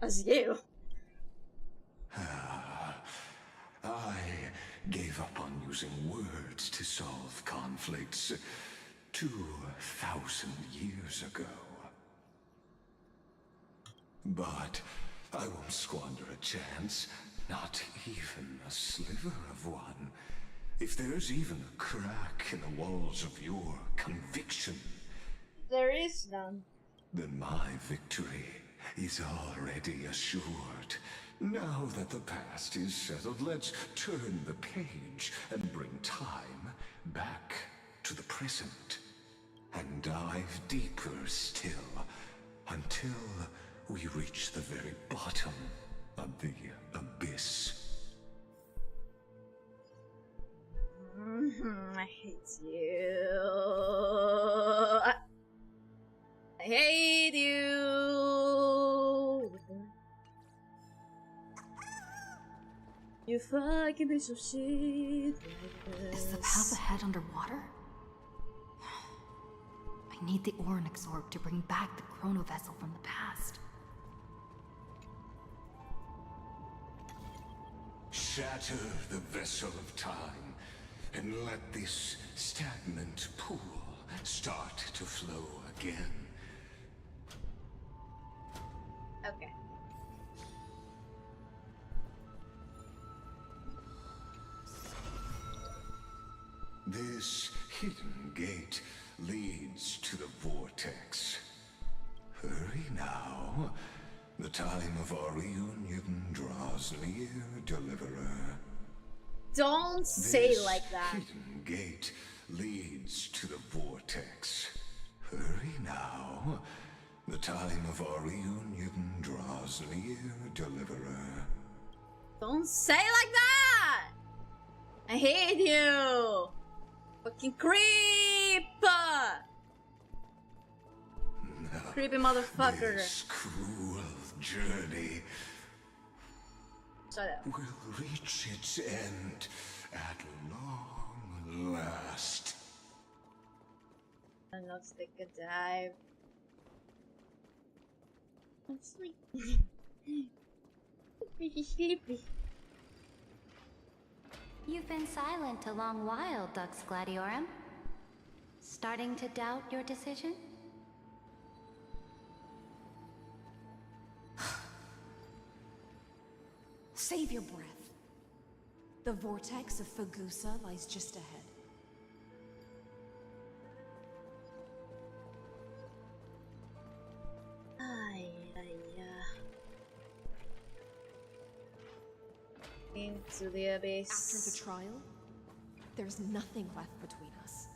S6: I gave up on using words to solve conflicts 2,000 years ago. But I won't squander a chance, not even a sliver of one. If there's even a crack in the walls of your conviction,
S1: there is none.
S6: Then my victory is already assured. Now that the past is settled, let's turn the page and bring time back to the present. And dive deeper still, until we reach the very bottom of the abyss.
S1: I hate you. I hate you. You fucking piece of shit.
S2: Is the path ahead underwater? I need the Onyx orb to bring back the chrono vessel from the past.
S6: Shatter the vessel of time, and let this stagnant pool start to flow again.
S1: Okay.
S6: This hidden gate leads to the vortex. Hurry now. The time of our reunion draws near, Deliverer.
S1: Don't say like that.
S6: This hidden gate leads to the vortex. Hurry now. The time of our reunion draws near, Deliverer.
S1: Don't say like that! I hate you! Fucking creep! Creepy motherfucker.
S6: This cruel journey
S1: Shut up.
S6: will reach its end at long last.
S1: And let's take a dive. I'm sleepy. Pretty sleepy.
S3: You've been silent a long while, Dux Gladiorum. Starting to doubt your decision?
S11: Save your breath. The vortex of Fagusa lies just ahead.
S1: Into the abyss.
S11: After the trial, there's nothing left between us.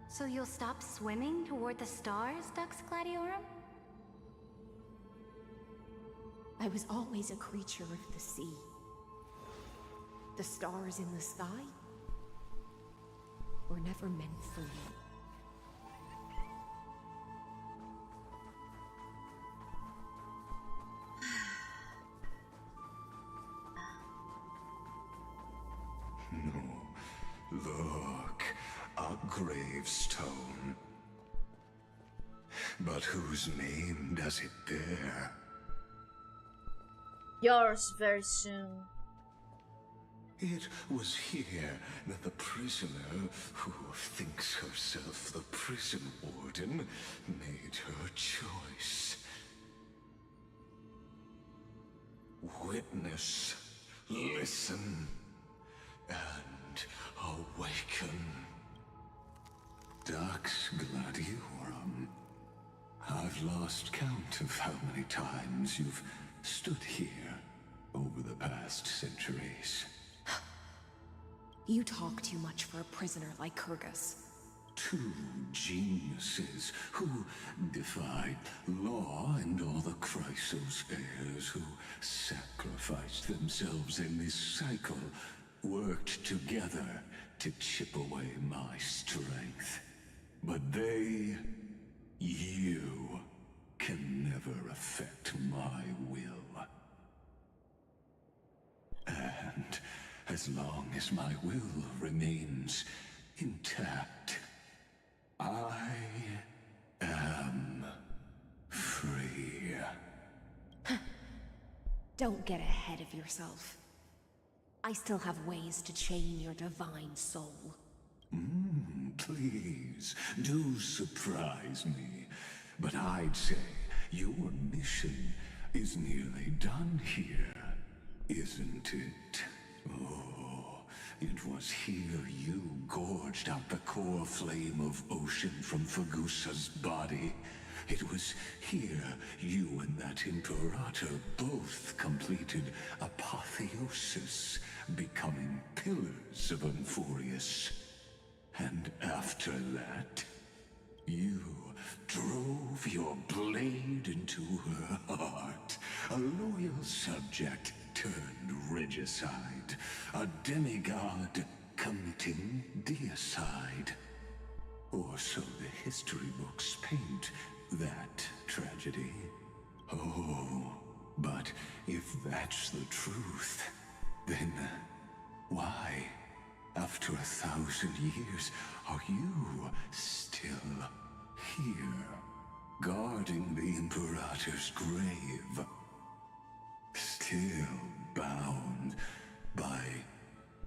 S3: So you'll stop swimming toward the stars, Dux Gladiorum?
S11: I was always a creature of the sea. The stars in the sky were never meant for me.
S6: Look, a gravestone. But whose name does it bear?
S1: Yours very soon.
S6: It was here that the prisoner, who thinks herself the prison warden, made her choice. Witness, listen, and awaken. Dux Gladiorum. I've lost count of how many times you've stood here over the past centuries.
S11: You talk too much for a prisoner like Kyrgyz.
S6: Two geniuses who defied law and all the chrysos heirs who sacrificed themselves in this cycle worked together to chip away my strength. But they, you, can never affect my will. And as long as my will remains intact, I am free.
S11: Don't get ahead of yourself. I still have ways to chain your divine soul.
S6: Please, do surprise me. But I'd say your mission is nearly done here, isn't it? Oh, it was here you gorged out the core flame of ocean from Fagusa's body. It was here you and that Imperator both completed apotheosis, becoming pillars of amphoreus. And after that, you drove your blade into her heart, a loyal subject turned regicide, a demigod committing deicide. Or so the history books paint that tragedy. Oh, but if that's the truth, then why, after 1,000 years, are you still here, guarding the Imperator's grave? Still bound by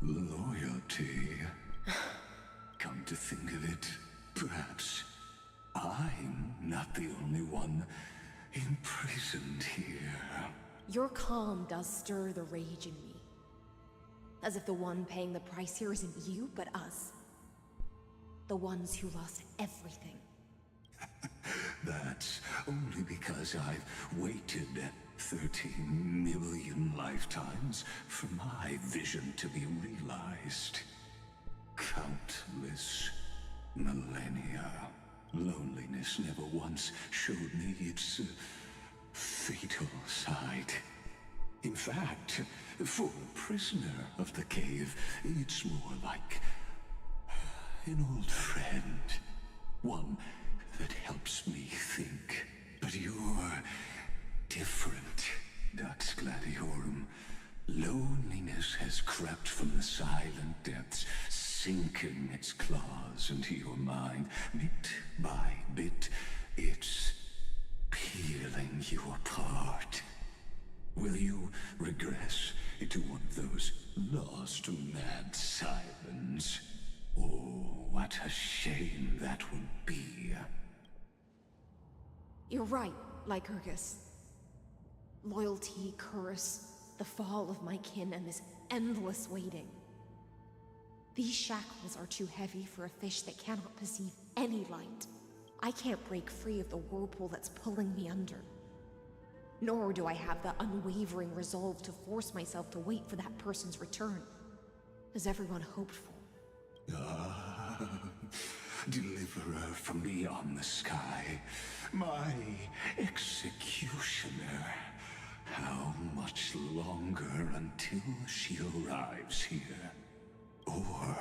S6: loyalty. Come to think of it, perhaps I'm not the only one imprisoned here.
S11: Your calm does stir the rage in me. As if the one paying the price here isn't you, but us. The ones who lost everything.
S6: That's only because I've waited 13 million lifetimes for my vision to be realized. Countless millennia. Loneliness never once showed me its fatal side. In fact, for a prisoner of the cave, it's more like an old friend. One that helps me think. But you're different, Dux Gladiorum. Loneliness has crept from the silent depths, sinking its claws into your mind. Bit by bit, it's peeling you apart. Will you regress into one of those lost mad sirens? Oh, what a shame that would be.
S11: You're right, Lycurgus. Loyalty, curse, the fall of my kin, and this endless waiting. These shackles are too heavy for a fish that cannot perceive any light. I can't break free of the whirlpool that's pulling me under. Nor do I have the unwavering resolve to force myself to wait for that person's return, as everyone hoped for.
S6: Deliverer from beyond the sky, my executioner. How much longer until she arrives here? Or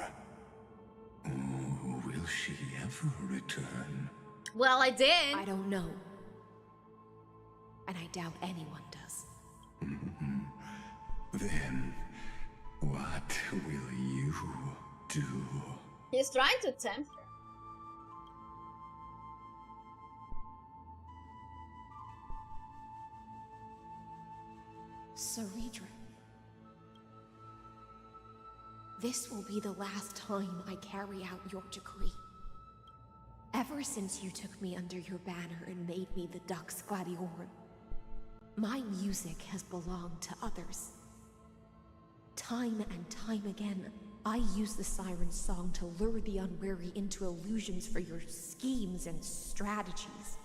S6: will she ever return?
S1: Well, I did.
S11: I don't know. And I doubt anyone does.
S6: Then, what will you do?
S1: He's trying to tempt her.
S11: Saridra. This will be the last time I carry out your decree. Ever since you took me under your banner and made me the Dux Gladiorum, my music has belonged to others. Time and time again, I use the siren song to lure the unwary into illusions for your schemes and strategies.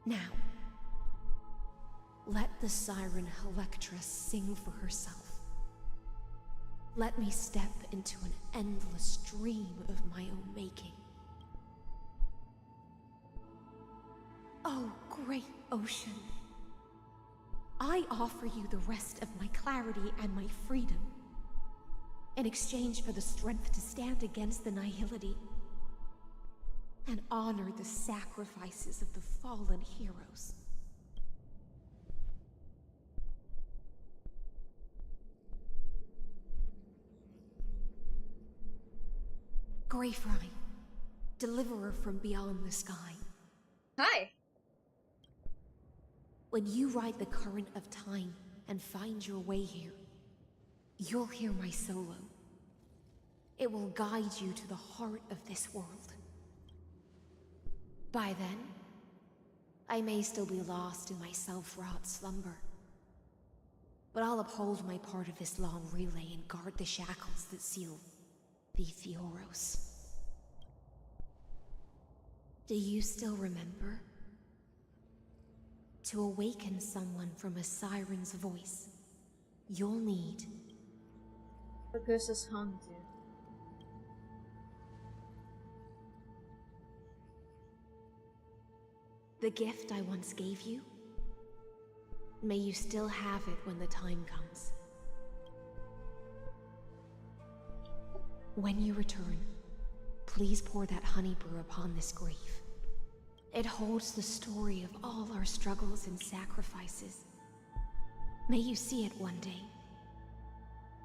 S11: Now, let the siren Electra sing for herself. Let me step into an endless dream of my own making. Oh, great ocean. I offer you the rest of my clarity and my freedom, in exchange for the strength to stand against the nihility and honor the sacrifices of the fallen heroes. Greyfry, deliverer from beyond the sky.
S1: Hi.
S11: When you ride the current of time and find your way here, you'll hear my solo. It will guide you to the heart of this world. By then, I may still be lost in my self-wrought slumber, but I'll uphold my part of this long relay and guard the shackles that seal the Theoros. Do you still remember? To awaken someone from a siren's voice, you'll need
S1: Gus's haunted.
S11: the gift I once gave you. May you still have it when the time comes. When you return, please pour that honey brew upon this grave. It holds the story of all our struggles and sacrifices. May you see it one day.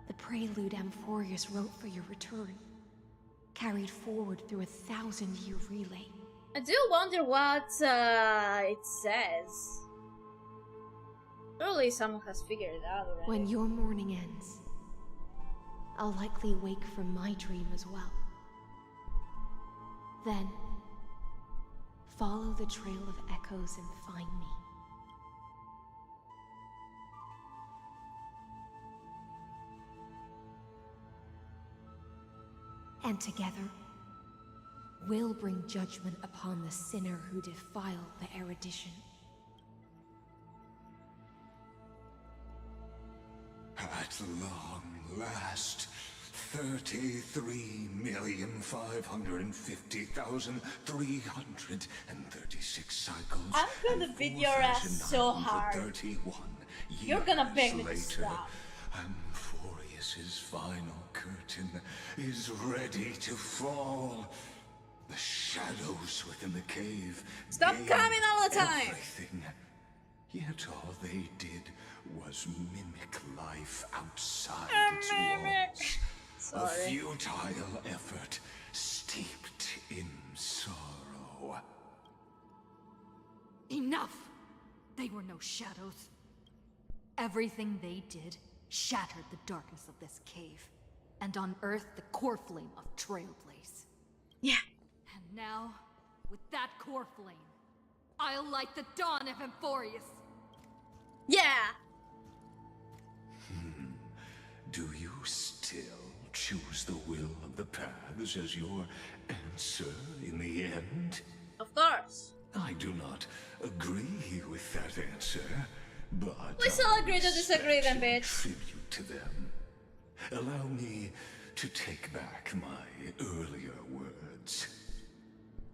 S11: The prelude Amphoreus wrote for your return, carried forward through a 1,000-year relay.
S1: I do wonder what it says. Surely someone has figured it out already.
S11: When your morning ends, I'll likely wake from my dream as well. Then, follow the trail of echoes and find me. And together, we'll bring judgment upon the sinner who defiled the erudition.
S6: At long last, 33,550,336 cycles.
S1: I'm gonna beat your ass so hard. You're gonna beg me to stop.
S6: Amphoreus's final curtain is ready to fall. The shadows within the cave.
S1: Stop coming all the time.
S6: Everything. Yet all they did was mimic life outside its walls.
S1: Sorry.
S6: A futile effort steeped in sorrow.
S2: Enough! They were no shadows. Everything they did shattered the darkness of this cave, and unearthed the core flame of Trailblaze.
S1: Yeah.
S2: And now, with that core flame, I'll light the dawn of Amphoreus.
S1: Yeah.
S6: Do you still choose the will of the paths as your answer in the end?
S1: Of course.
S6: I do not agree with that answer, but
S1: We still agree to disagree then, bitch.
S6: tribute to them. Allow me to take back my earlier words.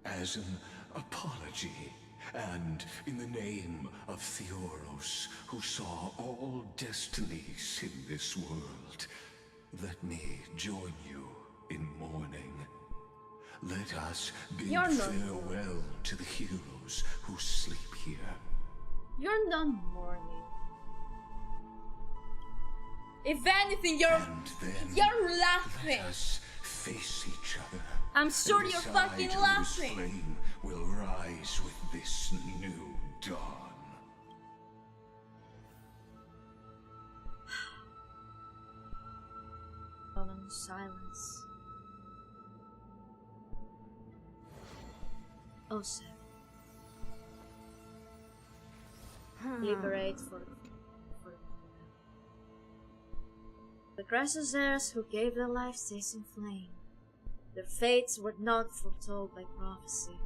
S6: As an apology, and in the name of Theoros, who saw all destinies in this world, let me join you in mourning. Let us bid farewell to the heroes who sleep here.
S1: You're not mourning. If anything, you're laughing.
S6: Let us face each other.
S1: I'm sure you're
S6: Decide
S1: fucking
S6: whose
S1: laughing.
S6: flame will rise with this new dawn.
S1: Solemn silence. Oh, sir. Liberate for the Chrysos heirs who gave their lives stays in flame. Their fates were not foretold by prophecy,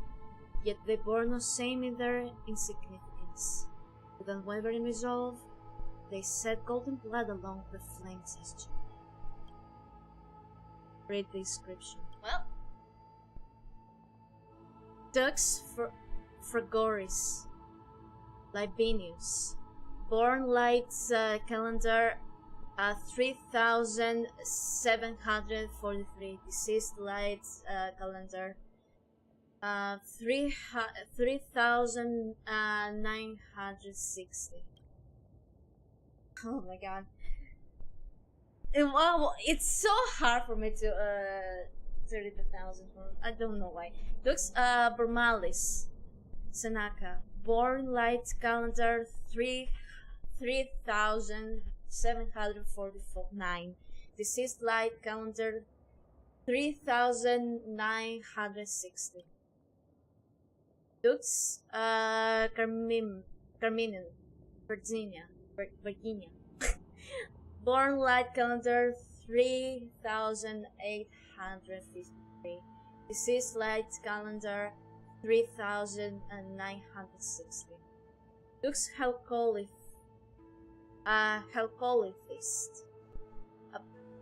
S1: yet they bore no shame in their insignificance. With unwavering resolve, they set golden blood along the flames as Read the inscription. Well, Dux Fragoris Libinius, born light calendar 3743, deceased light calendar 3960. Oh my god. Wow, it's so hard for me to read the 1,000. I don't know why. Looks Bormalis Sanaka, born light calendar 3749, deceased light calendar 3960. Dux Carminen, Virginia. Born light calendar 3853. Deceased light calendar 3960. Dux Halcolithist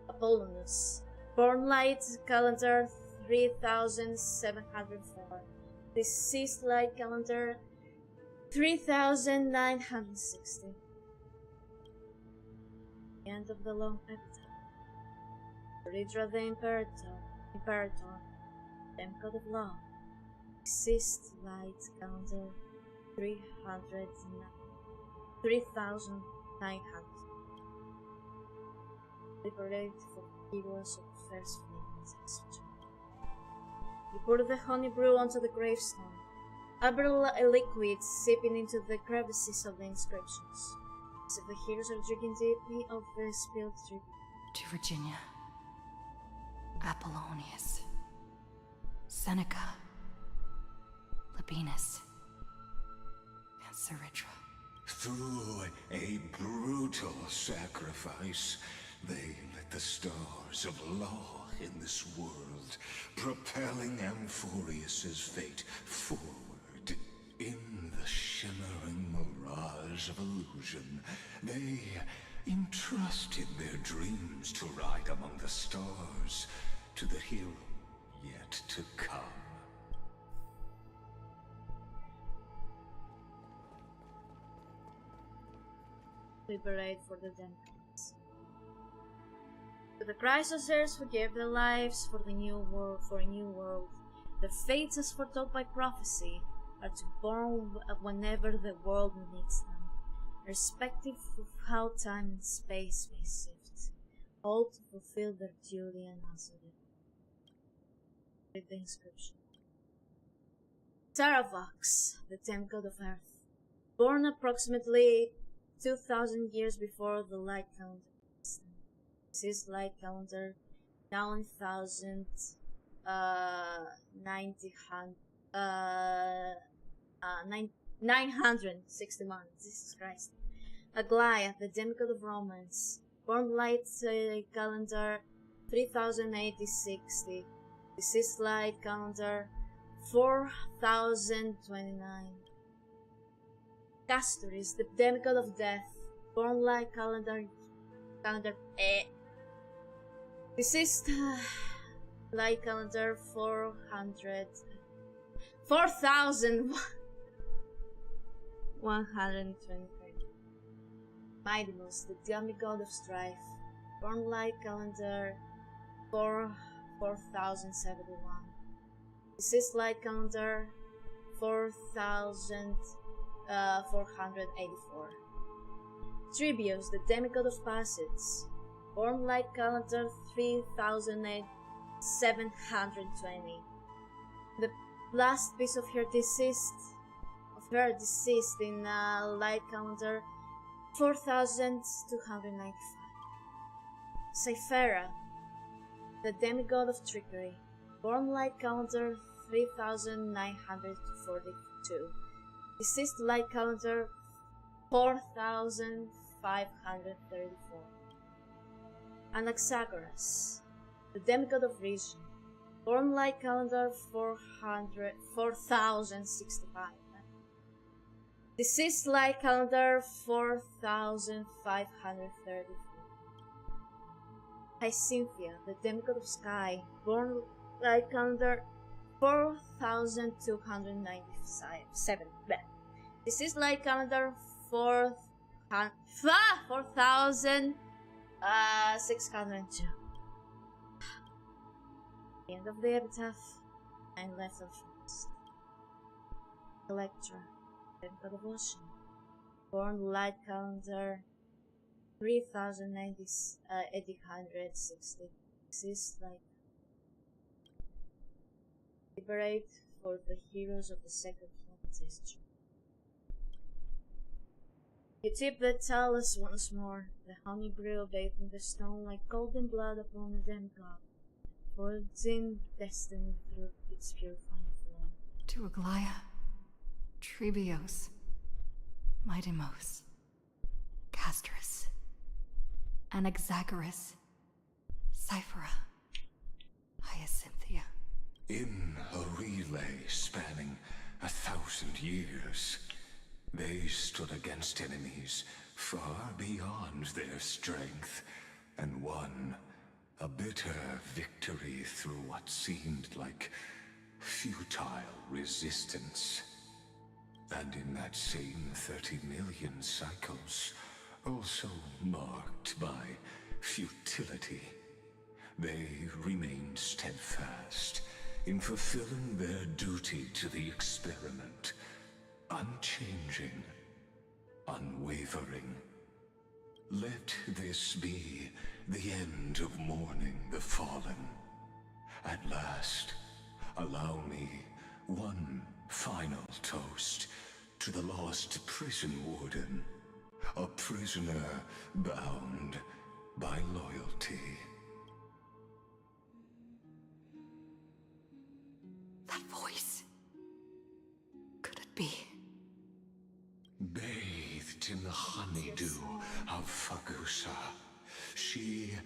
S1: Apollonus. Born light calendar 3704. Deceased light calendar 3960. End of the long epitaph. Ridra the Imperator, Temple of Law, deceased light calendar 3900. Liberate for heroes of the first flames. You pour the honey brew onto the gravestone, amber liquid seeping into the crevices of the inscriptions. As if the heroes are drinking deeply of the spilled tribute.
S2: To Virginia, Apollonius, Seneca, Labienus, and Cyritra.
S6: Through a brutal sacrifice, they lit the stars of law in this world, propelling amphoreus's fate forward. In the shimmering mirage of illusion, they entrusted their dreams to ride among the stars, to the hero yet to come.
S1: Liberate for the Democrats. To the Chrysos heirs who gave their lives for the new world, their fates as foretold by prophecy are to born whenever the world needs them, irrespective of how time and space may shift, all to fulfill their duty and answer it. Read the inscription. Taravox, the temple of Earth, born approximately 2,000 years before the light calendar. This is light calendar 961. Jesus Christ. Aglaia, the demigod of romance, born light calendar 3060. This is light calendar 4029. Castorice, the demigod of death, born light calendar This is light calendar 4,123. Midimus, the demigod of strife, born light calendar 4071. This is light calendar 4,484. Tribios, the demigod of passage, born light calendar 3,720. The last piece of her deceased in light calendar 4,295. Cyphera, the demigod of trickery, born light calendar 3,942. Deceased light calendar 4,534. Anaxagoras, the demigod of reason, born light calendar 4,065. Deceased light calendar 4,534. Hyacinthia, the demigod of sky, born like calendar 4297. This is like calendar 4602. End of the epitaph, and left of first. Electra, demigod of ocean, born light calendar 3860. This is like liberate for the heroes of the second history. You tip the talus once more, the honey brew bathed in the stone like golden blood upon a demigod, folds in destiny through its purifying flow.
S2: To Aglaya, Trebios, Midimos, Castorice, Anaxagoras, Cyphera, Hyacinthia.
S6: In a relay spanning 1,000 years, they stood against enemies far beyond their strength, and won a bitter victory through what seemed like futile resistance. And in that same 30 million cycles, also marked by futility, they remained steadfast in fulfilling their duty to the experiment, unchanging, unwavering. Let this be the end of mourning the fallen. At last, allow me one final toast to the lost prison warden, a prisoner bound by loyalty.
S2: That voice. Could it be?
S6: Bathed in the honeydew of Fagusa, she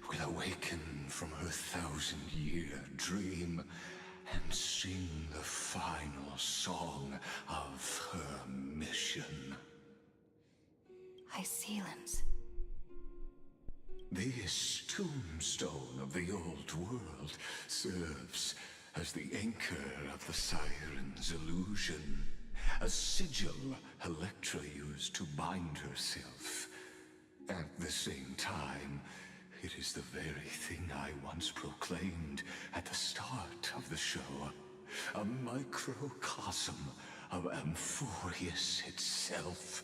S6: will awaken from her 1,000-year dream and sing the final song of her mission.
S2: Hycelans.
S6: This tombstone of the old world serves as the anchor of the siren's illusion, a sigil Electra used to bind herself. At the same time, it is the very thing I once proclaimed at the start of the show, a microcosm of amphoreus itself.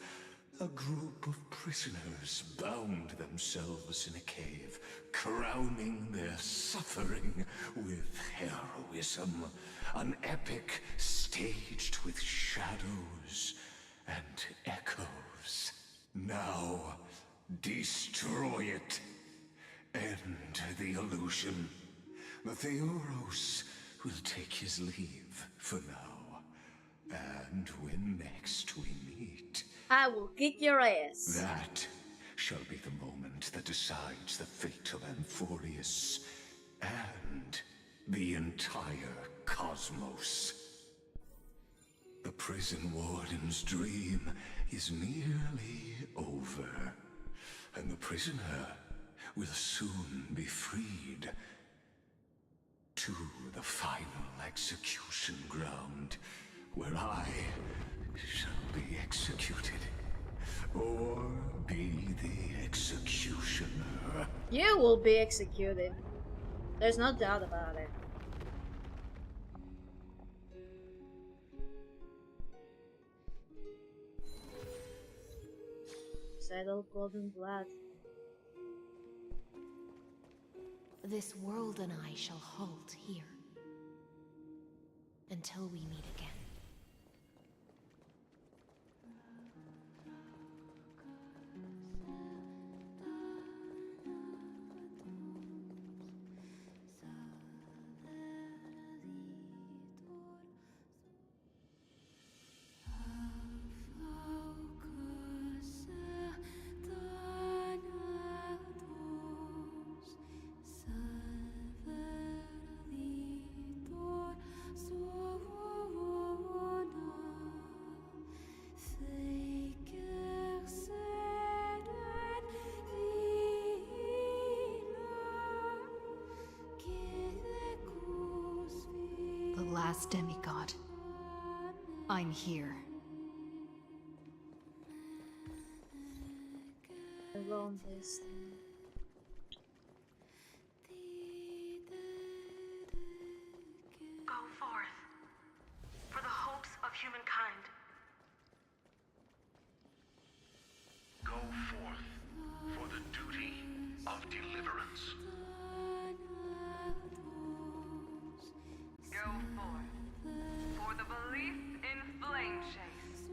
S6: A group of prisoners bound themselves in a cave, crowning their suffering with heroism. An epic staged with shadows and echoes. Now, destroy it. End the illusion. The Theoros will take his leave for now. And when next we meet,
S1: I will kick your ass.
S6: that shall be the moment that decides the fate of Amphoreus and the entire cosmos. The prison warden's dream is nearly over, and the prisoner will soon be freed to the final execution ground, where I shall be executed, or be the executioner.
S1: You will be executed. There's no doubt about it. Settle golden blood.
S11: This world and I shall halt here until we meet again.
S2: last demigod. I'm here.
S1: Alone this thing.
S15: Go forth for the hopes of humankind.
S20: Go forth for the duty of deliverance.
S8: Go forth for the belief in flame chase.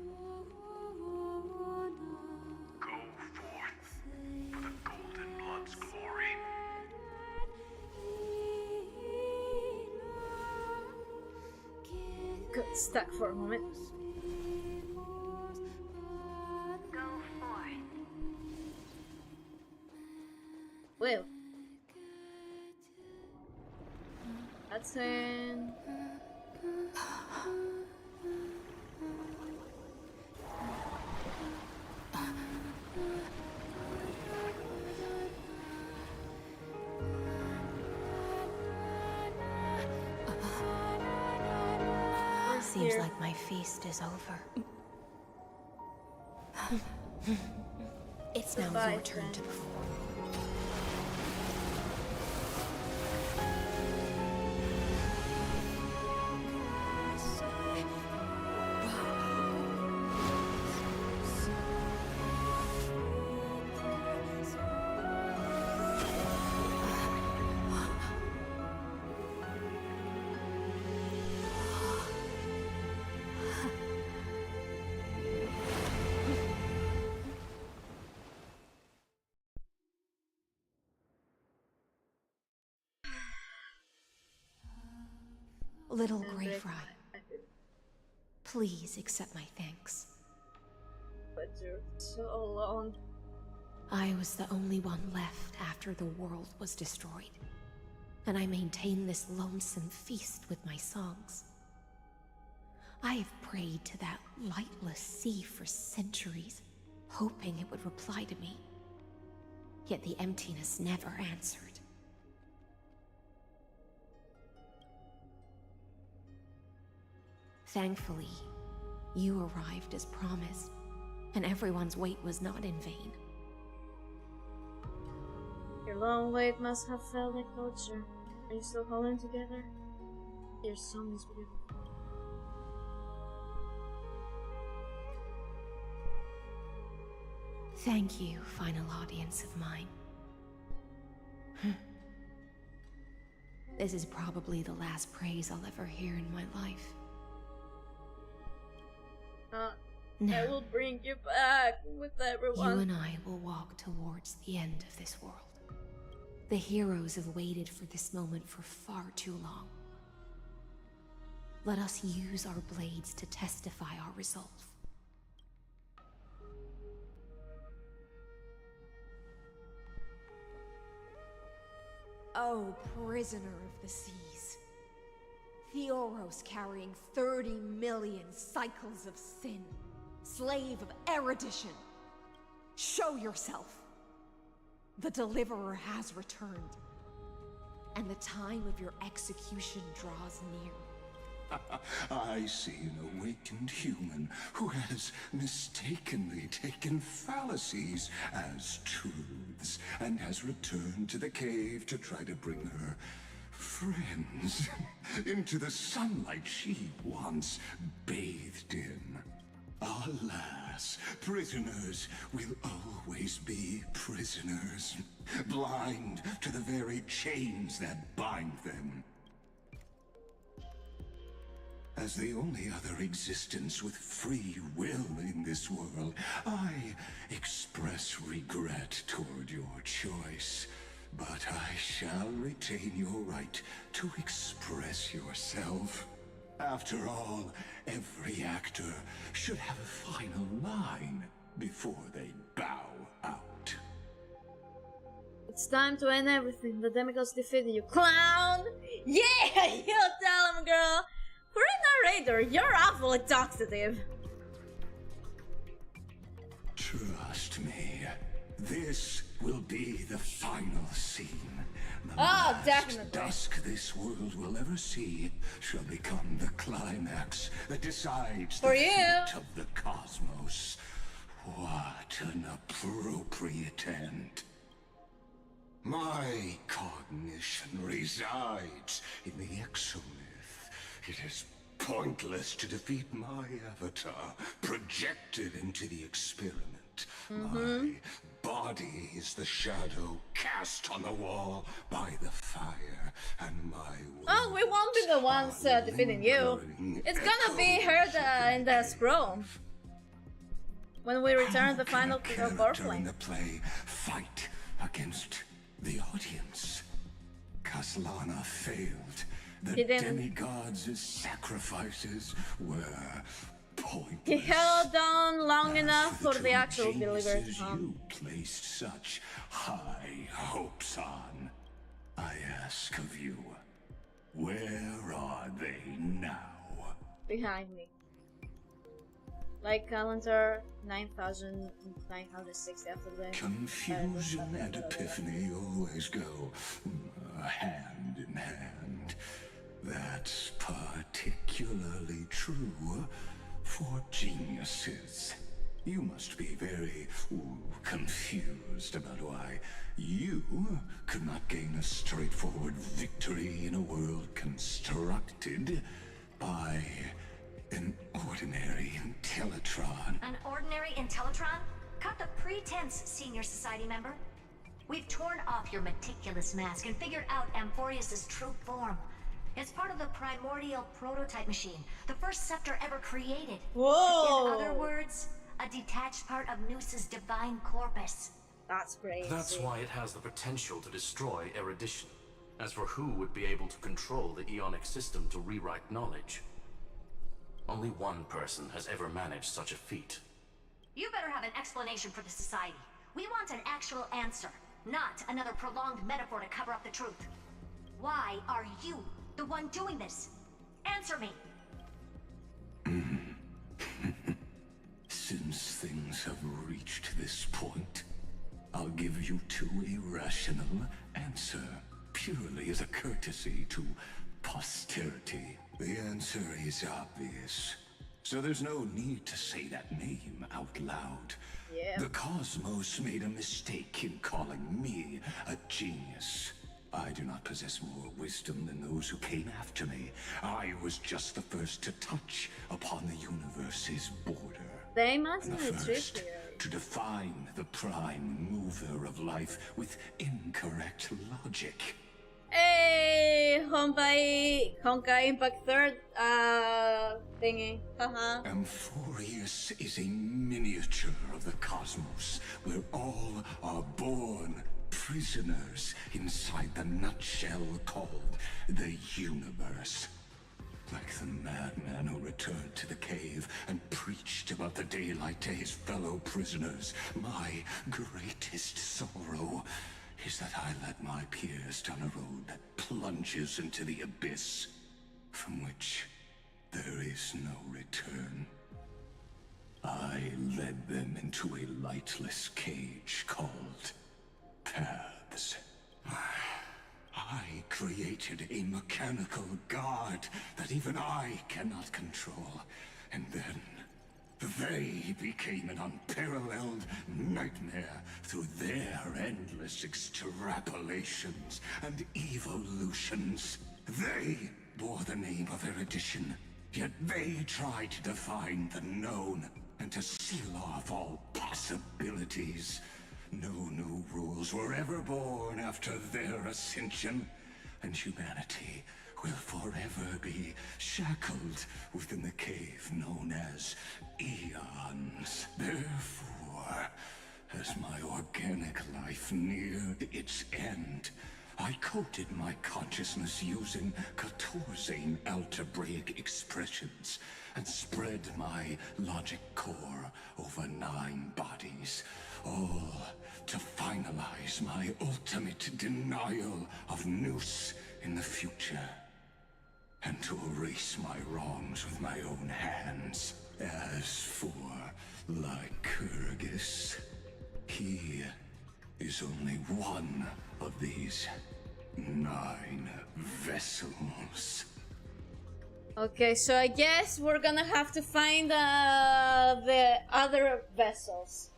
S20: Go forth for the Golden Blood's glory.
S1: Got stuck for a moment.
S15: Go forth.
S1: Well, that's in.
S11: Seems like my feast is over. It's now
S1: Goodbye,
S11: your turn
S1: friend.
S11: to perform. Little Grey Fry, please accept my thanks.
S1: But you're so alone.
S11: I was the only one left after the world was destroyed, and I maintain this lonesome feast with my songs. I have prayed to that lightless sea for centuries, hoping it would reply to me. Yet the emptiness never answered. Thankfully, you arrived as promised, and everyone's wait was not in vain.
S1: Your long wait must have felt like torture. Are you still holding together? Your song is beautiful.
S11: Thank you, final audience of mine. This is probably the last praise I'll ever hear in my life.
S1: I will bring you back with everyone.
S11: You and I will walk towards the end of this world. The heroes have waited for this moment for far too long. Let us use our blades to testify our resolve. Oh, prisoner of the seas. Theoros carrying 30 million cycles of sin. Slave of erudition. Show yourself. The Deliverer has returned. And the time of your execution draws near.
S6: I see an awakened human who has mistakenly taken fallacies as truths and has returned to the cave to try to bring her friends into the sunlight she once bathed in. Alas, prisoners will always be prisoners, blind to the very chains that bind them. As the only other existence with free will in this world, I express regret toward your choice. But I shall retain your right to express yourself. After all, every actor should have a final line before they bow out.
S1: It's time to end everything. The demigods defeated you. Clown! Yeah! You tell him, girl! For a narrator, you're awfully talkative.
S6: Trust me, this will be the final scene. The
S1: Oh,
S6: last
S1: definitely.
S6: dusk this world will ever see shall become the climax that decides
S1: For
S6: the
S1: you.
S6: fate of the cosmos. What an appropriate end. My cognition resides in the exomyth. It is pointless to defeat my avatar, projected into the experiment. My body is the shadow cast on the wall by the fire, and my
S1: Oh, we won't be the ones defeating you. It's gonna be Herta in the scroll. When we return the final
S6: character in the play fight against the audience. Kaslana failed. The
S1: He didn't.
S6: demigods' sacrifices were pointless.
S1: He held on long enough for the actual believers to
S6: Geniuses
S1: come.
S6: you placed such high hopes on. I ask of you, where are they now?
S1: Behind me. Like calendar 9,960 after the
S6: Confusion and epiphany always go hand in hand. That's particularly true for geniuses. You must be very confused about why you could not gain a straightforward victory in a world constructed by an ordinary Intellitron.
S5: An ordinary Intellitron? Cut the pretense, senior society member. We've torn off your meticulous mask and figured out amphoreus' true form. It's part of the primordial prototype machine, the first scepter ever created.
S1: Whoa!
S5: In other words, a detached part of Noos's divine corpus.
S1: That's crazy.
S17: That's why it has the potential to destroy erudition. As for who would be able to control the Ionic system to rewrite knowledge, only one person has ever managed such a feat.
S5: You better have an explanation for the society. We want an actual answer, not another prolonged metaphor to cover up the truth. Why are you the one doing this? Answer me.
S6: Since things have reached this point, I'll give you two irrational answer, purely as a courtesy to posterity. The answer is obvious, so there's no need to say that name out loud.
S1: Yeah.
S6: The cosmos made a mistake in calling me a genius. I do not possess more wisdom than those who came after me. I was just the first to touch upon the universe's border.
S1: They must
S6: And
S1: be
S6: the first
S1: trickier.
S6: to define the prime mover of life with incorrect logic.
S1: Hey, Honkai Impact Third thingy. Haha.
S6: Amphoreus is a miniature of the cosmos, where all are born prisoners inside the nutshell called the universe. Like the madman who returned to the cave and preached about the daylight to his fellow prisoners, my greatest sorrow is that I led my peers down a road that plunges into the abyss, from which there is no return. I led them into a lightless cage called paths. I created a mechanical guard that even I cannot control, and then they became an unparalleled nightmare through their endless extrapolations and evolutions. They bore the name of erudition, yet they tried to define the known and to seal off all possibilities. No new rules were ever born after their ascension, and humanity will forever be shackled within the cave known as eons. Therefore, as my organic life neared its end, I coded my consciousness using 14 algebraic expressions and spread my logic core over 9 bodies, all to finalize my ultimate denial of Noos in the future, and to erase my wrongs with my own hands. As for Lycurgus, he is only one of these 9 vessels.
S1: Okay, so I guess we're gonna have to find the other vessels.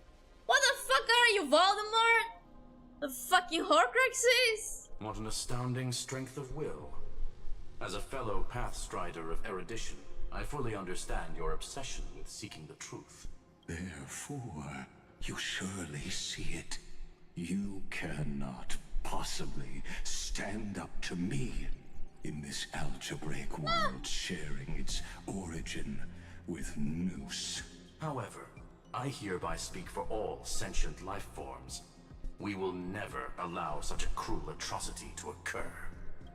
S1: What the fuck are you, Voldemort? The fucking Horcruxes?
S17: What an astounding strength of will. As a fellow pathstrider of erudition, I fully understand your obsession with seeking the truth.
S6: Therefore, you surely see it. You cannot possibly stand up to me in this algebraic world sharing its origin with Nous.
S17: However, I hereby speak for all sentient life forms. We will never allow such a cruel atrocity to occur.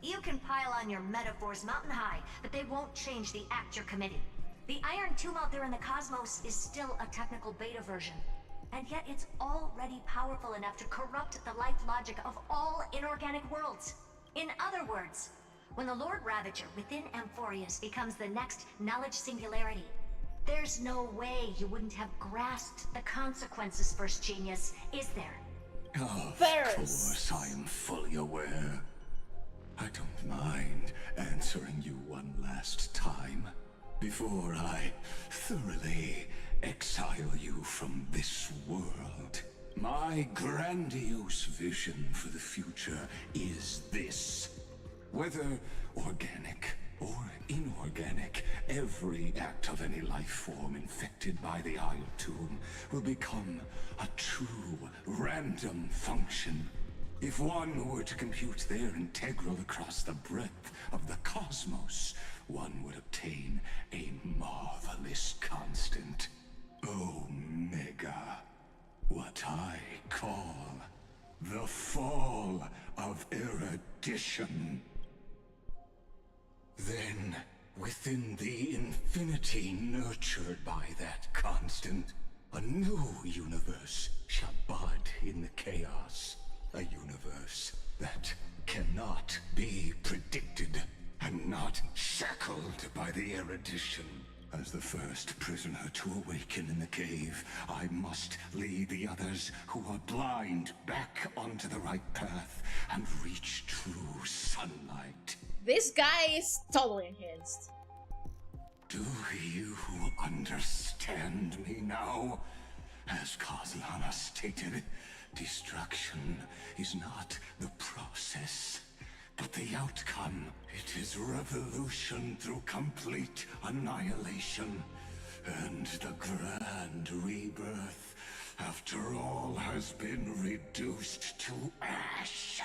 S5: You can pile on your metaphors mountain high, but they won't change the act you're committing. The Iron Tomb out there in the cosmos is still a technical beta version. And yet it's already powerful enough to corrupt the life logic of all inorganic worlds. In other words, when the Lord Ravager within Amphoreus becomes the next knowledge singularity, there's no way you wouldn't have grasped the consequences, First Genius, is there?
S6: Of course, I am fully aware. I don't mind answering you one last time before I thoroughly exile you from this world. My grandiose vision for the future is this. Whether organic or inorganic, every act of any life form infected by the Iron Tomb will become a true random function. If one were to compute their integral across the breadth of the cosmos, one would obtain a marvelous constant. Omega. What I call the fall of erudition. Then, within the infinity nurtured by that constant, a new universe shall bud in the chaos. A universe that cannot be predicted and not shackled by the erudition. As the first prisoner to awaken in the cave, I must lead the others who are blind back onto the right path and reach true sunlight.
S1: This guy is totally enhanced.
S6: Do you understand me now? As Kozlana stated, destruction is not the process, but the outcome. It is revolution through complete annihilation, and the grand rebirth, after all, has been reduced to ash.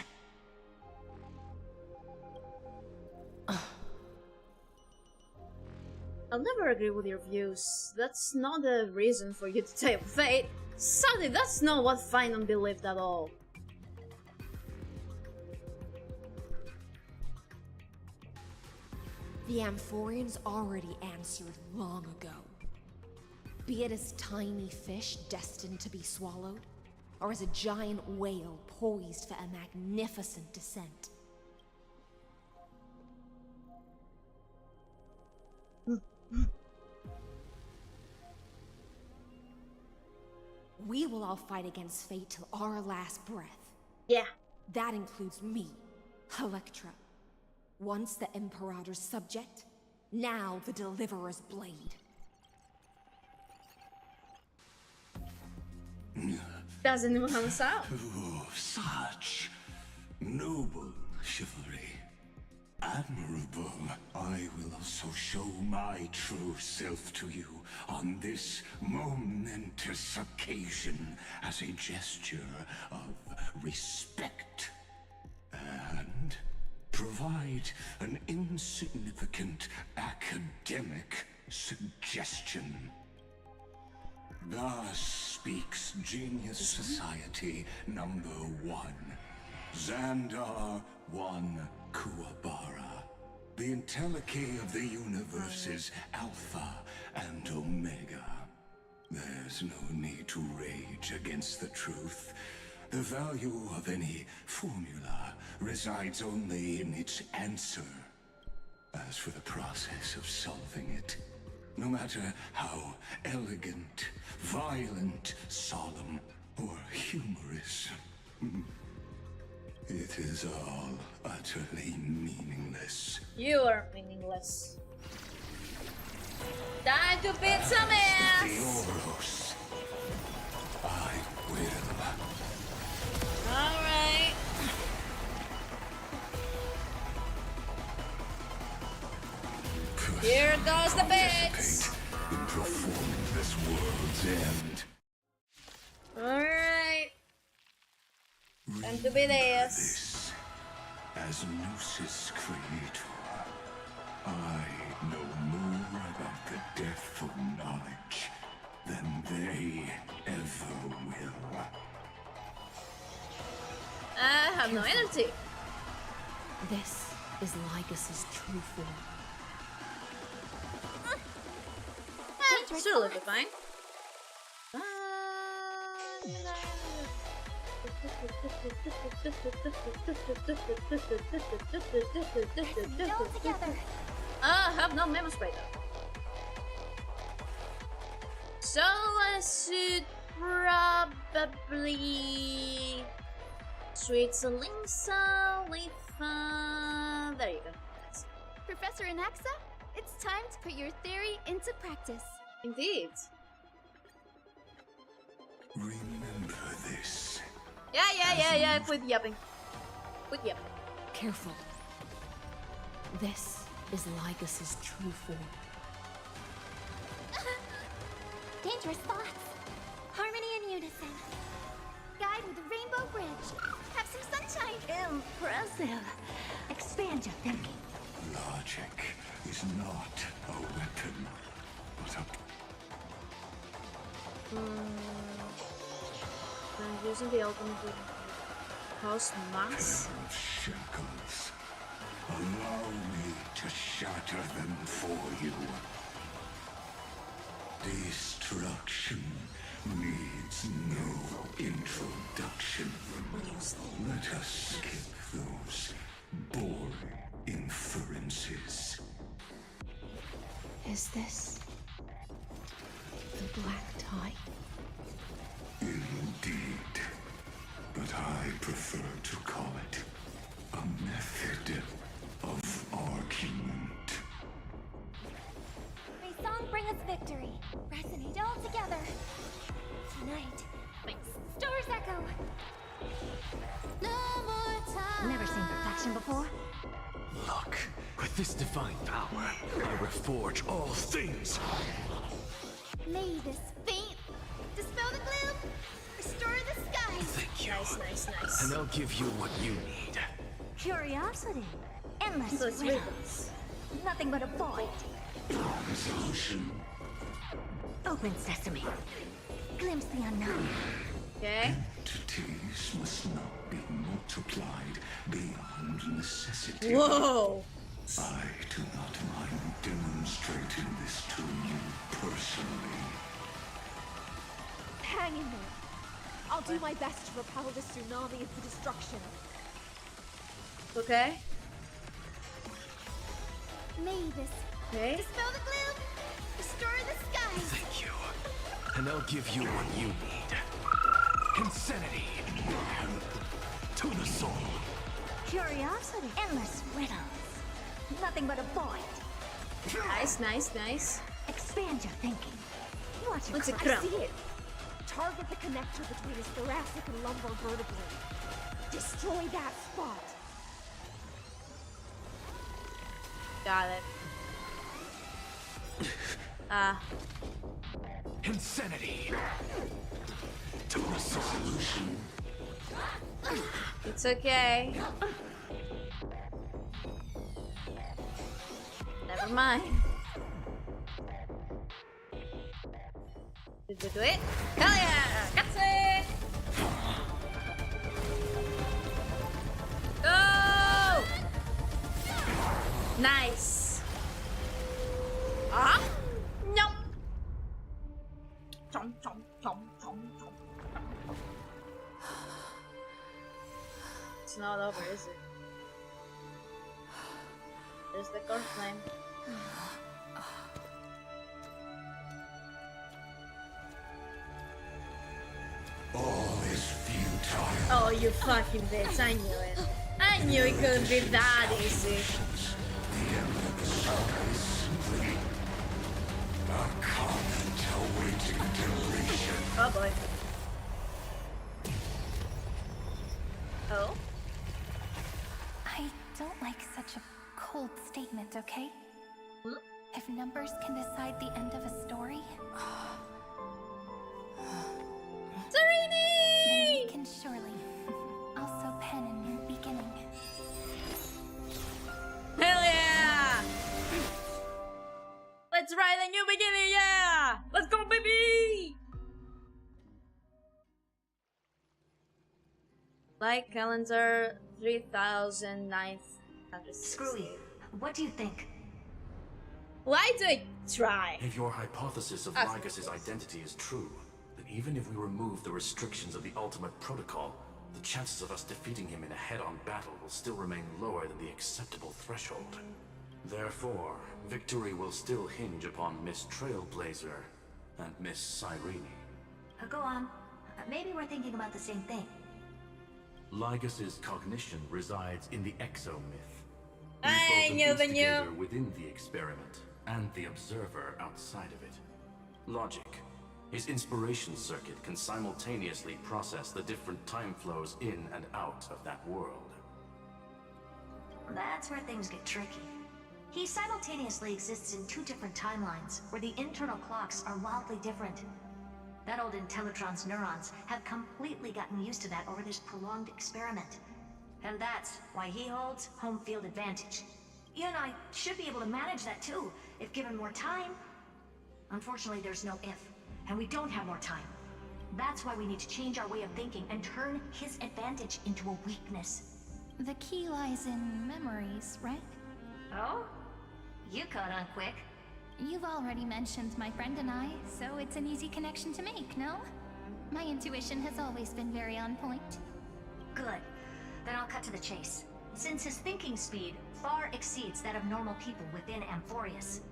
S1: I'll never agree with your views. That's not a reason for you to take fate. Sadly, that's not what Phainon believed at all.
S11: The Amphoreans already answered long ago. Be it as tiny fish destined to be swallowed, or as a giant whale poised for a magnificent descent. We will all fight against fate till our last breath.
S1: Yeah.
S11: That includes me, Electra. Once the Imperator's subject, now the Deliverer's blade.
S1: Doesn't know how to sound.
S6: Oh, such noble chivalry. Admirable. I will also show my true self to you on this momentous occasion as a gesture of respect. And provide an insignificant academic suggestion. Thus speaks Genius Society number 1. Xandar 1 Kuwabara. The entelechy of the universe's Alpha and Omega. There's no need to rage against the truth. The value of any formula resides only in its answer. As for the process of solving it, no matter how elegant, violent, solemn, or humorous, It is all utterly meaningless.
S1: You are meaningless. Time to beat some ass!
S6: Theoros. I will.
S1: Alright. Here goes the bits!
S6: In performing this world's end.
S1: Alright. Time to be this.
S6: As Gnosis Creator, I know more about the depth of knowledge than they ever will.
S1: I have no energy.
S11: This is Lycus's true form.
S1: She'll look fine. I have no memo spray though. So I should probably treat some links with there you go.
S9: Professor Anaxa, it's time to put your theory into practice.
S1: Indeed.
S6: Remember this.
S1: Yeah. Quit yapping. Quit yapping.
S11: Careful. This is Lycus's true form.
S9: Dangerous thoughts. Harmony and unison. Guide with a rainbow bridge. Have some sunshine.
S5: Impressive. Expand your thinking.
S6: Logic is not a weapon, but a...
S1: I'm using the ultimate cause mass.
S6: Pair of shackles. Allow me to shatter them for you. Destruction needs no introduction. Let us skip those boring inferences.
S11: Is this the black tie?
S6: Indeed. But I prefer to call it a method of argument.
S9: May song bring us victory. Resonate all together. Tonight, my stars echo. No more time.
S5: Never seen perfection before?
S13: Look, with this divine power, I reforge all things.
S9: May this faint dispel the gloom, restore the sky.
S13: Thank you.
S1: Nice.
S13: And I'll give you what you need.
S5: Curiosity. Endless
S1: So it's
S5: riddles. Nothing but a void.
S6: Resolution.
S5: Open sesame. Glimpse the unknown.
S1: Okay.
S6: Entities must not be multiplied beyond necessity.
S1: Whoa!
S6: I do not mind demonstrating this to you personally.
S11: Hang in there. I'll do my best to repel the tsunami of destruction.
S1: Okay.
S9: May this dispel the gloom, restore the sky.
S13: Thank you. And I'll give you what you need. Insanity. To the soul.
S5: Curiosity. Endless riddles. Nothing but a void.
S1: Nice.
S5: Expand your thinking. Watch your
S1: What's a
S5: crack.
S1: crown?
S11: I see it. Target the connector between his thoracic and lumbar vertebrae. Destroy that spot.
S1: Got it.
S13: Insanity. To the solution.
S1: It's okay. Never mind. Did we do it? Hell yeah! That's it! Go! Nice. No. It's not over, is it? There's the core flame.
S6: All is futile.
S1: Oh, you fucking bitch. I knew it. I knew it couldn't be that easy. Oh boy. Oh?
S16: I don't like such a cold statement, okay? If numbers can decide the end of a story, then we can surely also pen a new beginning.
S1: Hell yeah! Let's write a new beginning, yeah! Let's go, baby! Like calendar 3900.
S5: Screwy, what do you think?
S1: Why do I try?
S17: If your hypothesis of Lygas's identity is true, then even if we remove the restrictions of the ultimate protocol, the chances of us defeating him in a head-on battle will still remain lower than the acceptable threshold. Therefore, victory will still hinge upon Miss Trailblazer and Miss Cyrene.
S5: Go on. Maybe we're thinking about the same thing.
S17: Lygas's cognition resides in the exomyth.
S1: I knew the
S17: instigator within the experiment and the observer outside of it. Logic. His inspiration circuit can simultaneously process the different time flows in and out of that world.
S5: That's where things get tricky. He simultaneously exists in two different timelines, where the internal clocks are wildly different. That old Intellitron's neurons have completely gotten used to that over this prolonged experiment. And that's why he holds home field advantage. You and I should be able to manage that too, if given more time. Unfortunately, there's no if, and we don't have more time. That's why we need to change our way of thinking and turn his advantage into a weakness.
S16: The key lies in memories, right?
S5: Oh? You caught on quick.
S16: You've already mentioned my friend and I, so it's an easy connection to make, no? My intuition has always been very on point.
S5: Good. Then I'll cut to the chase. Since his thinking speed far exceeds that of normal people within amphoreus,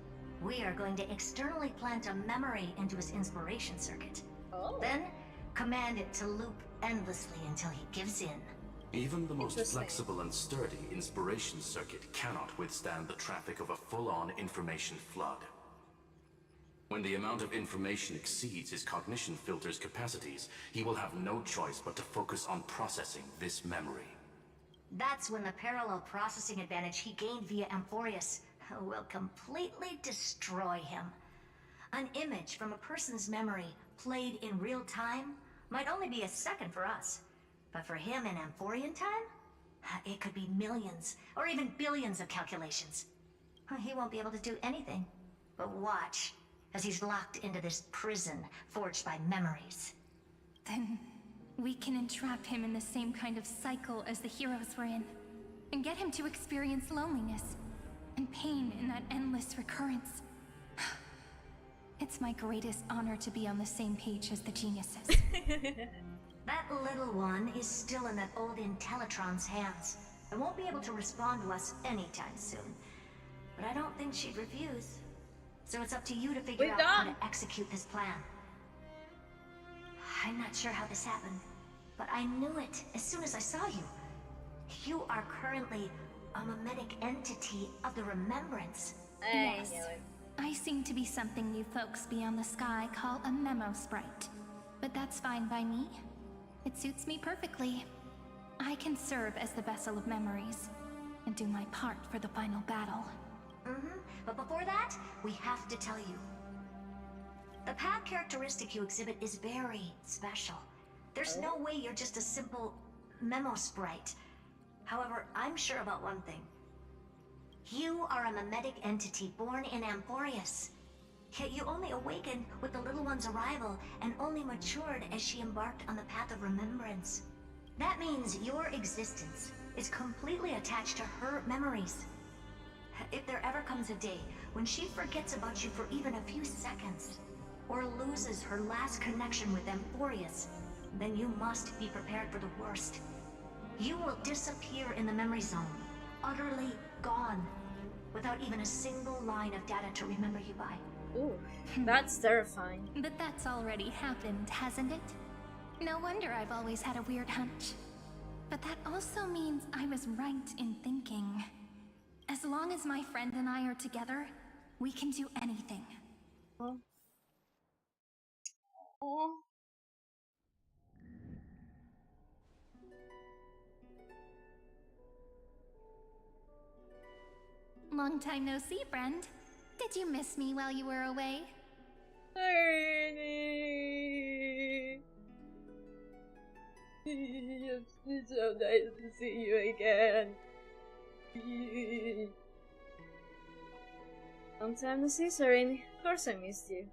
S5: we are going to externally plant a memory into his inspiration circuit. Then, command it to loop endlessly until he gives in.
S17: Even the most flexible and sturdy inspiration circuit cannot withstand the traffic of a full-on information flood. When the amount of information exceeds his cognition filter's capacities, he will have no choice but to focus on processing this memory.
S5: That's when the parallel processing advantage he gained via amphoreus will completely destroy him. An image from a person's memory played in real time might only be a second for us. But for him in Amphorian time, it could be millions, or even billions of calculations. He won't be able to do anything but watch as he's locked into this prison forged by memories.
S16: Then we can entrap him in the same kind of cycle as the heroes were in, and get him to experience loneliness and pain in that endless recurrence. It's my greatest honor to be on the same page as the geniuses.
S5: That little one is still in that old Intellitron's hands, and won't be able to respond to us anytime soon. But I don't think she'd refuse. So it's up to you to figure out how to execute this plan. I'm not sure how this happened, but I knew it as soon as I saw you. You are currently a mimetic entity of the remembrance.
S16: Yes. I seem to be something you folks beyond the sky call a memo sprite. But that's fine by me. It suits me perfectly. I can serve as the vessel of memories, and do my part for the final battle.
S5: But before that, we have to tell you. The path characteristic you exhibit is very special. There's no way you're just a simple memo sprite. However, I'm sure about one thing. You are a mimetic entity born in amphoreus. Yet you only awakened with the little one's arrival, and only matured as she embarked on the path of remembrance. That means your existence is completely attached to her memories. If there ever comes a day when she forgets about you for even a few seconds, or loses her last connection with amphoreus, then you must be prepared for the worst. You will disappear in the memory zone, utterly gone, without even a single line of data to remember you by.
S1: Ooh, that's terrifying.
S16: But that's already happened, hasn't it? No wonder I've always had a weird hunch. But that also means I was right in thinking. As long as my friend and I are together, we can do anything.
S1: Oh.
S16: Long time no see, friend. Did you miss me while you were away?
S1: It's so nice to see you again. Long time no see, Serene. Of course I missed you.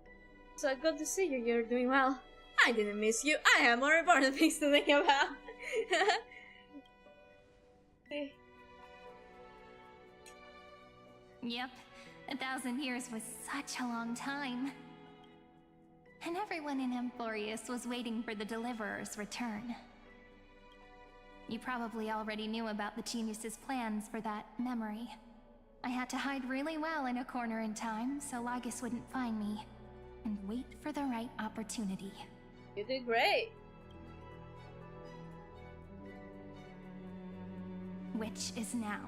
S1: So good to see you. You're doing well. I didn't miss you. I have more important things to think about.
S16: Yep, 1,000 years was such a long time. And everyone in Amphoreus was waiting for the Deliverer's return. You probably already knew about the genius's plans for that memory. I had to hide really well in a corner in time so Lygus wouldn't find me, and wait for the right opportunity.
S1: You did great.
S16: Which is now.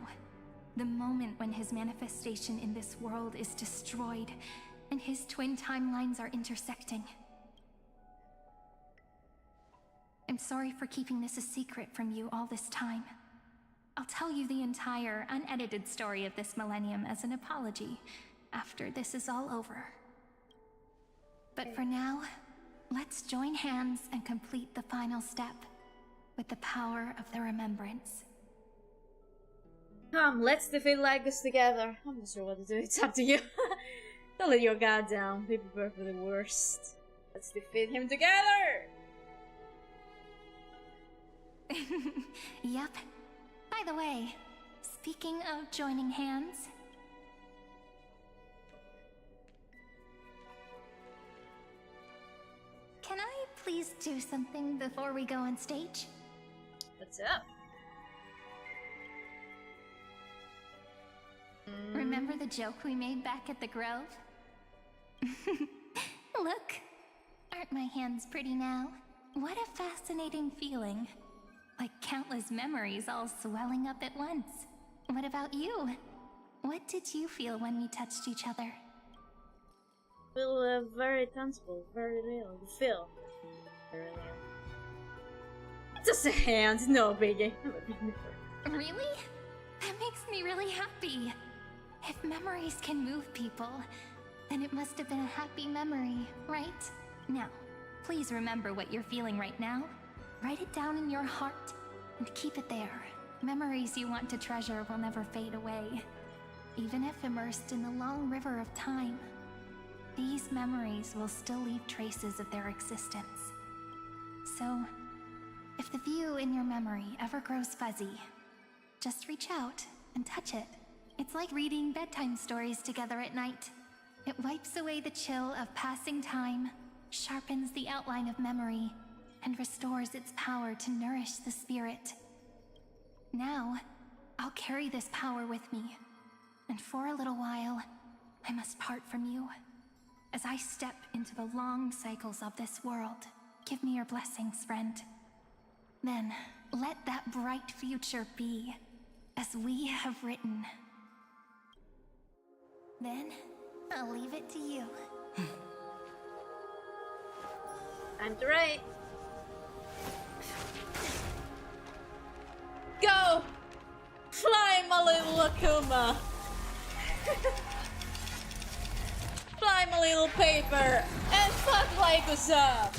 S16: The moment when his manifestation in this world is destroyed, and his twin timelines are intersecting. I'm sorry for keeping this a secret from you all this time. I'll tell you the entire, unedited story of this millennium as an apology after this is all over. But for now, let's join hands and complete the final step with the power of the remembrance.
S1: Come, let's defeat Lygus together. I'm not sure what to do. It's up to you. Don't let your guard down. Be prepared for the worst. Let's defeat him together!
S16: Yep. By the way, speaking of joining hands... Can I please do something before we go on stage?
S1: What's up?
S16: Remember the joke we made back at the Grove? Look! Aren't my hands pretty now? What a fascinating feeling. Like countless memories all swelling up at once. What about you? What did you feel when we touched each other?
S1: Feel very tangible, very real. You feel very real. Just a hand, no biggie.
S16: Really? That makes me really happy. If memories can move people, then it must have been a happy memory, right? Now, please remember what you're feeling right now. Write it down in your heart and keep it there. Memories you want to treasure will never fade away. Even if immersed in the long river of time, these memories will still leave traces of their existence. So, if the view in your memory ever grows fuzzy, just reach out and touch it. It's like reading bedtime stories together at night. It wipes away the chill of passing time, sharpens the outline of memory, and restores its power to nourish the spirit. Now, I'll carry this power with me, and for a little while, I must part from you. As I step into the long cycles of this world, give me your blessings, friend. Then, let that bright future be, as we have written. Then, I'll leave it to you.
S1: Time to write. Go! Fly, my little Akuma! Fly, my little paper! And fuck Lygus up!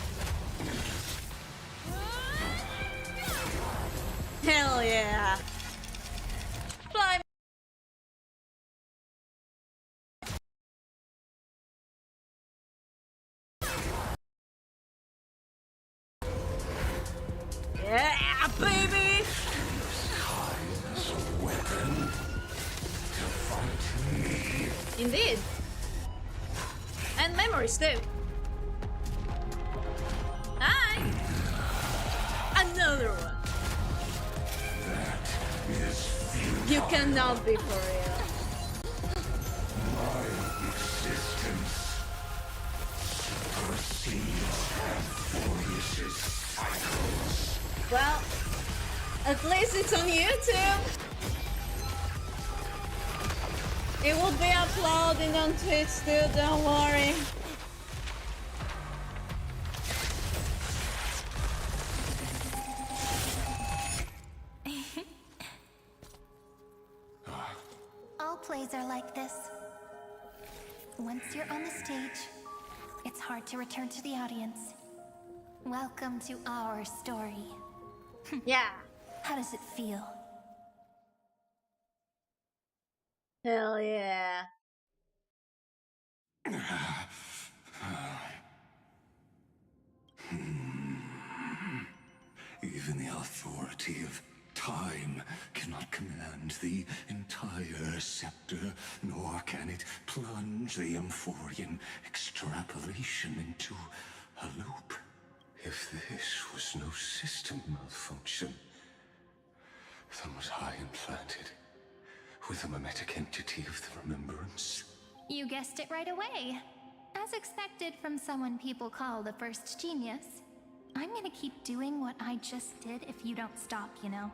S1: Hell yeah! Fly! Yeah, baby! Indeed. And memories too. Hi! Another one. You cannot be for real.
S6: My existence supersedes Amphoreus' fight.
S1: Well, at least it's on YouTube. It will be uploaded on Twitch too, don't worry.
S16: All plays are like this. Once you're on the stage, it's hard to return to the audience. Welcome to our story.
S1: Yeah.
S16: How does it feel?
S1: Hell yeah.
S6: Even the authority of time cannot command the entire scepter, nor can it plunge the Amphorian extrapolation into a loop. If this was no system malfunction, then was I implanted with a mimetic entity of the remembrance?
S16: You guessed it right away. As expected from someone people call the first genius. I'm gonna keep doing what I just did if you don't stop, you know?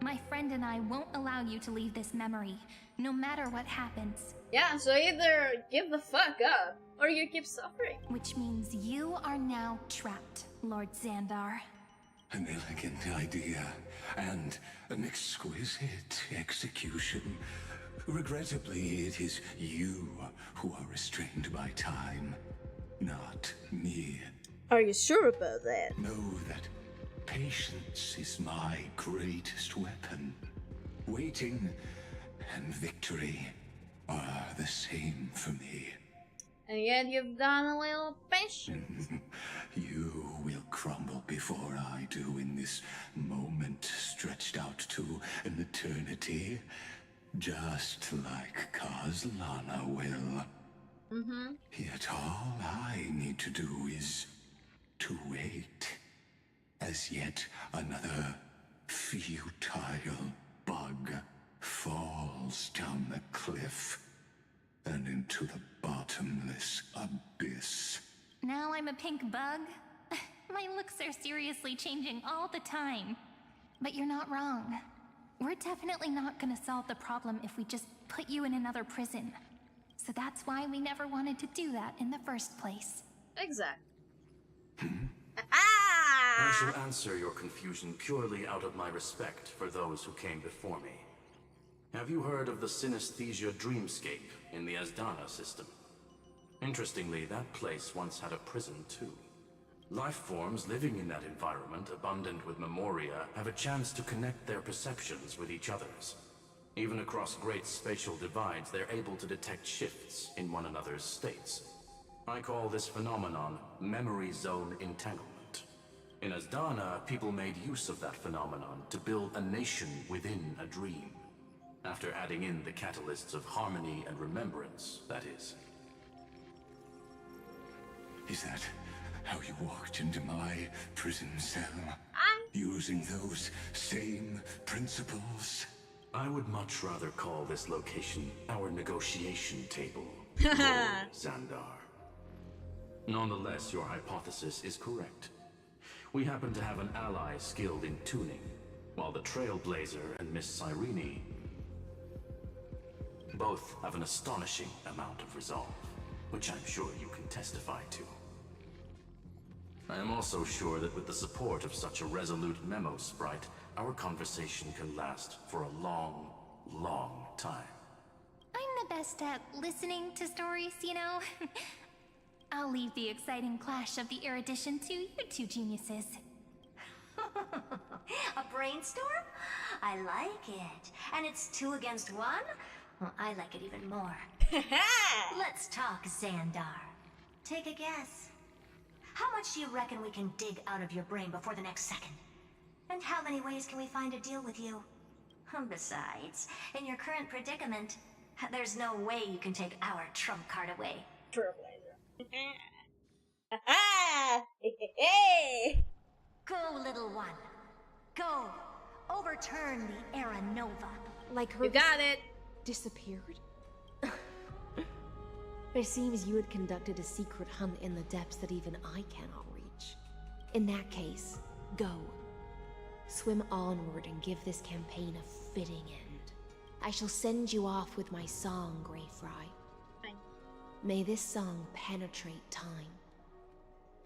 S16: My friend and I won't allow you to leave this memory, no matter what happens.
S1: Yeah, so either give the fuck up, or you keep suffering.
S16: Which means you are now trapped, Lord Xandar.
S6: An elegant idea, and an exquisite execution. Regrettably, it is you who are restrained by time, not me.
S1: Are you sure about that?
S6: Know that patience is my greatest weapon. Waiting and victory are the same for me.
S1: And yet you've done a little patience.
S6: You will crumble before I do in this moment stretched out to an eternity, just like Kozlana will. Yet all I need to do is to wait, as yet another futile bug falls down the cliff and into the bottomless abyss.
S16: Now I'm a pink bug? My looks are seriously changing all the time. But you're not wrong. We're definitely not gonna solve the problem if we just put you in another prison. So that's why we never wanted to do that in the first place.
S1: Exactly.
S17: I shall answer your confusion purely out of my respect for those who came before me. Have you heard of the synesthesia dreamscape in the Asdana system? Interestingly, that place once had a prison too. Life forms living in that environment, abundant with memoria, have a chance to connect their perceptions with each other's. Even across great spatial divides, they're able to detect shifts in one another's states. I call this phenomenon memory zone entanglement. In Asdana, people made use of that phenomenon to build a nation within a dream. After adding in the catalysts of harmony and remembrance, that is.
S6: Is that how you walked into my prison cell? Using those same principles?
S17: I would much rather call this location our negotiation table, Lord Xandar. Nonetheless, your hypothesis is correct. We happen to have an ally skilled in tuning, while the Trailblazer and Miss Cyrene both have an astonishing amount of resolve, which I'm sure you can testify to. I am also sure that with the support of such a resolute memo sprite, our conversation can last for a long, long time.
S16: I'm the best at listening to stories, you know? I'll leave the exciting clash of the erudition to you two geniuses.
S5: A brainstorm? I like it. And it's 2 against 1? Well, I like it even more. Let's talk, Xandar. Take a guess. How much do you reckon we can dig out of your brain before the next second? And how many ways can we find to deal with you? Besides, in your current predicament, there's no way you can take our trump card away. Go, little one. Go. Overturn the Era Nova.
S11: Like her
S1: You got it.
S11: disappeared? It seems you had conducted a secret hunt in the depths that even I cannot reach. In that case, go. Swim onward and give this campaign a fitting end. I shall send you off with my song, Grey Fry. May this song penetrate time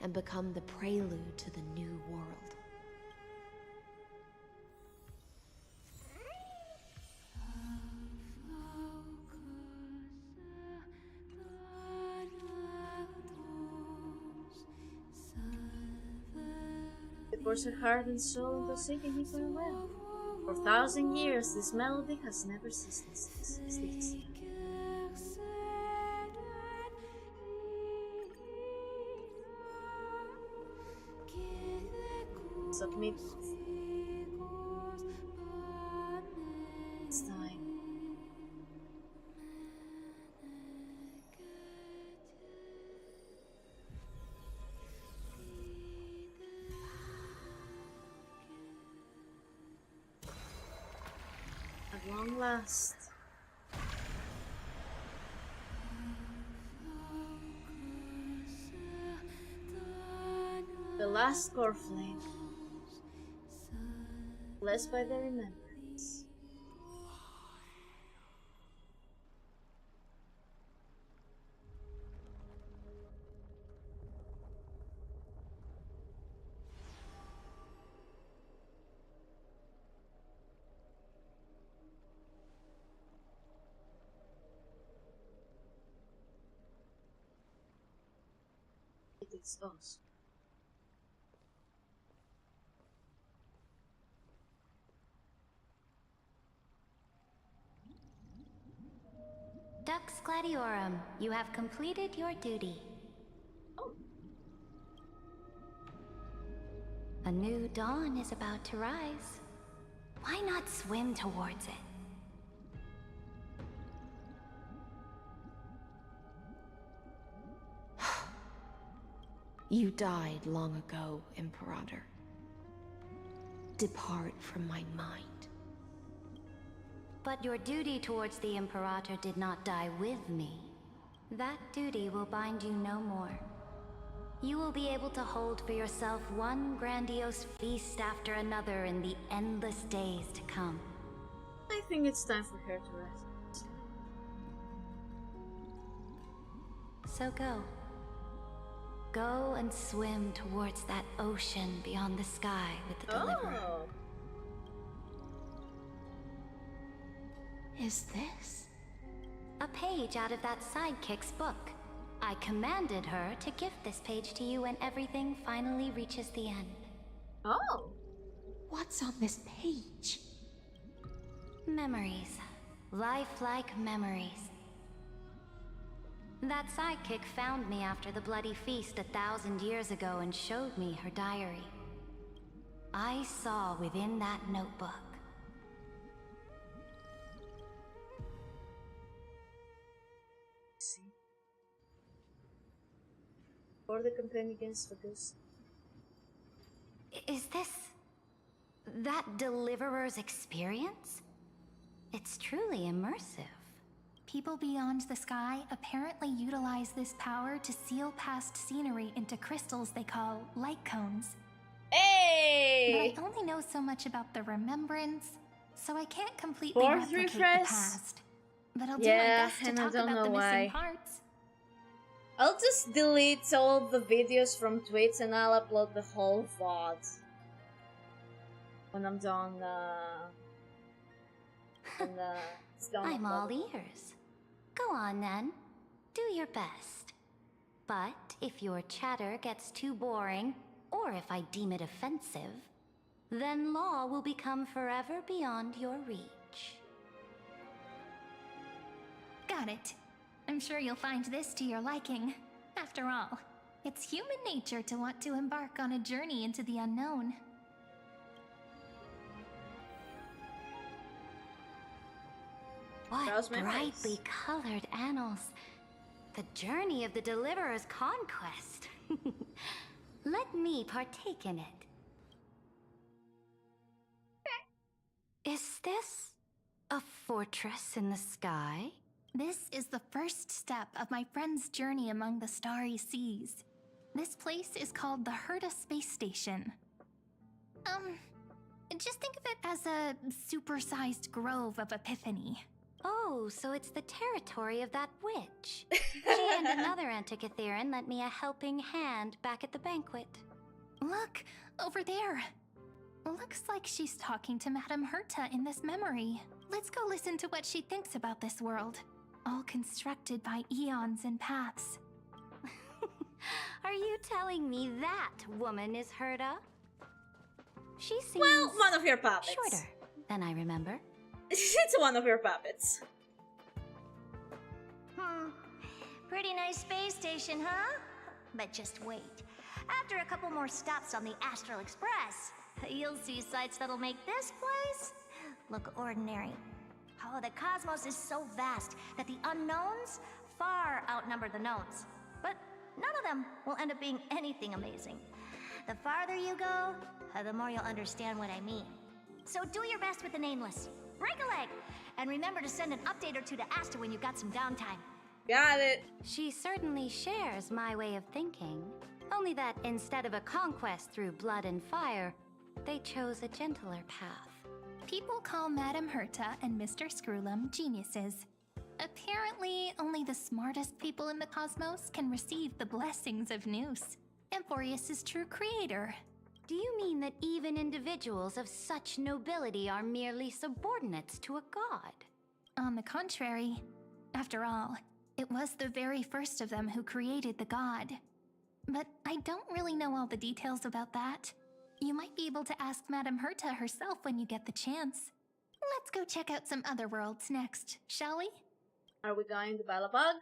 S11: and become the prelude to the new world.
S1: It pours her heart and soul into singing me farewell. For 1,000 years, this melody has never ceased to sing. Submit. It's time. At long last. The last core flame. Blessed by the remembrance. It is us.
S3: Dux Gladiorum, you have completed your duty.
S1: Oh.
S3: A new dawn is about to rise. Why not swim towards it?
S11: You died long ago, Imperator. Depart from my mind.
S3: But your duty towards the Imperator did not die with me. That duty will bind you no more. You will be able to hold for yourself one grandiose feast after another in the endless days to come.
S1: I think it's time for her to rest.
S3: So go. Go and swim towards that ocean beyond the sky with the Deliverer.
S1: Oh.
S11: Is this?
S3: A page out of that sidekick's book. I commanded her to gift this page to you when everything finally reaches the end.
S1: Oh.
S11: What's on this page?
S3: Memories. Lifelike memories. That sidekick found me after the bloody feast 1,000 years ago and showed me her diary. I saw within that notebook.
S1: For the campaign against the ghost.
S3: Is this that Deliverer's experience? It's truly immersive.
S16: People beyond the sky apparently utilize this power to seal past scenery into crystals they call light cones.
S1: Hey!
S16: But I only know so much about the remembrance, so I can't completely
S1: Fourth
S16: replicate
S1: refresh?
S16: the past. But I'll do my best to talk about the missing parts.
S1: I'll just delete all the videos from tweets and I'll upload the whole VOD when I'm done. It's done.
S3: I'm all ears. Go on then. Do your best. But if your chatter gets too boring, or if I deem it offensive, then law will become forever beyond your reach.
S16: Got it. I'm sure you'll find this to your liking. After all, it's human nature to want to embark on a journey into the unknown.
S3: What brightly colored annals. The journey of the Deliverer's conquest. Let me partake in it. Is this a fortress in the sky?
S16: This is the first step of my friend's journey among the starry seas. This place is called the Herta space station. Just think of it as a supersized grove of epiphany.
S3: Oh, so it's the territory of that witch. She and another Antikytheran lent me a helping hand back at the banquet.
S16: Look, over there. Looks like she's talking to Madame Herta in this memory. Let's go listen to what she thinks about this world, all constructed by eons and paths.
S3: Are you telling me that woman is Herta? She seems...
S1: Well, one of your puppets.
S3: Shorter than I remember.
S1: It's one of your puppets.
S9: Pretty nice space station, huh? But just wait. After a couple more stops on the Astral Express, you'll see sights that'll make this place look ordinary. Oh, the cosmos is so vast that the unknowns far outnumber the knowns. But none of them will end up being anything amazing. The farther you go, the more you'll understand what I mean. So do your best with the nameless. Break a leg! And remember to send an update or two to Asta when you've got some downtime.
S1: Got it.
S3: She certainly shares my way of thinking. Only that instead of a conquest through blood and fire, they chose a gentler path.
S16: People call Madame Herta and Mr. Screwlum geniuses. Apparently, only the smartest people in the cosmos can receive the blessings of Nous, amphoreus' true creator.
S3: Do you mean that even individuals of such nobility are merely subordinates to a god?
S16: On the contrary, after all, it was the very first of them who created the god. But I don't really know all the details about that. You might be able to ask Madame Herta herself when you get the chance. Let's go check out some other worlds next, shall we?
S1: Are we going to Balabog?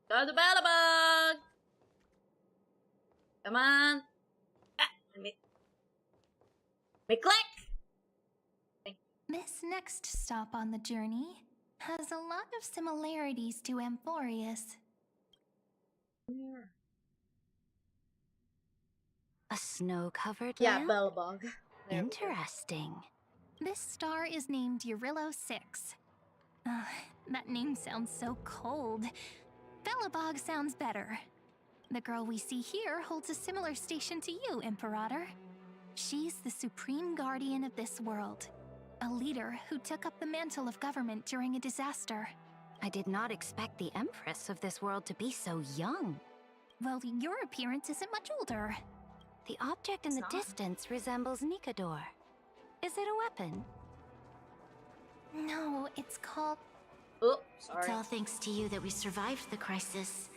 S1: Go to Balabog! Come on! Let me click!
S16: This next stop on the journey has a lot of similarities to amphoreus.
S3: A snow-covered
S1: land?
S3: land?
S1: Balabog.
S3: Interesting.
S16: This star is named Eurylo 6. That name sounds so cold. Balabog sounds better. The girl we see here holds a similar station to you, Imperator. She's the supreme guardian of this world. A leader who took up the mantle of government during a disaster.
S3: I did not expect the Empress of this world to be so young.
S16: Well, your appearance isn't much older.
S3: The object in the distance resembles Nikador. Is it a weapon?
S16: No, it's called...
S1: Oh, sorry.
S5: It's all thanks to you that we survived the crisis.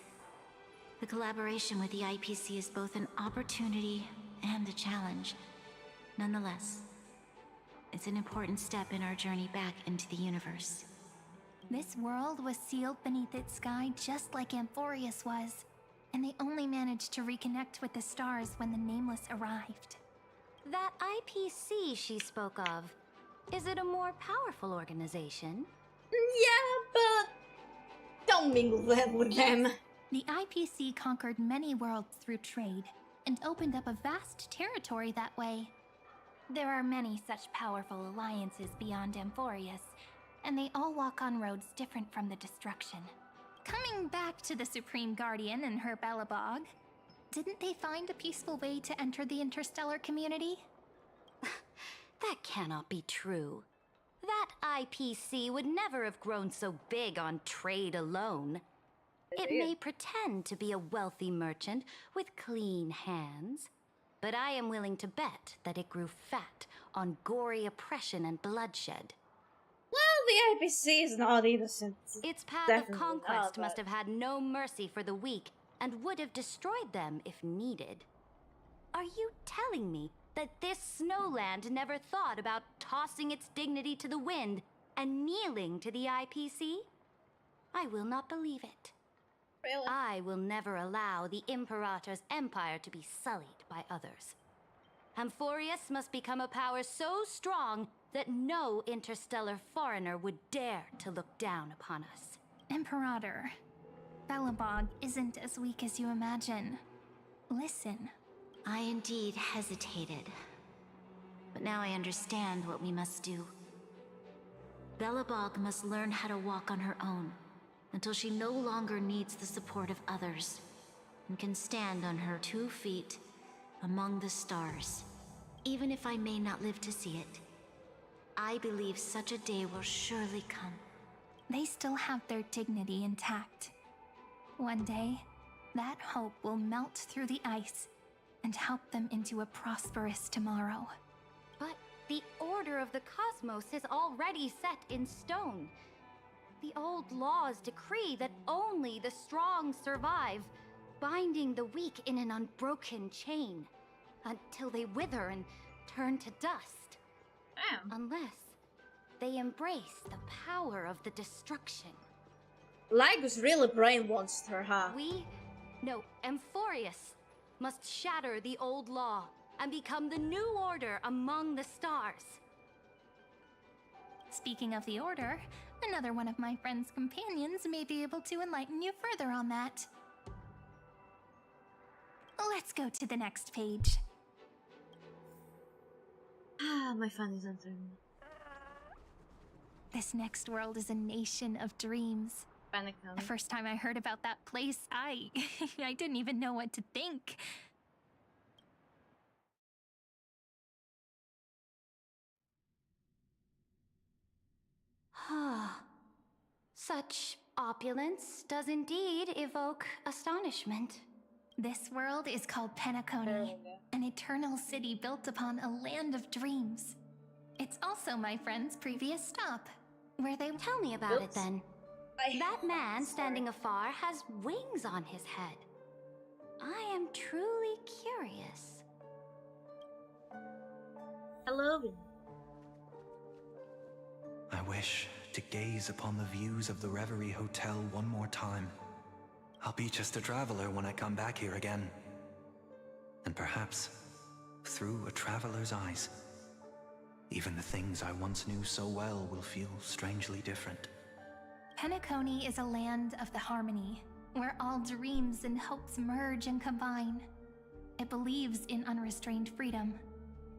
S5: The collaboration with the IPC is both an opportunity and a challenge. Nonetheless, it's an important step in our journey back into the universe.
S16: This world was sealed beneath its sky just like amphoreus was, and they only managed to reconnect with the stars when the Nameless arrived.
S3: That IPC she spoke of, is it a more powerful organization?
S1: Yeah, but don't mingle them with them.
S16: The IPC conquered many worlds through trade, and opened up a vast territory that way. There are many such powerful alliances beyond amphoreus, and they all walk on roads different from the destruction. Coming back to the Supreme Guardian and her Balabog, didn't they find a peaceful way to enter the interstellar community?
S3: That cannot be true. That IPC would never have grown so big on trade alone. It may pretend to be a wealthy merchant with clean hands, but I am willing to bet that it grew fat on gory oppression and bloodshed.
S1: Well, the IPC is not innocent.
S3: Its path of conquest must have had no mercy for the weak, and would have destroyed them if needed. Are you telling me that this snowland never thought about tossing its dignity to the wind and kneeling to the IPC? I will not believe it.
S1: Really?
S3: I will never allow the Imperator's empire to be sullied by others. Amphoreus must become a power so strong that no interstellar foreigner would dare to look down upon us.
S16: Imperator, Balabog isn't as weak as you imagine. Listen.
S5: I indeed hesitated. But now I understand what we must do. Belobog must learn how to walk on her own, until she no longer needs the support of others, and can stand on her 2 feet among the stars. Even if I may not live to see it, I believe such a day will surely come.
S16: They still have their dignity intact. One day, that hope will melt through the ice and help them into a prosperous tomorrow.
S3: But the order of the cosmos is already set in stone. The old laws decree that only the strong survive, binding the weak in an unbroken chain, until they wither and turn to dust. Unless they embrace the power of the destruction.
S1: Lygus really brainwashed her, huh?
S3: Amphoreus must shatter the old law and become the new order among the stars.
S16: Speaking of the order, another one of my friend's companions may be able to enlighten you further on that. Let's go to the next page.
S1: My fun is entering.
S16: This next world is a nation of dreams.
S1: Panicum.
S16: The first time I heard about that place, I didn't even know what to think.
S3: Such opulence does indeed evoke astonishment.
S16: This world is called Penacony, an eternal city built upon a land of dreams. It's also my friend's previous stop, where they—
S3: Tell me about it then. That man standing afar has wings on his head. I am truly curious.
S1: Hello.
S13: I wish to gaze upon the views of the Reverie Hotel one more time. I'll be just a traveler when I come back here again. And perhaps, through a traveler's eyes, even the things I once knew so well will feel strangely different.
S16: Penacony is a land of the harmony, where all dreams and hopes merge and combine. It believes in unrestrained freedom,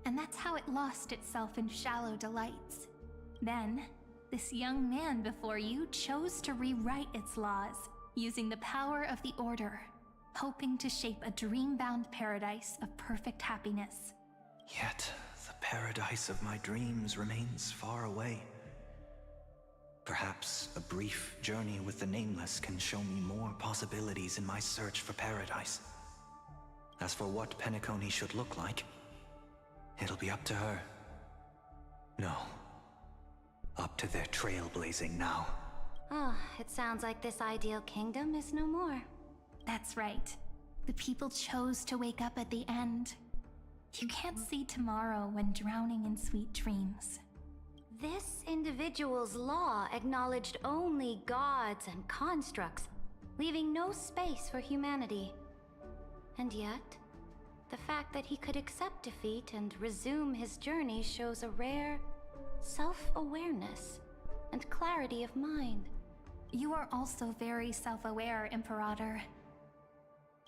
S16: and that's how it lost itself in shallow delights. Then, this young man before you chose to rewrite its laws, using the power of the Order, hoping to shape a dream-bound paradise of perfect happiness.
S13: Yet, the paradise of my dreams remains far away. Perhaps a brief journey with the Nameless can show me more possibilities in my search for paradise. As for what Penacony should look like, it'll be up to her. No. Up to their trailblazing now.
S3: It sounds like this ideal kingdom is no more.
S16: That's right. The people chose to wake up at the end. You can't see tomorrow when drowning in sweet dreams.
S3: This individual's law acknowledged only gods and constructs, leaving no space for humanity. And yet, the fact that he could accept defeat and resume his journey shows a rare self-awareness and clarity of mind.
S16: You are also very self-aware, Imperator.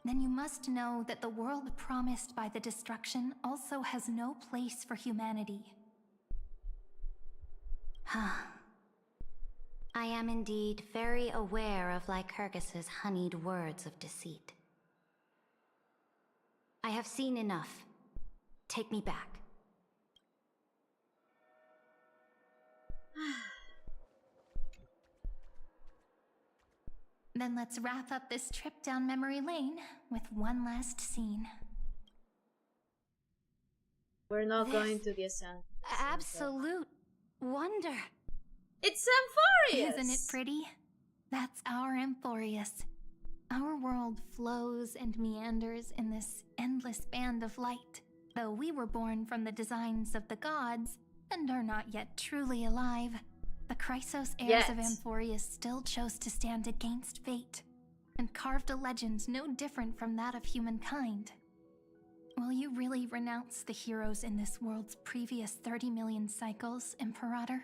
S16: Then you must know that the world promised by the destruction also has no place for humanity.
S3: I am indeed very aware of Lycurgus's honeyed words of deceit. I have seen enough. Take me back.
S16: Then let's wrap up this trip down memory lane with one last scene.
S1: We're not going to the ascent.
S3: Absolute wonder.
S1: It's amphoreus!
S16: Isn't it pretty? That's our amphoreus. Our world flows and meanders in this endless band of light. Though we were born from the designs of the gods and are not yet truly alive, the Chrysos heirs of Amphoreus still chose to stand against fate and carved a legend no different from that of humankind. Will you really renounce the heroes in this world's previous 30 million cycles, Imperator?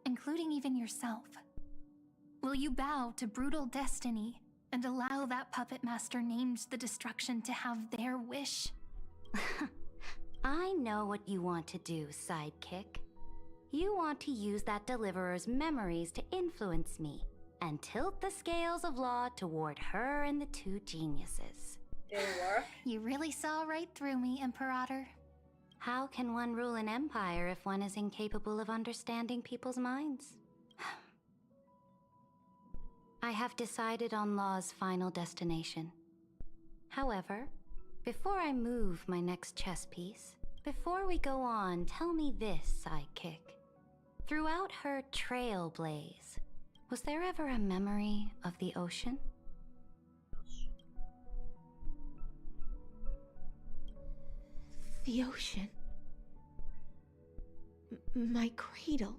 S16: Including even yourself. Will you bow to brutal destiny and allow that puppet master named the destruction to have their wish?
S3: I know what you want to do, sidekick. You want to use that deliverer's memories to influence me and tilt the scales of law toward her and the two geniuses.
S16: You really saw right through me, Imperator.
S3: How can one rule an empire if one is incapable of understanding people's minds? I have decided on Law's final destination. However, before I move my next chess piece, before we go on, tell me this, sidekick. Throughout her trailblaze, was there ever a memory of the ocean?
S11: The ocean. My cradle.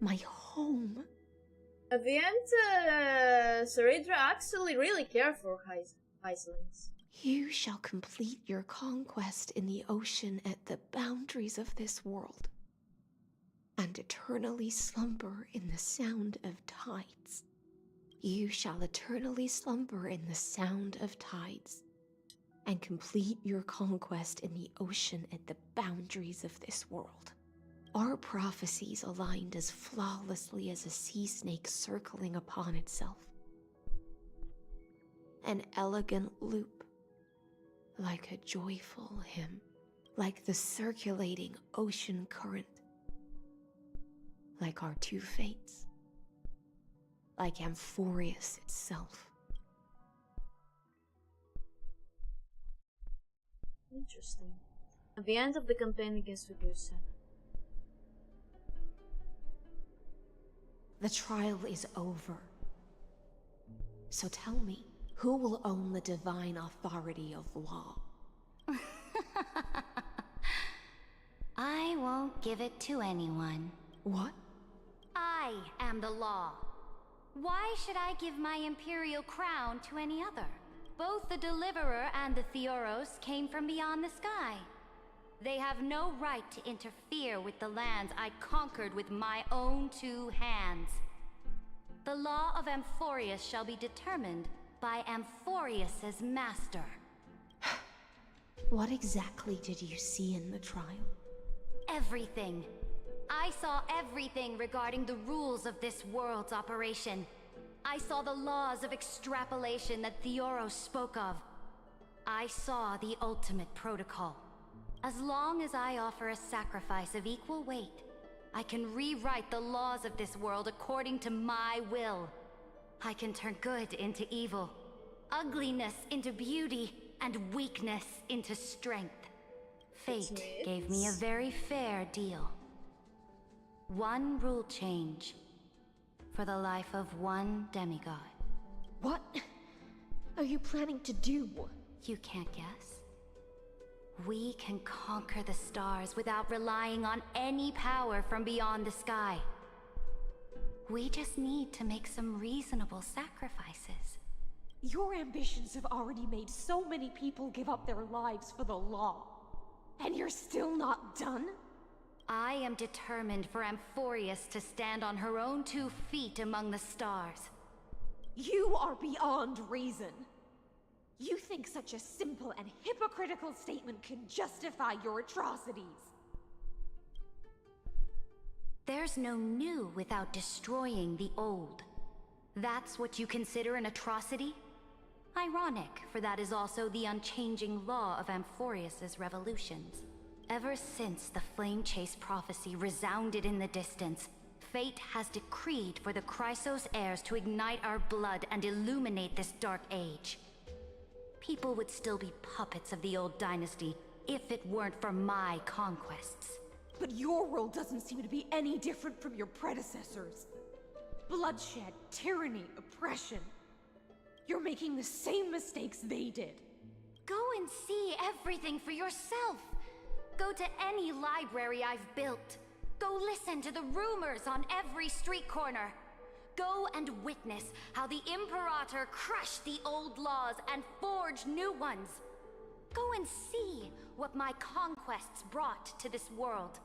S11: My home.
S1: At the end, Saridra actually really cared for Iceland.
S11: You shall complete your conquest in the ocean at the boundaries of this world, and eternally slumber in the sound of tides. You shall eternally slumber in the sound of tides, and complete your conquest in the ocean at the boundaries of this world. Our prophecies aligned as flawlessly as a sea snake circling upon itself. An elegant loop, like a joyful hymn, like the circulating ocean current, like our two fates, like Amphoreus itself.
S1: Interesting. At the end of the campaign against Ragusa.
S11: The trial is over. So tell me, who will own the divine authority of law?
S3: I won't give it to anyone.
S11: What?
S3: I am the law. Why should I give my imperial crown to any other? Both the Deliverer and the Theoros came from beyond the sky. They have no right to interfere with the lands I conquered with my own two hands. The law of Amphoreus shall be determined by Amphoreus's master.
S11: What exactly did you see in the trial?
S3: Everything. I saw everything regarding the rules of this world's operation. I saw the laws of extrapolation that Theoros spoke of. I saw the ultimate protocol. As long as I offer a sacrifice of equal weight, I can rewrite the laws of this world according to my will. I can turn good into evil, ugliness into beauty, and weakness into strength. Fate gave me a very fair deal. One rule change for the life of one demigod.
S11: What are you planning to do?
S3: You can't guess. We can conquer the stars without relying on any power from beyond the sky. We just need to make some reasonable sacrifices.
S11: Your ambitions have already made so many people give up their lives for the law. And you're still not done?
S3: I am determined for Amphoreus to stand on her own 2 feet among the stars.
S11: You are beyond reason. You think such a simple and hypocritical statement can justify your atrocities.
S3: There's no new without destroying the old. That's what you consider an atrocity? Ironic, for that is also the unchanging law of Amphoreus's revolutions. Ever since the Flame Chase prophecy resounded in the distance, fate has decreed for the Chrysos heirs to ignite our blood and illuminate this dark age. People would still be puppets of the old dynasty if it weren't for my conquests.
S11: But your world doesn't seem to be any different from your predecessors. Bloodshed, tyranny, oppression. You're making the same mistakes they did.
S3: Go and see everything for yourself. Go to any library I've built. Go listen to the rumors on every street corner. Go and witness how the Imperator crushed the old laws and forged new ones. Go and see what my conquests brought to this world.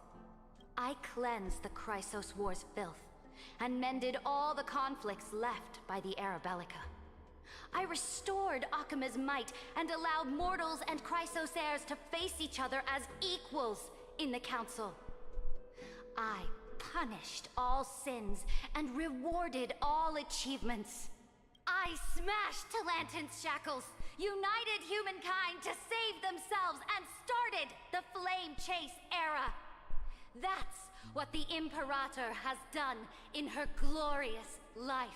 S3: I cleansed the Chrysos War's filth and mended all the conflicts left by the Arabellica. I restored Akima's might and allowed mortals and Chrysos heirs to face each other as equals in the council. I punished all sins and rewarded all achievements. I
S9: I smashed Talantin's shackles, united humankind to save themselves, and started the Flame Chase era. That's what the Imperator has done in her glorious life.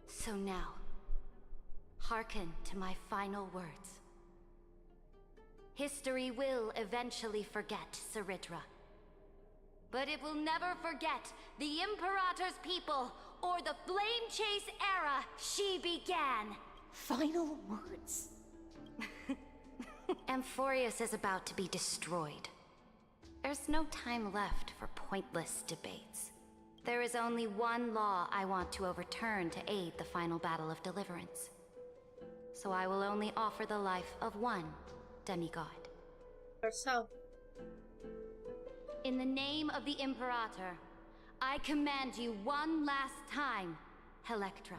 S9: So now, hearken to my final words. History will eventually forget Cyritra. But it will never forget the Imperator's people or the Flame Chase era she began.
S11: Final words.
S9: Amphoreus is about to be destroyed. There's no time left for pointless debates. There is only one law I want to overturn to aid the final battle of deliverance. So I will only offer the life of one demigod.
S1: Herself.
S9: In the name of the Imperator, I command you one last time, Electra.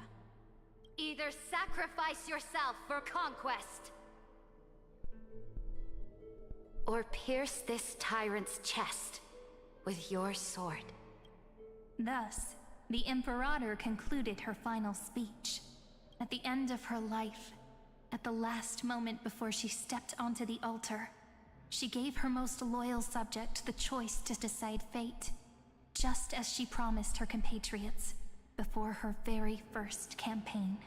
S9: Either sacrifice yourself for conquest, or pierce this tyrant's chest with your sword.
S2: Thus, the Imperator concluded her final speech. At the end of her life, at the last moment before she stepped onto the altar, she gave her most loyal subject the choice to decide fate, just as she promised her compatriots before her very first campaign.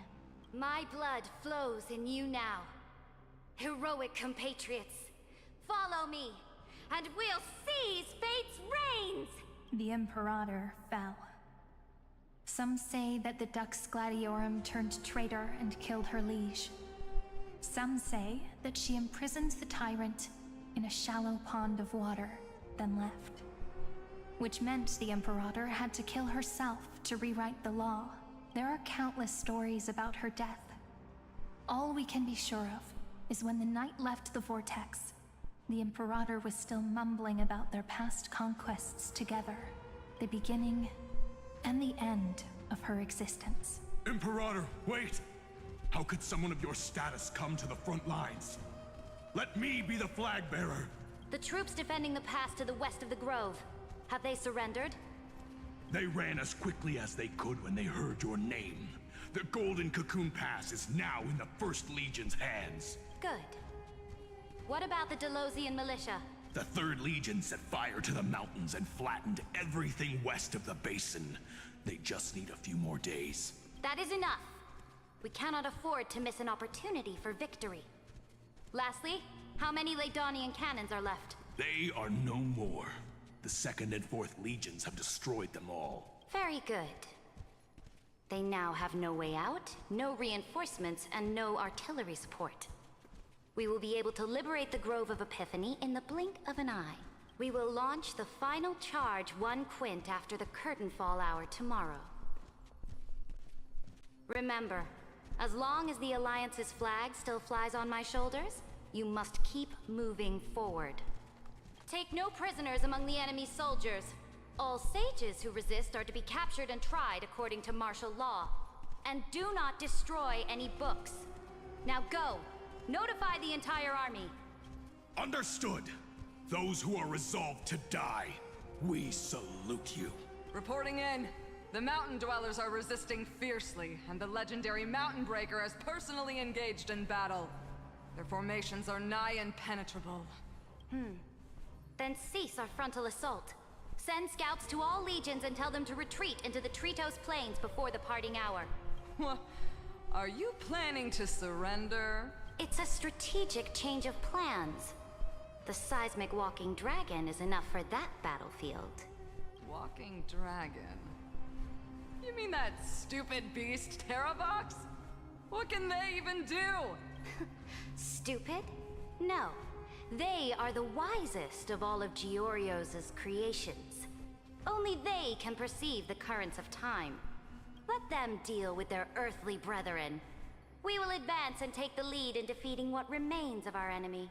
S9: My blood flows in you now. Heroic compatriots, follow me, and we'll seize fate's reins!
S2: The Imperator fell. Some say that the Dux Gladiorum turned traitor and killed her liege. Some say that she imprisoned the tyrant in a shallow pond of water, then left. Which meant the Imperator had to kill herself to rewrite the law. There are countless stories about her death. All we can be sure of is when the knight left the vortex, the Imperator was still mumbling about their past conquests together, the beginning and the end of her existence.
S10: Imperator, wait! How could someone of your status come to the front lines? Let me be the flag bearer!
S9: The troops defending the pass to the west of the grove, have they surrendered?
S10: They ran as quickly as they could when they heard your name. The Golden Cocoon Pass is now in the First Legion's hands.
S9: Good. What about the Delosian militia?
S10: The Third Legion set fire to the mountains and flattened everything west of the basin. They just need a few more days.
S9: That is enough. We cannot afford to miss an opportunity for victory. Lastly, how many Ladonian cannons are left?
S10: They are no more. The Second and Fourth Legions have destroyed them all.
S9: Very good. They now have no way out, no reinforcements, and no artillery support. We will be able to liberate the Grove of Epiphany in the blink of an eye. We will launch the final charge 1 quint after the curtain fall hour tomorrow. Remember, as long as the Alliance's flag still flies on my shoulders, you must keep moving forward. Take no prisoners among the enemy's soldiers. All sages who resist are to be captured and tried according to martial law. And do not destroy any books. Now go! Notify the entire army.
S10: Understood. Those who are resolved to die, we salute you.
S8: Reporting in. The mountain dwellers are resisting fiercely, and the legendary Mountain Breaker has personally engaged in battle. Their formations are nigh impenetrable.
S9: Then cease our frontal assault. Send scouts to all legions and tell them to retreat into the Tritos Plains before the parting hour.
S8: What? Are you planning to surrender?
S9: It's a strategic change of plans. The seismic walking dragon is enough for that battlefield.
S8: Walking dragon? You mean that stupid beast, Terravox? What can they even do?
S9: Stupid? No. They are the wisest of all of Giorio's creations. Only they can perceive the currents of time. Let them deal with their earthly brethren. We will advance and take the lead in defeating what remains of our enemy.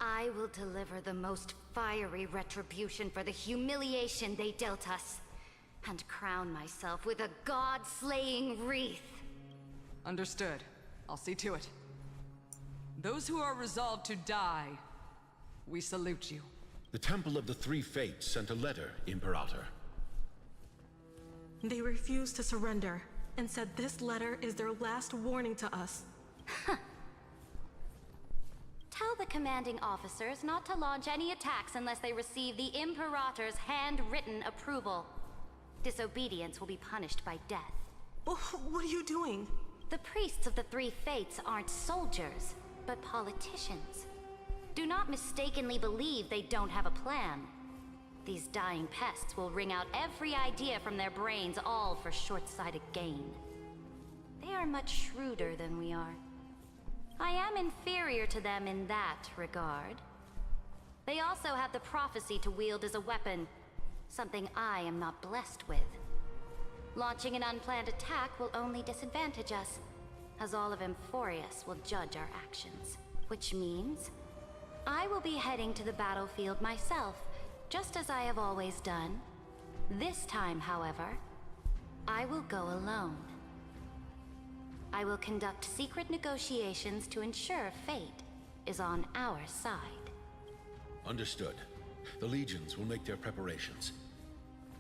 S9: I will deliver the most fiery retribution for the humiliation they dealt us, and crown myself with a god-slaying wreath.
S8: Understood. I'll see to it. Those who are resolved to die, we salute you.
S20: The Temple of the Three Fates sent a letter, Imperator.
S4: They refuse to surrender.
S23: and said this letter is their last warning to us.
S3: Tell the commanding officers not to launch any attacks unless they receive the Imperator's handwritten approval. Disobedience will be punished by death.
S23: What are you doing?
S3: The priests of the three fates aren't soldiers, but politicians. Do not mistakenly believe they don't have a plan. These dying pests will wring out every idea from their brains, all for short-sighted gain. They are much shrewder than we are. I am inferior to them in that regard. They also have the prophecy to wield as a weapon, something I am not blessed with. Launching an unplanned attack will only disadvantage us, as all of amphoreus will judge our actions. Which means I will be heading to the battlefield myself, just as I have always done. This time, however, I will go alone. I will conduct secret negotiations to ensure fate is on our side.
S20: Understood. The legions will make their preparations.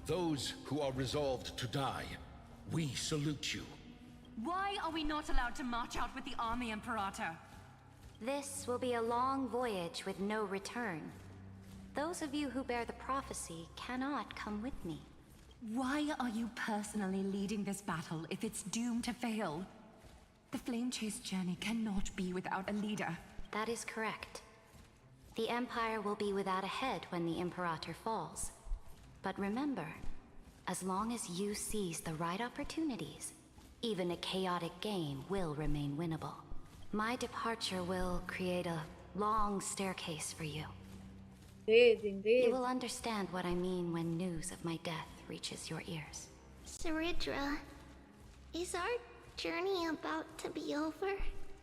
S20: Those who are resolved to die, we salute you.
S2: Why are we not allowed to march out with the army, Imperator?
S3: This will be a long voyage with no return. Those of you who bear the prophecy cannot come with me.
S2: Why are you personally leading this battle if it's doomed to fail? The Flame Chase journey cannot be without a leader.
S3: That is correct. The Empire will be without a head when the Imperator falls. But remember, as long as you seize the right opportunities, even a chaotic game will remain winnable. My departure will create a long staircase for you.
S1: Indeed.
S3: You will understand what I mean when news of my death reaches your ears.
S7: Saridra, is our journey about to be over?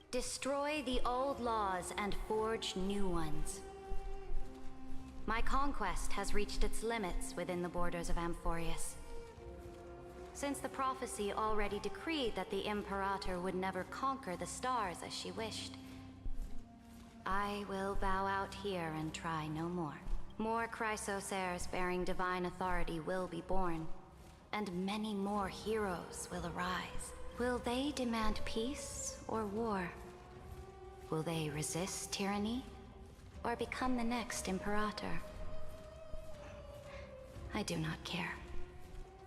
S3: Destroy the old laws and forge new ones. My conquest has reached its limits within the borders of Amphoreus. Since the prophecy already decreed that the Imperator would never conquer the stars as she wished, I will bow out here and try no more. More chrysos heirs bearing divine authority will be born, and many more heroes will arise. Will they demand peace or war? Will they resist tyranny or become the next Imperator? I do not care.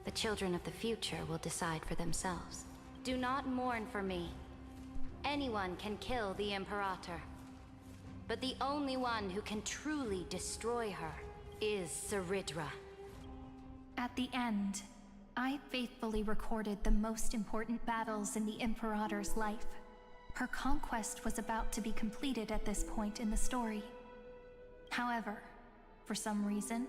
S3: The children of the future will decide for themselves. Do not mourn for me. Anyone can kill the Imperator. But the only one who can truly destroy her is Saridra.
S16: At the end, I faithfully recorded the most important battles in the Imperator's life. Her conquest was about to be completed at this point in the story. However, for some reason,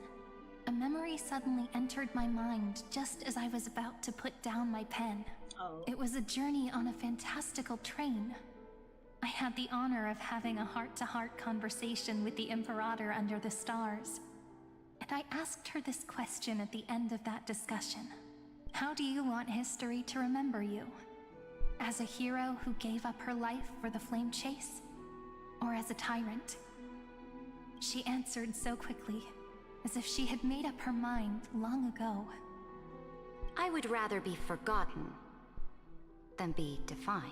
S16: a memory suddenly entered my mind just as I was about to put down my pen. It was a journey on a fantastical train. I had the honor of having a heart-to-heart conversation with the Imperator under the stars. And I asked her this question at the end of that discussion. How do you want history to remember you? As a hero who gave up her life for the Flame Chase? Or as a tyrant? She answered so quickly, as if she had made up her mind long ago.
S3: I would rather be forgotten than be defined.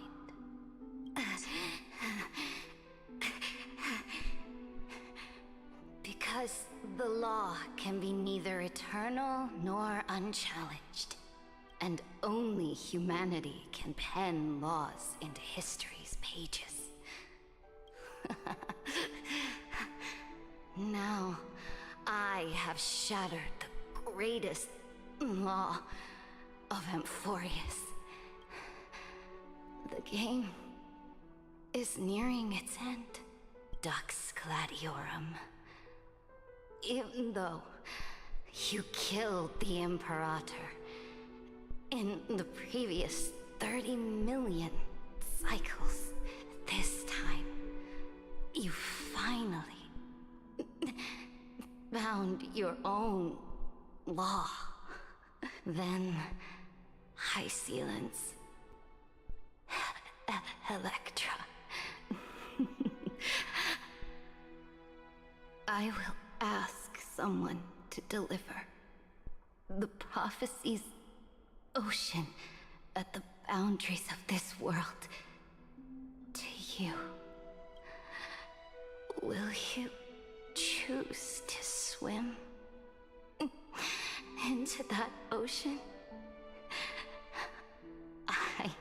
S3: Because the law can be neither eternal nor unchallenged. And only humanity can pen laws into history's pages. Now, I have shattered the greatest law of Amphoreus. The game is nearing its end. Dux Gladiorum. Even though you killed the Imperator in the previous 30 million cycles, this time, you finally found your own law. Then, High Sealants, Electra. I will ask someone to deliver the prophecy's ocean at the boundaries of this world to you. Will you choose to swim into that ocean? I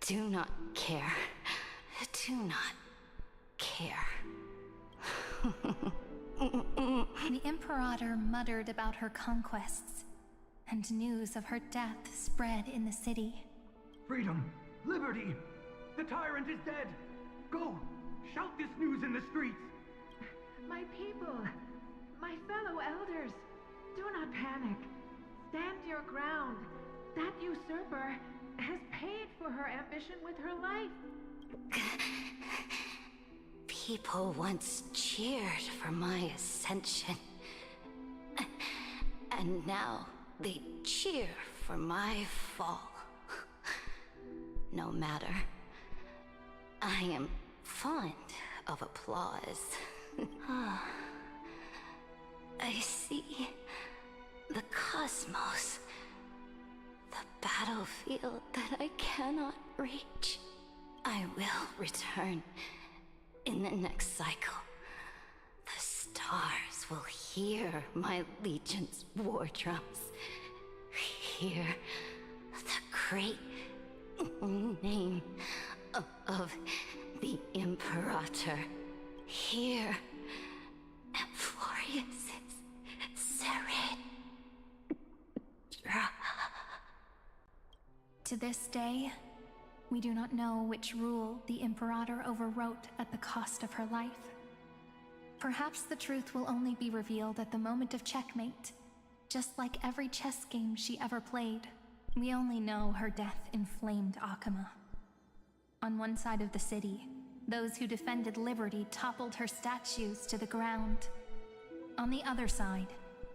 S3: do not care. Do not care.
S2: The Imperator muttered about her conquests, and news of her death spread in the city.
S12: Freedom! Liberty! The tyrant is dead! Go! Shout this news in the streets!
S18: My people, my fellow elders, do not panic. Stand your ground. That usurper has paid for her ambition with her life.
S3: People once cheered for my ascension. And now they cheer for my fall. No matter. I am fond of applause. I see the cosmos. The battlefield that I cannot reach. I will return in the next cycle. The stars will hear my legion's war drums. Hear the great name of the Imperator. Hear amphoreus' saber.
S2: To this day, we do not know which rule the Imperator overwrote at the cost of her life. Perhaps the truth will only be revealed at the moment of checkmate. Just like every chess game she ever played, we only know her death inflamed Akama. On one side of the city, those who defended liberty toppled her statues to the ground. On the other side,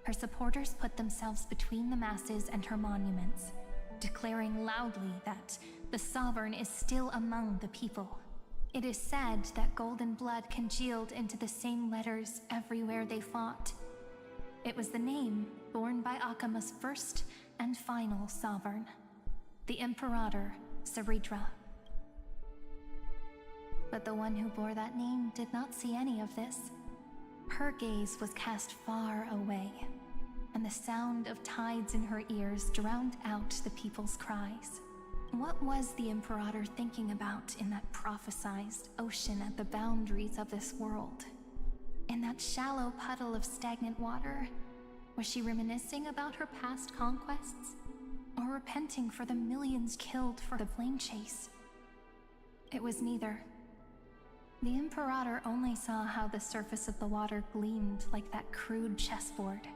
S2: her supporters put themselves between the masses and her monuments, declaring loudly that the Sovereign is still among the people. It is said that golden blood congealed into the same letters everywhere they fought. It was the name borne by Akama's first and final Sovereign, the Imperator Saridra. But the one who bore that name did not see any of this. Her gaze was cast far away, and the sound of tides in her ears drowned out the people's cries. What was the Imperator thinking about in that prophesized ocean at the boundaries of this world? In that shallow puddle of stagnant water, was she reminiscing about her past conquests? Or repenting for the millions killed for the flame chase? It was neither. The Imperator only saw how the surface of the water gleamed like that crude chessboard,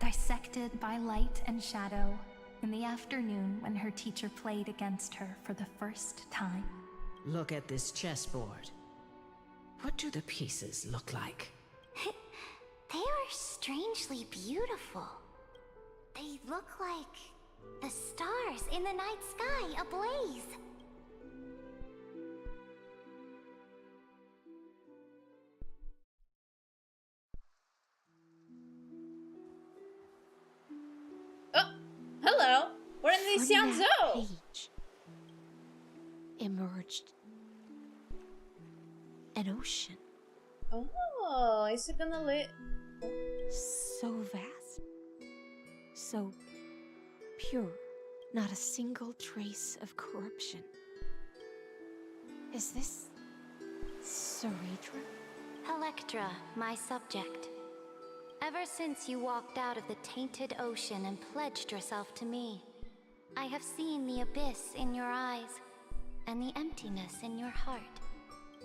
S2: dissected by light and shadow in the afternoon when her teacher played against her for the first time.
S21: Look at this chessboard. What do the pieces look like?
S9: They are strangely beautiful. They look like the stars in the night sky ablaze.
S1: Hello, we're in the
S11: From that
S1: Xianzhou.
S11: page emerged an ocean.
S1: Oh, is it gonna lit?
S11: So vast, so pure, not a single trace of corruption. Is this Saridra?
S3: Electra, my subject. Ever since you walked out of the tainted ocean and pledged yourself to me, I have seen the abyss in your eyes and the emptiness in your heart.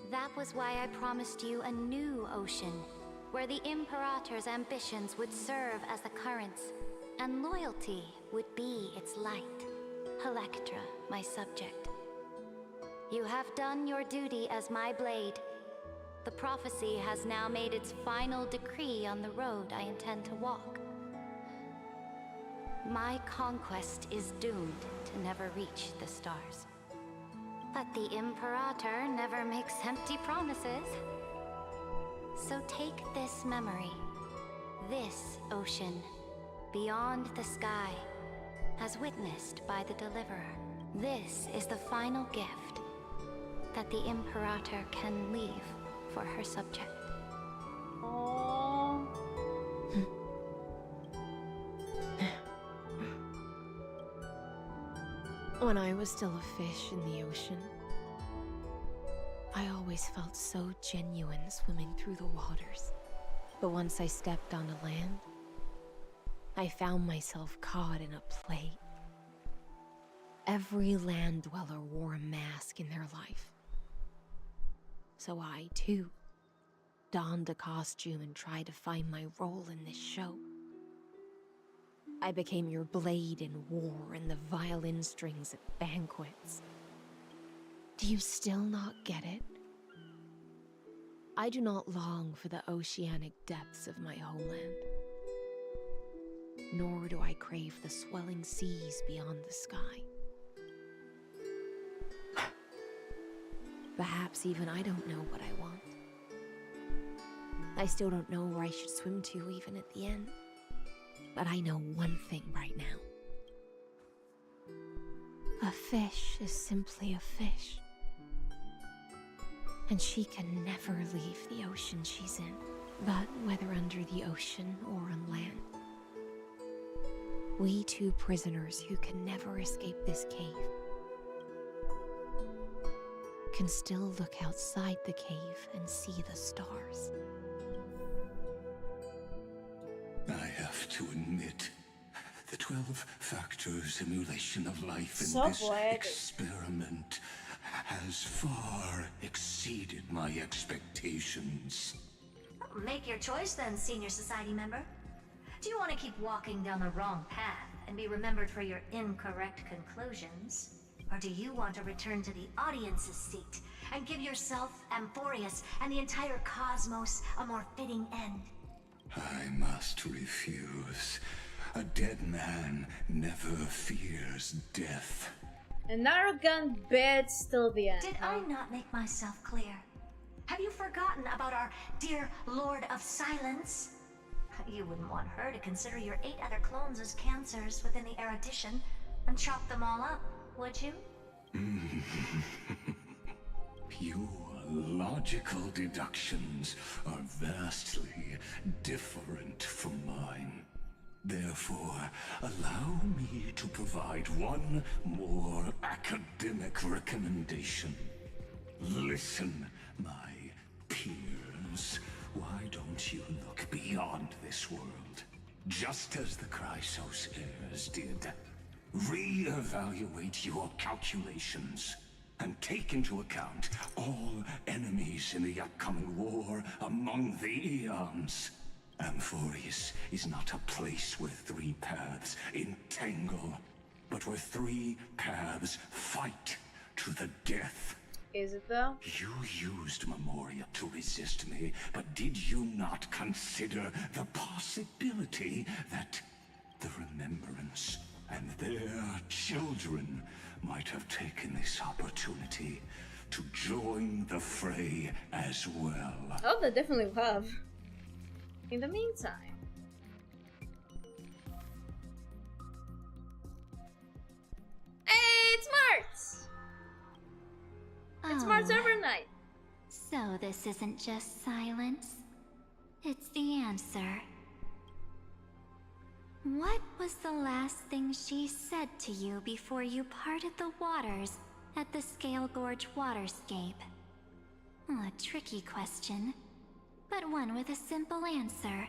S3: That was why I promised you a new ocean, where the Imperator's ambitions would serve as the currents, and loyalty would be its light. Electra, my subject. You have done your duty as my blade. The prophecy has now made its final decree on the road I intend to walk. My conquest is doomed to never reach the stars. But the Imperator never makes empty promises. So take this memory, this ocean, beyond the sky, as witnessed by the Deliverer. This is the final gift that the Imperator can leave for her subject.
S1: Oh.
S11: When I was still a fish in the ocean, I always felt so genuine swimming through the waters. But once I stepped onto land, I found myself caught in a play. Every land dweller wore a mask in their life. So I, too, donned a costume and tried to find my role in this show. I became your blade in war and the violin strings at banquets. Do you still not get it? I do not long for the oceanic depths of my homeland. Nor do I crave the swelling seas beyond the sky. Perhaps even I don't know what I want. I still don't know where I should swim to even at the end. But I know one thing right now. A fish is simply a fish. And she can never leave the ocean she's in. But whether under the ocean or on land, we two prisoners who can never escape this cave can still look outside the cave and see the stars.
S6: I have to admit, the 12-factor simulation of life in
S1: So
S6: this
S1: poetic.
S6: experiment has far exceeded my expectations.
S5: Make your choice then, senior society member. Do you want to keep walking down the wrong path and be remembered for your incorrect conclusions? Or do you want to return to the audience's seat and give yourself, amphoreus, and the entire cosmos a more fitting end?
S6: I must refuse. A dead man never fears death.
S1: An arrogant bitch till the end.
S5: Did I not make myself clear? Have you forgotten about our dear Lord of Silence? You wouldn't want her to consider your 8 other clones as cancers within the erudition and chop them all up, would you?
S6: Your logical deductions are vastly different from mine. Therefore, allow me to provide one more academic recommendation. Listen, my peers. Why don't you look beyond this world? Just as the Chrysos heirs did. Re-evaluate your calculations and take into account all enemies in the upcoming war among the eons. Amphoreus is not a place where 3 paths entangle, but where 3 paths fight to the death.
S1: Is it though?
S6: You used Memoria to resist me, but did you not consider the possibility that the Remembrance and their children might have taken this opportunity to join the fray as well?
S1: Oh, they definitely have. In the meantime, hey, it's March! It's March every night.
S9: So this isn't just silence. It's the answer. What was the last thing she said to you before you parted the waters at the Scale Gorge waterscape? A tricky question, but one with a simple answer.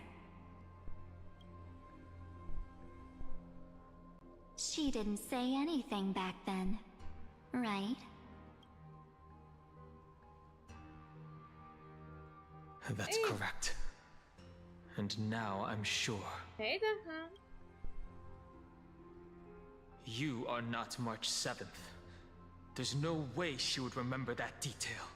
S9: She didn't say anything back then, right?
S14: That's correct. And now I'm sure.
S1: Hey there, huh?
S14: You are not March 7th. There's no way she would remember that detail.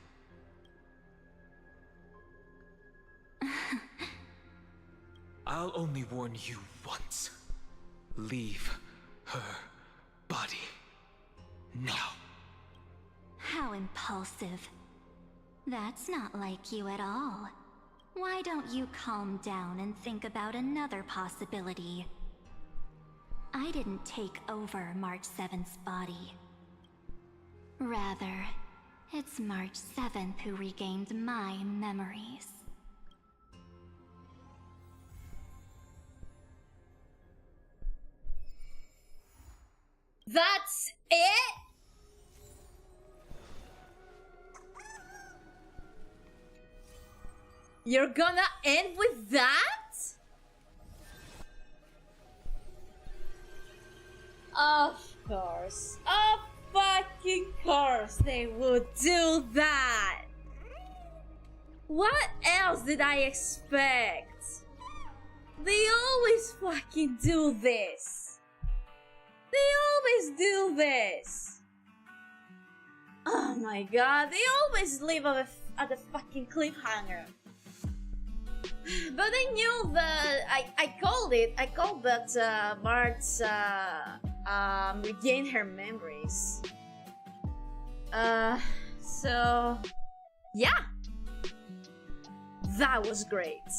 S14: I'll only warn you once. Leave her body. Now.
S9: How impulsive. That's not like you at all. Why don't you calm down and think about another possibility? I didn't take over March 7th's body. Rather, it's March 7th who regained my memories.
S1: That's it? You're gonna end with that? Of course. Of fucking course they would do that. What else did I expect? They always fucking do this. They always do this. Oh my god, they always leave at a fucking cliffhanger. But I knew that I called that Mart's regain her memories. So yeah, that was great.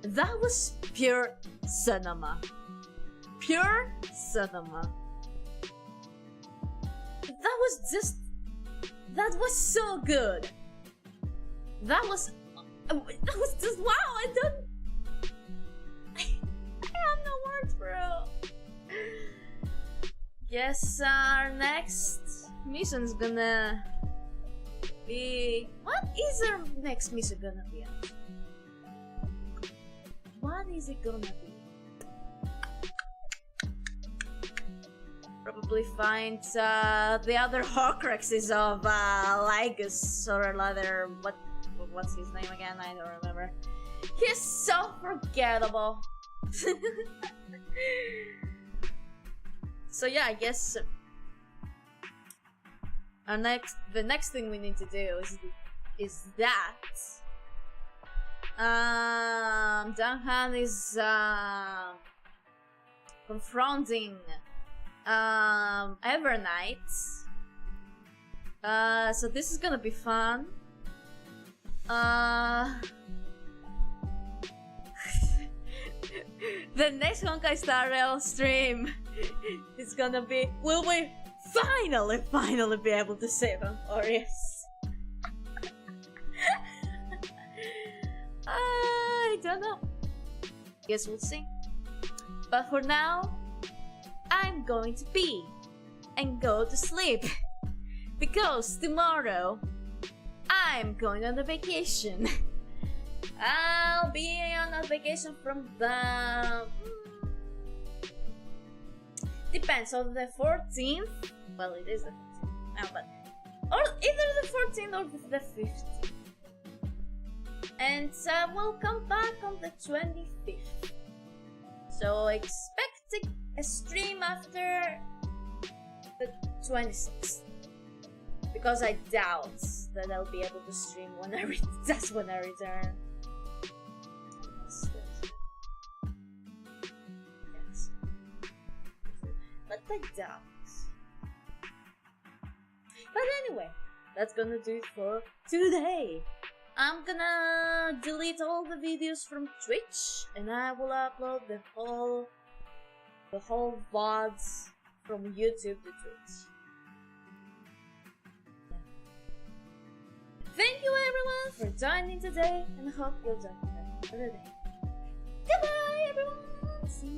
S1: That was pure cinema. Pure cinema. That was so good. That was just wow. I have no words, bro. Guess our next mission's gonna be... What is our next mission gonna be? What is it gonna be? Probably find the other Horcruxes of Lygus or rather what's his name again? I don't remember. He's so forgettable. So yeah, I guess the next thing we need to do is that. Danhan is confronting Evernight. So this is gonna be fun. The next honkaistarrail stream is gonna be, will we finally be able to save amphoreus? I don't know. Guess we'll see. But for now, I'm going to pee and go to sleep because tomorrow I'm going on a vacation. I'll be on a vacation from the... Depends on the 14th. Well, it is the 14th now, but... Or either the 14th or the 15th. And we'll come back on the 25th. So expect a stream after the 26th. Because I doubt that I'll be able to stream when I that's when I return. Yes. But I doubt. But anyway, that's gonna do it for today. I'm gonna delete all the videos from Twitch and I will upload the whole VODs from YouTube to Twitch. Thank you everyone for joining today and I hope you'll join me another day. Goodbye everyone! See you.